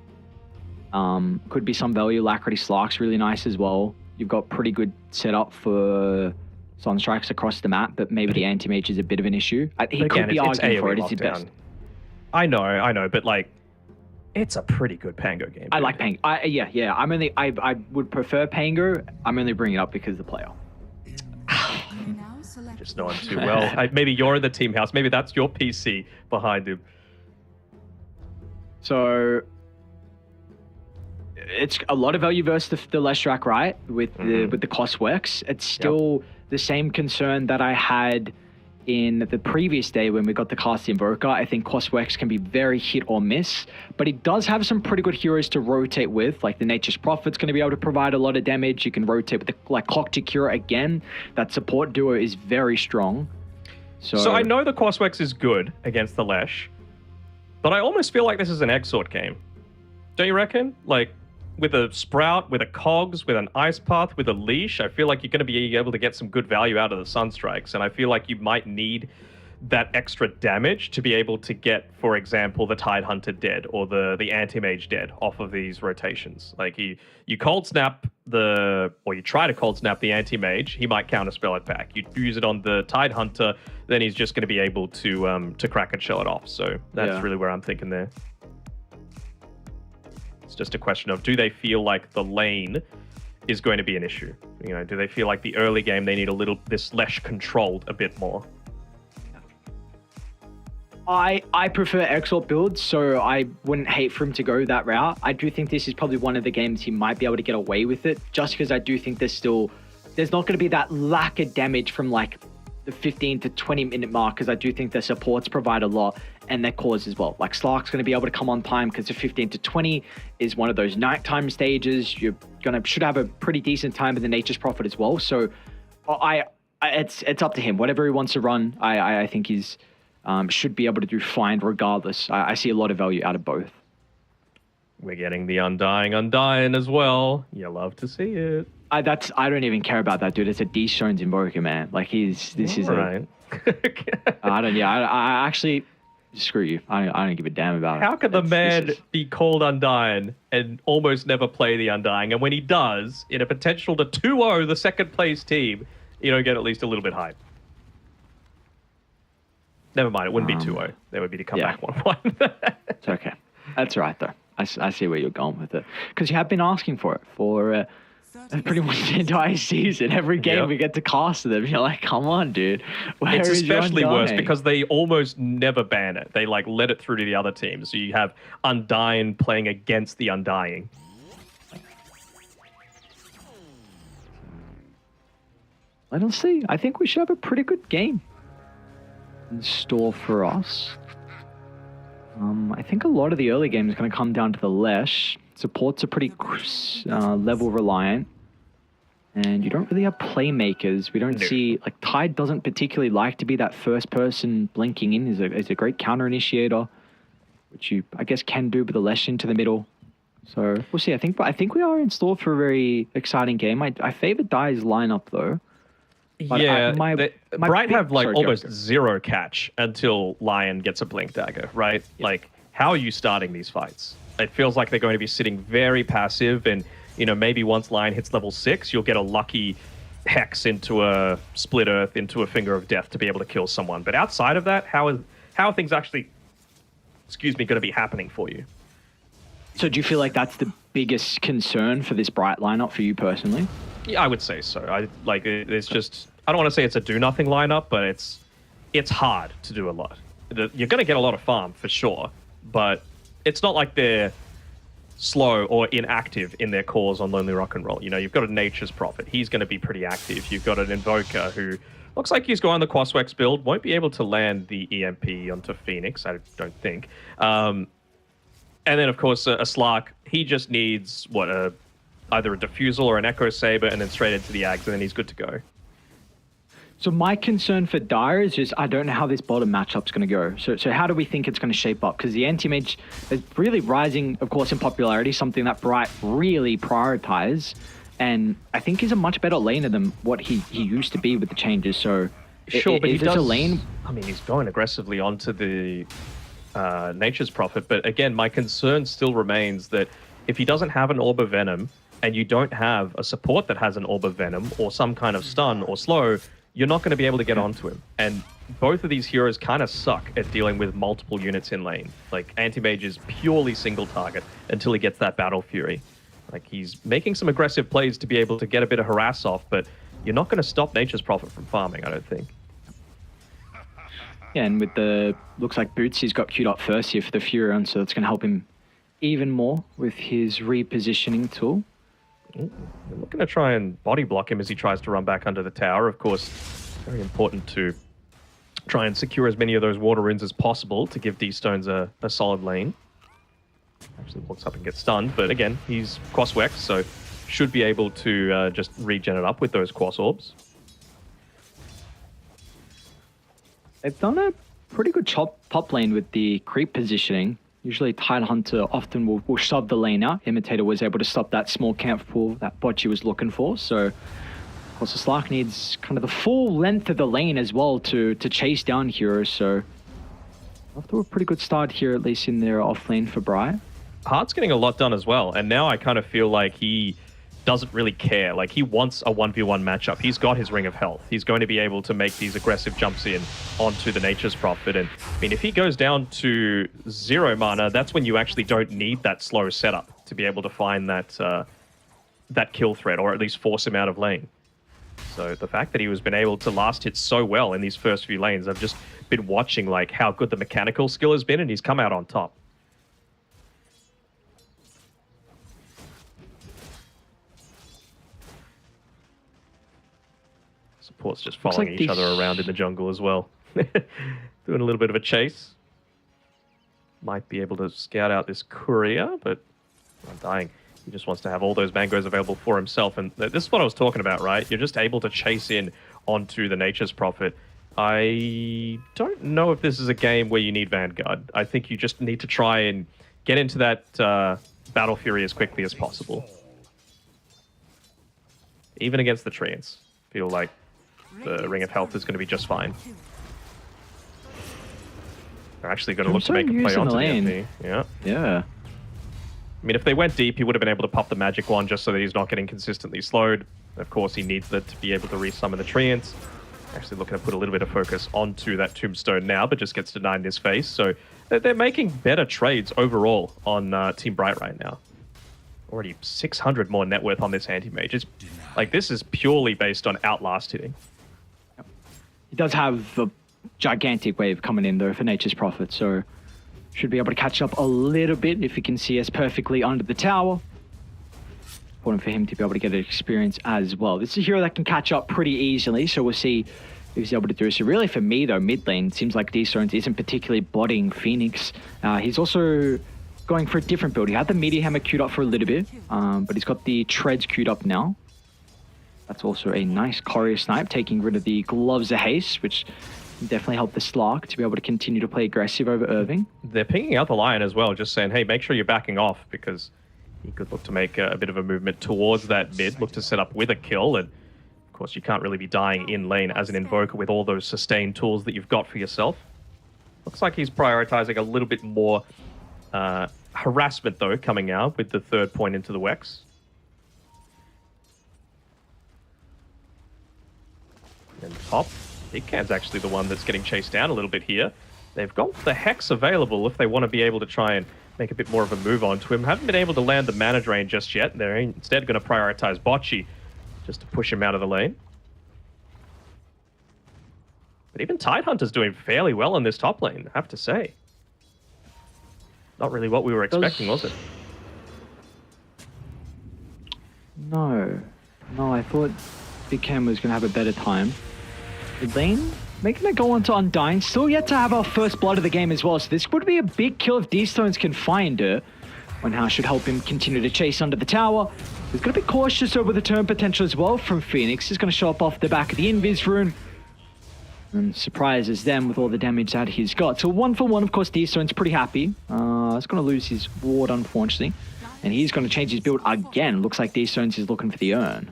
Could be some value. Lacrity Slark's really nice as well. You've got pretty good setup for Sunstrikes across the map, but maybe the Anti-Mage is a bit of an issue. He Again, could be it's arguing for AoE it. It's his lockdown. best. I know, but like, it's a pretty good Pango game. I dude. like Pango. Yeah. I would prefer Pango. I'm only bringing it up because of the player. You now select Just know him too well. Maybe you're in the team house. Maybe that's your PC behind him. So it's a lot of value versus the Leshrac, right? With the cost works. It's still the same concern that I had in the previous day when we got the cast Invoker. I think cost works can be very hit or miss, but it does have some pretty good heroes to rotate with. Like the Nature's Prophet's going to be able to provide a lot of damage. You can rotate with the Clock to Cure again. That support duo is very strong. So I know the Crosswex is good against the Lesh, but I almost feel like this is an Exort game. Don't you reckon? Like, with a Sprout, with a Cogs, with an Ice Path, with a Leash, I feel like you're going to be able to get some good value out of the Sunstrikes, and I feel like you might need that extra damage to be able to get, for example, the Tide Hunter dead or the Anti-Mage dead off of these rotations. Like, you Cold Snap or you try to Cold Snap the Anti-Mage, he might counterspell it back. You use it on the Tide Hunter, then he's just going to be able to crack and shell it off. So that's really where I'm thinking there. It's just a question of, do they feel like the lane is going to be an issue? You know, do they feel like the early game they need this Lesh controlled a bit more? I prefer Exalt builds, so I wouldn't hate for him to go that route. I do think this is probably one of the games he might be able to get away with it, just because I do think there's not going to be that lack of damage from like the 15 to 20 minute mark, because I do think their supports provide a lot and their cores as well. Like Slark's going to be able to come on time because the 15 to 20 is one of those nighttime stages. You're should have a pretty decent time in the Nature's Prophet as well. So it's up to him. Whatever he wants to run, I think he's should be able to do fine regardless. I see a lot of value out of both. We're getting the Undying as well. You love to see it. I don't even care about that, dude. It's a D-Stones Invoker, man. Like Right. I actually screw you. I don't give a damn about it. How could the This man is- be called Undying and almost never play the Undying? And when he does, in a potential to 2-0 the second place team, you don't get at least a little bit hype. Never mind, it wouldn't be 2-0. There would be to come back 1-1. It's okay. That's right, though. I see where you're going with it. Because you have been asking for it for pretty much the entire season. Every game we get to cast them. You're like, come on, dude. Where It's is your especially worse Undying? because they almost never ban it. They like let it through to the other teams. So you have Undying playing against the Undying. Let us see. I think we should have a pretty good game in store for us. I think a lot of the early game is going to come down to the Lesh. Supports are pretty level reliant. And you don't really have playmakers. We don't see... Like, Tide doesn't particularly like to be that first person blinking in. He's a great counter initiator. which you, I guess, can do with the Lesh into the middle. So we'll see. I think we are in store for a very exciting game. I favor Dire's lineup though. But yeah, Bright big- have like sorry, almost go. zero catch until Lion gets a Blink Dagger, right? Like, how are you starting these fights? It feels like they're going to be sitting very passive, and maybe once Lion hits level 6, you'll get a lucky Hex into a Split Earth, into a Finger of Death to be able to kill someone. But outside of that, how are things actually, going to be happening for you? So do you feel like that's the biggest concern for this Bright lineup for you personally? Yeah, I would say so. It's just, I don't want to say it's a do-nothing lineup, but it's hard to do a lot. You're going to get a lot of farm for sure, but it's not like they're slow or inactive in their cores on Lonely Rock and Roll. You've got a Nature's Prophet. He's going to be pretty active. You've got an Invoker who looks like he's going the Quaswex build. Won't be able to land the EMP onto Phoenix, I don't think. And then, of course, a Slark. He just needs, either a Diffusal or an Echo Saber, and then straight into the Ags, and then he's good to go. So my concern for Dire is just I don't know how this bottom matchup's going to go. So how do we think it's going to shape up? Because the anti-mage is really rising, of course, in popularity, something that Bright really prioritize, and I think he's a much better laner than what he used to be with the changes. So sure, but is this a lane? I mean, he's going aggressively onto the Nature's Prophet, but again, my concern still remains that if he doesn't have an Orb of Venom, and you don't have a support that has an Orb of Venom or some kind of stun or slow, you're not going to be able to get onto him. And both of these heroes kind of suck at dealing with multiple units in lane. Like, Anti-Mage is purely single target until he gets that Battle Fury. Like, he's making some aggressive plays to be able to get a bit of harass off, but you're not going to stop Nature's Prophet from farming, I don't think. Yeah, and with looks like Bootsy's got queued up first here for the Furion, so that's going to help him even more with his repositioning tool. We're looking to try and body block him as he tries to run back under the tower. Of course, very important to try and secure as many of those water runes as possible to give D-Stones a solid lane. Actually walks up and gets stunned, but again, he's Quaswex, so should be able to just regen it up with those Quas Orbs. They've done a pretty good top lane with the creep positioning. Usually Tidehunter often will shove the lane out. Imitator was able to stop that small camp pool that Bocce was looking for. So, of course, the Slark needs kind of the full length of the lane as well to chase down heroes. So, off to a pretty good start here, at least in their off lane for Bright. Hart's getting a lot done as well, and now I kind of feel like he doesn't really care. Like, he wants a 1v1 matchup. He's got his Ring of Health. He's going to be able to make these aggressive jumps in onto the Nature's Prophet. And I mean, if he goes down to 0 mana, that's when you actually don't need that slow setup to be able to find that that kill threat, or at least force him out of lane. So the fact that he was been able to last hit so well in these first few lanes, I've just been watching like how good the mechanical skill has been, and he's come out on top. Support's just following each other around in the jungle as well. Doing a little bit of a chase. Might be able to scout out this courier, but I'm dying. He just wants to have all those mangoes available for himself. And this is what I was talking about, right? You're just able to chase in onto the Nature's Prophet. I don't know if this is a game where you need Vanguard. I think you just need to try and get into that Battle Fury as quickly as possible. Even against the Treants. Feel like the Ring of Health is going to be just fine. They're actually going to look to make a play onto the MP. Yeah. Yeah. I mean, if they went deep, he would have been able to pop the magic wand just so that he's not getting consistently slowed. Of course, he needs that to be able to resummon the Treants. Actually looking to put a little bit of focus onto that Tombstone now, but just gets denied in his face. So they're making better trades overall on Team Bright right now. Already 600 more net worth on this anti-mage. It's, like, this is purely based on outlast hitting. He does have a gigantic wave coming in though for Nature's Prophet, so should be able to catch up a little bit if he can see us perfectly under the tower. Important for him to be able to get an experience as well. This is a hero that can catch up pretty easily, so we'll see if he's able to do so. Really, for me though, mid lane seems like D-Stones isn't particularly bodying Phoenix. He's also going for a different build. He had the Meteor Hammer queued up for a little bit, but he's got the Treads queued up now. That's also a nice Courier Snipe, taking rid of the Gloves of Haste, which Definitely help the Slark to be able to continue to play aggressive over Irving. They're pinging out the Lion as well, just saying, hey, make sure you're backing off, because he could look to make a bit of a movement towards that mid, look to set up with a kill, and of course you can't really be dying in lane as an Invoker with all those sustained tools that you've got for yourself. Looks like he's prioritizing a little bit more harassment, though, coming out with the third point into the Wex. And top, Big Can's actually the one that's getting chased down a little bit here. They've got the Hex available if they want to be able to try and make a bit more of a move onto him. Haven't been able to land the mana drain just yet. They're instead going to prioritize Bocce just to push him out of the lane. But even Tidehunter's doing fairly well in this top lane, I have to say. Not really what we were expecting, was it? No, I thought Big Cam was going to have a better time. Lane making a go on to Undying. Still yet to have our first blood of the game as well. So this would be a big kill if D-Stones can find her. One House should help him continue to chase under the tower. He's going to be cautious over the turn potential as well from Phoenix. He's going to show up off the back of the Invis rune. And surprises them with all the damage that he's got. So 1 for 1, of course, D-Stone's pretty happy. He's going to lose his ward, unfortunately. And he's going to change his build again. Looks like D-Stones is looking for the urn.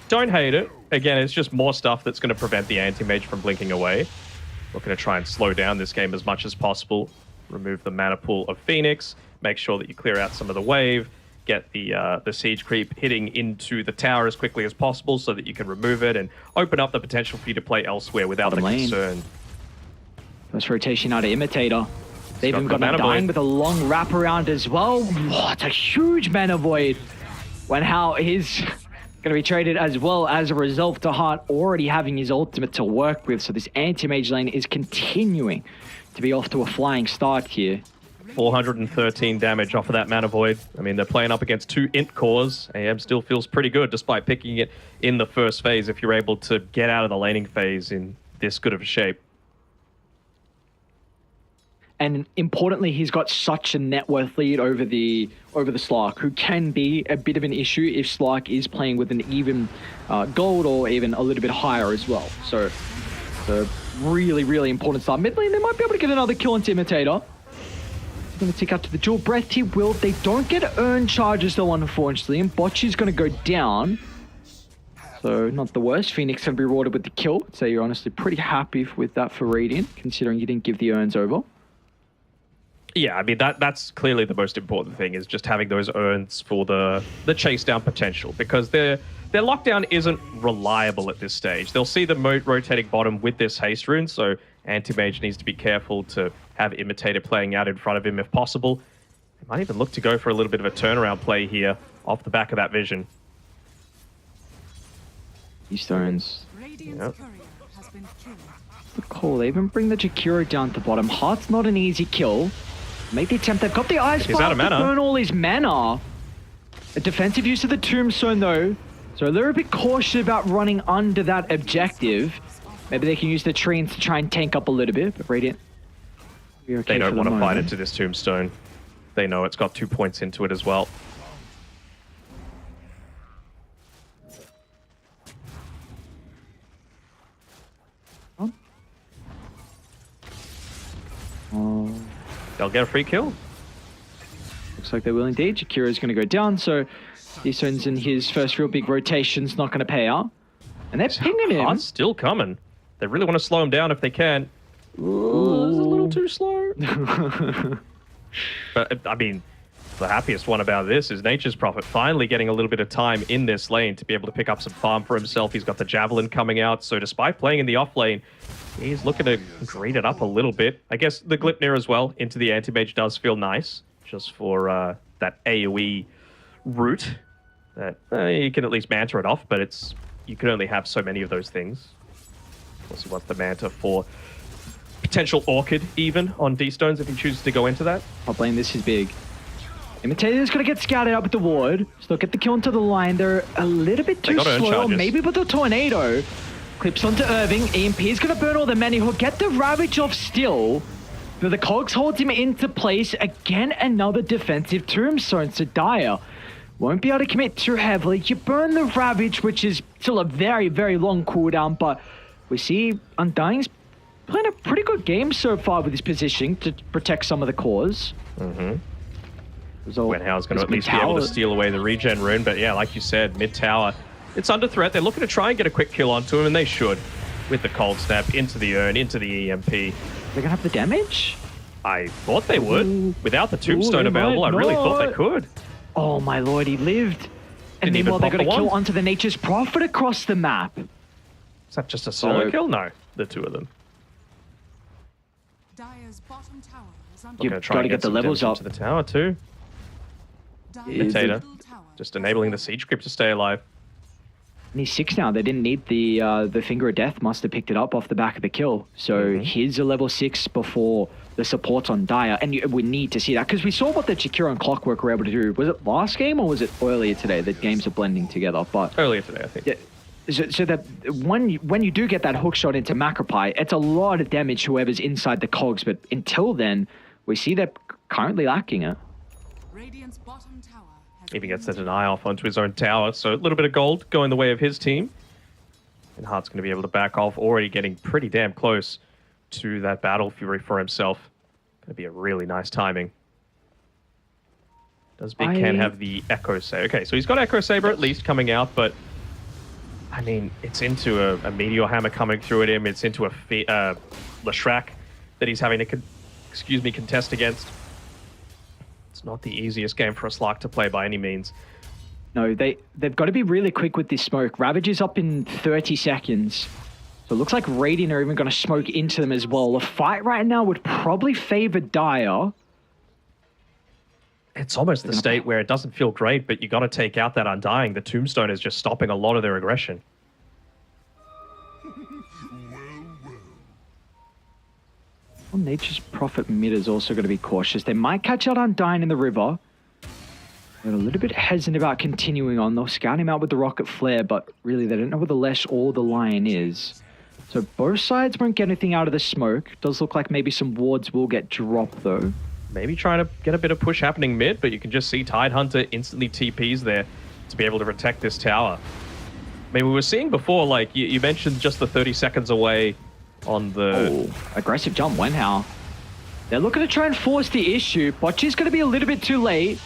Don't hate it. Again, it's just more stuff that's going to prevent the anti-mage from blinking away. Looking to try and slow down this game as much as possible. Remove the mana pool of Phoenix. Make sure that you clear out some of the wave. Get the siege creep hitting into the tower as quickly as possible so that you can remove it and open up the potential for you to play elsewhere without the concern. First rotation out of Imitator. They've even got Undying with a long wraparound as well. Oh, it's a huge mana void. When how is going to be traded as well as a result to Heart already having his ultimate to work with. So this anti-mage lane is continuing to be off to a flying start here. 413 damage off of that mana void. I mean, they're playing up against 2 int cores. AM still feels pretty good despite picking it in the first phase if you're able to get out of the laning phase in this good of a shape. And importantly, he's got such a net worth lead over the Slark, who can be a bit of an issue if Slark is playing with an even gold or even a little bit higher as well. So, the really, really important start. Mid lane, they might be able to get another kill into Imitator. He's going to tick up to the dual breath. He will. They don't get earn charges though, unfortunately, and Bocce's going to go down. So, not the worst. Phoenix can be rewarded with the kill. So you're honestly pretty happy with that for Radiant, considering you didn't give the earns over. Yeah, I mean, that's clearly the most important thing, is just having those urns for the chase down potential, because their lockdown isn't reliable at this stage. They'll see the rotating bottom with this haste rune, so anti-mage needs to be careful to have Imitator playing out in front of him if possible. They might even look to go for a little bit of a turnaround play here off the back of that vision. These stones. Radiant's courier has been killed. The call. They even bring the Jakiro down to bottom. Heart's not an easy kill. Make the attempt. They've got the Ice Fire to burn all his mana. A defensive use of the Tombstone, though. So they're a bit cautious about running under that objective. Maybe they can use the trees to try and tank up a little bit. But Radiant, okay, they don't want to fight into this Tombstone. They know it's got 2 points into it as well. They'll get a free kill. Looks like they will indeed. Jakiro's going to go down, so D-Stone's in his first real big rotation's not going to pay out. And they're pinging him. Heart's still coming. They really want to slow him down if they can. Ooh, it's a little too slow. But, I mean, the happiest one about this is Nature's Prophet finally getting a little bit of time in this lane to be able to pick up some farm for himself. He's got the Javelin coming out, so despite playing in the off lane, he's looking to green it up a little bit. I guess the Glipnir as well into the anti-mage does feel nice, just for that AoE route. That you can at least Manta it off, but you can only have so many of those things. Of course, he wants the Manta for potential Orchid even on D-Stones if he chooses to go into that. Top lane, this is big. Imitator's going to get scouted out with the ward. So they'll get the kill into the line. They're a little bit too slow. Maybe with the Tornado. Clips onto Irving. EMP is going to burn all the mana. He'll get the Ravage off still. But the Cogs holds him into place. Again, another defensive Tombstone. So Dire won't be able to commit too heavily. You burn the Ravage, which is still a very, very long cooldown. But we see Undying's playing a pretty good game so far with his positioning to protect some of the cores. Wenhau's going to at least be able to steal away the regen rune, but yeah, like you said, mid tower, it's under threat. They're looking to try and get a quick kill onto him, and they should, with the cold snap into the urn, into the EMP. They're gonna have the damage? I thought they would. Without the tombstone available, I really thought they could. Oh my lord, he lived. And Didn't meanwhile, they're even gonna pop the kill wand. onto the Nature's Prophet across the map. Is that just a solo kill? No, the two of them. Dire's bottom tower is under You've Gonna try got and to get the some levels damage up. into the tower too. Dire's Potato. middle tower Just has enabling the fallen. siege crypt to stay alive. And he's 6 now. They didn't need the Finger of Death. Must have picked it up off the back of the kill. So he's a level 6 before the support's on Dire. And we need to see that because we saw what the Chikira and Clockwork were able to do. Was it last game or was it earlier today? The games are blending together. But Earlier today, I think. so that when you do get that hook shot into Macropie, it's a lot of damage to whoever's inside the cogs. But until then, we see they're currently lacking it. Radiant's bottom tower has Even been gets the deny off onto his own tower. So a little bit of gold going the way of his team. And Hart's going to be able to back off, already getting pretty damn close to that Battle Fury for himself. Going to be a really nice timing. Does Big Ken have the Echo Saber? Okay, so he's got Echo Saber at least coming out, but I mean, it's into a Meteor Hammer coming through at him. It's into a Leshrac that he's having to contest against. It's not the easiest game for a Slark to play by any means. No, they've got to be really quick with this smoke. Ravage is up in 30 seconds. So it looks like Radiant are even going to smoke into them as well. The fight right now would probably favor Dire. It's almost the state where it doesn't feel great, but you got to take out that Undying. The Tombstone is just stopping a lot of their aggression. Well, Nature's Prophet mid is also going to be cautious. They might catch out Undying in the river. They're a little bit hesitant about continuing on. They'll scout him out with the Rocket Flare, but really they don't know where the Lesh or the Lion is. So both sides won't get anything out of the smoke. Does look like maybe some wards will get dropped though. Maybe trying to get a bit of push happening mid, but you can just see Tidehunter instantly TPs there to be able to protect this tower. I mean, we were seeing before, like, you mentioned just the 30 seconds away on the... Oh, aggressive jump, Wenhau. They're looking to try and force the issue. Bocce's going to be a little bit too late.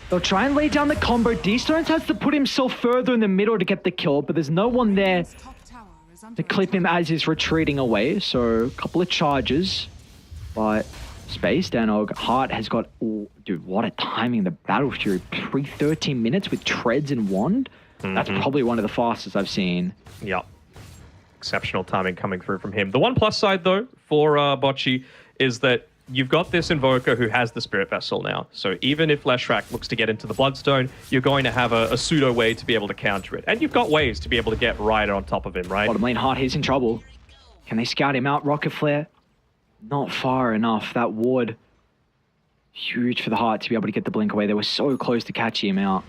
They'll try and lay down the combo. D-Stones has to put himself further in the middle to get the kill, but there's no one there Dire's top tower is under to clip him as he's retreating away. So a couple of charges, but Space Danog. Hart has got, oh, dude, what a timing. The Battle Fury, 13 minutes with treads and wand. That's probably one of the fastest I've seen. Yep. Exceptional timing coming through from him. The one plus side, though, for Bocce is that you've got this Invoker who has the Spirit Vessel now. So even if Leshrac looks to get into the Bloodstone, you're going to have a pseudo way to be able to counter it. And you've got ways to be able to get right on top of him, right? Bottom lane, Hart, he's in trouble. Can they scout him out? Rocket Flare? Not far enough. That ward, huge for the Hart to be able to get the blink away. They were so close to catching him out.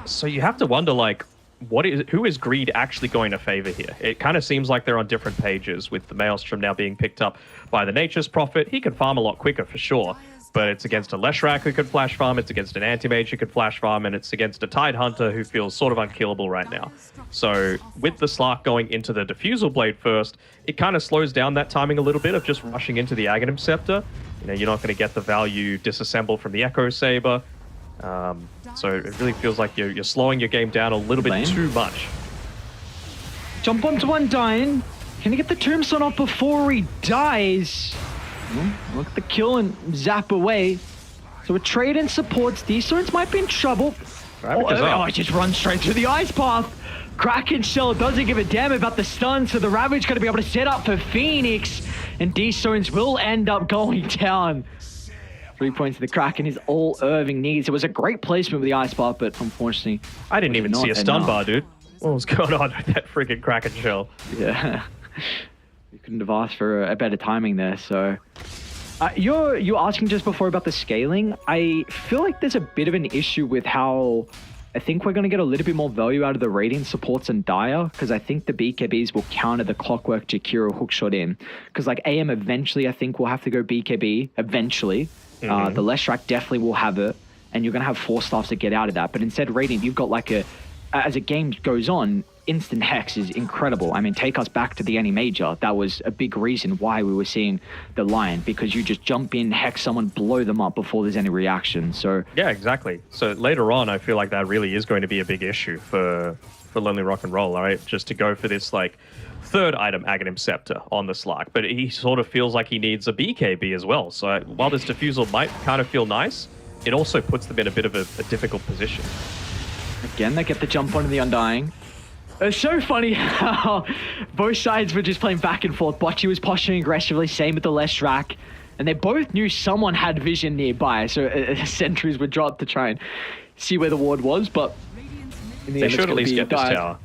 So you have to wonder, like, who is Greed actually going to favor here? It kind of seems like they're on different pages, with the Maelstrom now being picked up by the Nature's Prophet. He can farm a lot quicker for sure, but it's against a Leshrac who could flash farm, it's against an Anti-Mage who could flash farm, and it's against a Tidehunter who feels sort of unkillable right now. So with the Slark going into the Diffusal Blade first, it kind of slows down that timing a little bit of just rushing into the Aghanim Scepter. You know, you're not going to get the value disassemble from the Echo Saber. So it really feels like you're slowing your game down a little bit too much. Jump onto Undying. Can he get the Tombstone off before he dies? Look at the kill and zap away. So a trade in supports. D-Stones might be in trouble. He just runs straight through the Ice Path. Kraken Shell doesn't give a damn about the stun, so the Ravage going to be able to set up for Phoenix. And D-Stones will end up going down. 3 points to the Kraken is all Irving needs. It was a great placement with the Ice Path, but unfortunately... I didn't even see a stun bar, dude. What was going on with that freaking Kraken Shell? Yeah. You couldn't have asked for a better timing there, so... You're asking just before about the scaling. I feel like there's a bit of an issue with how... I think we're going to get a little bit more value out of the Radiant supports and Dire, because I think the BKBs will counter the Clockwork Jakiro hookshot in. Because like AM eventually, I think will have to go BKB eventually. The Leshrac definitely will have it, and you're going to have 4 staffs to get out of that. But instead, Radiant, you've got like as a game goes on, instant hex is incredible. I mean, take us back to the any major. That was a big reason why we were seeing the Lion, because you just jump in, hex someone, blow them up before there's any reaction. So yeah, exactly. So later on, I feel like that really is going to be a big issue for Lonely Rock and Roll, all right? Just to go for this like third item, Aghanim Scepter, on the Slark. But he sort of feels like he needs a BKB as well. So while this Diffusal might kind of feel nice, it also puts them in a bit of a difficult position. Again, they get the jump onto the Undying. It's so funny how both sides were just playing back and forth. Bocce was posturing aggressively, same with the Leshrac. And they both knew someone had vision nearby, so sentries were dropped to try and see where the ward was, but in the they end, should at least get this tower.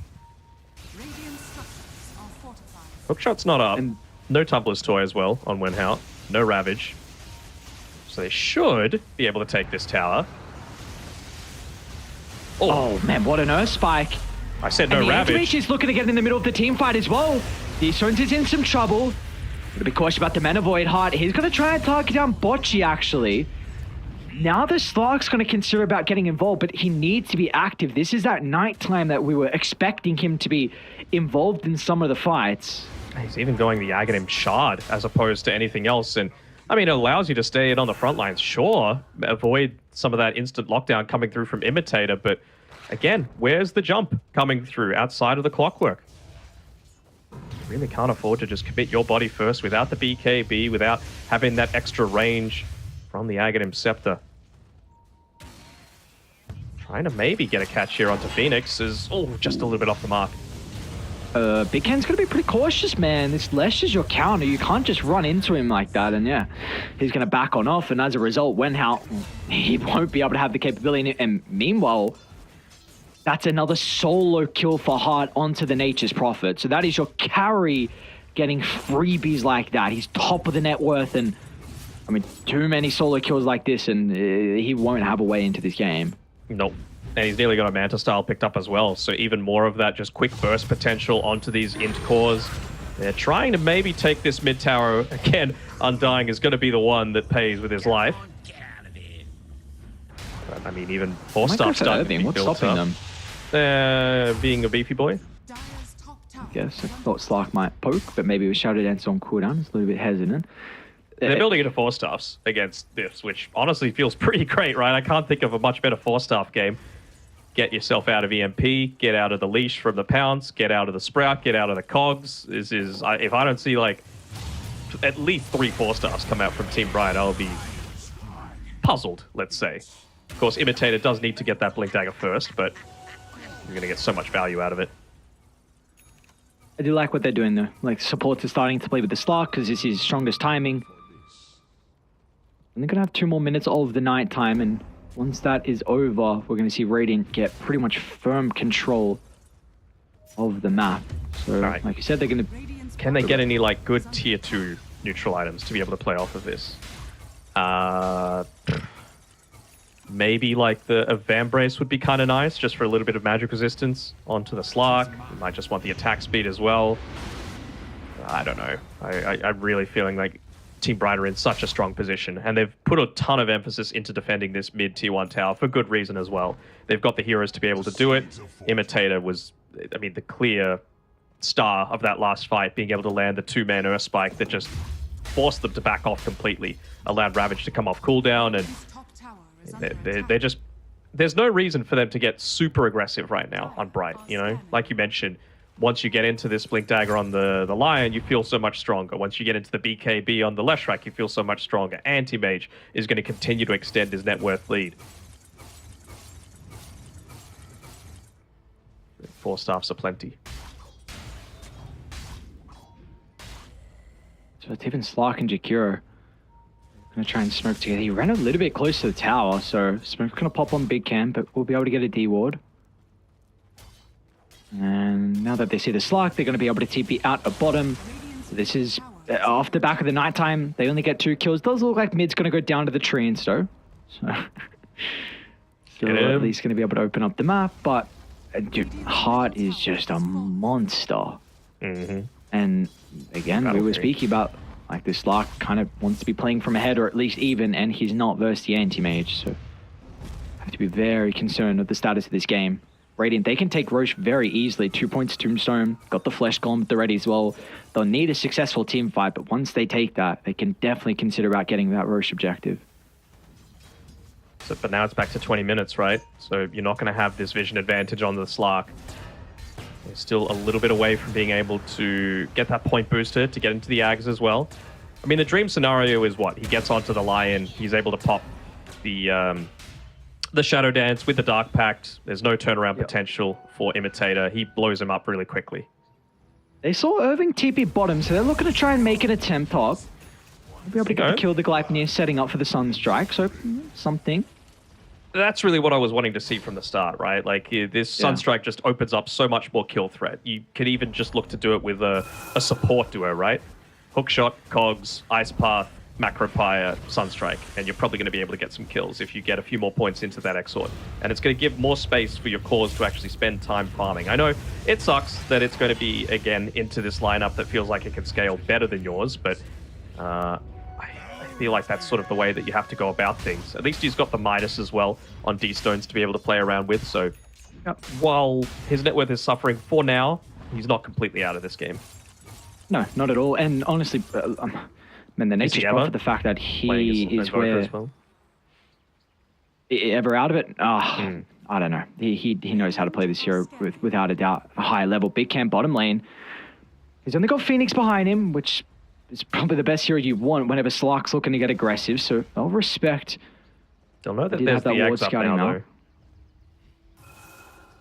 Hookshot's not up. And no Tumbler's Toy as well on Wenhout. No Ravage. So they should be able to take this tower. Oh man, what an Earth Spike. I said no Ravage. She's looking to get in the middle of the team fight as well. The Stones is in some trouble. Gotta be cautious about the Mana Void Heart. He's gonna try and target down Bocce actually. Now the Slark's gonna consider about getting involved, but he needs to be active. This is that nighttime that we were expecting him to be involved in some of the fights. He's even going the Aghanim Shard as opposed to anything else. And I mean, it allows you to stay in on the front lines, sure. Avoid some of that instant lockdown coming through from Imitator, but again, where's the jump coming through outside of the clockwork? You really can't afford to just commit your body first without the BKB, without having that extra range from the Aghanim Scepter. Trying to maybe get a catch here onto Phoenix is, oh, just a little bit off the mark. Big Ken's gonna be pretty cautious, man. This Lesh is your counter. You can't just run into him like that, and yeah, he's gonna back on off, and as a result, Wenhout, he won't be able to have the capability. And meanwhile, that's another solo kill for Heart onto the Nature's Prophet. So that is your carry getting freebies like that. He's top of the net worth, and I mean, too many solo kills like this, and he won't have a way into this game. Nope. And he's nearly got a Manta Style picked up as well, so even more of that just quick burst potential onto these int cores. They're trying to maybe take this mid tower. Again, Undying is going to be the one that pays with his life. But, I mean, even 4-star starting to be What's built stopping up. them? Being a beefy boy. I guess I thought Slark might poke, but maybe it was Shadow Dance on cooldown. It's a little bit hesitant. They're building into 4-staffs against this, which honestly feels pretty great, right? I can't think of a much better 4-staff game. Get yourself out of EMP, get out of the leash from the Pounce, get out of the Sprout, get out of the Cogs. If I don't see like at least 3 4-stars come out from Team Bright, I'll be puzzled, let's say. Of course, Imitator does need to get that Blink Dagger first, but you're going to get so much value out of it. I do like what they're doing though. Like, supports are starting to play with the Slark because this is strongest timing. And they're going to have 2 more minutes of the night time, and once that is over, we're going to see Radiant get pretty much firm control of the map. So, right, like you said, they're going to... Can they get any, like, good tier 2 neutral items to be able to play off of this? Maybe, like, the Vambrace would be kind of nice, just for a little bit of magic resistance onto the Slark. You might just want the attack speed as well. I don't know. I'm really feeling like Team Bright are in such a strong position, and they've put a ton of emphasis into defending this mid tier 1 tower for good reason as well. They've got the heroes to be able to do it. Imitator was, I mean, the clear star of that last fight, being able to land the 2-man Earth Spike that just forced them to back off completely, allowed Ravage to come off cooldown, and they're just... There's no reason for them to get super aggressive right now on Bright, you know? Like you mentioned, once you get into this Blink Dagger on the Lion, you feel so much stronger. Once you get into the BKB on the Leshrac, you feel so much stronger. Anti-Mage is going to continue to extend his net worth lead. 4 staffs are plenty. So it's even Slark and Jakiro going to try and smoke together. He ran a little bit close to the tower, so Smoke's going to pop on Big Cam, but we'll be able to get a D-ward. And now that they see the Slark, they're going to be able to TP out at bottom. So this is off the back of the nighttime. They only get 2 kills. Does look like mid's going to go down to the tree and so at least going to be able to open up the map. But dude, Heart is just a monster. And again, we were speaking about like this Slark kind of wants to be playing from ahead or at least even, and he's not versus the anti-mage. So have to be very concerned with the status of this game. Radiant, they can take Roche very easily. 2 points Tombstone, got the Flesh Golem at the ready as well. They'll need a successful team fight, but once they take that, they can definitely consider about getting that Roche objective. So, but now it's back to 20 minutes, right? So you're not going to have this vision advantage on the Slark. They're still a little bit away from being able to get that point booster to get into the Ags as well. I mean, the dream scenario is what? He gets onto the Lion, he's able to pop the Shadow Dance with the Dark Pact. There's no turnaround potential for Imitator. He blows him up really quickly. They saw Irving TP bottom, so they're looking to try and make an attempt up. They'll be able to get the kill the Gleipnir, setting up for the Sunstrike, so something. That's really what I was wanting to see from the start, right? Like, this Sunstrike just opens up so much more kill threat. You could even just look to do it with a support duo, right? Hookshot, Cogs, Ice Path, Macropire, Sunstrike, and you're probably going to be able to get some kills if you get a few more points into that Exort. And it's going to give more space for your cores to actually spend time farming. I know it sucks that it's going to be, again, into this lineup that feels like it can scale better than yours, but I feel like that's sort of the way that you have to go about things. At least he's got the Midas as well on D-Stones to be able to play around with, so while his net worth is suffering for now, he's not completely out of this game. No, not at all. And honestly, man, the nature's for the fact that he is where... Well? Ever out of it? I don't know. He knows how to play this hero without a doubt. A high level. Big camp bottom lane. He's only got Phoenix behind him, which is probably the best hero you want whenever Slark's looking to get aggressive. So I'll respect. They'll know that there's the eggs up now, though.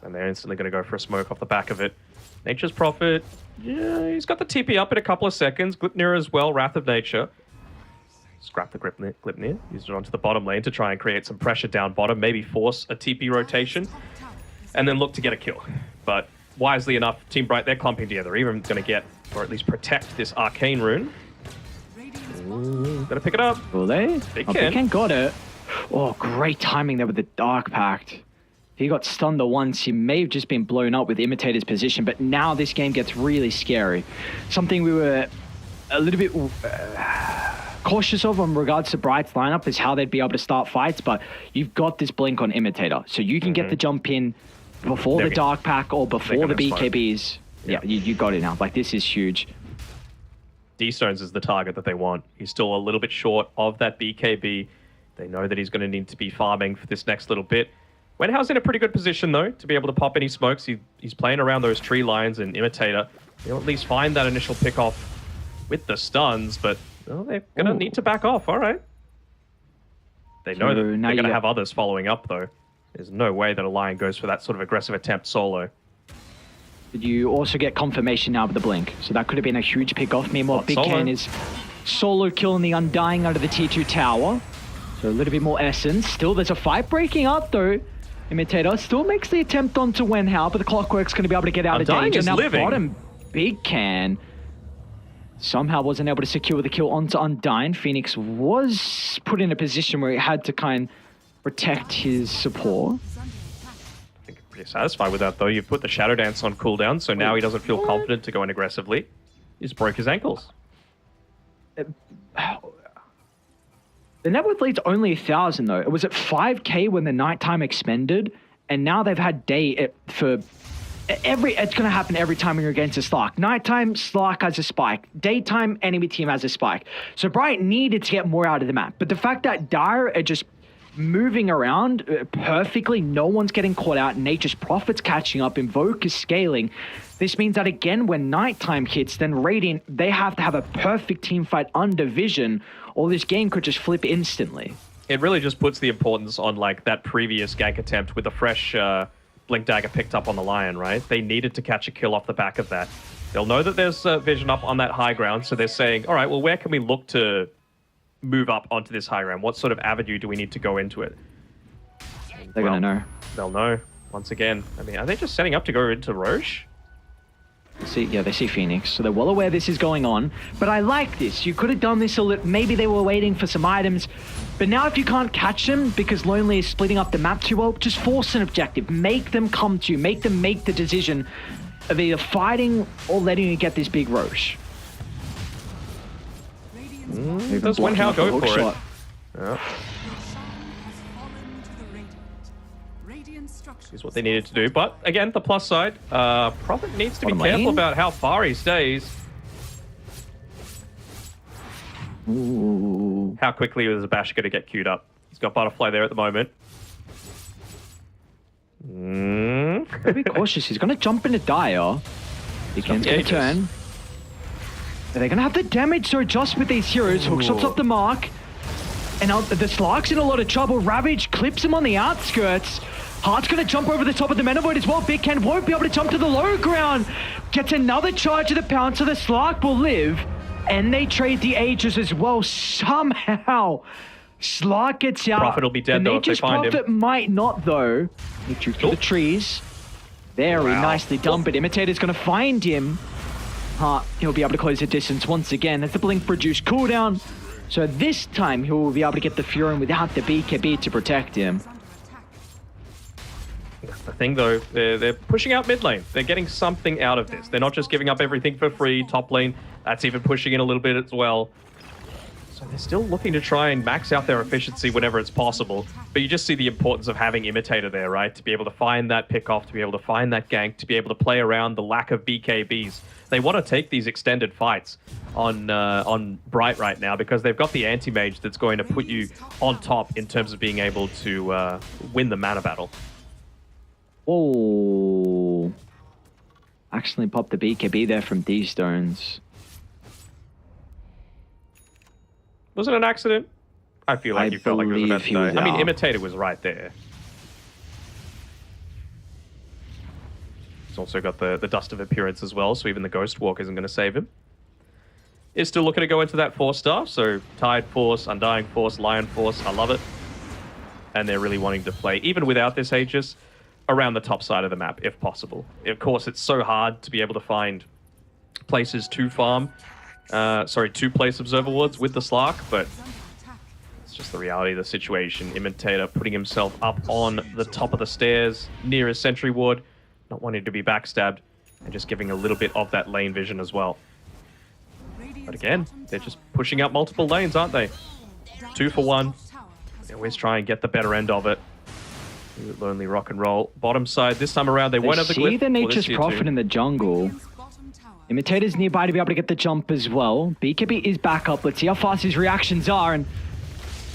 And they're instantly going to go for a smoke off the back of it. Nature's Prophet. Yeah, he's got the TP up in a couple of seconds. Gleipnir as well, Wrath of Nature. Scrap the Gleipnir. Use it onto the bottom lane to try and create some pressure down bottom. Maybe force a TP rotation. And then look to get a kill. But wisely enough, Team Bright, they're clumping together. Even going to get, or at least protect, this Arcane Rune. Ooh, gonna pick it up. Will they? Big Big Ken got it. Oh, great timing there with the Dark Pact. He got stunned the once. He may have just been blown up with Imitator's position, but now this game gets really scary. Something we were a little bit cautious of in regards to Bright's lineup is how they'd be able to start fights, but you've got this blink on Imitator, so you can get the jump in before the Dark Pack or before the BKBs. Yeah, you got it now. Like, this is huge. D-Stones is the target that they want. He's still a little bit short of that BKB. They know that he's going to need to be farming for this next little bit. Wenhau's in a pretty good position, though, to be able to pop any smokes. He's playing around those tree lines and Imitator. He'll at least find that initial pick-off with the stuns, but they're going to need to back off. All right. They know that they're going to have others following up, though. There's no way that a Lion goes for that sort of aggressive attempt solo. Did you also get confirmation now with the blink? So that could have been a huge pick-off. Meanwhile, Big Ken is solo killing the Undying under the T2 tower. So a little bit more essence. Still, there's a fight breaking out, though. Imitator still makes the attempt onto Wenhau, but the Clockwork's going to be able to get out of danger. Now, bottom, Big Ken somehow wasn't able to secure the kill onto Undying. Phoenix was put in a position where he had to kind of protect his support. I think I'm pretty satisfied with that, though. You put the Shadow Dance on cooldown, so now he doesn't feel confident to go in aggressively. He just broke his ankles. The net worth lead's only 1,000 though. It was at 5k when the nighttime expended, and now they've had day for every. It's going to happen every time when you're against a Slark. Nighttime, Slark has a spike. Daytime, enemy team has a spike. So Bright needed to get more out of the map. But the fact that Dire are just moving around perfectly, no one's getting caught out. Nature's Prophet's catching up. Invoke is scaling. This means that again, when nighttime hits, then Radiant, they have to have a perfect team fight under vision, or this game could just flip instantly. It really just puts the importance on like that previous gank attempt with a fresh Blink Dagger picked up on the Lion, right? They needed to catch a kill off the back of that. They'll know that there's vision up on that high ground, so they're saying, all right, well, where can we look to move up onto this high ground? What sort of avenue do we need to go into it? They're going to know. They'll know. Once again, I mean, are they just setting up to go into Roche? They see Phoenix, so they're well aware this is going on. But I like this. You could have done this a little. Maybe they were waiting for some items. But now if you can't catch them because Lonely is splitting up the map too well, just force an objective. Make them come to you. Make them make the decision of either fighting or letting you get this big Roche. Does Wenhau go for it? Yeah. Radiant's is what they needed to do. But again, the plus side, Prophet needs to be Bottom careful lane. about how far he stays. Ooh. How quickly is Zabash going to get queued up? He's got Butterfly there at the moment. Gotta be cautious. He's gonna jump into Dire. He can Yeah, he turn. Are they gonna have the damage to adjust with these heroes? Hookshot's up the mark. And now the Slark's in a lot of trouble. Ravage clips him on the outskirts. Heart's gonna jump over the top of the Mana Void as well. Big Ken won't be able to jump to the low ground. Gets another charge of the pound, so the Slark will live. And they trade the Aegis as well. Somehow, Slark gets out. Prophet will be dead, The though, if they Nature's find him. Prophet might not, though. He drew through the trees. Very Wow. nicely done, but Imitator's going to find him. He'll be able to close the distance once again as the Blink reduced cooldown. So this time he'll be able to get the Furin without the BKB to protect him. That's the thing, though. They're pushing out mid lane. They're getting something out of this. They're not just giving up everything for free. Top lane, that's even pushing in a little bit as well. So they're still looking to try and max out their efficiency whenever it's possible. But you just see the importance of having Imitator there, right? To be able to find that pick-off, to be able to find that gank, to be able to play around the lack of BKBs. They want to take these extended fights on Bright right now because they've got the anti-mage that's going to put you on top in terms of being able to win the mana battle. Oh. Accidentally popped the BKB there from D-Stones. Was it an accident? I feel like I you felt like it was about believe to he die. was I mean, out. Imitator was right there. He's also got the Dust of Appearance as well, so even the Ghost Walk isn't going to save him. Is still looking to go into that 4-star, so Tide Force, Undying Force, Lion Force, I love it. And they're really wanting to play, even without this Aegis, around the top side of the map, if possible. Of course, it's so hard to be able to find places to farm. To place Observer Wards with the Slark, but it's just the reality of the situation. Imitator putting himself up on the top of the stairs near his Sentry Ward, not wanting to be backstabbed, and just giving a little bit of that lane vision as well. But again, they're just pushing out multiple lanes, aren't they? 2 for 1. They always try and get the better end of it. Lonely rock and roll. Bottom side, this time around, they won't have the glyph. See the for this Nature's tier Prophet 2. in the jungle. Imitator's nearby to be able to get the jump as well. BKB is back up. Let's see how fast his reactions are. And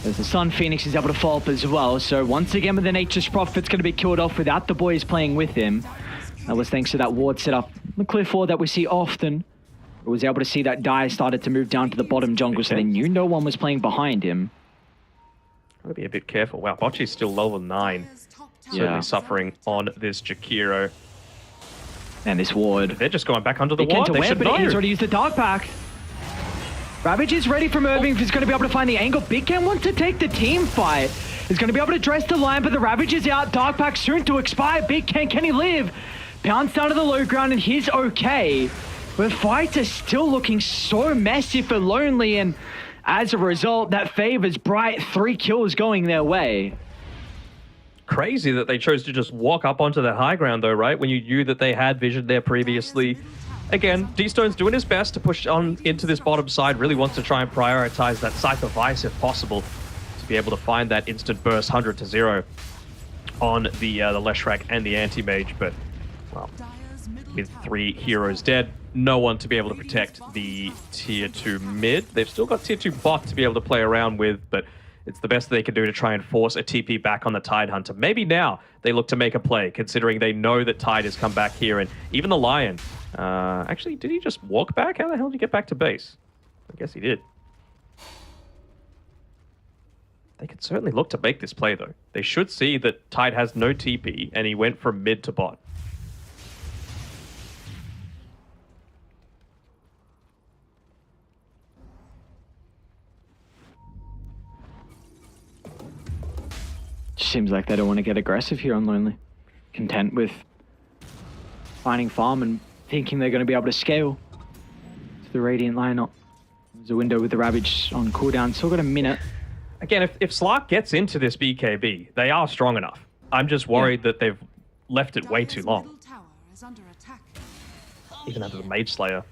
as the Sun Phoenix is able to follow up as well. So once again, with the Nature's Prophet's going to be killed off without the boys playing with him. That was thanks to that ward setup. The cliff ward that we see often. It was able to see that Dire started to move down to the bottom jungle, so they knew no one was playing behind him. Gotta be a bit careful. Wow, Bocce's still level 9. Certainly Yeah. suffering on this Jakiro. And this ward. They're just going back under the They came ward. to They where, should but know. he's already used the Dark Pact. Ravage is ready from Irving if he's going to be able to find the angle. Big Ken wants to take the team fight. He's going to be able to dress the line, but the Ravage is out. Dark Pact soon to expire. Big Ken, can he live? Pounds down to the low ground, and he's okay. But fights are still looking so messy for Lonely, and as a result, that favors Bright. 3 kills going their way. Crazy that they chose to just walk up onto that high ground, though, right? When you knew that they had vision there previously. Again, D-Stone's doing his best to push on into this bottom side. Really wants to try and prioritize that Scythe of Vice if possible, to be able to find that instant burst 100-0 on the Leshrac and the Anti-Mage. But, well, with 3 heroes dead, no one to be able to protect the tier 2 mid. They've still got tier 2 bot to be able to play around with, but it's the best they can do to try and force a TP back on the Tide Hunter. Maybe now they look to make a play, considering they know that Tide has come back here, and even the Lion. Actually, did he just walk back? How the hell did he get back to base? I guess he did. They could certainly look to make this play, though. They should see that Tide has no TP, and he went from mid to bot. Seems like they don't want to get aggressive here on Lonely. Content with finding farm and thinking they're going to be able to scale to the Radiant lineup. There's a window with the Ravage on cooldown. Still got a minute. Again, if Slark gets into this BKB, they are strong enough. I'm just worried that they've left it way too long. Even under the Mage Slayer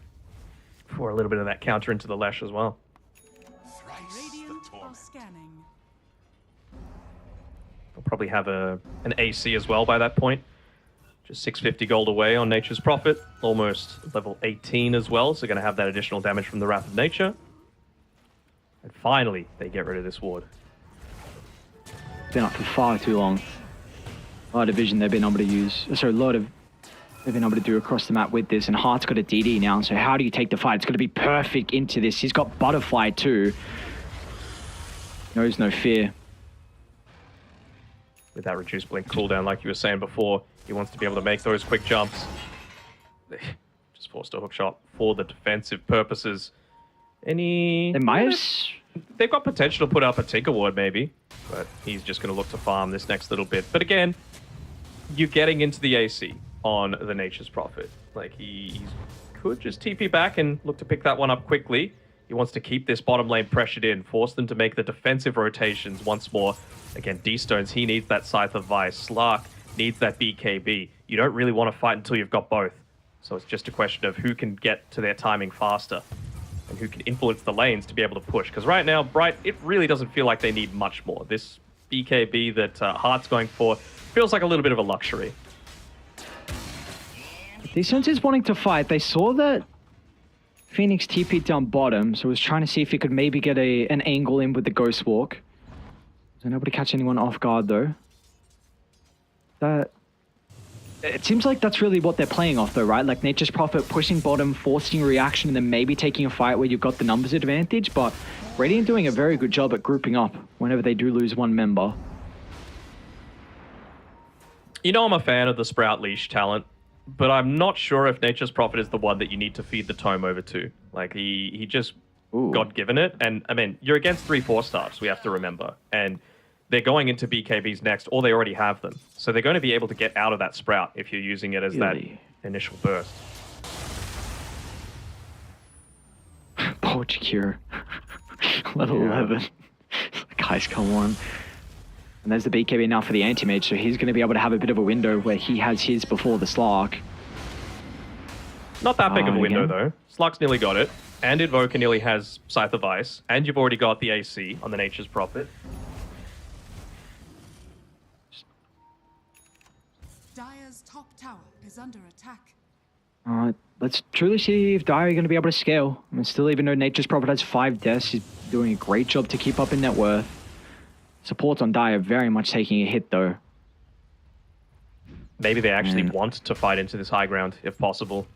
for a little bit of that counter into the Lash as well. Thrice the torment. They'll probably have an AC as well by that point. Just 650 gold away on Nature's Prophet. Almost level 18 as well, so going to have that additional damage from the Wrath of Nature. And finally, they get rid of this ward. Been up for far too long. A lot of vision they've been able to use. So a lot of they've been able to do across the map with this. And Heart's got a DD now, so how do you take the fight? It's going to be perfect into this. He's got Butterfly too. Knows no fear. With that reduced blink cooldown, like you were saying before, he wants to be able to make those quick jumps. Just forced a hook shot for the defensive purposes. They might have... They've got potential to put up a Tinker Ward, maybe. But he's just going to look to farm this next little bit. But again, you're getting into the AC on the Nature's Prophet. Like, he could just TP back and look to pick that one up quickly. He wants to keep this bottom lane pressured in, force them to make the defensive rotations once more. Again, D-Stones, he needs that Scythe of Vice. Slark needs that BKB. You don't really want to fight until you've got both. So it's just a question of who can get to their timing faster and who can influence the lanes to be able to push. Because right now, Bright, it really doesn't feel like they need much more. This BKB that Heart's going for feels like a little bit of a luxury. D-Stones is wanting to fight. They saw that Phoenix TP down bottom, so was trying to see if he could maybe get an angle in with the Ghost Walk. Wasn't able to catch anyone off guard though. It seems like that's really what they're playing off though, right? Like Nature's Prophet pushing bottom, forcing reaction, and then maybe taking a fight where you've got the numbers advantage, but Radiant doing a very good job at grouping up whenever they do lose one member. You know I'm a fan of the Sprout Leash talent, but I'm not sure if Nature's Prophet is the one that you need to feed the tome over to. Like, he just got given it, and I mean, you're against 3 4-stars, we have to remember, and they're going into BKBs next, or they already have them. So they're going to be able to get out of that Sprout if you're using it as that initial burst. Poor Jakir. Level 11. Guys, come on. And there's the BKB now for the anti-mage, so he's going to be able to have a bit of a window where he has his before the Slark. Not that big of a window, though. Slark's nearly got it, and Invoker nearly has Scythe of Ice, and you've already got the AC on the Nature's Prophet. Dire's top tower is under attack. Let's truly see if Dire are going to be able to scale. I mean, still, even though Nature's Prophet has 5 deaths, he's doing a great job to keep up in net worth. Supports on Dire very much taking a hit, though. Maybe they actually want to fight into this high ground, if possible.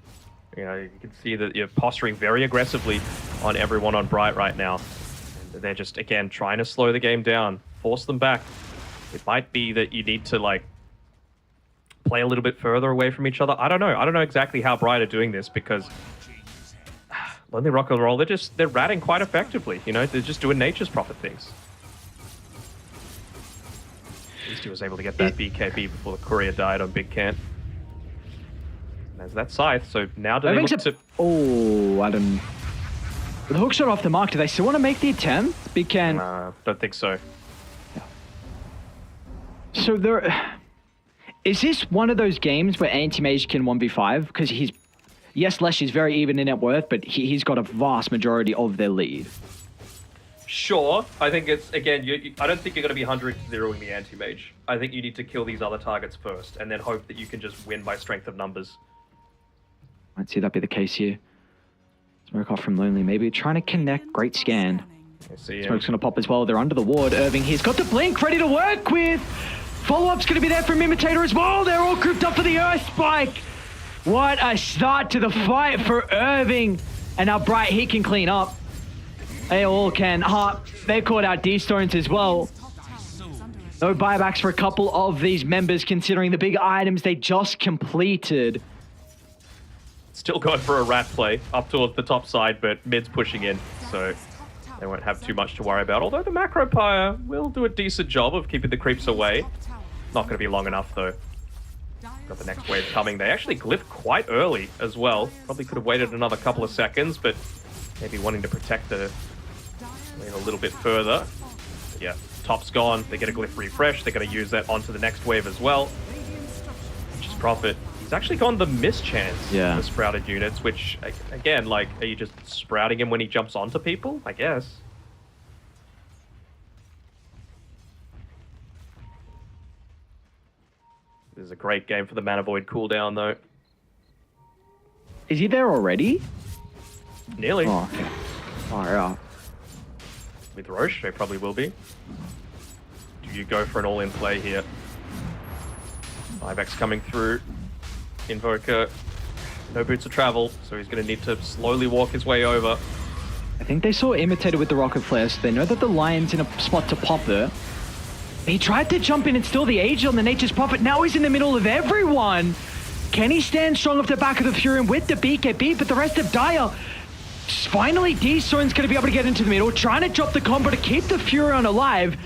You know, you can see that you're posturing very aggressively on everyone on Bright right now. And they're just, again, trying to slow the game down, force them back. It might be that you need to, like, play a little bit further away from each other. I don't know. I don't know exactly how Bright are doing this because Lonely Rock and Roll, they're ratting quite effectively. You know, they're just doing Nature's Prophet things. At least he was able to get that BKB before the courier died on Big Can. And there's that Scythe, so now do they look to... Oh, I don't... With the hook shot off the mark, do they still want to make the attempt? Big Can... Nah, don't think so. Yeah. So there... Is this one of those games where anti-mage can 1v5? Because he's... Yes, Lesh is very even in net worth, but he's got a vast majority of their lead. Sure. I think it's, again, I don't think you're going to be 100-0ing the anti-mage. I think you need to kill these other targets first, and then hope that you can just win by strength of numbers. Might see that be the case here. Smoke off from Lonely, maybe trying to connect. Great scan. Smoke's going to pop as well. They're under the ward. Irving here's got the blink ready to work with. Follow-up's going to be there from Imitator as well. They're all grouped up for the Earth Spike. What a start to the fight for Irving. And now Bright, he can clean up. They all can. They caught out D-Stones as well. No buybacks for a couple of these members considering the big items they just completed. Still going for a rat play up towards the top side, but mid's pushing in, so they won't have too much to worry about. Although the Macro Pyre will do a decent job of keeping the creeps away. Not going to be long enough, though. Got the next wave coming. They actually glyphed quite early as well. Probably could have waited another couple of seconds, but maybe wanting to protect the lane a little bit further. But yeah, top's gone. They get a glyph refresh. They're going to use that onto the next wave as well. Which is Prophet. He's actually gone the mischance for the sprouted units, which, again, like, are you just sprouting him when he jumps onto people? I guess. This is a great game for the Mana Void cooldown, though. Is he there already? Nearly. Oh, okay. Oh, yeah. With Roche, they probably will be. Do you go for an all-in play here? Ibex coming through. Invoker, no boots of travel, so he's going to need to slowly walk his way over. I think they saw Imitator with the rocket flare, so they know that the Lion's in a spot to pop there. He tried to jump in and steal the Age on the Nature's Prophet. Now he's in the middle of everyone. Can he stand strong off the back of the Furion with the BKB? But the rest of Dire, finally D-Stone's going to be able to get into the middle, trying to drop the combo to keep the Furion alive.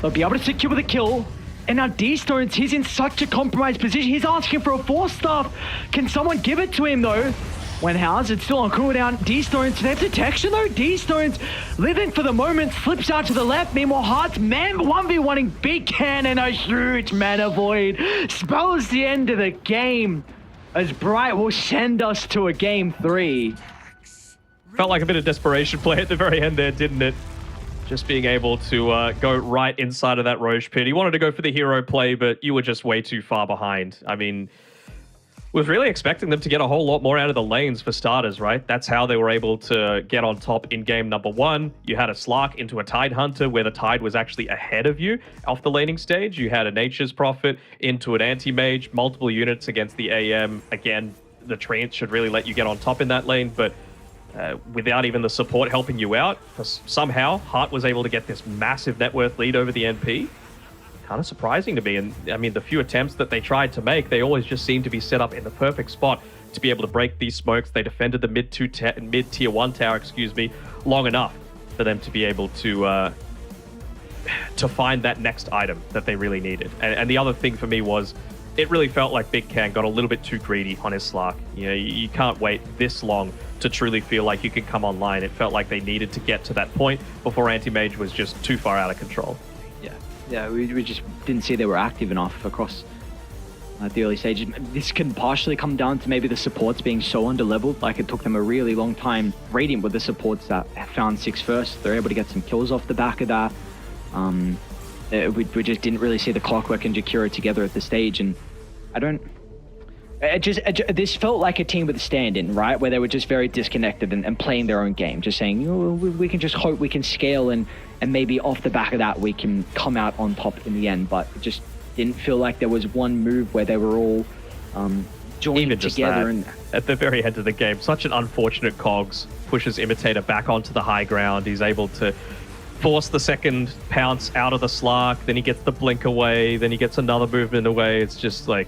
They'll be able to secure the kill. And now D-Stones, he's in such a compromised position. He's asking for a 4-staff. Can someone give it to him though? When House, it's still on cooldown. D-Stones, they have detection though. D-Stones living for the moment, slips out to the left. Meanwhile, Hearts, man, 1v1ing Big Can and a huge Mana Void. Spells the end of the game as Bright will send us to a game 3. Felt like a bit of desperation play at the very end there, didn't it? Just being able to go right inside of that Roche pit. He wanted to go for the hero play, but you were just way too far behind. I mean, was really expecting them to get a whole lot more out of the lanes for starters, right? That's how they were able to get on top in game number 1. You had a Slark into a Tide Hunter where the Tide was actually ahead of you off the laning stage. You had a Nature's Prophet into an Anti-Mage, multiple units against the AM. Again, the Treant should really let you get on top in that lane, but without even the support helping you out, somehow Hart was able to get this massive net worth lead over the NP. Kind of surprising to me. And I mean, the few attempts that they tried to make, they always just seemed to be set up in the perfect spot to be able to break these smokes. They defended the mid-tier 1 tower, long enough for them to be able to find that next item that they really needed. And the other thing for me was, it really felt like Big Can got a little bit too greedy on his Slark. You know, you can't wait this long to truly feel like you can come online. It felt like they needed to get to that point before Anti-Mage was just too far out of control. Yeah, we just didn't see they were active enough across the early stages. This can partially come down to maybe the supports being so under-leveled. Like, it took them a really long time. Radiant with the supports that found 6 first. They're able to get some kills off the back of that. We just didn't really see the Clockwork and Jakiro together at the stage, and this felt like a team with a stand-in, right? Where they were just very disconnected and playing their own game, just saying, you know, we can just hope we can scale and maybe off the back of that we can come out on top in the end. But it just didn't feel like there was one move where they were all joined together. And at the very end of the game, such an unfortunate cogs pushes Imitator back onto the high ground. He's able to force the second pounce out of the Slark, then he gets the blink away, then he gets another movement away. It's just like,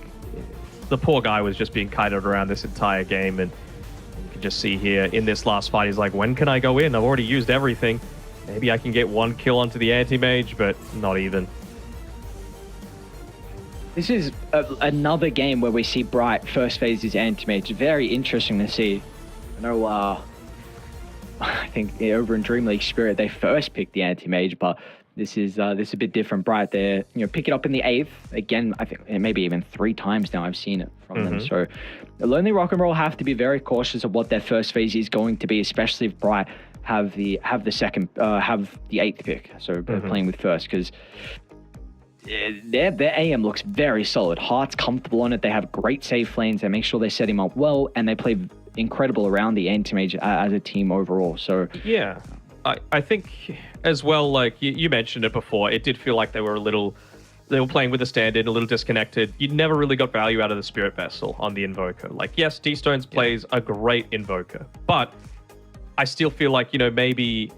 the poor guy was just being kited around this entire game, and you can just see here in this last fight, he's like, when can I go in? I've already used everything. Maybe I can get 1 kill onto the Anti-Mage, but not even. This is another game where we see Bright first phase is Anti-Mage. Very interesting to see. I know, I think over in Dream League Spirit, they first picked the Anti-Mage, but this is a bit different. Bright, they pick it up in the 8th. Again, I think maybe even 3 times now I've seen it from them. So the Lonely Rock and Roll have to be very cautious of what their first phase is going to be, especially if Bright have the 8th pick. So playing with first, because their AM looks very solid. Heart's comfortable on it. They have great safe lanes. They make sure they set him up well, and they play incredible around the Anti-Mage as a team overall. So yeah, I think as well, like you mentioned it before, it did feel like they were playing with a stand-in, a little disconnected. You never really got value out of the Spirit Vessel on the Invoker. Like, yes, D-Stones plays a great Invoker, but I still feel like, maybe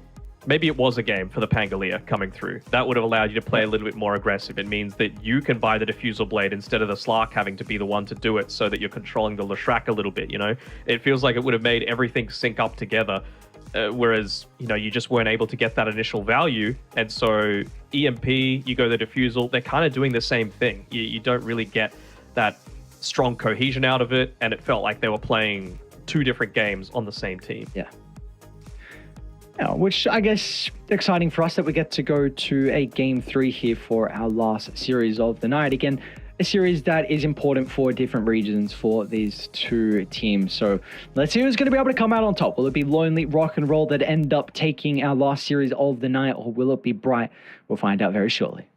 it was a game for the Pangolier coming through. That would have allowed you to play a little bit more aggressive. It means that you can buy the Diffusal Blade instead of the Slark having to be the one to do it, so that you're controlling the Leshrac a little bit, It feels like it would have made everything sync up together, whereas, you just weren't able to get that initial value. And so EMP, you go the Diffusal, they're kind of doing the same thing. You don't really get that strong cohesion out of it, and it felt like they were playing 2 different games on the same team. Yeah, which I guess exciting for us that we get to go to a game 3 here for our last series of the night. Again, a series that is important for different regions for these 2 teams. So let's see who's going to be able to come out on top. Will it be Lonely Rock and Roll that end up taking our last series of the night, or will it be Bright? We'll find out very shortly.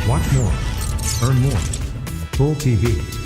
Watch more. Earn more. Full TV.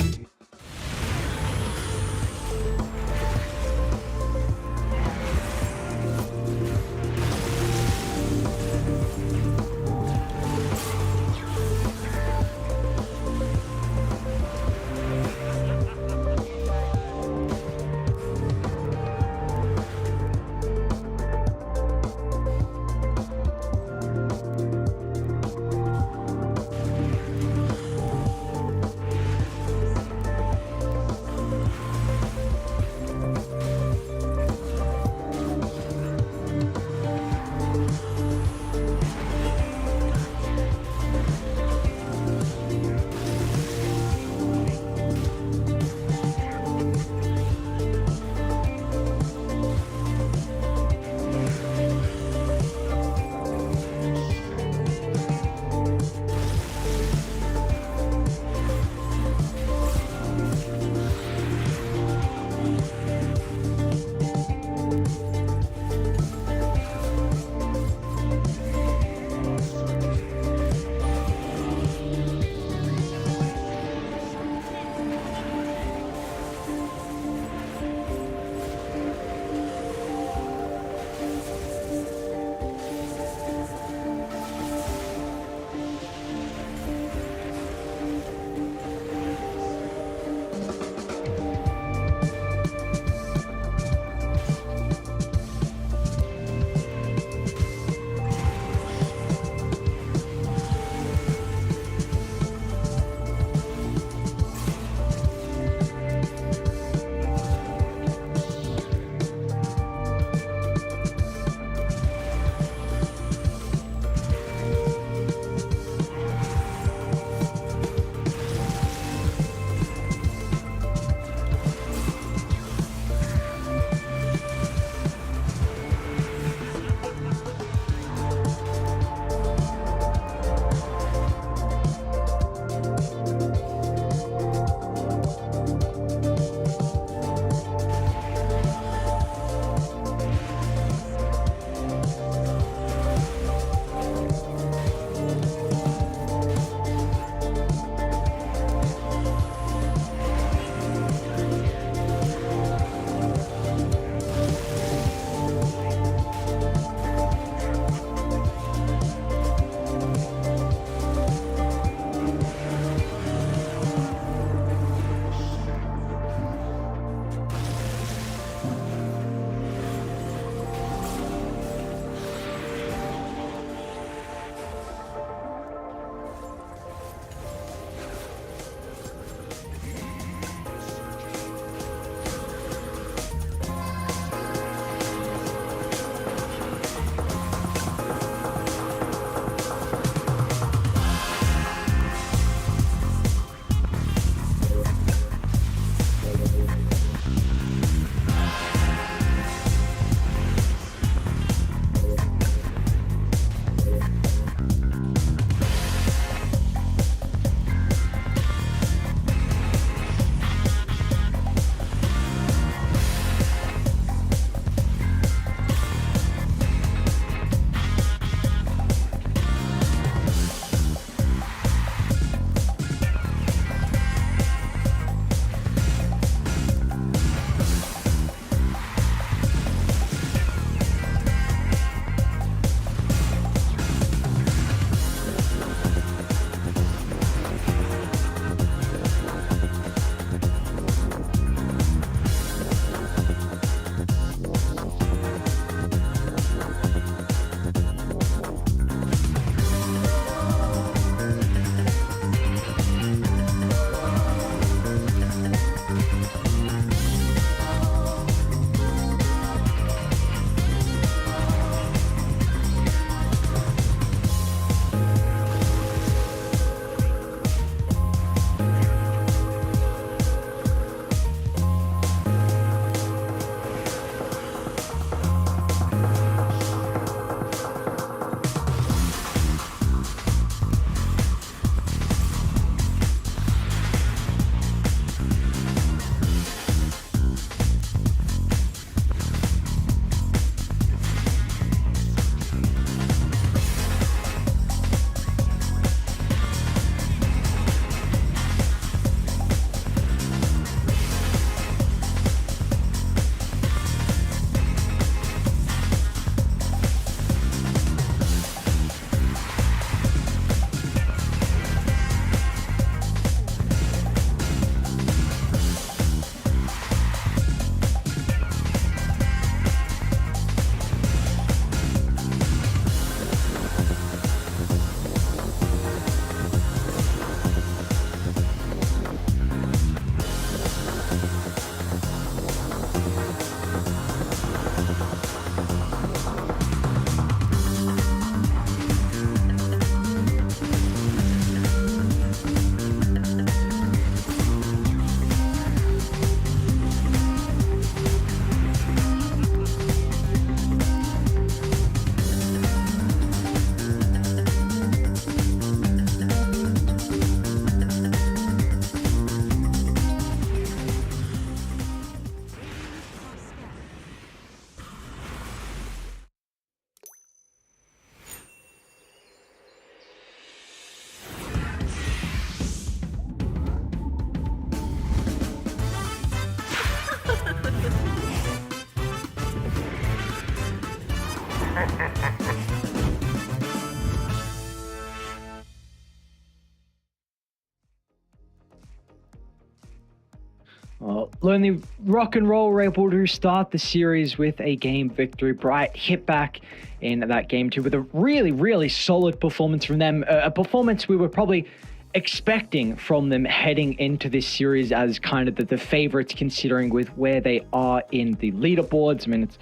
Well, Lonely Rock and Roll were able to start the series with a game victory. Bright hit back in that game too with a really, really solid performance from them. A performance we were probably expecting from them heading into this series as kind of the favorites, considering with where they are in the leaderboards. I mean, it's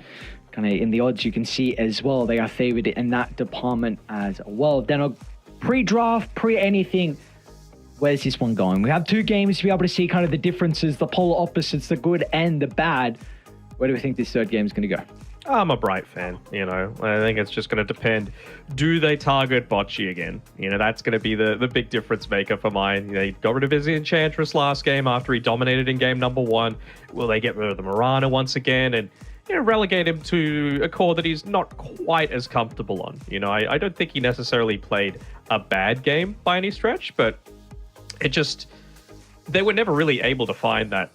kind of in the odds you can see as well. They are favored in that department as well. Then pre-draft, pre-anything, where's this one going? We have 2 games to be able to see kind of the differences, the polar opposites, the good and the bad. Where do we think this third game is going to go? I'm a Bright fan, you know. I think it's just going to depend. Do they target Bocce again? You know, that's going to be the big difference maker for mine. You know, he got rid of his Enchantress last game after he dominated in game number 1. Will they get rid of the Mirana once again and, you know, relegate him to a core that he's not quite as comfortable on? You know, I don't think he necessarily played a bad game by any stretch, but it just, they were never really able to find that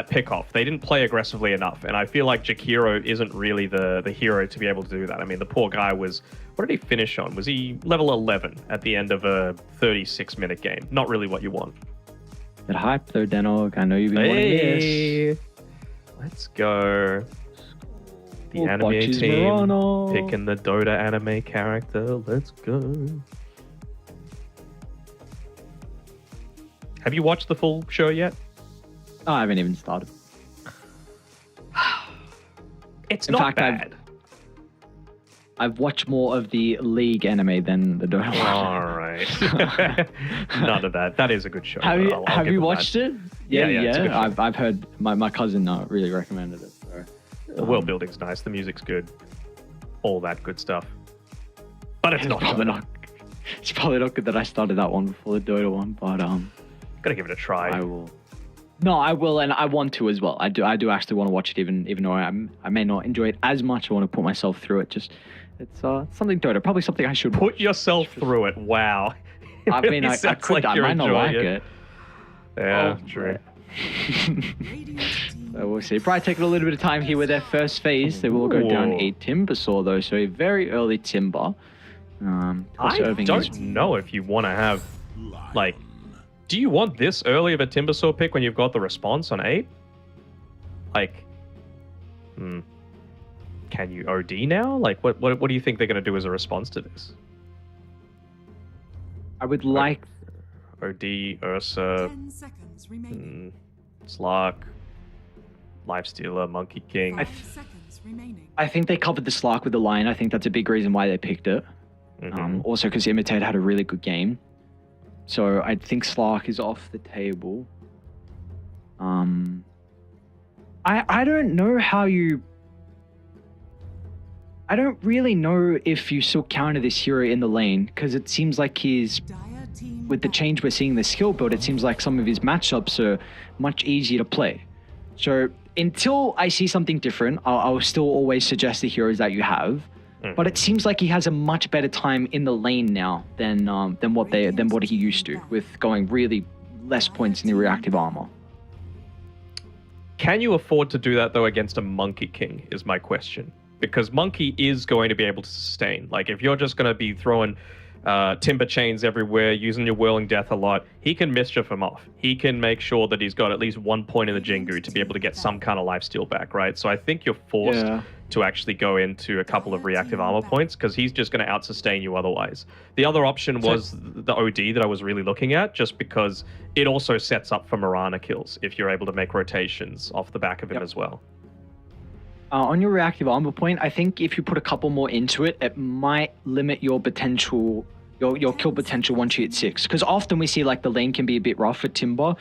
pick off. They didn't play aggressively enough, and I feel like Jakiro isn't really the hero to be able to do that. I mean, the poor guy was, what did he finish on? Was he level 11 at the end of a 36-minute game? Not really what you want. Bit hype though, Denog. I know you've been wanting this. Let's go. The Oh, anime Bocce's team Mirano. picking the Dota anime character. Let's go. Have you watched the full show yet? Oh, I haven't even started. It's In not fact, bad. I've watched more of the League anime than the Dota one. All right. None of that. That is a good show. Have you, I'll have give you them watched that. it? Yeah, it's a good show. I've heard my cousin really recommended it. So. The world building's nice. The music's good. All that good stuff. But it's not probably good. not. It's probably not good that I started that one before the Dota one, but Gotta give it a try. I will. No, I will, and I want to as well. I do actually want to watch it, even though I may not enjoy it as much. I want to put myself through it. Just it's something Dota, probably something I should Put yourself through it. Wow. It I mean, really I sounds could. like I you're might not like enjoying it. Yeah, Oh, true. So we'll see. Probably taking a little bit of time here with their first phase. They will go down Ooh. a Timbersaw though, so a very early Timber. I don't know if you want to have, like, do you want this early of a Timbersaw pick when you've got the response on 8? Like, can you OD now? Like, what do you think they're going to do as a response to this? I would like. OD, Ursa, 10 seconds remaining. Slark, Lifestealer, Monkey King. 5 seconds remaining. I think they covered the Slark with the Lion. I think that's a big reason why they picked it. Also because Imitate had a really good game. So I think Slark is off the table. I don't know how you... I don't really know if you still counter this hero in the lane, because it seems like he's... Dire team With the change we're seeing in the skill build, it seems like some of his matchups are much easier to play. So until I see something different, I'll still always suggest the heroes that you have. But it seems like he has a much better time in the lane now than what he used to, with going really less points in the reactive armor. Can you afford to do that, though, against a Monkey King, is my question. Because Monkey is going to be able to sustain. Like, if you're just going to be throwing timber chains everywhere, using your Whirling Death a lot, he can mischief him off. He can make sure that he's got at least 1 point in the Jingu to be able to get some kind of lifesteal back, right? So I think you're forced to actually go into a couple of reactive armor points, because he's just going to out-sustain you otherwise. The other option was the OD that I was really looking at, just because it also sets up for Mirana kills if you're able to make rotations off the back of him as well. On your reactive armor point, I think if you put a couple more into it, it might limit your potential, your kill potential once you hit 6. Because often we see like the lane can be a bit rough for Timber,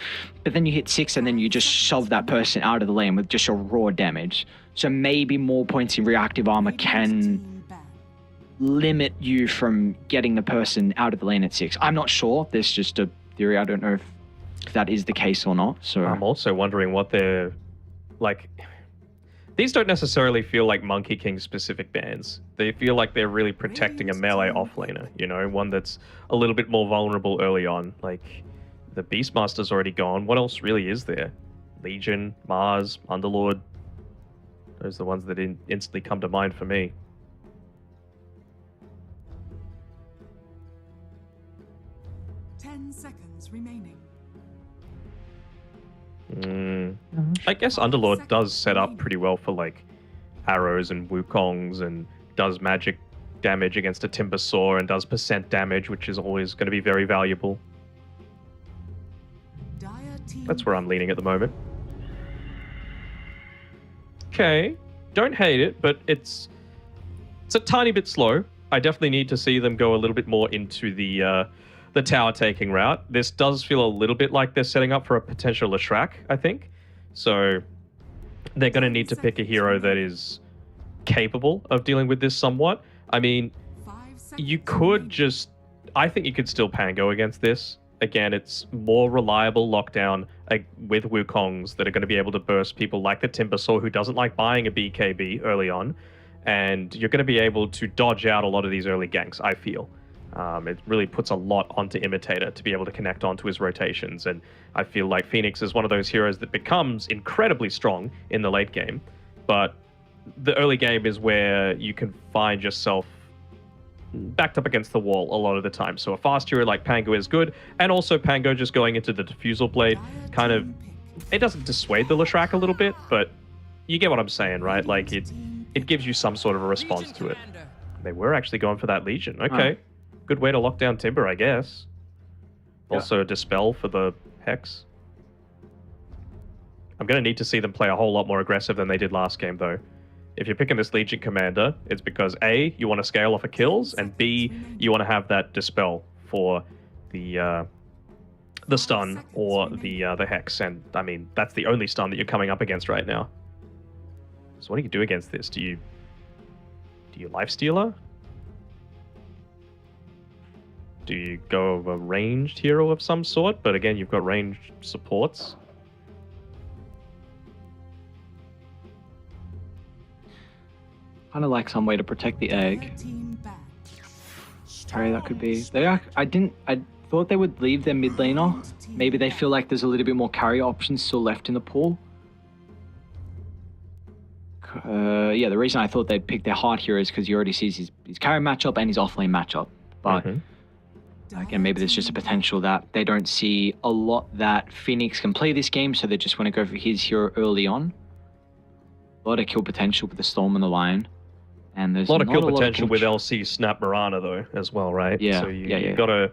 but then you hit 6 and then you just shove that person out of the lane with just your raw damage. So maybe more points in reactive armor can limit you from getting the person out of the lane at 6. I'm not sure. There's just a theory. I don't know if that is the case or not. So I'm also wondering what they're like. These don't necessarily feel like Monkey King specific bans. They feel like they're really protecting a melee offlaner, you know, one that's a little bit more vulnerable early on. Like, the Beastmaster's already gone. What else really is there? Legion, Mars, Underlord. Those are the ones that instantly come to mind for me. 10 seconds remaining. I guess Underlord does set up pretty well for like arrows and Wukongs and does magic damage against a Timber Saw and does percent damage, which is always going to be very valuable. That's where I'm leaning at the moment. Okay, don't hate it, but it's a tiny bit slow. I definitely need to see them go a little bit more into the tower taking route. This does feel a little bit like they're setting up for a potential Leshrac, I think. So they're going to need to pick a hero that is capable of dealing with this somewhat. I mean, you could just... I think you could still Pango against this. Again, it's more reliable lockdown with Wukongs that are going to be able to burst people like the Timber Saw, who doesn't like buying a BKB early on. And you're going to be able to dodge out a lot of these early ganks, I feel. It really puts a lot onto Imitator to be able to connect onto his rotations. And I feel like Phoenix is one of those heroes that becomes incredibly strong in the late game. But the early game is where you can find yourself backed up against the wall a lot of the time. So a fast hero like Pango is good. And also Pango just going into the Diffusal Blade kind of... It doesn't dissuade the Leshrac a little bit, but you get what I'm saying, right? Like, it gives you some sort of a response to it. They were actually going for that Legion. Okay. Good way to lock down Timber, I guess. Also a Dispel for the Hex. I'm going to need to see them play a whole lot more aggressive than they did last game, though. If you're picking this Legion Commander, it's because A, you want to scale off of kills, and B, you want to have that Dispel for the stun or the Hex. And, I mean, that's the only stun that you're coming up against right now. So what do you do against this? Do you Lifestealer? Do you go of a ranged hero of some sort? But again, you've got ranged supports. Kind of like some way to protect the egg. Sorry, that could be. I thought they would leave their mid laner. Maybe they feel like there's a little bit more carry options still left in the pool. Yeah, the reason I thought they'd pick their hard hero is because he already sees his carry matchup and his offlane matchup. But again, maybe there's just a potential that they don't see a lot that Phoenix can play this game, so they just want to go for his hero early on. A lot of kill potential with the Storm and the Lion. And there's a lot of kill potential with LC Snap Mirana though as well, right? Yeah. So you gotta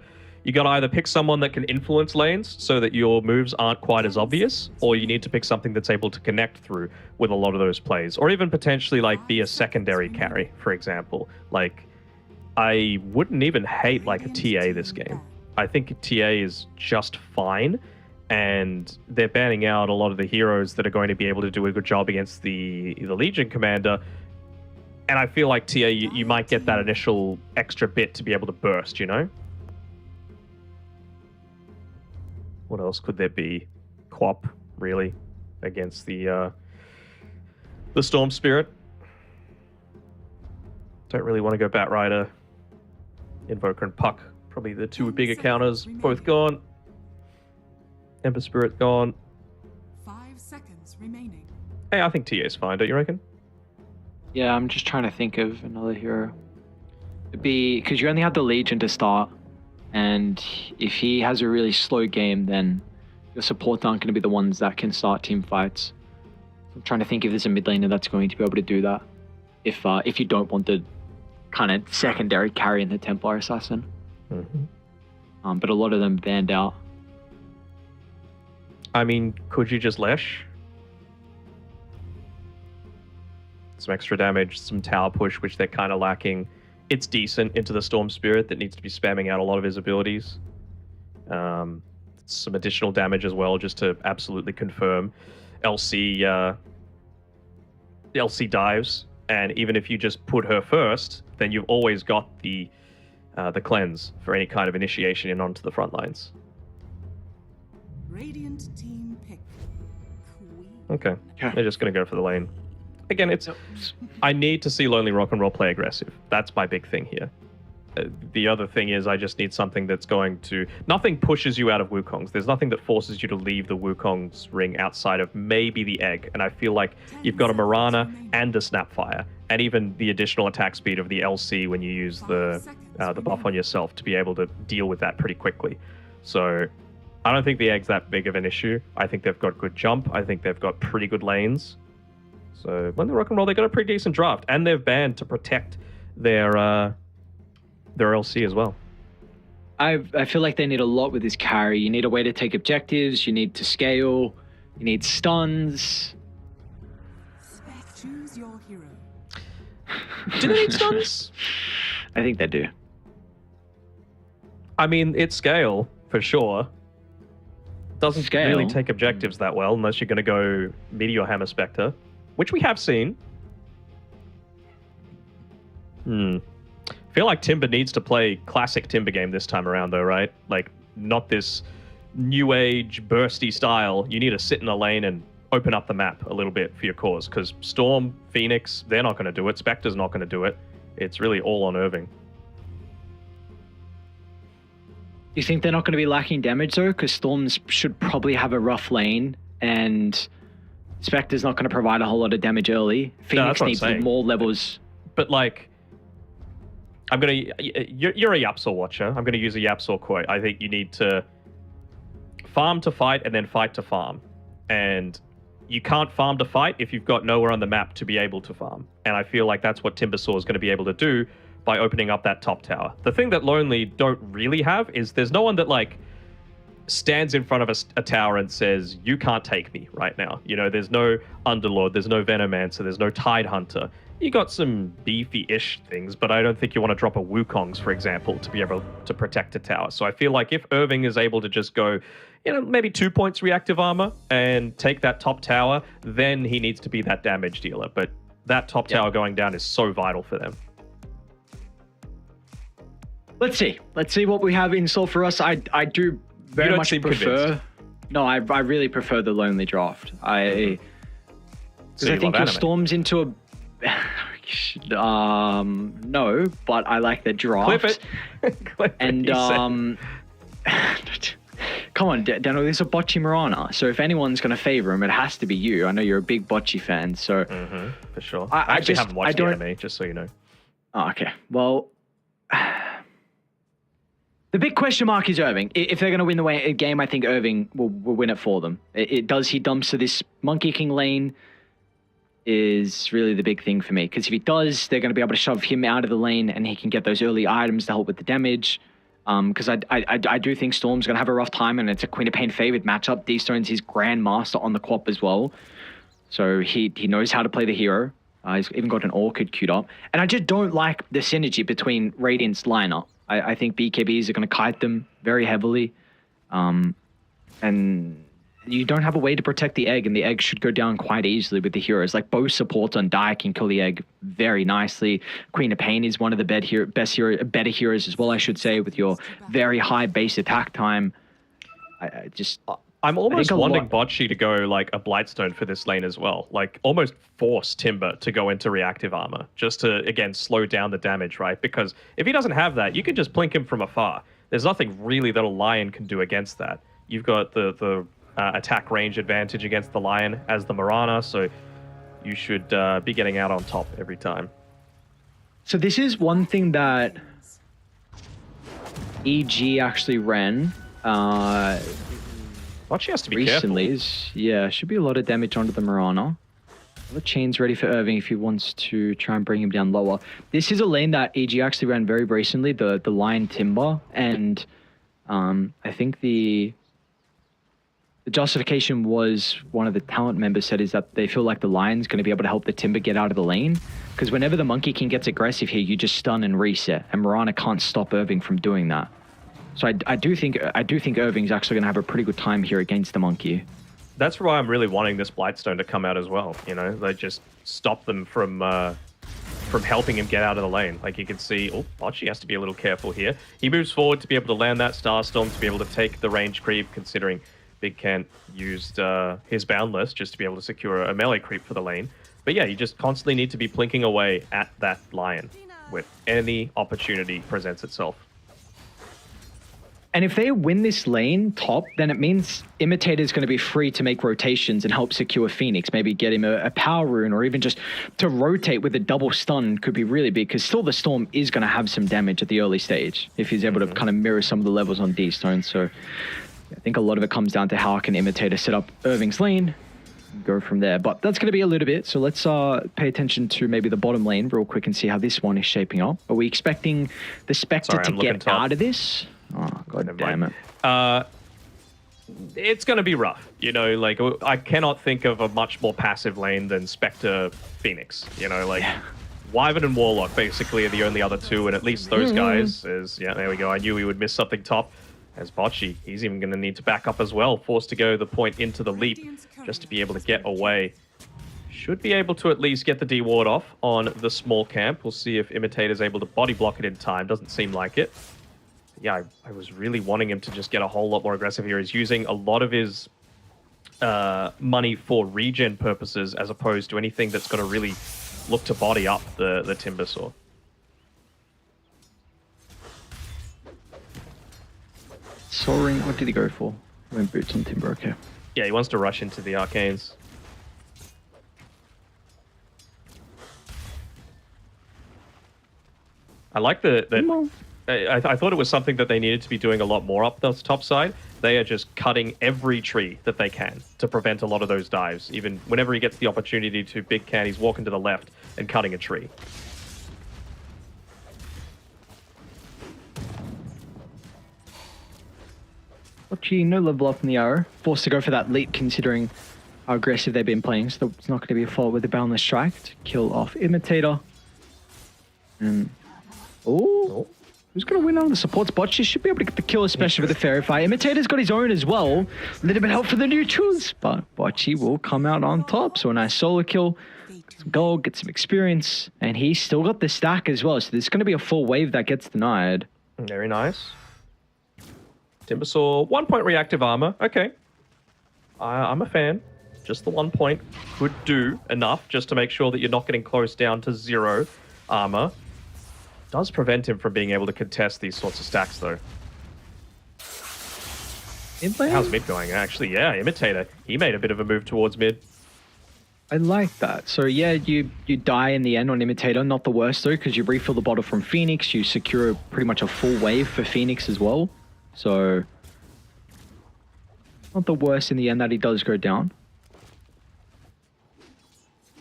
either pick someone that can influence lanes so that your moves aren't quite as obvious, or you need to pick something that's able to connect through with a lot of those plays, or even potentially like be a secondary carry, for example. Like, I wouldn't even hate like a TA this game. I think TA is just fine, and they're banning out a lot of the heroes that are going to be able to do a good job against the Legion Commander. And I feel like TA, you might get that initial extra bit to be able to burst, you know? What else could there be? Quap, really, against the Storm Spirit. Don't really want to go Batrider. Invoker and Puck, probably the two bigger counters, both gone. Ember Spirit gone. 5 seconds remaining. Hey, I think TA's fine, don't you reckon? Yeah, I'm just trying to think of another hero. It'd be because you only have the Legion to start, and if he has a really slow game, then your supports aren't going to be the ones that can start team fights. I'm trying to think if there's a mid laner that's going to be able to do that. If you don't want the kind of secondary carry in the Templar Assassin. But a lot of them banned out. I mean, could you just Lesh? Some extra damage, some tower push, which they're kind of lacking. It's decent into the Storm Spirit that needs to be spamming out a lot of his abilities. Some additional damage as well, just to absolutely confirm. LC dives, and even if you just put her first, then you've always got the cleanse for any kind of initiation in onto the front lines. Radiant team pick. Queen. Okay, they're just going to go for the lane. Again, I need to see Lonely Rock and Roll play aggressive. That's my big thing here. The other thing is I just need something that's going to... Nothing pushes you out of Wukong's. There's nothing that forces you to leave the Wukong's ring outside of maybe the egg. And I feel like you've got a Mirana and a Snapfire, and even the additional attack speed of the LC when you use the buff on yourself to be able to deal with that pretty quickly. So I don't think the egg's that big of an issue. I think they've got good jump. I think they've got pretty good lanes. So when they rock and roll, they got a pretty decent draft, and they've banned to protect their LC as well. I feel like they need a lot with this carry. You need a way to take objectives. You need to scale. You need stuns. Choose your hero. Do they need stuns? I think they do. I mean, it's scale for sure. Doesn't Scale. really take objectives that well unless you're going to go Meteor Hammer Spectre, which we have seen. I feel like Timber needs to play classic Timber game this time around, though, right? Like, not this new age bursty style. You need to sit in a lane and open up the map a little bit for your cause, because Storm, Phoenix, they're not going to do it. Spectre's not going to do it. It's really all on Irving. You think they're not going to be lacking damage, though? Because Storms should probably have a rough lane, and Spectre's not going to provide a whole lot of damage early. Phoenix needs more levels. But, like, you're a Yapsor watcher. I'm going to use a Yapsor quote. I think you need to farm to fight and then fight to farm. And you can't farm to fight if you've got nowhere on the map to be able to farm. And I feel like that's what Timbersaw is going to be able to do by opening up that top tower. The thing that Lonely don't really have is there's no one that, like, stands in front of a tower and says, you can't take me right now. You know, there's no Underlord, there's no Venomancer, there's no Tide Hunter. You got some beefy-ish things, but I don't think you want to drop a Wukong's, for example, to be able to protect a tower. So I feel like if Irving is able to just go, you know, maybe 2 points reactive armor and take that top tower, then he needs to be that damage dealer. But that top tower going down is so vital for them. Let's see what we have in store for us. I do very much prefer. No, I really prefer the Lonely draft. Because I think your Storm's into a. No, but I like the draft. Clip it. And come on, Daniel, this is a Bocce Mirana. So if anyone's going to favor him, it has to be you. I know you're a big Bocce fan, so for sure. I actually haven't watched the anime, just so you know. Oh, okay. Well, the big question mark is Irving. If they're going to win the game, I think Irving will win it for them. Does he dumps to this Monkey King lane? Is really the big thing for me, because if he does, they're going to be able to shove him out of the lane and he can get those early items to help with the damage. Because I do think Storm's going to have a rough time, and it's a Queen of Pain favored matchup. D-Stone's his Grandmaster on the Quap as well, so he knows how to play the hero. He's even got an Orchid queued up, and I just don't like the synergy between Radiant's lineup. I think BKBs are going to kite them very heavily, and you don't have a way to protect the egg, and the egg should go down quite easily with the heroes. Like, both supports on Dire can kill the egg very nicely. Queen of Pain is one of the better heroes as well, I should say, with your very high base attack time. I'm almost wanting Bocce to go like a Blightstone for this lane as well. Like, almost force Timber to go into reactive armor just to, again, slow down the damage, right? Because if he doesn't have that, you can just blink him from afar. There's nothing really that a Lion can do against that. You've got the attack range advantage against the Lion as the Mirana, so you should be getting out on top every time. So this is one thing that EG actually ran Bocce has to be recently. Careful. Should be a lot of damage onto the Mirana. The chain's ready for Irving if he wants to try and bring him down lower. This is a lane that EG actually ran very recently, the Lion Timber, and I think the justification was, one of the talent members said, is that they feel like the Lion's going to be able to help the Timber get out of the lane, because whenever the Monkey King gets aggressive here, you just stun and reset, and Mirana can't stop Irving from doing that. So I do think Irving's actually going to have a pretty good time here against the Monkey. That's why I'm really wanting this Blightstone to come out as well. You know, they just stop them from helping him get out of the lane. Like, you can see, Bocce has to be a little careful here. He moves forward to be able to land that Starstorm, to be able to take the range creep, considering Big Kent used his Boundless just to be able to secure a melee creep for the lane. But yeah, you just constantly need to be plinking away at that Lion when any opportunity presents itself. And if they win this lane top, then it means Imitator's going to be free to make rotations and help secure Phoenix. Maybe get him a power rune, or even just to rotate with a double stun could be really big, because still the Storm is going to have some damage at the early stage if he's able to kind of mirror some of the levels on D-Stone. So I think a lot of it comes down to how can Imitator set up Irving's lane and go from there. But that's going to be a little bit. So let's pay attention to maybe the bottom lane real quick and see how this one is shaping up. Are we expecting the Spectre to get out of this? Oh, god damn it. It's going to be rough. You know, like, I cannot think of a much more passive lane than Spectre Phoenix. You know, like, Wyvern and Warlock basically are the only other two, and at least those guys is, yeah, there we go. I knew we would miss something top. As Bocce, he's even going to need to back up as well, forced to go the point into the leap just to be able to get away. Should be able to at least get the D ward off on the small camp. We'll see if Imitator's able to body block it in time. Doesn't seem like it. Yeah, I was really wanting him to just get a whole lot more aggressive here. He's using a lot of his money for regen purposes as opposed to anything that's going to really look to body up the Timbersaw. Soaring, what did he go for? Went boots on Timber, okay. Yeah, he wants to rush into the Arcanes. I like I thought it was something that they needed to be doing a lot more up the top side. They are just cutting every tree that they can to prevent a lot of those dives. Even whenever he gets the opportunity to big can, he's walking to the left and cutting a tree. Bocce, no level up in the arrow. Forced to go for that leap considering how aggressive they've been playing. So it's not going to be a fault with the Boundless Strike to kill off Imitator. And who's going to win on the supports? Bocce should be able to get the kill, especially with the Fairy Fire. Imitator's got his own as well. A little bit help for the neutrals, but Bocce will come out on top. So a nice solo kill. Get some gold, get some experience. And he's still got the stack as well. So there's going to be a full wave that gets denied. Very nice. Timbersaw, 1 point reactive armor. Okay. I'm a fan. Just the 1 point could do enough just to make sure that you're not getting close down to 0 armor. Does prevent him from being able to contest these sorts of stacks, though. How's mid going? Actually, yeah, Imitator. He made a bit of a move towards mid. I like that. So yeah, you die in the end on Imitator. Not the worst, though, because you refill the bottle from Phoenix. You secure pretty much a full wave for Phoenix as well. So, not the worst in the end that he does go down.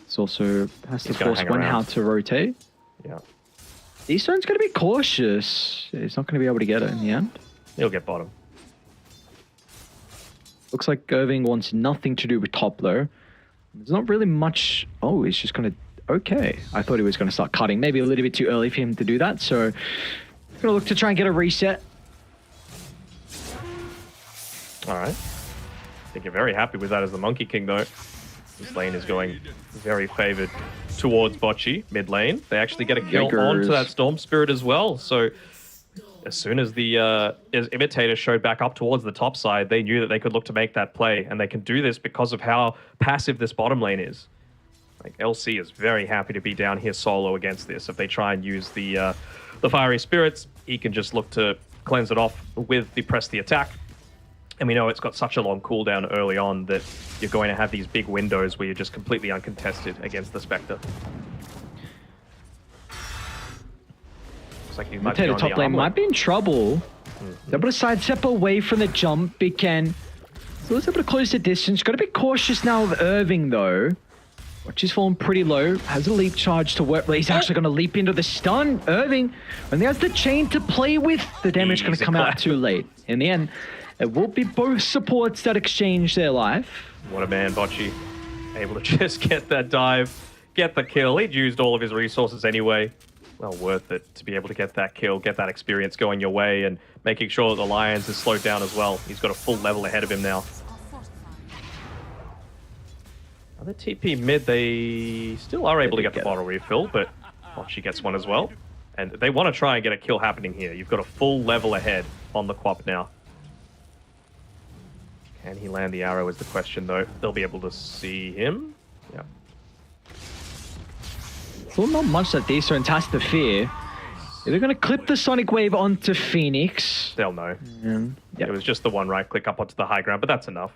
It's also has to force one how to rotate. Yeah. Eastern's going to be cautious. He's not going to be able to get it in the end. He'll get bottom. Looks like Irving wants nothing to do with top though. There's not really much. Oh, he's just going to... Okay. I thought he was going to start cutting. Maybe a little bit too early for him to do that. So, going to look to try and get a reset. Alright. I think you're very happy with that as the Monkey King, though. This lane is going very favored towards Bocce, mid lane. They actually get a kill onto that Storm Spirit as well. So as soon as the as Imitator showed back up towards the top side, they knew that they could look to make that play. And they can do this because of how passive this bottom lane is. Like, LC is very happy to be down here solo against this. If they try and use the Fiery Spirits, he can just look to cleanse it off with the press the attack. And we know it's got such a long cooldown early on that you're going to have these big windows where you're just completely uncontested against the Spectre. Looks like he might be on top lane might be in trouble. He's able to sidestep away from the jump. Big Ken. So he's able to close the distance. Got to be cautious now of Irving though. Watch is falling pretty low. Has a leap charge to work, but he's actually going to leap into the stun. Irving, when he has the chain to play with, the damage is going to come out too late. In the end, it will be both supports that exchange their life. What a man, Bocce. Able to just get that dive, get the kill. He'd used all of his resources anyway. Well worth it to be able to get that kill, get that experience going your way, and making sure that the Lions is slowed down as well. He's got a full level ahead of him now. The TP mid, they still are able to get the bottle refill, but Bocce gets one as well. And they want to try and get a kill happening here. You've got a full level ahead on the Quap now. Can he land the arrow is the question, though. They'll be able to see him. Yeah. Still not much that D-Stones has to fear. They're going to clip the Sonic Wave onto Phoenix. They'll know. It was just the one right click up onto the high ground, but that's enough.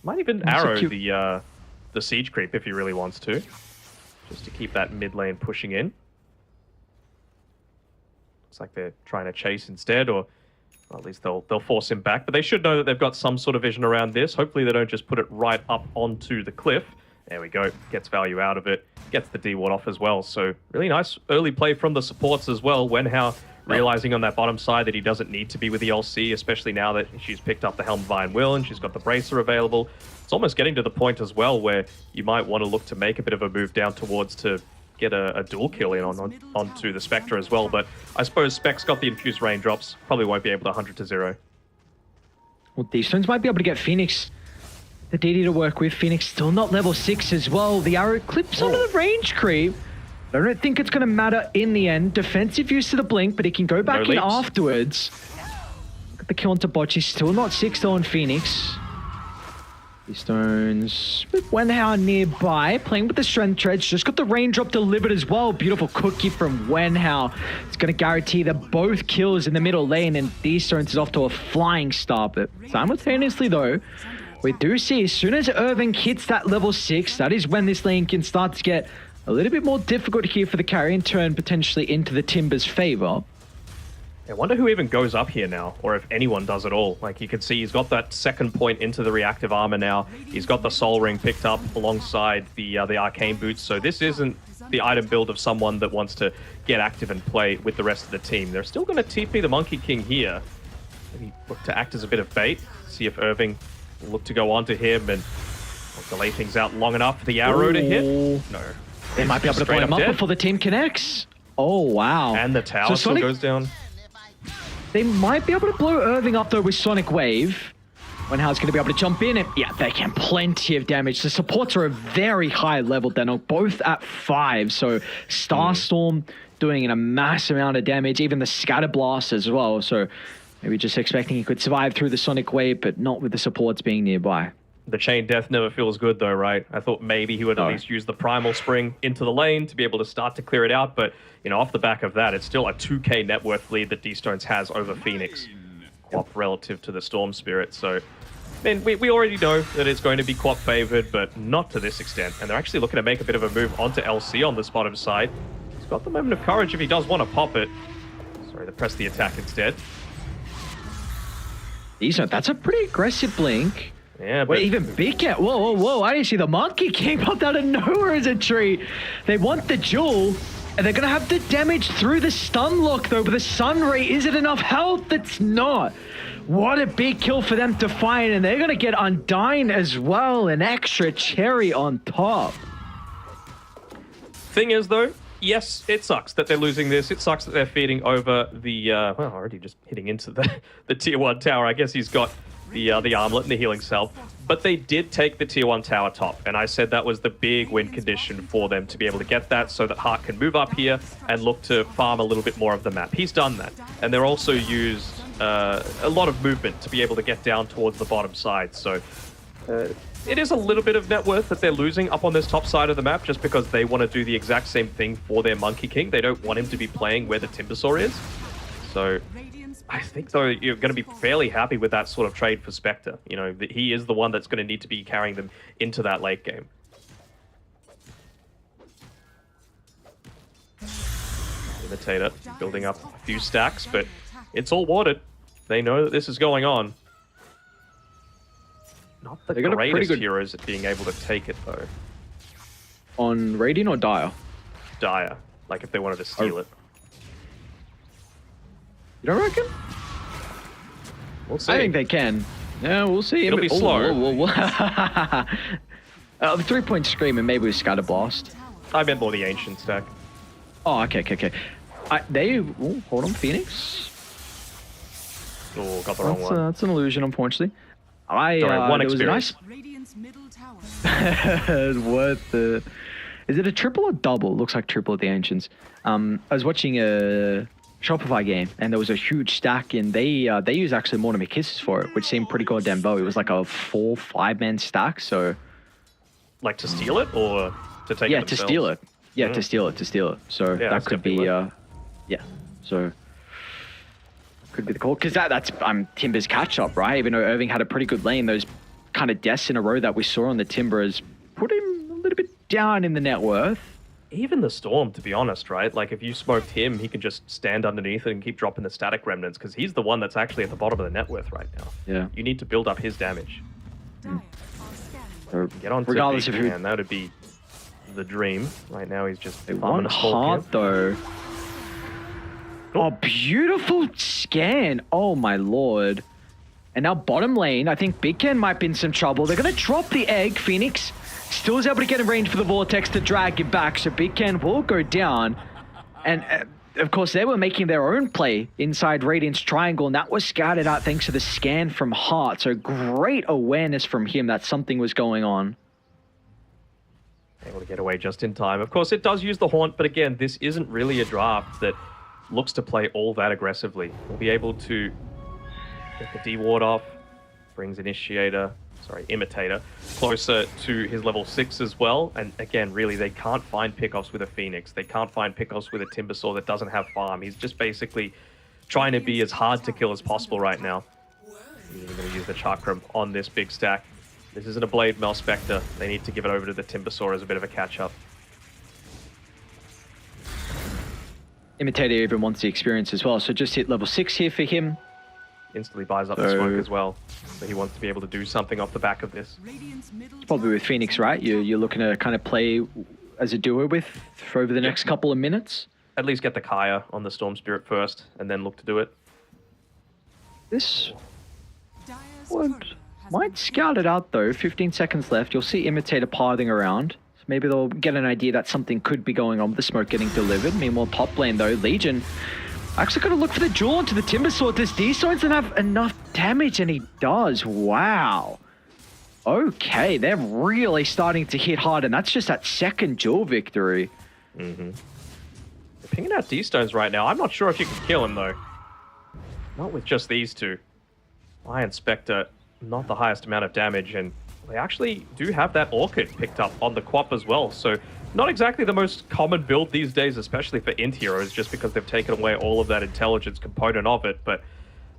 Might even arrow the siege creep if he really wants to. Just to keep that mid lane pushing in. Looks like they're trying to chase instead, or Well, at least they'll force him back, but they should know that they've got some sort of vision around this. Hopefully they don't just put it right up onto the cliff. There we go. Gets value out of it. Gets the D-ward off as well. So really nice early play from the supports as well. Wenhao realizing on that bottom side that he doesn't need to be with the LC, especially now that she's picked up the Helm of Iron Will and she's got the Bracer available. It's almost getting to the point as well where you might want to look to make a bit of a move down towards to get a dual kill in onto the Spectre as well. But I suppose Spec's got the infused raindrops. Probably won't be able to 100 to 0. Well, these Stones might be able to get Phoenix the DD to work with. Phoenix still not level 6 as well. The arrow clips onto the range creep. I don't think it's going to matter in the end. Defensive use to the blink, but he can go back in afterwards. Look at the kill onto Bocce. Still not 6 though on Phoenix. These Stones with Wenhao nearby, playing with the Strength Treads. Just got the raindrop delivered as well. Beautiful cookie from Wenhao. It's going to guarantee that both kills in the middle lane, and these Stones is off to a flying start. But simultaneously though, we do see as soon as Irving hits that level 6, that is when this lane can start to get a little bit more difficult here for the carry and turn potentially into the Timbers' favor. I wonder who even goes up here now, or if anyone does at all. Like, you can see he's got that second point into the reactive armor now. He's got the Soul Ring picked up alongside the Arcane Boots. So this isn't the item build of someone that wants to get active and play with the rest of the team. They're still going to TP the Monkey King here. Maybe look to act as a bit of bait. See if Irving will look to go onto him and delay things out long enough for the arrow to hit. No. They might be able to blow him up before the team connects. Oh, wow. And the tower still goes down. They might be able to blow Irving up, though, with Sonic Wave. Wenhao's going to be able to jump in, and yeah, they can. Plenty of damage. The supports are a very high level, then, both at 5. So Starstorm doing a massive amount of damage, even the Scatter Blast as well. So maybe just expecting he could survive through the Sonic Wave, but not with the supports being nearby. The chain death never feels good though, right? I thought maybe he would at least use the Primal Spring into the lane to be able to start to clear it out, but you know, off the back of that, it's still a 2k net worth lead that D-Stones has over Phoenix, Quap relative to the Storm Spirit. So, I mean, we already know that it's going to be Quap favored, but not to this extent. And they're actually looking to make a bit of a move onto LC on this bottom side. He's got the moment of courage if he does want to pop it. Sorry, to press the attack instead. That's a pretty aggressive blink. Yeah, but wait, even Big Cat. Whoa, whoa, whoa. I didn't see the Monkey King popped out of nowhere as a treat. They want the jewel, and they're going to have the damage through the stun lock, though. But the Sun Ray, is it enough health? It's not. What a big kill for them to find, and they're going to get Undyne as well. An extra cherry on top. Thing is, though, yes, it sucks that they're losing this. It sucks that they're feeding over the, well, already just hitting into the tier 1 tower. I guess he's got the armlet and the healing self, but they did take the tier 1 tower top, and I said that was the big win condition for them to be able to get that so that Hart can move up here and look to farm a little bit more of the map. He's done that, and they're also used a lot of movement to be able to get down towards the bottom side, so it is a little bit of net worth that they're losing up on this top side of the map just because they want to do the exact same thing for their Monkey King. They don't want him to be playing where the Timbersaw is, so I think, though, you're going to be fairly happy with that sort of trade for Spectre. You know, that he is the one that's going to need to be carrying them into that late game. Imitator building up a few stacks, but it's all watered. They know that this is going on. Not the greatest heroes at being able to take it, though. On Radiant or Dire? Dire. Like, if they wanted to steal it. You don't reckon? We'll see. I think they can. Yeah, we'll see. It'll be slow. The 3-point scream and maybe with Scatter Blast. I meant more the ancient stack. Oh, okay. Hold on, Phoenix. Oh, got the wrong one. That's an illusion, unfortunately. Sorry, one experience. Radiant's middle tower. What the? Is it a triple or double? Looks like triple at the Ancients. I was watching a Shopify game, and there was a huge stack, and they used actually Mortimer Kisses for it, which seemed pretty goddamn bow. It was like a 4-5-man stack, so... Like to steal it, or to take it themselves? To steal it. Yeah, to steal it. So yeah, that could be, so... Could be the call, because that's Timber's catch-up, right? Even though Irving had a pretty good lane, those kind of deaths in a row that we saw on the Timber has put him a little bit down in the net worth. even the Storm, to be honest, right? Like, if you smoked him, he can just stand underneath it and keep dropping the static remnants, because he's the one that's actually at the bottom of the net worth right now. Yeah. You need to build up his damage. Dire are scanning. Get on to Regardless Big of who- Man, that would be the dream. Right now, he's just They farming want a small heart, camp. though. Oh, beautiful scan. Oh, my lord. And now bottom lane, I think Big Ken might be in some trouble. They're going to drop the egg. Phoenix still is able to get in range for the Vortex to drag it back. So Big Ken will go down. And, of course, they were making their own play inside Radiant's Triangle. And that was scouted out thanks to the scan from Heart. So great awareness from him that something was going on. Able to get away just in time. Of course, it does use the Haunt, but again, this isn't really a draft that looks to play all that aggressively. We'll be able to get the D-Ward off, brings Imitator closer to his level 6 as well. And again, really, they can't find pickoffs with a Phoenix. They can't find pickoffs with a Timbersaw that doesn't have farm. He's just basically trying to be as hard to kill as possible right now. He's even going to use the Chakram on this big stack. This isn't a Blade Mail Spectre. They need to give it over to the Timbersaw as a bit of a catch-up. Imitator even wants the experience as well. So just hit level 6 here for him. Instantly buys up the smoke as well. So he wants to be able to do something off the back of this. Probably with Phoenix, right? You're looking to kind of play as a duo with for over the next couple of minutes. At least get the Kaya on the Storm Spirit first, and then look to do it. This Dire's would courier has might been scout it out though. 15 seconds left. You'll see Imitator pathing around. So maybe they'll get an idea that something could be going on with the smoke getting delivered. Meanwhile, top lane though, Legion actually going to look for the jewel into the Timbersaw. Does D-Stones have enough damage? And he does. Wow. Okay, they're really starting to hit hard, and that's just that second jewel victory. Mm-hmm. They're pinging out D-Stones right now. I'm not sure if you can kill him, though. Not with just these two. Lion Spectre, not the highest amount of damage, and they actually do have that Orchid picked up on the Quap as well, so not exactly the most common build these days, especially for int heroes, just because they've taken away all of that intelligence component of it. But,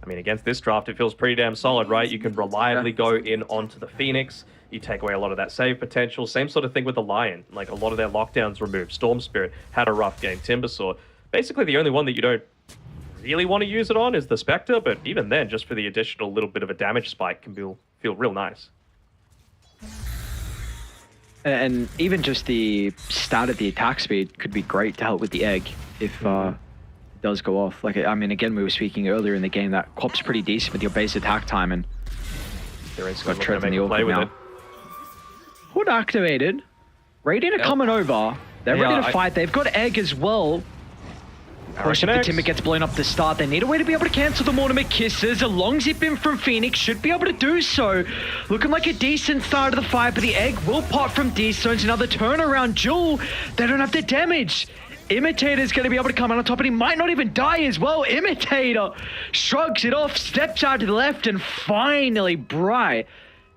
I mean, against this draft, it feels pretty damn solid, right? You can reliably go in onto the Phoenix. You take away a lot of that save potential. Same sort of thing with the Lion. Like, a lot of their lockdowns removed. Storm Spirit had a rough game. Timbersaw. Basically, the only one that you don't really want to use it on is the Spectre, but even then, just for the additional little bit of a damage spike can feel real nice. And even just the start of the attack speed could be great to help with the egg if it does go off. Like, I mean, again, we were speaking earlier in the game that Quap's pretty decent with your base attack time, and They're got Trev in the play Orchid with now. it. Hood activated. Radiant are coming over. They're ready to fight. They've got egg as well. Of course, if the Timber gets blown up to start, they need a way to be able to cancel the Mortimer Kisses. A long zip in from Phoenix should be able to do so. Looking like a decent start of the fight, but the egg will pop from D-Stones. Another turnaround jewel. They don't have the damage. Imitator's going to be able to come out on top, and he might not even die as well. Imitator shrugs it off, steps out to the left, and finally Bright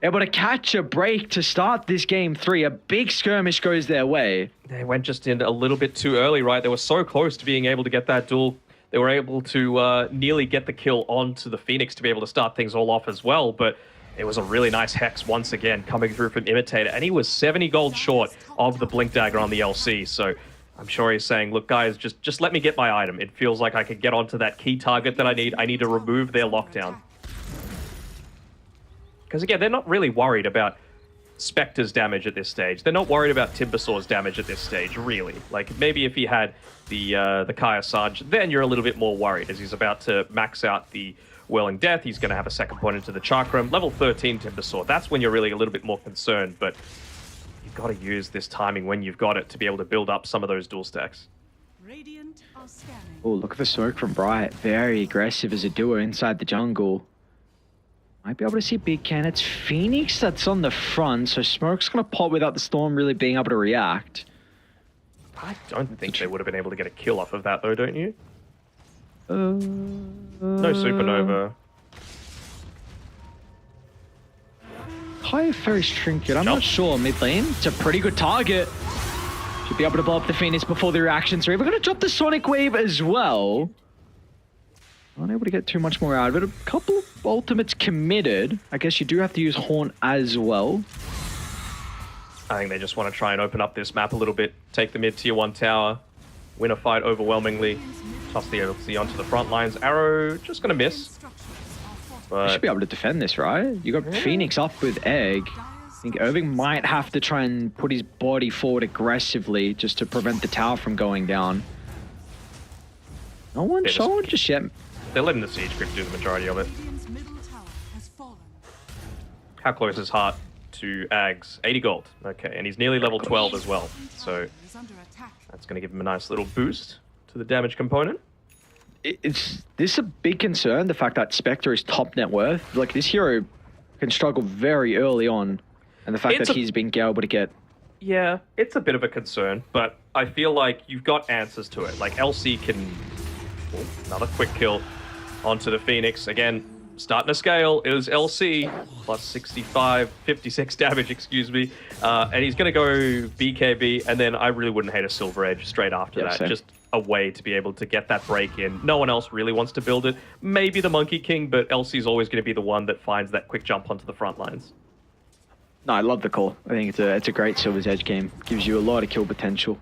able to catch a break to start this game 3. A big skirmish goes their way. They went just in a little bit too early, right? They were so close to being able to get that duel. They were able to nearly get the kill onto the Phoenix to be able to start things all off as well, but it was a really nice Hex once again coming through from Imitator, and he was 70 gold short of the Blink Dagger on the LC, so I'm sure he's saying, look guys, just let me get my item. It feels like I could get onto that key target that I need to remove their lockdown. Because again, they're not really worried about Spectre's damage at this stage. They're not worried about Timbersaw's damage at this stage, really. Like, maybe if he had the Kaya Sarge, then you're a little bit more worried, as he's about to max out the Whirling Death. He's going to have a second point into the Chakram. Level 13 Timbersaw, that's when you're really a little bit more concerned, but you've got to use this timing when you've got it to be able to build up some of those dual stacks. Radiant are scanning. Oh, look at the smoke from Bright. Very aggressive as a duo inside the jungle. Might be able to see Big Ken. It's Phoenix that's on the front, so smoke's going to pop without the Storm really being able to react. I don't think they would have been able to get a kill off of that, though, don't you? No Supernova. High Ferris Trinket. I'm not sure. Mid lane. It's a pretty good target. Should be able to blow up the Phoenix before the reactions are even going to drop the Sonic Wave as well. Unable to get too much more out of it. A couple of ultimates committed. I guess you do have to use Haunt as well. I think they just want to try and open up this map a little bit, take the mid tier 1 tower, win a fight overwhelmingly, toss the LC onto the front lines. Arrow just going to miss. You But should be able to defend this, right? You got Phoenix up with Egg. I think Irving might have to try and put his body forward aggressively just to prevent the tower from going down. No one They showed just yet. they're letting the siege creep do the majority of it. Radiant's middle tower has fallen. How close is Hart to Ags? 80 gold. Okay, and he's nearly level 12 as well. So Is under attack. that's going to give him a nice little boost to the damage component. It's this is a big concern, the fact that Spectre is top net worth. Like, this hero can struggle very early on, and the fact It's that a- he's been able to get... Yeah, it's a bit of a concern, but I feel like you've got answers to it. Like LC can... Oh, another quick kill onto the Phoenix. Again, starting to scale. It was LC plus 65, 56 damage, excuse me. And he's going to go BKB, and then I really wouldn't hate a Silver Edge straight after Yeah, that. same. Just a way to be able to get that break in. No one else really wants to build it. Maybe the Monkey King, but LC's always going to be the one that finds that quick jump onto the front lines. No, I love the call. I think it's a great Silver's Edge game. Gives you a lot of kill potential.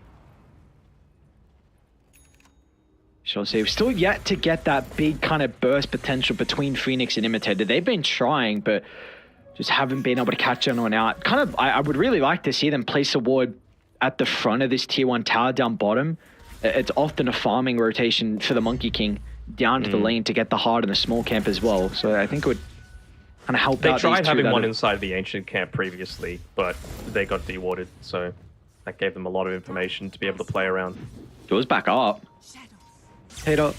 Shall see. We've still yet to get that big kind of burst potential between Phoenix and Imitator. They've been trying, but just haven't been able to catch anyone out. Kind of, I would really like to see them place a ward at the front of this tier 1 tower down bottom. It's often a farming rotation for the Monkey King down to the lane to get the hard and the small camp as well. So I think it would kind of help They out tried these two having that one are- inside the ancient camp previously, but they got dewarded, so that gave them a lot of information to be able to play around. Doors back up. Shadows. Tato,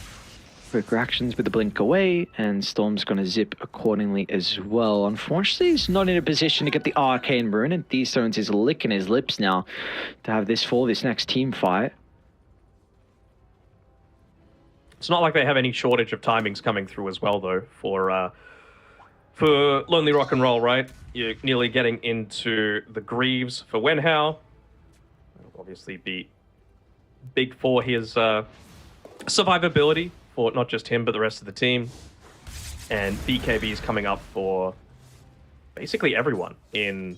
quick reactions with the blink away, and Storm's going to zip accordingly as well. Unfortunately, he's not in a position to get the arcane rune, and D-Stones is licking his lips now to have this for this next team fight. It's not like they have any shortage of timings coming through as well, though, for Lonely Rock and Roll, right? You're nearly getting into the Greaves for Wenhao. Obviously be big for his survivability for not just him, but the rest of the team. And BKB is coming up for basically everyone in,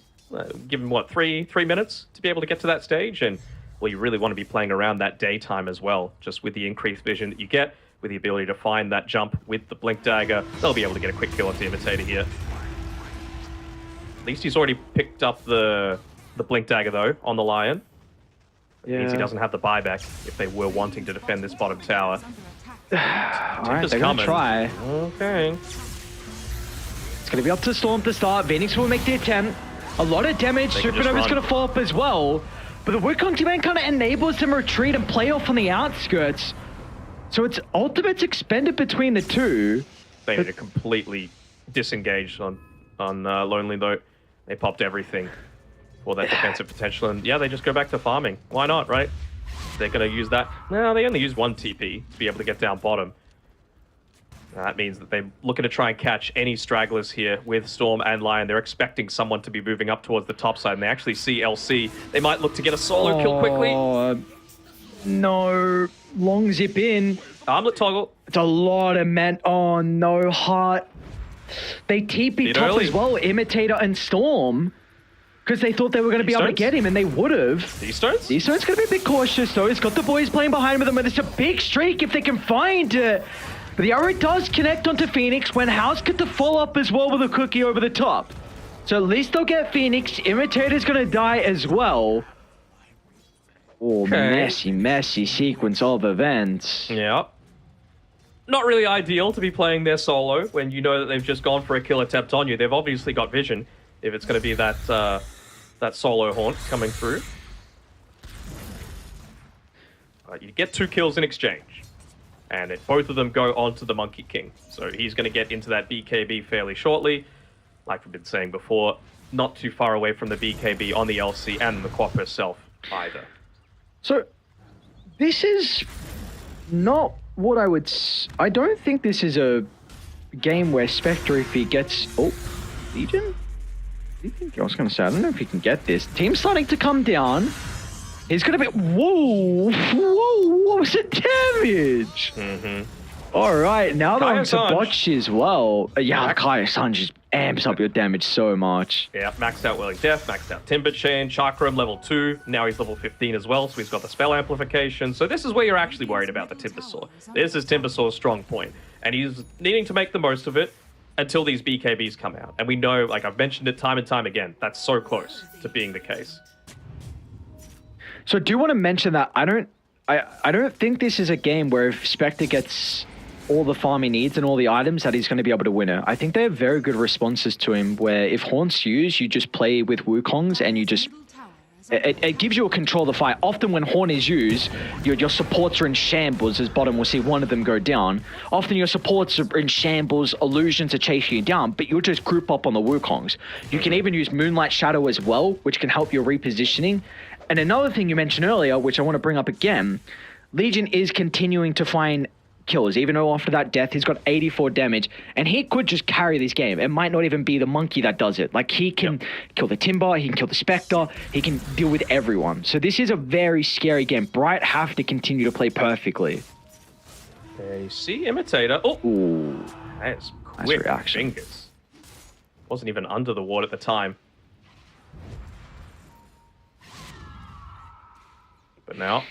given what, three minutes to be able to get to that stage. And well, you really want to be playing around that daytime as well, just with the increased vision that you get, with the ability to find that jump with the Blink Dagger. They'll be able to get a quick kill off the Imitator here. At least he's already picked up the Blink Dagger, though, on the Lion. It means he doesn't have the buyback if they were wanting to defend this bottom tower. Is under attack. All right, Just they're going to coming. try. Okay. It's going to be up to Storm to start. Phoenix will make the attempt. A lot of damage. They can just Supernova's run. going to fall up as well. But the Wukong team kind of enables them to retreat and play off on the outskirts. So it's ultimates expended between the two. They need to completely disengage on Lonely, though. They popped everything for that defensive potential. And yeah, they just go back to farming. Why not, right? They're going to use that. No, they only use one TP to be able to get down bottom. That means that they're looking to try and catch any stragglers here with Storm and Lion. They're expecting someone to be moving up towards the top side, and they actually see LC. They might look to get a solo kill quickly. No. Long zip in. Armlet toggle. It's a lot of men. Oh, no. Heart. They TP Bit top early. as well, Imitator and Storm. Because they thought they were going to be able to D-Stones? get him, and they would have. D-Stones? D-Stone's going to be a bit cautious, though. He's got the boys playing behind him, but it's a big streak if they can find it. But the arrow does connect onto Phoenix when House get to fall up as well with a cookie over the top. So at least they'll get Phoenix. Imitator's going to die as well. Oh, Okay. messy sequence of events. Yeah. Not really ideal to be playing their solo when you know that they've just gone for a kill attempt on you. They've obviously got vision if it's going to be that that solo haunt coming through. You get 2 kills in exchange. And both of them go onto the Monkey King. So he's going to get into that BKB fairly shortly. Like we've been saying before, not too far away from the BKB on the LC and the Quap herself either. So, this is not what I would... I don't think this is a game where Spectre, if he gets... Oh, Legion? I was going to say, I don't know if he can get this. Team's starting to come down. He's going to be... Whoa! Whoa! What was the damage? All right, now they're on to Sanj. botch as well. Yeah, Kaya Sanj just amps up your damage so much. Yeah, maxed out Whirling Death, maxed out Timber Chain, Chakram level 2. Now he's level 15 as well, so he's got the spell amplification. So this is where you're actually worried about the Timbersaw. This is Timbersaw's strong point, and he's needing to make the most of it until these BKBs come out. And we know, like I've mentioned it time and time again, that's so close to being the case. So I do want to mention that I don't think this is a game where if Spectre gets all the farm he needs and all the items that he's going to be able to win it. I think they have very good responses to him where if Horn's used, you just play with Wukongs and you just... It gives you a control of the fight. Often when Horn is used, your supports are in shambles, as bottom will see one of them go down. Often your supports are in shambles, illusions are chasing you down, but you'll just group up on the Wukongs. You can even use Moonlight Shadow as well, which can help your repositioning. And another thing you mentioned earlier, which I want to bring up again, Legion is continuing to find kills, even though after that death he's got 84 damage, and he could just carry this game. It might not even be the monkey that does it. Like, he can kill the Timber, he can kill the Spectre, he can deal with everyone. So this is a very scary game. Bright have to continue to play perfectly. There you see Imitator. Oh, Ooh, that's nice quick reaction. fingers. Wasn't even under the ward at the time. But now,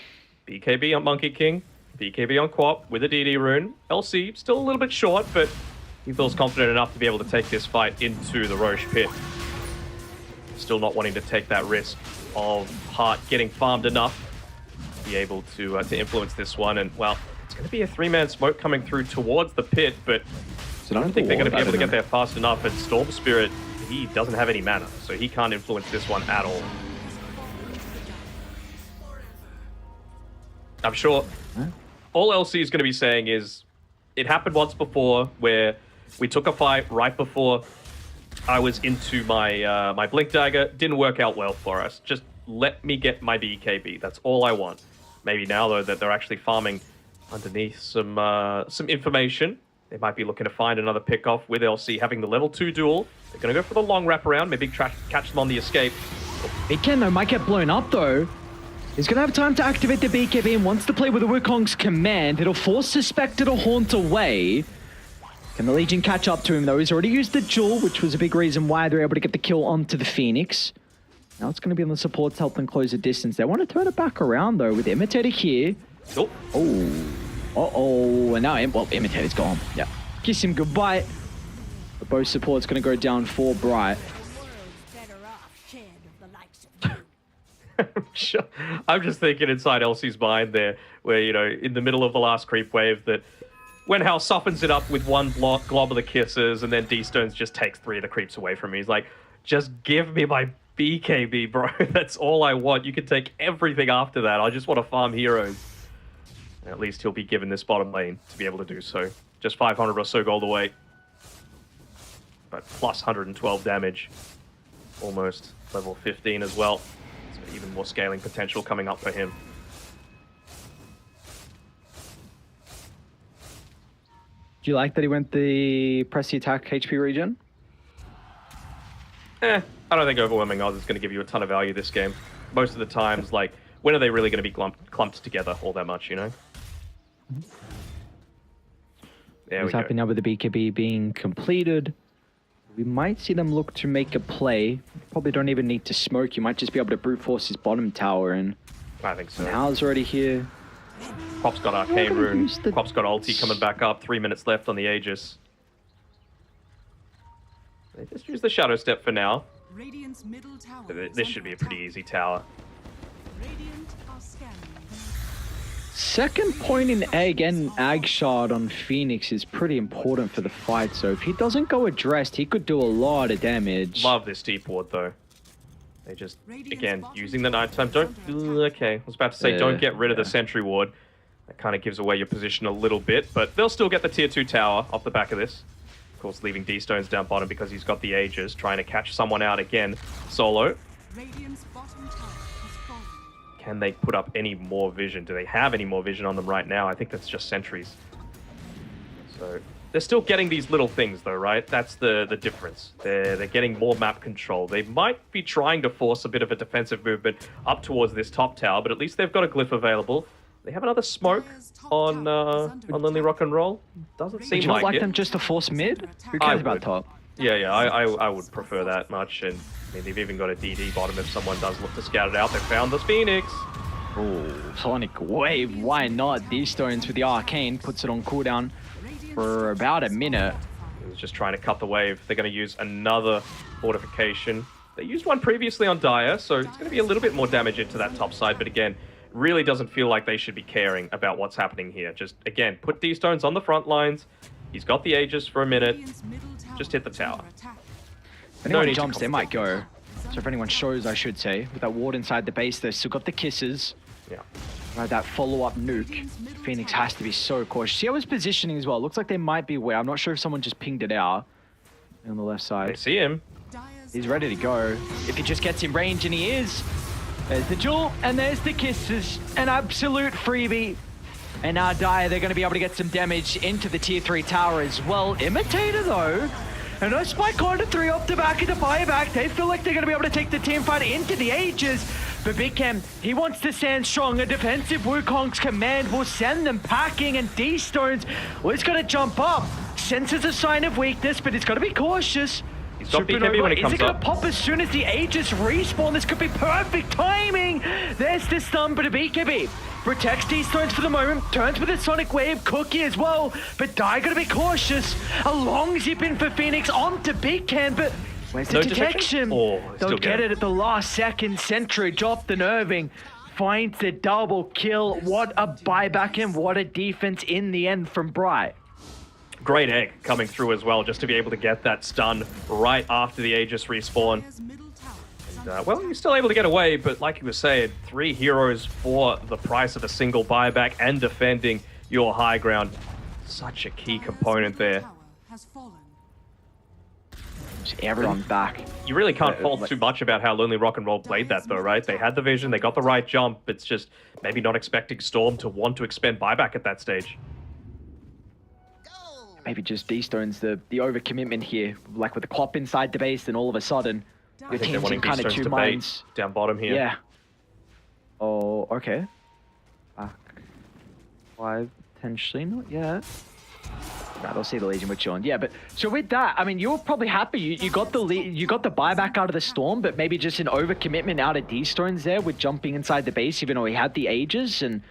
BKB on Monkey King, BKB on Quap with a DD rune. LC still a little bit short, but he feels confident enough to be able to take this fight into the Roche pit. Still not wanting to take that risk of Heart getting farmed enough to be able to influence this one. And, well, it's going to be a 3-man smoke coming through towards the pit, but I don't think they're going to be able to get there fast enough. And Storm Spirit, he doesn't have any mana, so he can't influence this one at all. I'm sure all LC is going to be saying is, it happened once before where we took a fight right before I was into my my Blink Dagger. Didn't work out well for us. Just let me get my BKB. That's all I want. Maybe now, though, that they're actually farming underneath some information, they might be looking to find another pickoff with LC having the level 2 duel. They're going to go for the long wraparound, maybe catch them on the escape. It can, though. Might get blown up, though. He's going to have time to activate the BKB and wants to play with the Wukong's command. It'll force the Spectre to haunt away. Can the Legion catch up to him, though? He's already used the Jewel, which was a big reason why they're able to get the kill onto the Phoenix. Now it's going to be on the support to help them close the distance. They want to turn it back around, though, with Imitator here. Oh. Uh-oh. And now, Imitator's gone. Yeah. Kiss him goodbye. The both support's going to go down for Bright. I'm just thinking inside Elsie's mind there, where, you know, in the middle of the last creep wave, that when Hal softens it up with one glob of the kisses, and then D-Stones just takes 3 of the creeps away from me. He's like, just give me my BKB, bro. That's all I want. You can take everything after that. I just want to farm heroes. And at least he'll be given this bottom lane to be able to do so. Just 500 or so gold away. But plus 112 damage. Almost level 15 as well. Even more scaling potential coming up for him. Do you like that he went the press the attack HP regen? I don't think overwhelming odds is going to give you a ton of value this game. Most of the times, like, when are they really going to be clumped together all that much, you know? There What's happening now with the BKB being completed? We might see them look to make a play. Probably don't even need to smoke. You might just be able to brute force his bottom tower in. I think so. Hal's already here. Quap's got Arcane Rune. Quap's got ulti coming back up. 3 minutes left on the Aegis. They just use the Shadow Step for now. Radiant's middle tower This should be a pretty easy tower. Radiant are scanning. Second point in egg and ag shard on Phoenix is pretty important for the fight. So if he doesn't go addressed, he could do a lot of damage. Love this deep ward though. They just, again, using the nighttime. Okay, I was about to say, don't get rid of the sentry ward. That kind of gives away your position a little bit, but they'll still get the tier 2 tower off the back of this. Of course, leaving D-Stones down bottom because he's got the Aegis, trying to catch someone out again solo. Radiant's bottom tower has fallen. Can they put up any more vision? Do they have any more vision on them right now? I think that's just sentries. So they're still getting these little things though, right? That's the difference. They're getting more map control. They might be trying to force a bit of a defensive movement up towards this top tower, but at least they've got a glyph available. They have another smoke on Lonely Rock and Roll. Doesn't seem Would you not like it. them just to force mid? Who I cares about would. top? Yeah, I would prefer that much. And I mean, they've even got a DD bottom if someone does look to scout it out. They found the Phoenix. Oh, Sonic Wave, why not? These stones with the Arcane puts it on cooldown for about a minute. He was just trying to cut the wave. They're going to use another fortification. They used one previously on Dire, so it's going to be a little bit more damage into that top side. But again, really doesn't feel like they should be caring about what's happening here. Just, again, put D-Stones on the front lines. He's got the Aegis for a minute. Just hit the tower. If anyone jumps, they might go. So if anyone shows, I should say, with that ward inside the base, they've still got the kisses. Yeah. Right, that follow-up nuke. Phoenix has to be so cautious. See how his positioning as well. Looks like they might be aware. I'm not sure if someone just pinged it out on the left They side. see him. He's ready to go. If he just gets in range, and he is. There's the jewel, and there's the kisses. An absolute freebie. And now Dire, they're going to be able to get some damage into the tier 3 tower as well. Imitator, though. And no spike on to 3 off the back of the buyback. They feel like they're going to be able to take the team fight into the Aegis. But Big Cam, he wants to stand strong. A defensive Wukong's command will send them packing, and D-Stones, well, he's going to jump up. Senses a sign of weakness, but he's got to be cautious. He's got BKB when it comes Is it going up. to pop as soon as the Aegis respawn? This could be perfect timing. There's the stun, but a BKB protects D-Stones for the moment. Turns with a Sonic Wave, Cookie as well. But Die got to be cautious. A long zip in for Phoenix onto Big Cam, but where's the No detection? Oh, They'll still get it at the last second. Sentry dropped the nerving. Finds the double kill. What a buyback and what a defense in the end from Bright. Great egg coming through as well, just to be able to get that stun right after the Aegis respawn. Well, you're still able to get away, but like you were saying, 3 heroes for the price of a single buyback and defending your high ground. Such a key component there. Everyone back. You really can't fault too much about how Lonely Rock and Roll played that though, right? They had the vision, they got the right jump. It's just maybe not expecting Storm to want to expend buyback at that stage. Maybe just D-Stones, the overcommitment here, like with the Clop inside the base, then all of a sudden, your I think they're team's in wanting kind of D-Stones two to minds. bait down bottom here. Yeah. Oh, okay. Back. Why potentially not yet? Right, I'll see the Legion with Sean. Yeah, but so with that, I mean, you're probably happy. You got the you got the buyback out of the Storm, but maybe just an overcommitment out of D-Stones there with jumping inside the base, even though he had the Aegis, and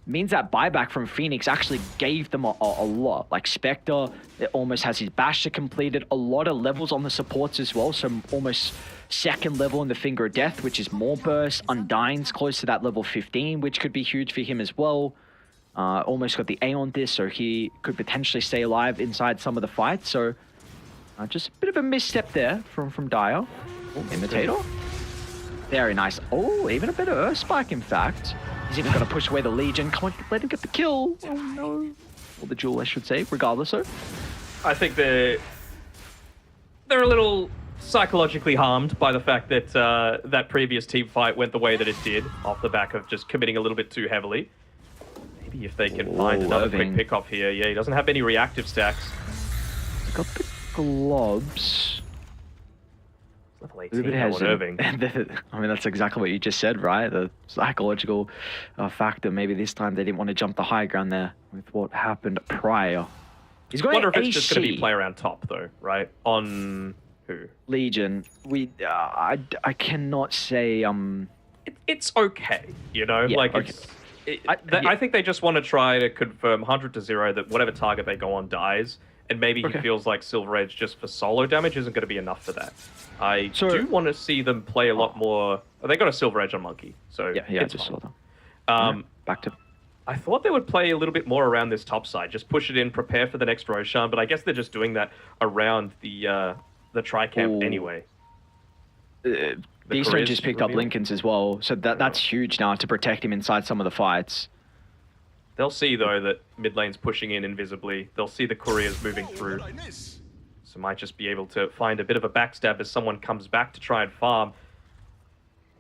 means that buyback from Phoenix actually gave them a lot. Like Spectre, it almost has his Basher completed. A lot of levels on the supports as well, so almost second level in the Finger of Death, which is more burst. Undying's close to that level 15, which could be huge for him as well. Almost got the Aeon Disc, so he could potentially stay alive inside some of the fights. So just a bit of a misstep there from Dire. Oh, Imitator. Very nice. Oh, even a bit of Earth Spike, in fact. He's even going to push away the Legion. Come on, let him get the kill. Oh, no. Or the Jewel, I should say, regardless. So. I think they're a little psychologically harmed by the fact that that previous team fight went the way that it did, off the back of just committing a little bit too heavily. Maybe if they can find another quick pick off here. Yeah, he doesn't have any reactive stacks. He's got the globs. Level 18 now on Irving. I mean, that's exactly what you just said, right? The psychological factor. Maybe this time they didn't want to jump the high ground there with what happened prior. He's I going wonder if AC. it's just going to be play around top, though, right? On who? Legion. I cannot say. It's okay, you know? Yeah, like, okay. I think they just want to try to confirm 100 to 0 that whatever target they go on dies, and maybe he feels like Silver Edge just for solo damage isn't going to be enough for that. I do want to see them play a lot more. Oh, they got a Silver Edge on Monkey, so yeah, I it's just fine. saw them. Back to. I thought they would play a little bit more around this top side, just push it in, prepare for the next Roshan, but I guess they're just doing that around the Tri-Camp anyway. D-Stone just picked up Lincoln's as well, so that's huge now to protect him inside some of the fights. They'll see, though, that mid lane's pushing in invisibly. They'll see the couriers moving through. So might just be able to find a bit of a backstab as someone comes back to try and farm.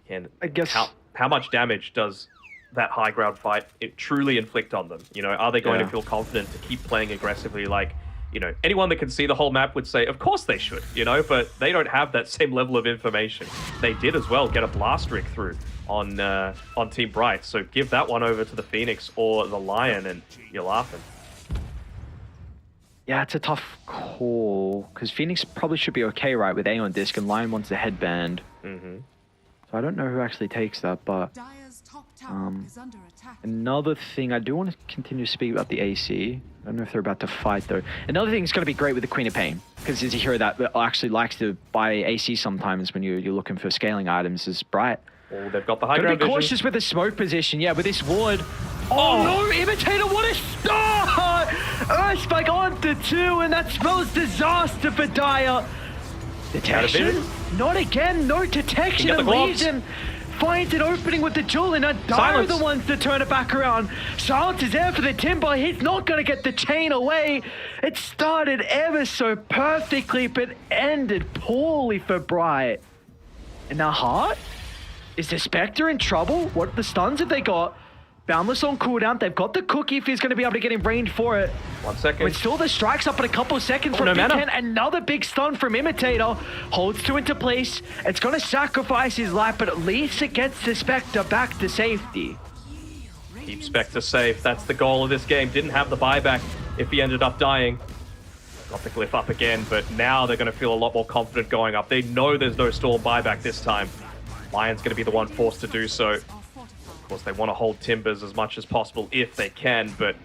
And I guess how much damage does that high ground fight truly inflict on them? You know, are they going to feel confident to keep playing aggressively? Like, you know, anyone that can see the whole map would say, of course they should, you know, but they don't have that same level of information. They did as well get a blast rig through on Team Bright. So give that one over to the Phoenix or the Lion, and you're laughing. Yeah, it's a tough call because Phoenix probably should be okay, right, with A on disc, and Lion wants the headband. Mm-hmm. So I don't know who actually takes that, but Dire's top tower is under attack. another thing, I do want to continue to speak about the AC. I don't know if they're about to fight though. Another thing is going to be great with the Queen of Pain, because it's a hero that actually likes to buy AC sometimes when you're looking for scaling items is Bright. Oh, they've got the high Gotta ground be vision. cautious with the smoke position, yeah, with this ward. Oh no, Imitator, what a start! Earthspike onto 2, and that spells disaster for Dire. Detection? Not again, no detection, Get the and gloves. Legion finds an opening with the jewel, and now Dire are Silence. the ones to turn it back around. Silence is there for the Timber, he's not gonna get the chain away. It started ever so perfectly, but ended poorly for Bright. And now Heart? Is the Spectre in trouble? What the stuns have they got? Boundless on cooldown. They've got the cookie if he's going to be able to get in range for it. 1 second. But still the strike's up in a couple of seconds from no Big mana. Ken. Another big stun from Imitator. Holds 2 into place. It's going to sacrifice his life, but at least it gets the Spectre back to safety. Keep Spectre safe. That's the goal of this game. Didn't have the buyback if he ended up dying. Got the glyph up again, but now they're going to feel a lot more confident going up. They know there's no Storm buyback this time. Lion's going to be the one forced to do so. Of course, they want to hold Timbers as much as possible if they can, but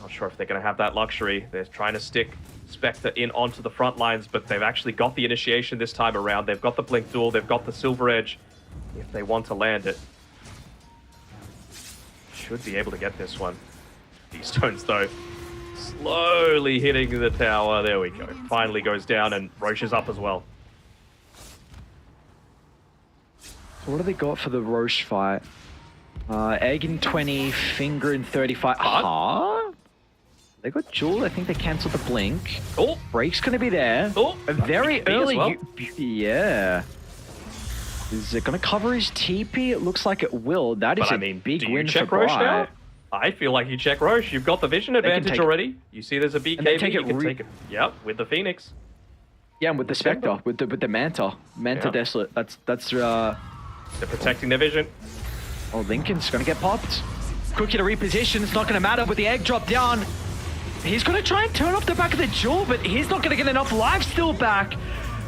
not sure if they're going to have that luxury. They're trying to stick Spectre in onto the front lines, but they've actually got the initiation this time around. They've got the Blink Duel, they've got the Silver Edge if they want to land it. Should be able to get this one. These stones, though, slowly hitting the tower. There we go. Finally goes down, and Roche is up as well. So what do they got for the Roche fight? Egg in 20, Finger in 35. They got Jewel. I think they cancelled the Blink. Oh, Break's going to be there. Oh, A very TP as early. well. Yeah. Is it going to cover his TP? It looks like it will. That is but I a mean, big do you win check for Roche Bright. now? I feel like you check Roche. You've got the vision can advantage take- already. You see there's a they BKB, take you it can take it. Yep, with the Phoenix. Yeah, and with the Spectre, with the Manta. Manta Yeah. Desolate. That's They're protecting their vision. Oh, Lincoln's going to get popped. Cookie to reposition. It's not going to matter with the egg drop down. He's going to try and turn off the back of the jewel, but he's not going to get enough life still back.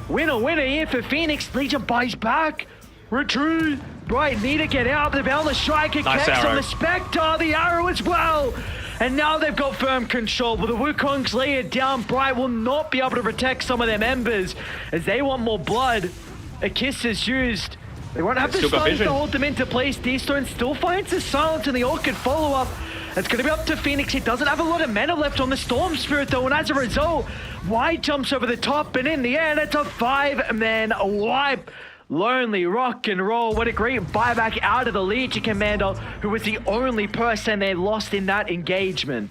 Winner here for Phoenix. Legion buys back. Retreat. Bright need to get out. The Boundless Striker Nice kicks arrow. on the Spectre. The arrow as well. And now they've got firm control. With the Wukong's layered down, Bright will not be able to protect some of their members as they want more blood. A kiss is used. They won't have the Still got stuns vision. to hold them into place. D-Stone still finds the silence and the Orchid follow-up. It's going to be up to Phoenix. He doesn't have a lot of mana left on the Storm Spirit though, and as a result, White jumps over the top, and in the end, it's a 5-man wipe. Lonely rock and roll. What a great buyback out of the Legion Commander, who was the only person they lost in that engagement.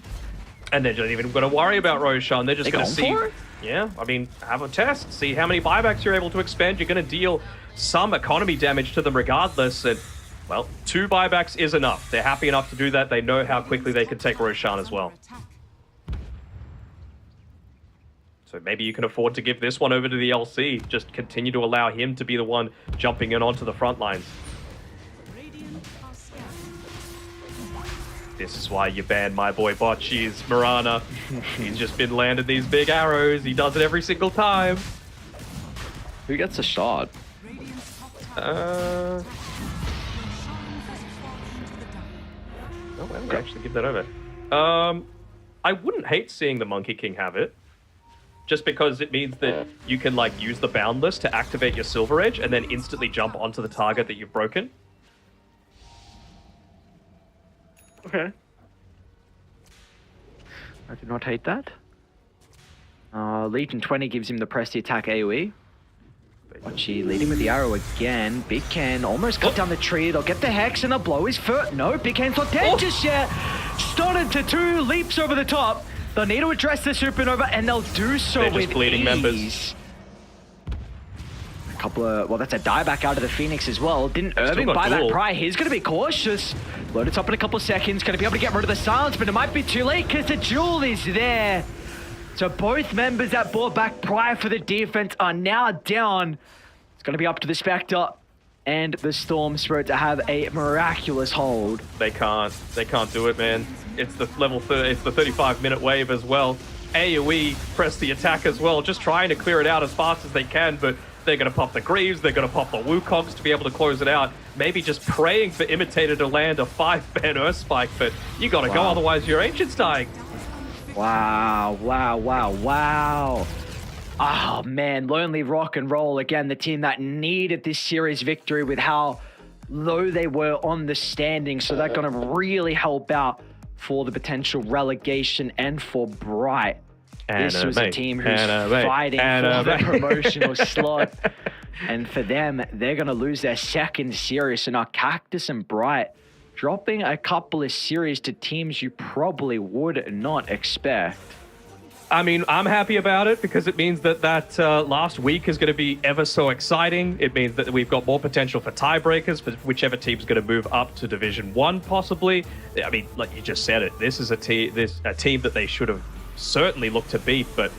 And they're not even going to worry about Roshan. They're just They going to going see. for it? Yeah, I mean, have a test. See how many buybacks you're able to expend. You're going to deal some economy damage to them regardless. And, well, 2 buybacks is enough. They're happy enough to do that. They know how quickly they can take Roshan as well. So maybe you can afford to give this one over to the LC. Just continue to allow him to be the one jumping in onto the front lines. This is why you banned my boy Bocchi's Mirana. He's just been landing these big arrows. He does it every single time. Who gets a shot? Oh, why don't we actually give that over? I wouldn't hate seeing the Monkey King have it. Just because it means that you can, like, use the Boundless to activate your Silver Edge and then instantly jump onto the target that you've broken. Okay. I do not hate that. Legion 20 gives him the press the attack AoE. Bocchi leading with the arrow again. Big Ken almost cut down the tree. They'll get the Hex and they'll blow his foot. No, Big Ken's not dead just yet. Started to 2, leaps over the top. They'll need to address the Supernova, and they'll do so They're just with bleeding ease. members. A couple of, well, that's a dieback out of the Phoenix as well. Didn't Irving got buy that duel. pry? He's going to be cautious. Load it up in a couple of seconds. Going to be able to get rid of the silence, but it might be too late because the jewel is there. So both members that bought back prior for the defense are now down. It's going to be up to the Spectre. and the Storm Spirit to have a miraculous hold. They can't do it, man. It's the it's the 35-minute wave as well. AoE press the attack as well, just trying to clear it out as fast as they can, but they're going to pop the Greaves, they're going to pop the Wukongs to be able to close it out. Maybe just praying for Imitator to land a 5-ban Earth Spike, but you got to go, otherwise your Ancient's dying. Wow. Oh man, Lonely Rock and Roll, again, the team that needed this series victory with how low they were on the standings, so that's going to really help out for the potential relegation and for Bright. This was a team who's fighting for the promotional slot. And for them, they're going to lose their second series. So now Cactus and Bright dropping a couple of series to teams you probably would not expect. I mean, I'm happy about it because it means that last week is going to be ever so exciting. It means that we've got more potential for tiebreakers for whichever team's going to move up to Division 1, possibly. I mean, like you just said it, this is a team that they should have certainly looked to beat, but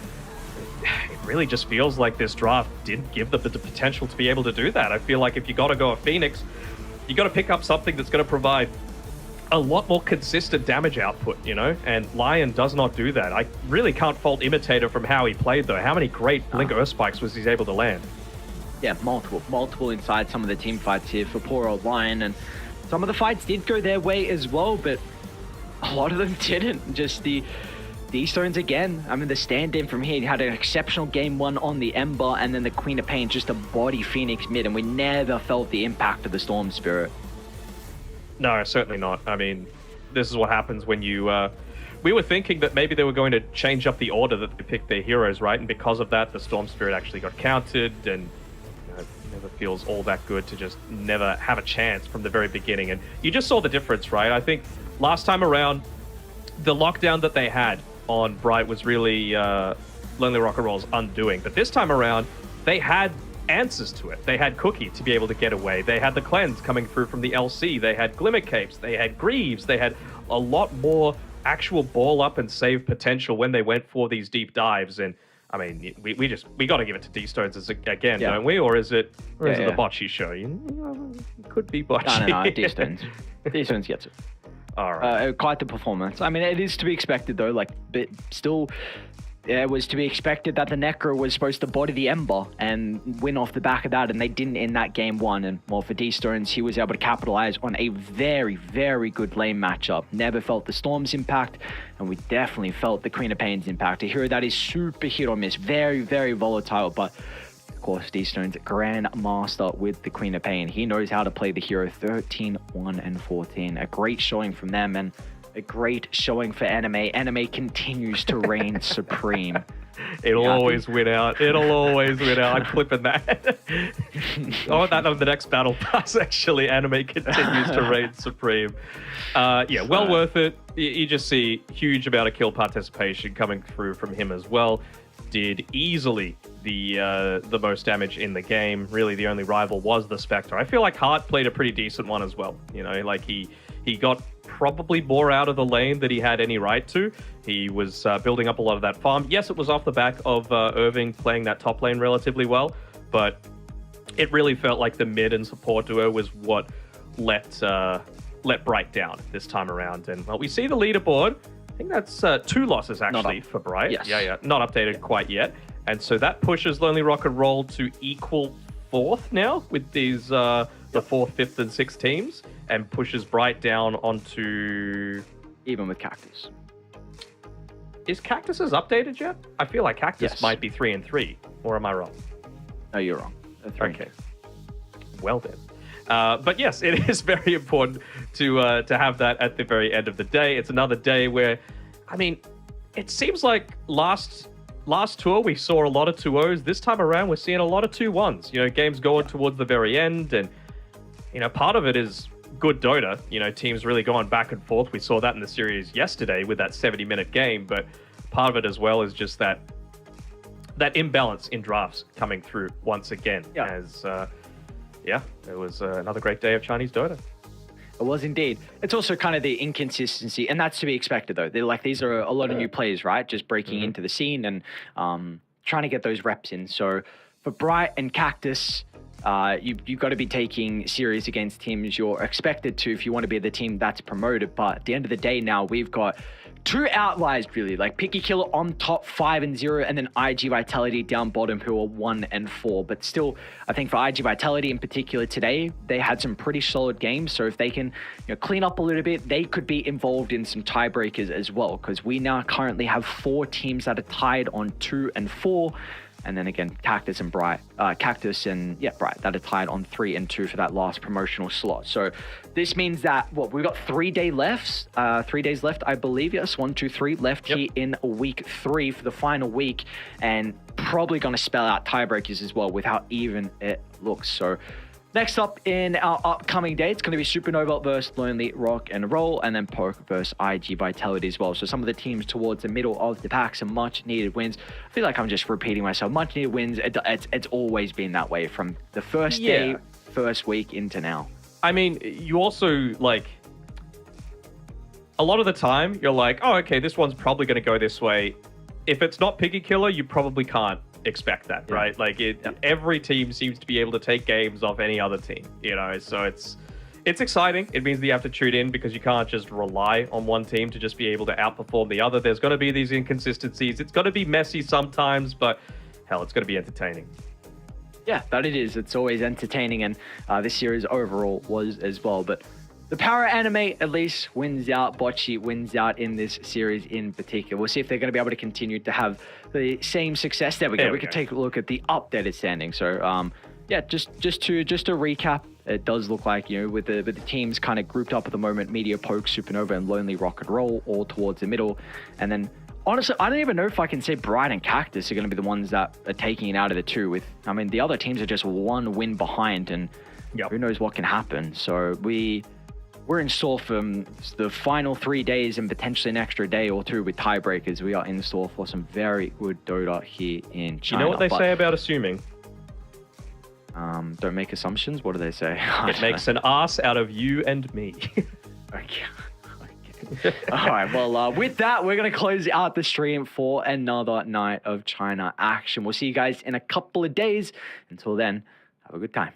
it really just feels like this draft didn't give them the potential to be able to do that. I feel like if you got to go a Phoenix, you got to pick up something that's going to provide a lot more consistent damage output, you know, and Lion does not do that. I really can't fault Imitator from how he played, though. How many great Blink Earth Spikes was he able to land? Yeah, multiple inside some of the team fights here for poor old Lion, and some of the fights did go their way as well, but a lot of them didn't. Just the D-Stones again. I mean, the stand-in from here, he had an exceptional game one on the Ember, and then the Queen of Pain just a body Phoenix mid, and we never felt the impact of the Storm Spirit. No, certainly not. I mean, this is what happens when you... we were thinking that maybe they were going to change up the order that they picked their heroes, right? And because of that, the Storm Spirit actually got counted, and it never feels all that good to just never have a chance from the very beginning. And you just saw the difference, right? I think last time around, the lockdown that they had on Bright was really Lonely Rock and Roll's undoing. But this time around, they had answers to it. They had Cookie to be able to get away. They had the cleanse coming through from the LC. They had Glimmer Capes. They had Greaves. They had a lot more actual ball up and save potential when they went for these deep dives. And I mean, we got to give it to D-Stones again, don't we? Or is it the Bocce show? It could be Bocce. No, D-Stones. D-Stones gets it. All right. Quite the performance. I mean, it is to be expected though. Like, but still, it was to be expected that the Necro was supposed to body the Ember and win off the back of that, and they didn't in that game one. And well, for D-Stones, he was able to capitalize on a very, very good lane matchup. Never felt the Storm's impact, and we definitely felt the Queen of Pain's impact. A hero that is super hit or miss, very, very volatile, but of course, D-Stone's Grand Master with the Queen of Pain. He knows how to play the hero. 13, 1, and 14. A great showing from them, and a great showing for Anime. Anime continues to reign supreme. It'll always win out. It'll always win out. I'm clipping that. I want that on the next battle pass, actually. Anime continues to reign supreme. Yeah, well worth it. You just see huge amount of kill participation coming through from him as well. Did easily the most damage in the game. Really, the only rival was the Spectre. I feel like Hart played a pretty decent one as well. You know, like he got probably more out of the lane than he had any right to. He was building up a lot of that farm. Yes, it was off the back of Irving playing that top lane relatively well, but it really felt like the mid and support duo was what let Bright down this time around. And well, we see the leaderboard. I think that's 2 losses actually for Bright. Yes. Yeah, not updated quite yet. And so that pushes Lonely Rock and Roll to equal 4th now with these the 4th, 5th, and 6th teams, and pushes Bright down onto... Even with Cactus. Is Cactus's updated yet? I feel like Cactus might be 3 and 3, or am I wrong? No, you're wrong. Okay. Well then. But yes, it is very important to have that at the very end of the day. It's another day where, I mean, it seems like last tour we saw a lot of 2-0s. This time around we're seeing a lot of 2-1s. You know, games going towards the very end, and you know, part of it is good Dota. You know, teams really going back and forth. We saw that in the series yesterday with that 70-minute game, but part of it as well is just that imbalance in drafts coming through once again. As it was another great day of Chinese Dota. It was indeed. It's also kind of the inconsistency, and that's to be expected though. These are a lot of new players, right? Just breaking into the scene and trying to get those reps in. So for Bright and Cactus, you've got to be taking series against teams you're expected to if you want to be the team that's promoted. But at the end of the day now, we've got two outliers really, like Picky Killer on top 5-0, and then IG Vitality down bottom who are 1-4. But still, I think for IG Vitality in particular today, they had some pretty solid games. So if they can clean up a little bit, they could be involved in some tiebreakers as well, because we now currently have 4 teams that are tied on 2 and 4. And then again, Cactus and Bright that are tied on 3 and 2 for that last promotional slot. So this means that we've got 3 days left, I believe. Yes, 1, 2, 3 left here in week 3 for the final week, and probably going to spell out tiebreakers as well with how even it looks. So next up in our upcoming day, it's going to be Supernova versus Lonely Rock and Roll, and then Poke versus IG Vitality as well. So some of the teams towards the middle of the pack, some much needed wins. I feel like I'm just repeating myself. Much needed wins. It's always been that way from the first day, first week into now. I mean, you also like a lot of the time you're like, oh, okay, this one's probably going to go this way. If it's not Picky Killer, you probably can't expect that, right? Like every team seems to be able to take games off any other team, so it's exciting. It means that you have to tune in because you can't just rely on one team to just be able to outperform the other. There's going to be these inconsistencies. It's going to be messy sometimes, but hell, it's going to be entertaining. Yeah, that it is. It's always entertaining, and this series overall was as well. But the Power Anime at least wins out. Bocce wins out in this series in particular. We'll see if they're going to be able to continue to have the same success. There we go. We can take a look at the updated standing. So, just to recap, it does look like with the teams kind of grouped up at the moment: Meteor, Poke, Supernova, and Lonely Rock and Roll, all towards the middle. And then honestly, I don't even know if I can say Bright and Cactus are going to be the ones that are taking it out of the two. The other teams are just 1 win behind, and who knows what can happen. So we're in store for the final 3 days and potentially an extra day or 2 with tiebreakers. We are in store for some very good Dota here in China. You know what they say about assuming? Don't make assumptions. What do they say? It makes an ass out of you and me. Okay. All right. Well, with that, we're going to close out the stream for another night of China action. We'll see you guys in a couple of days. Until then, have a good time.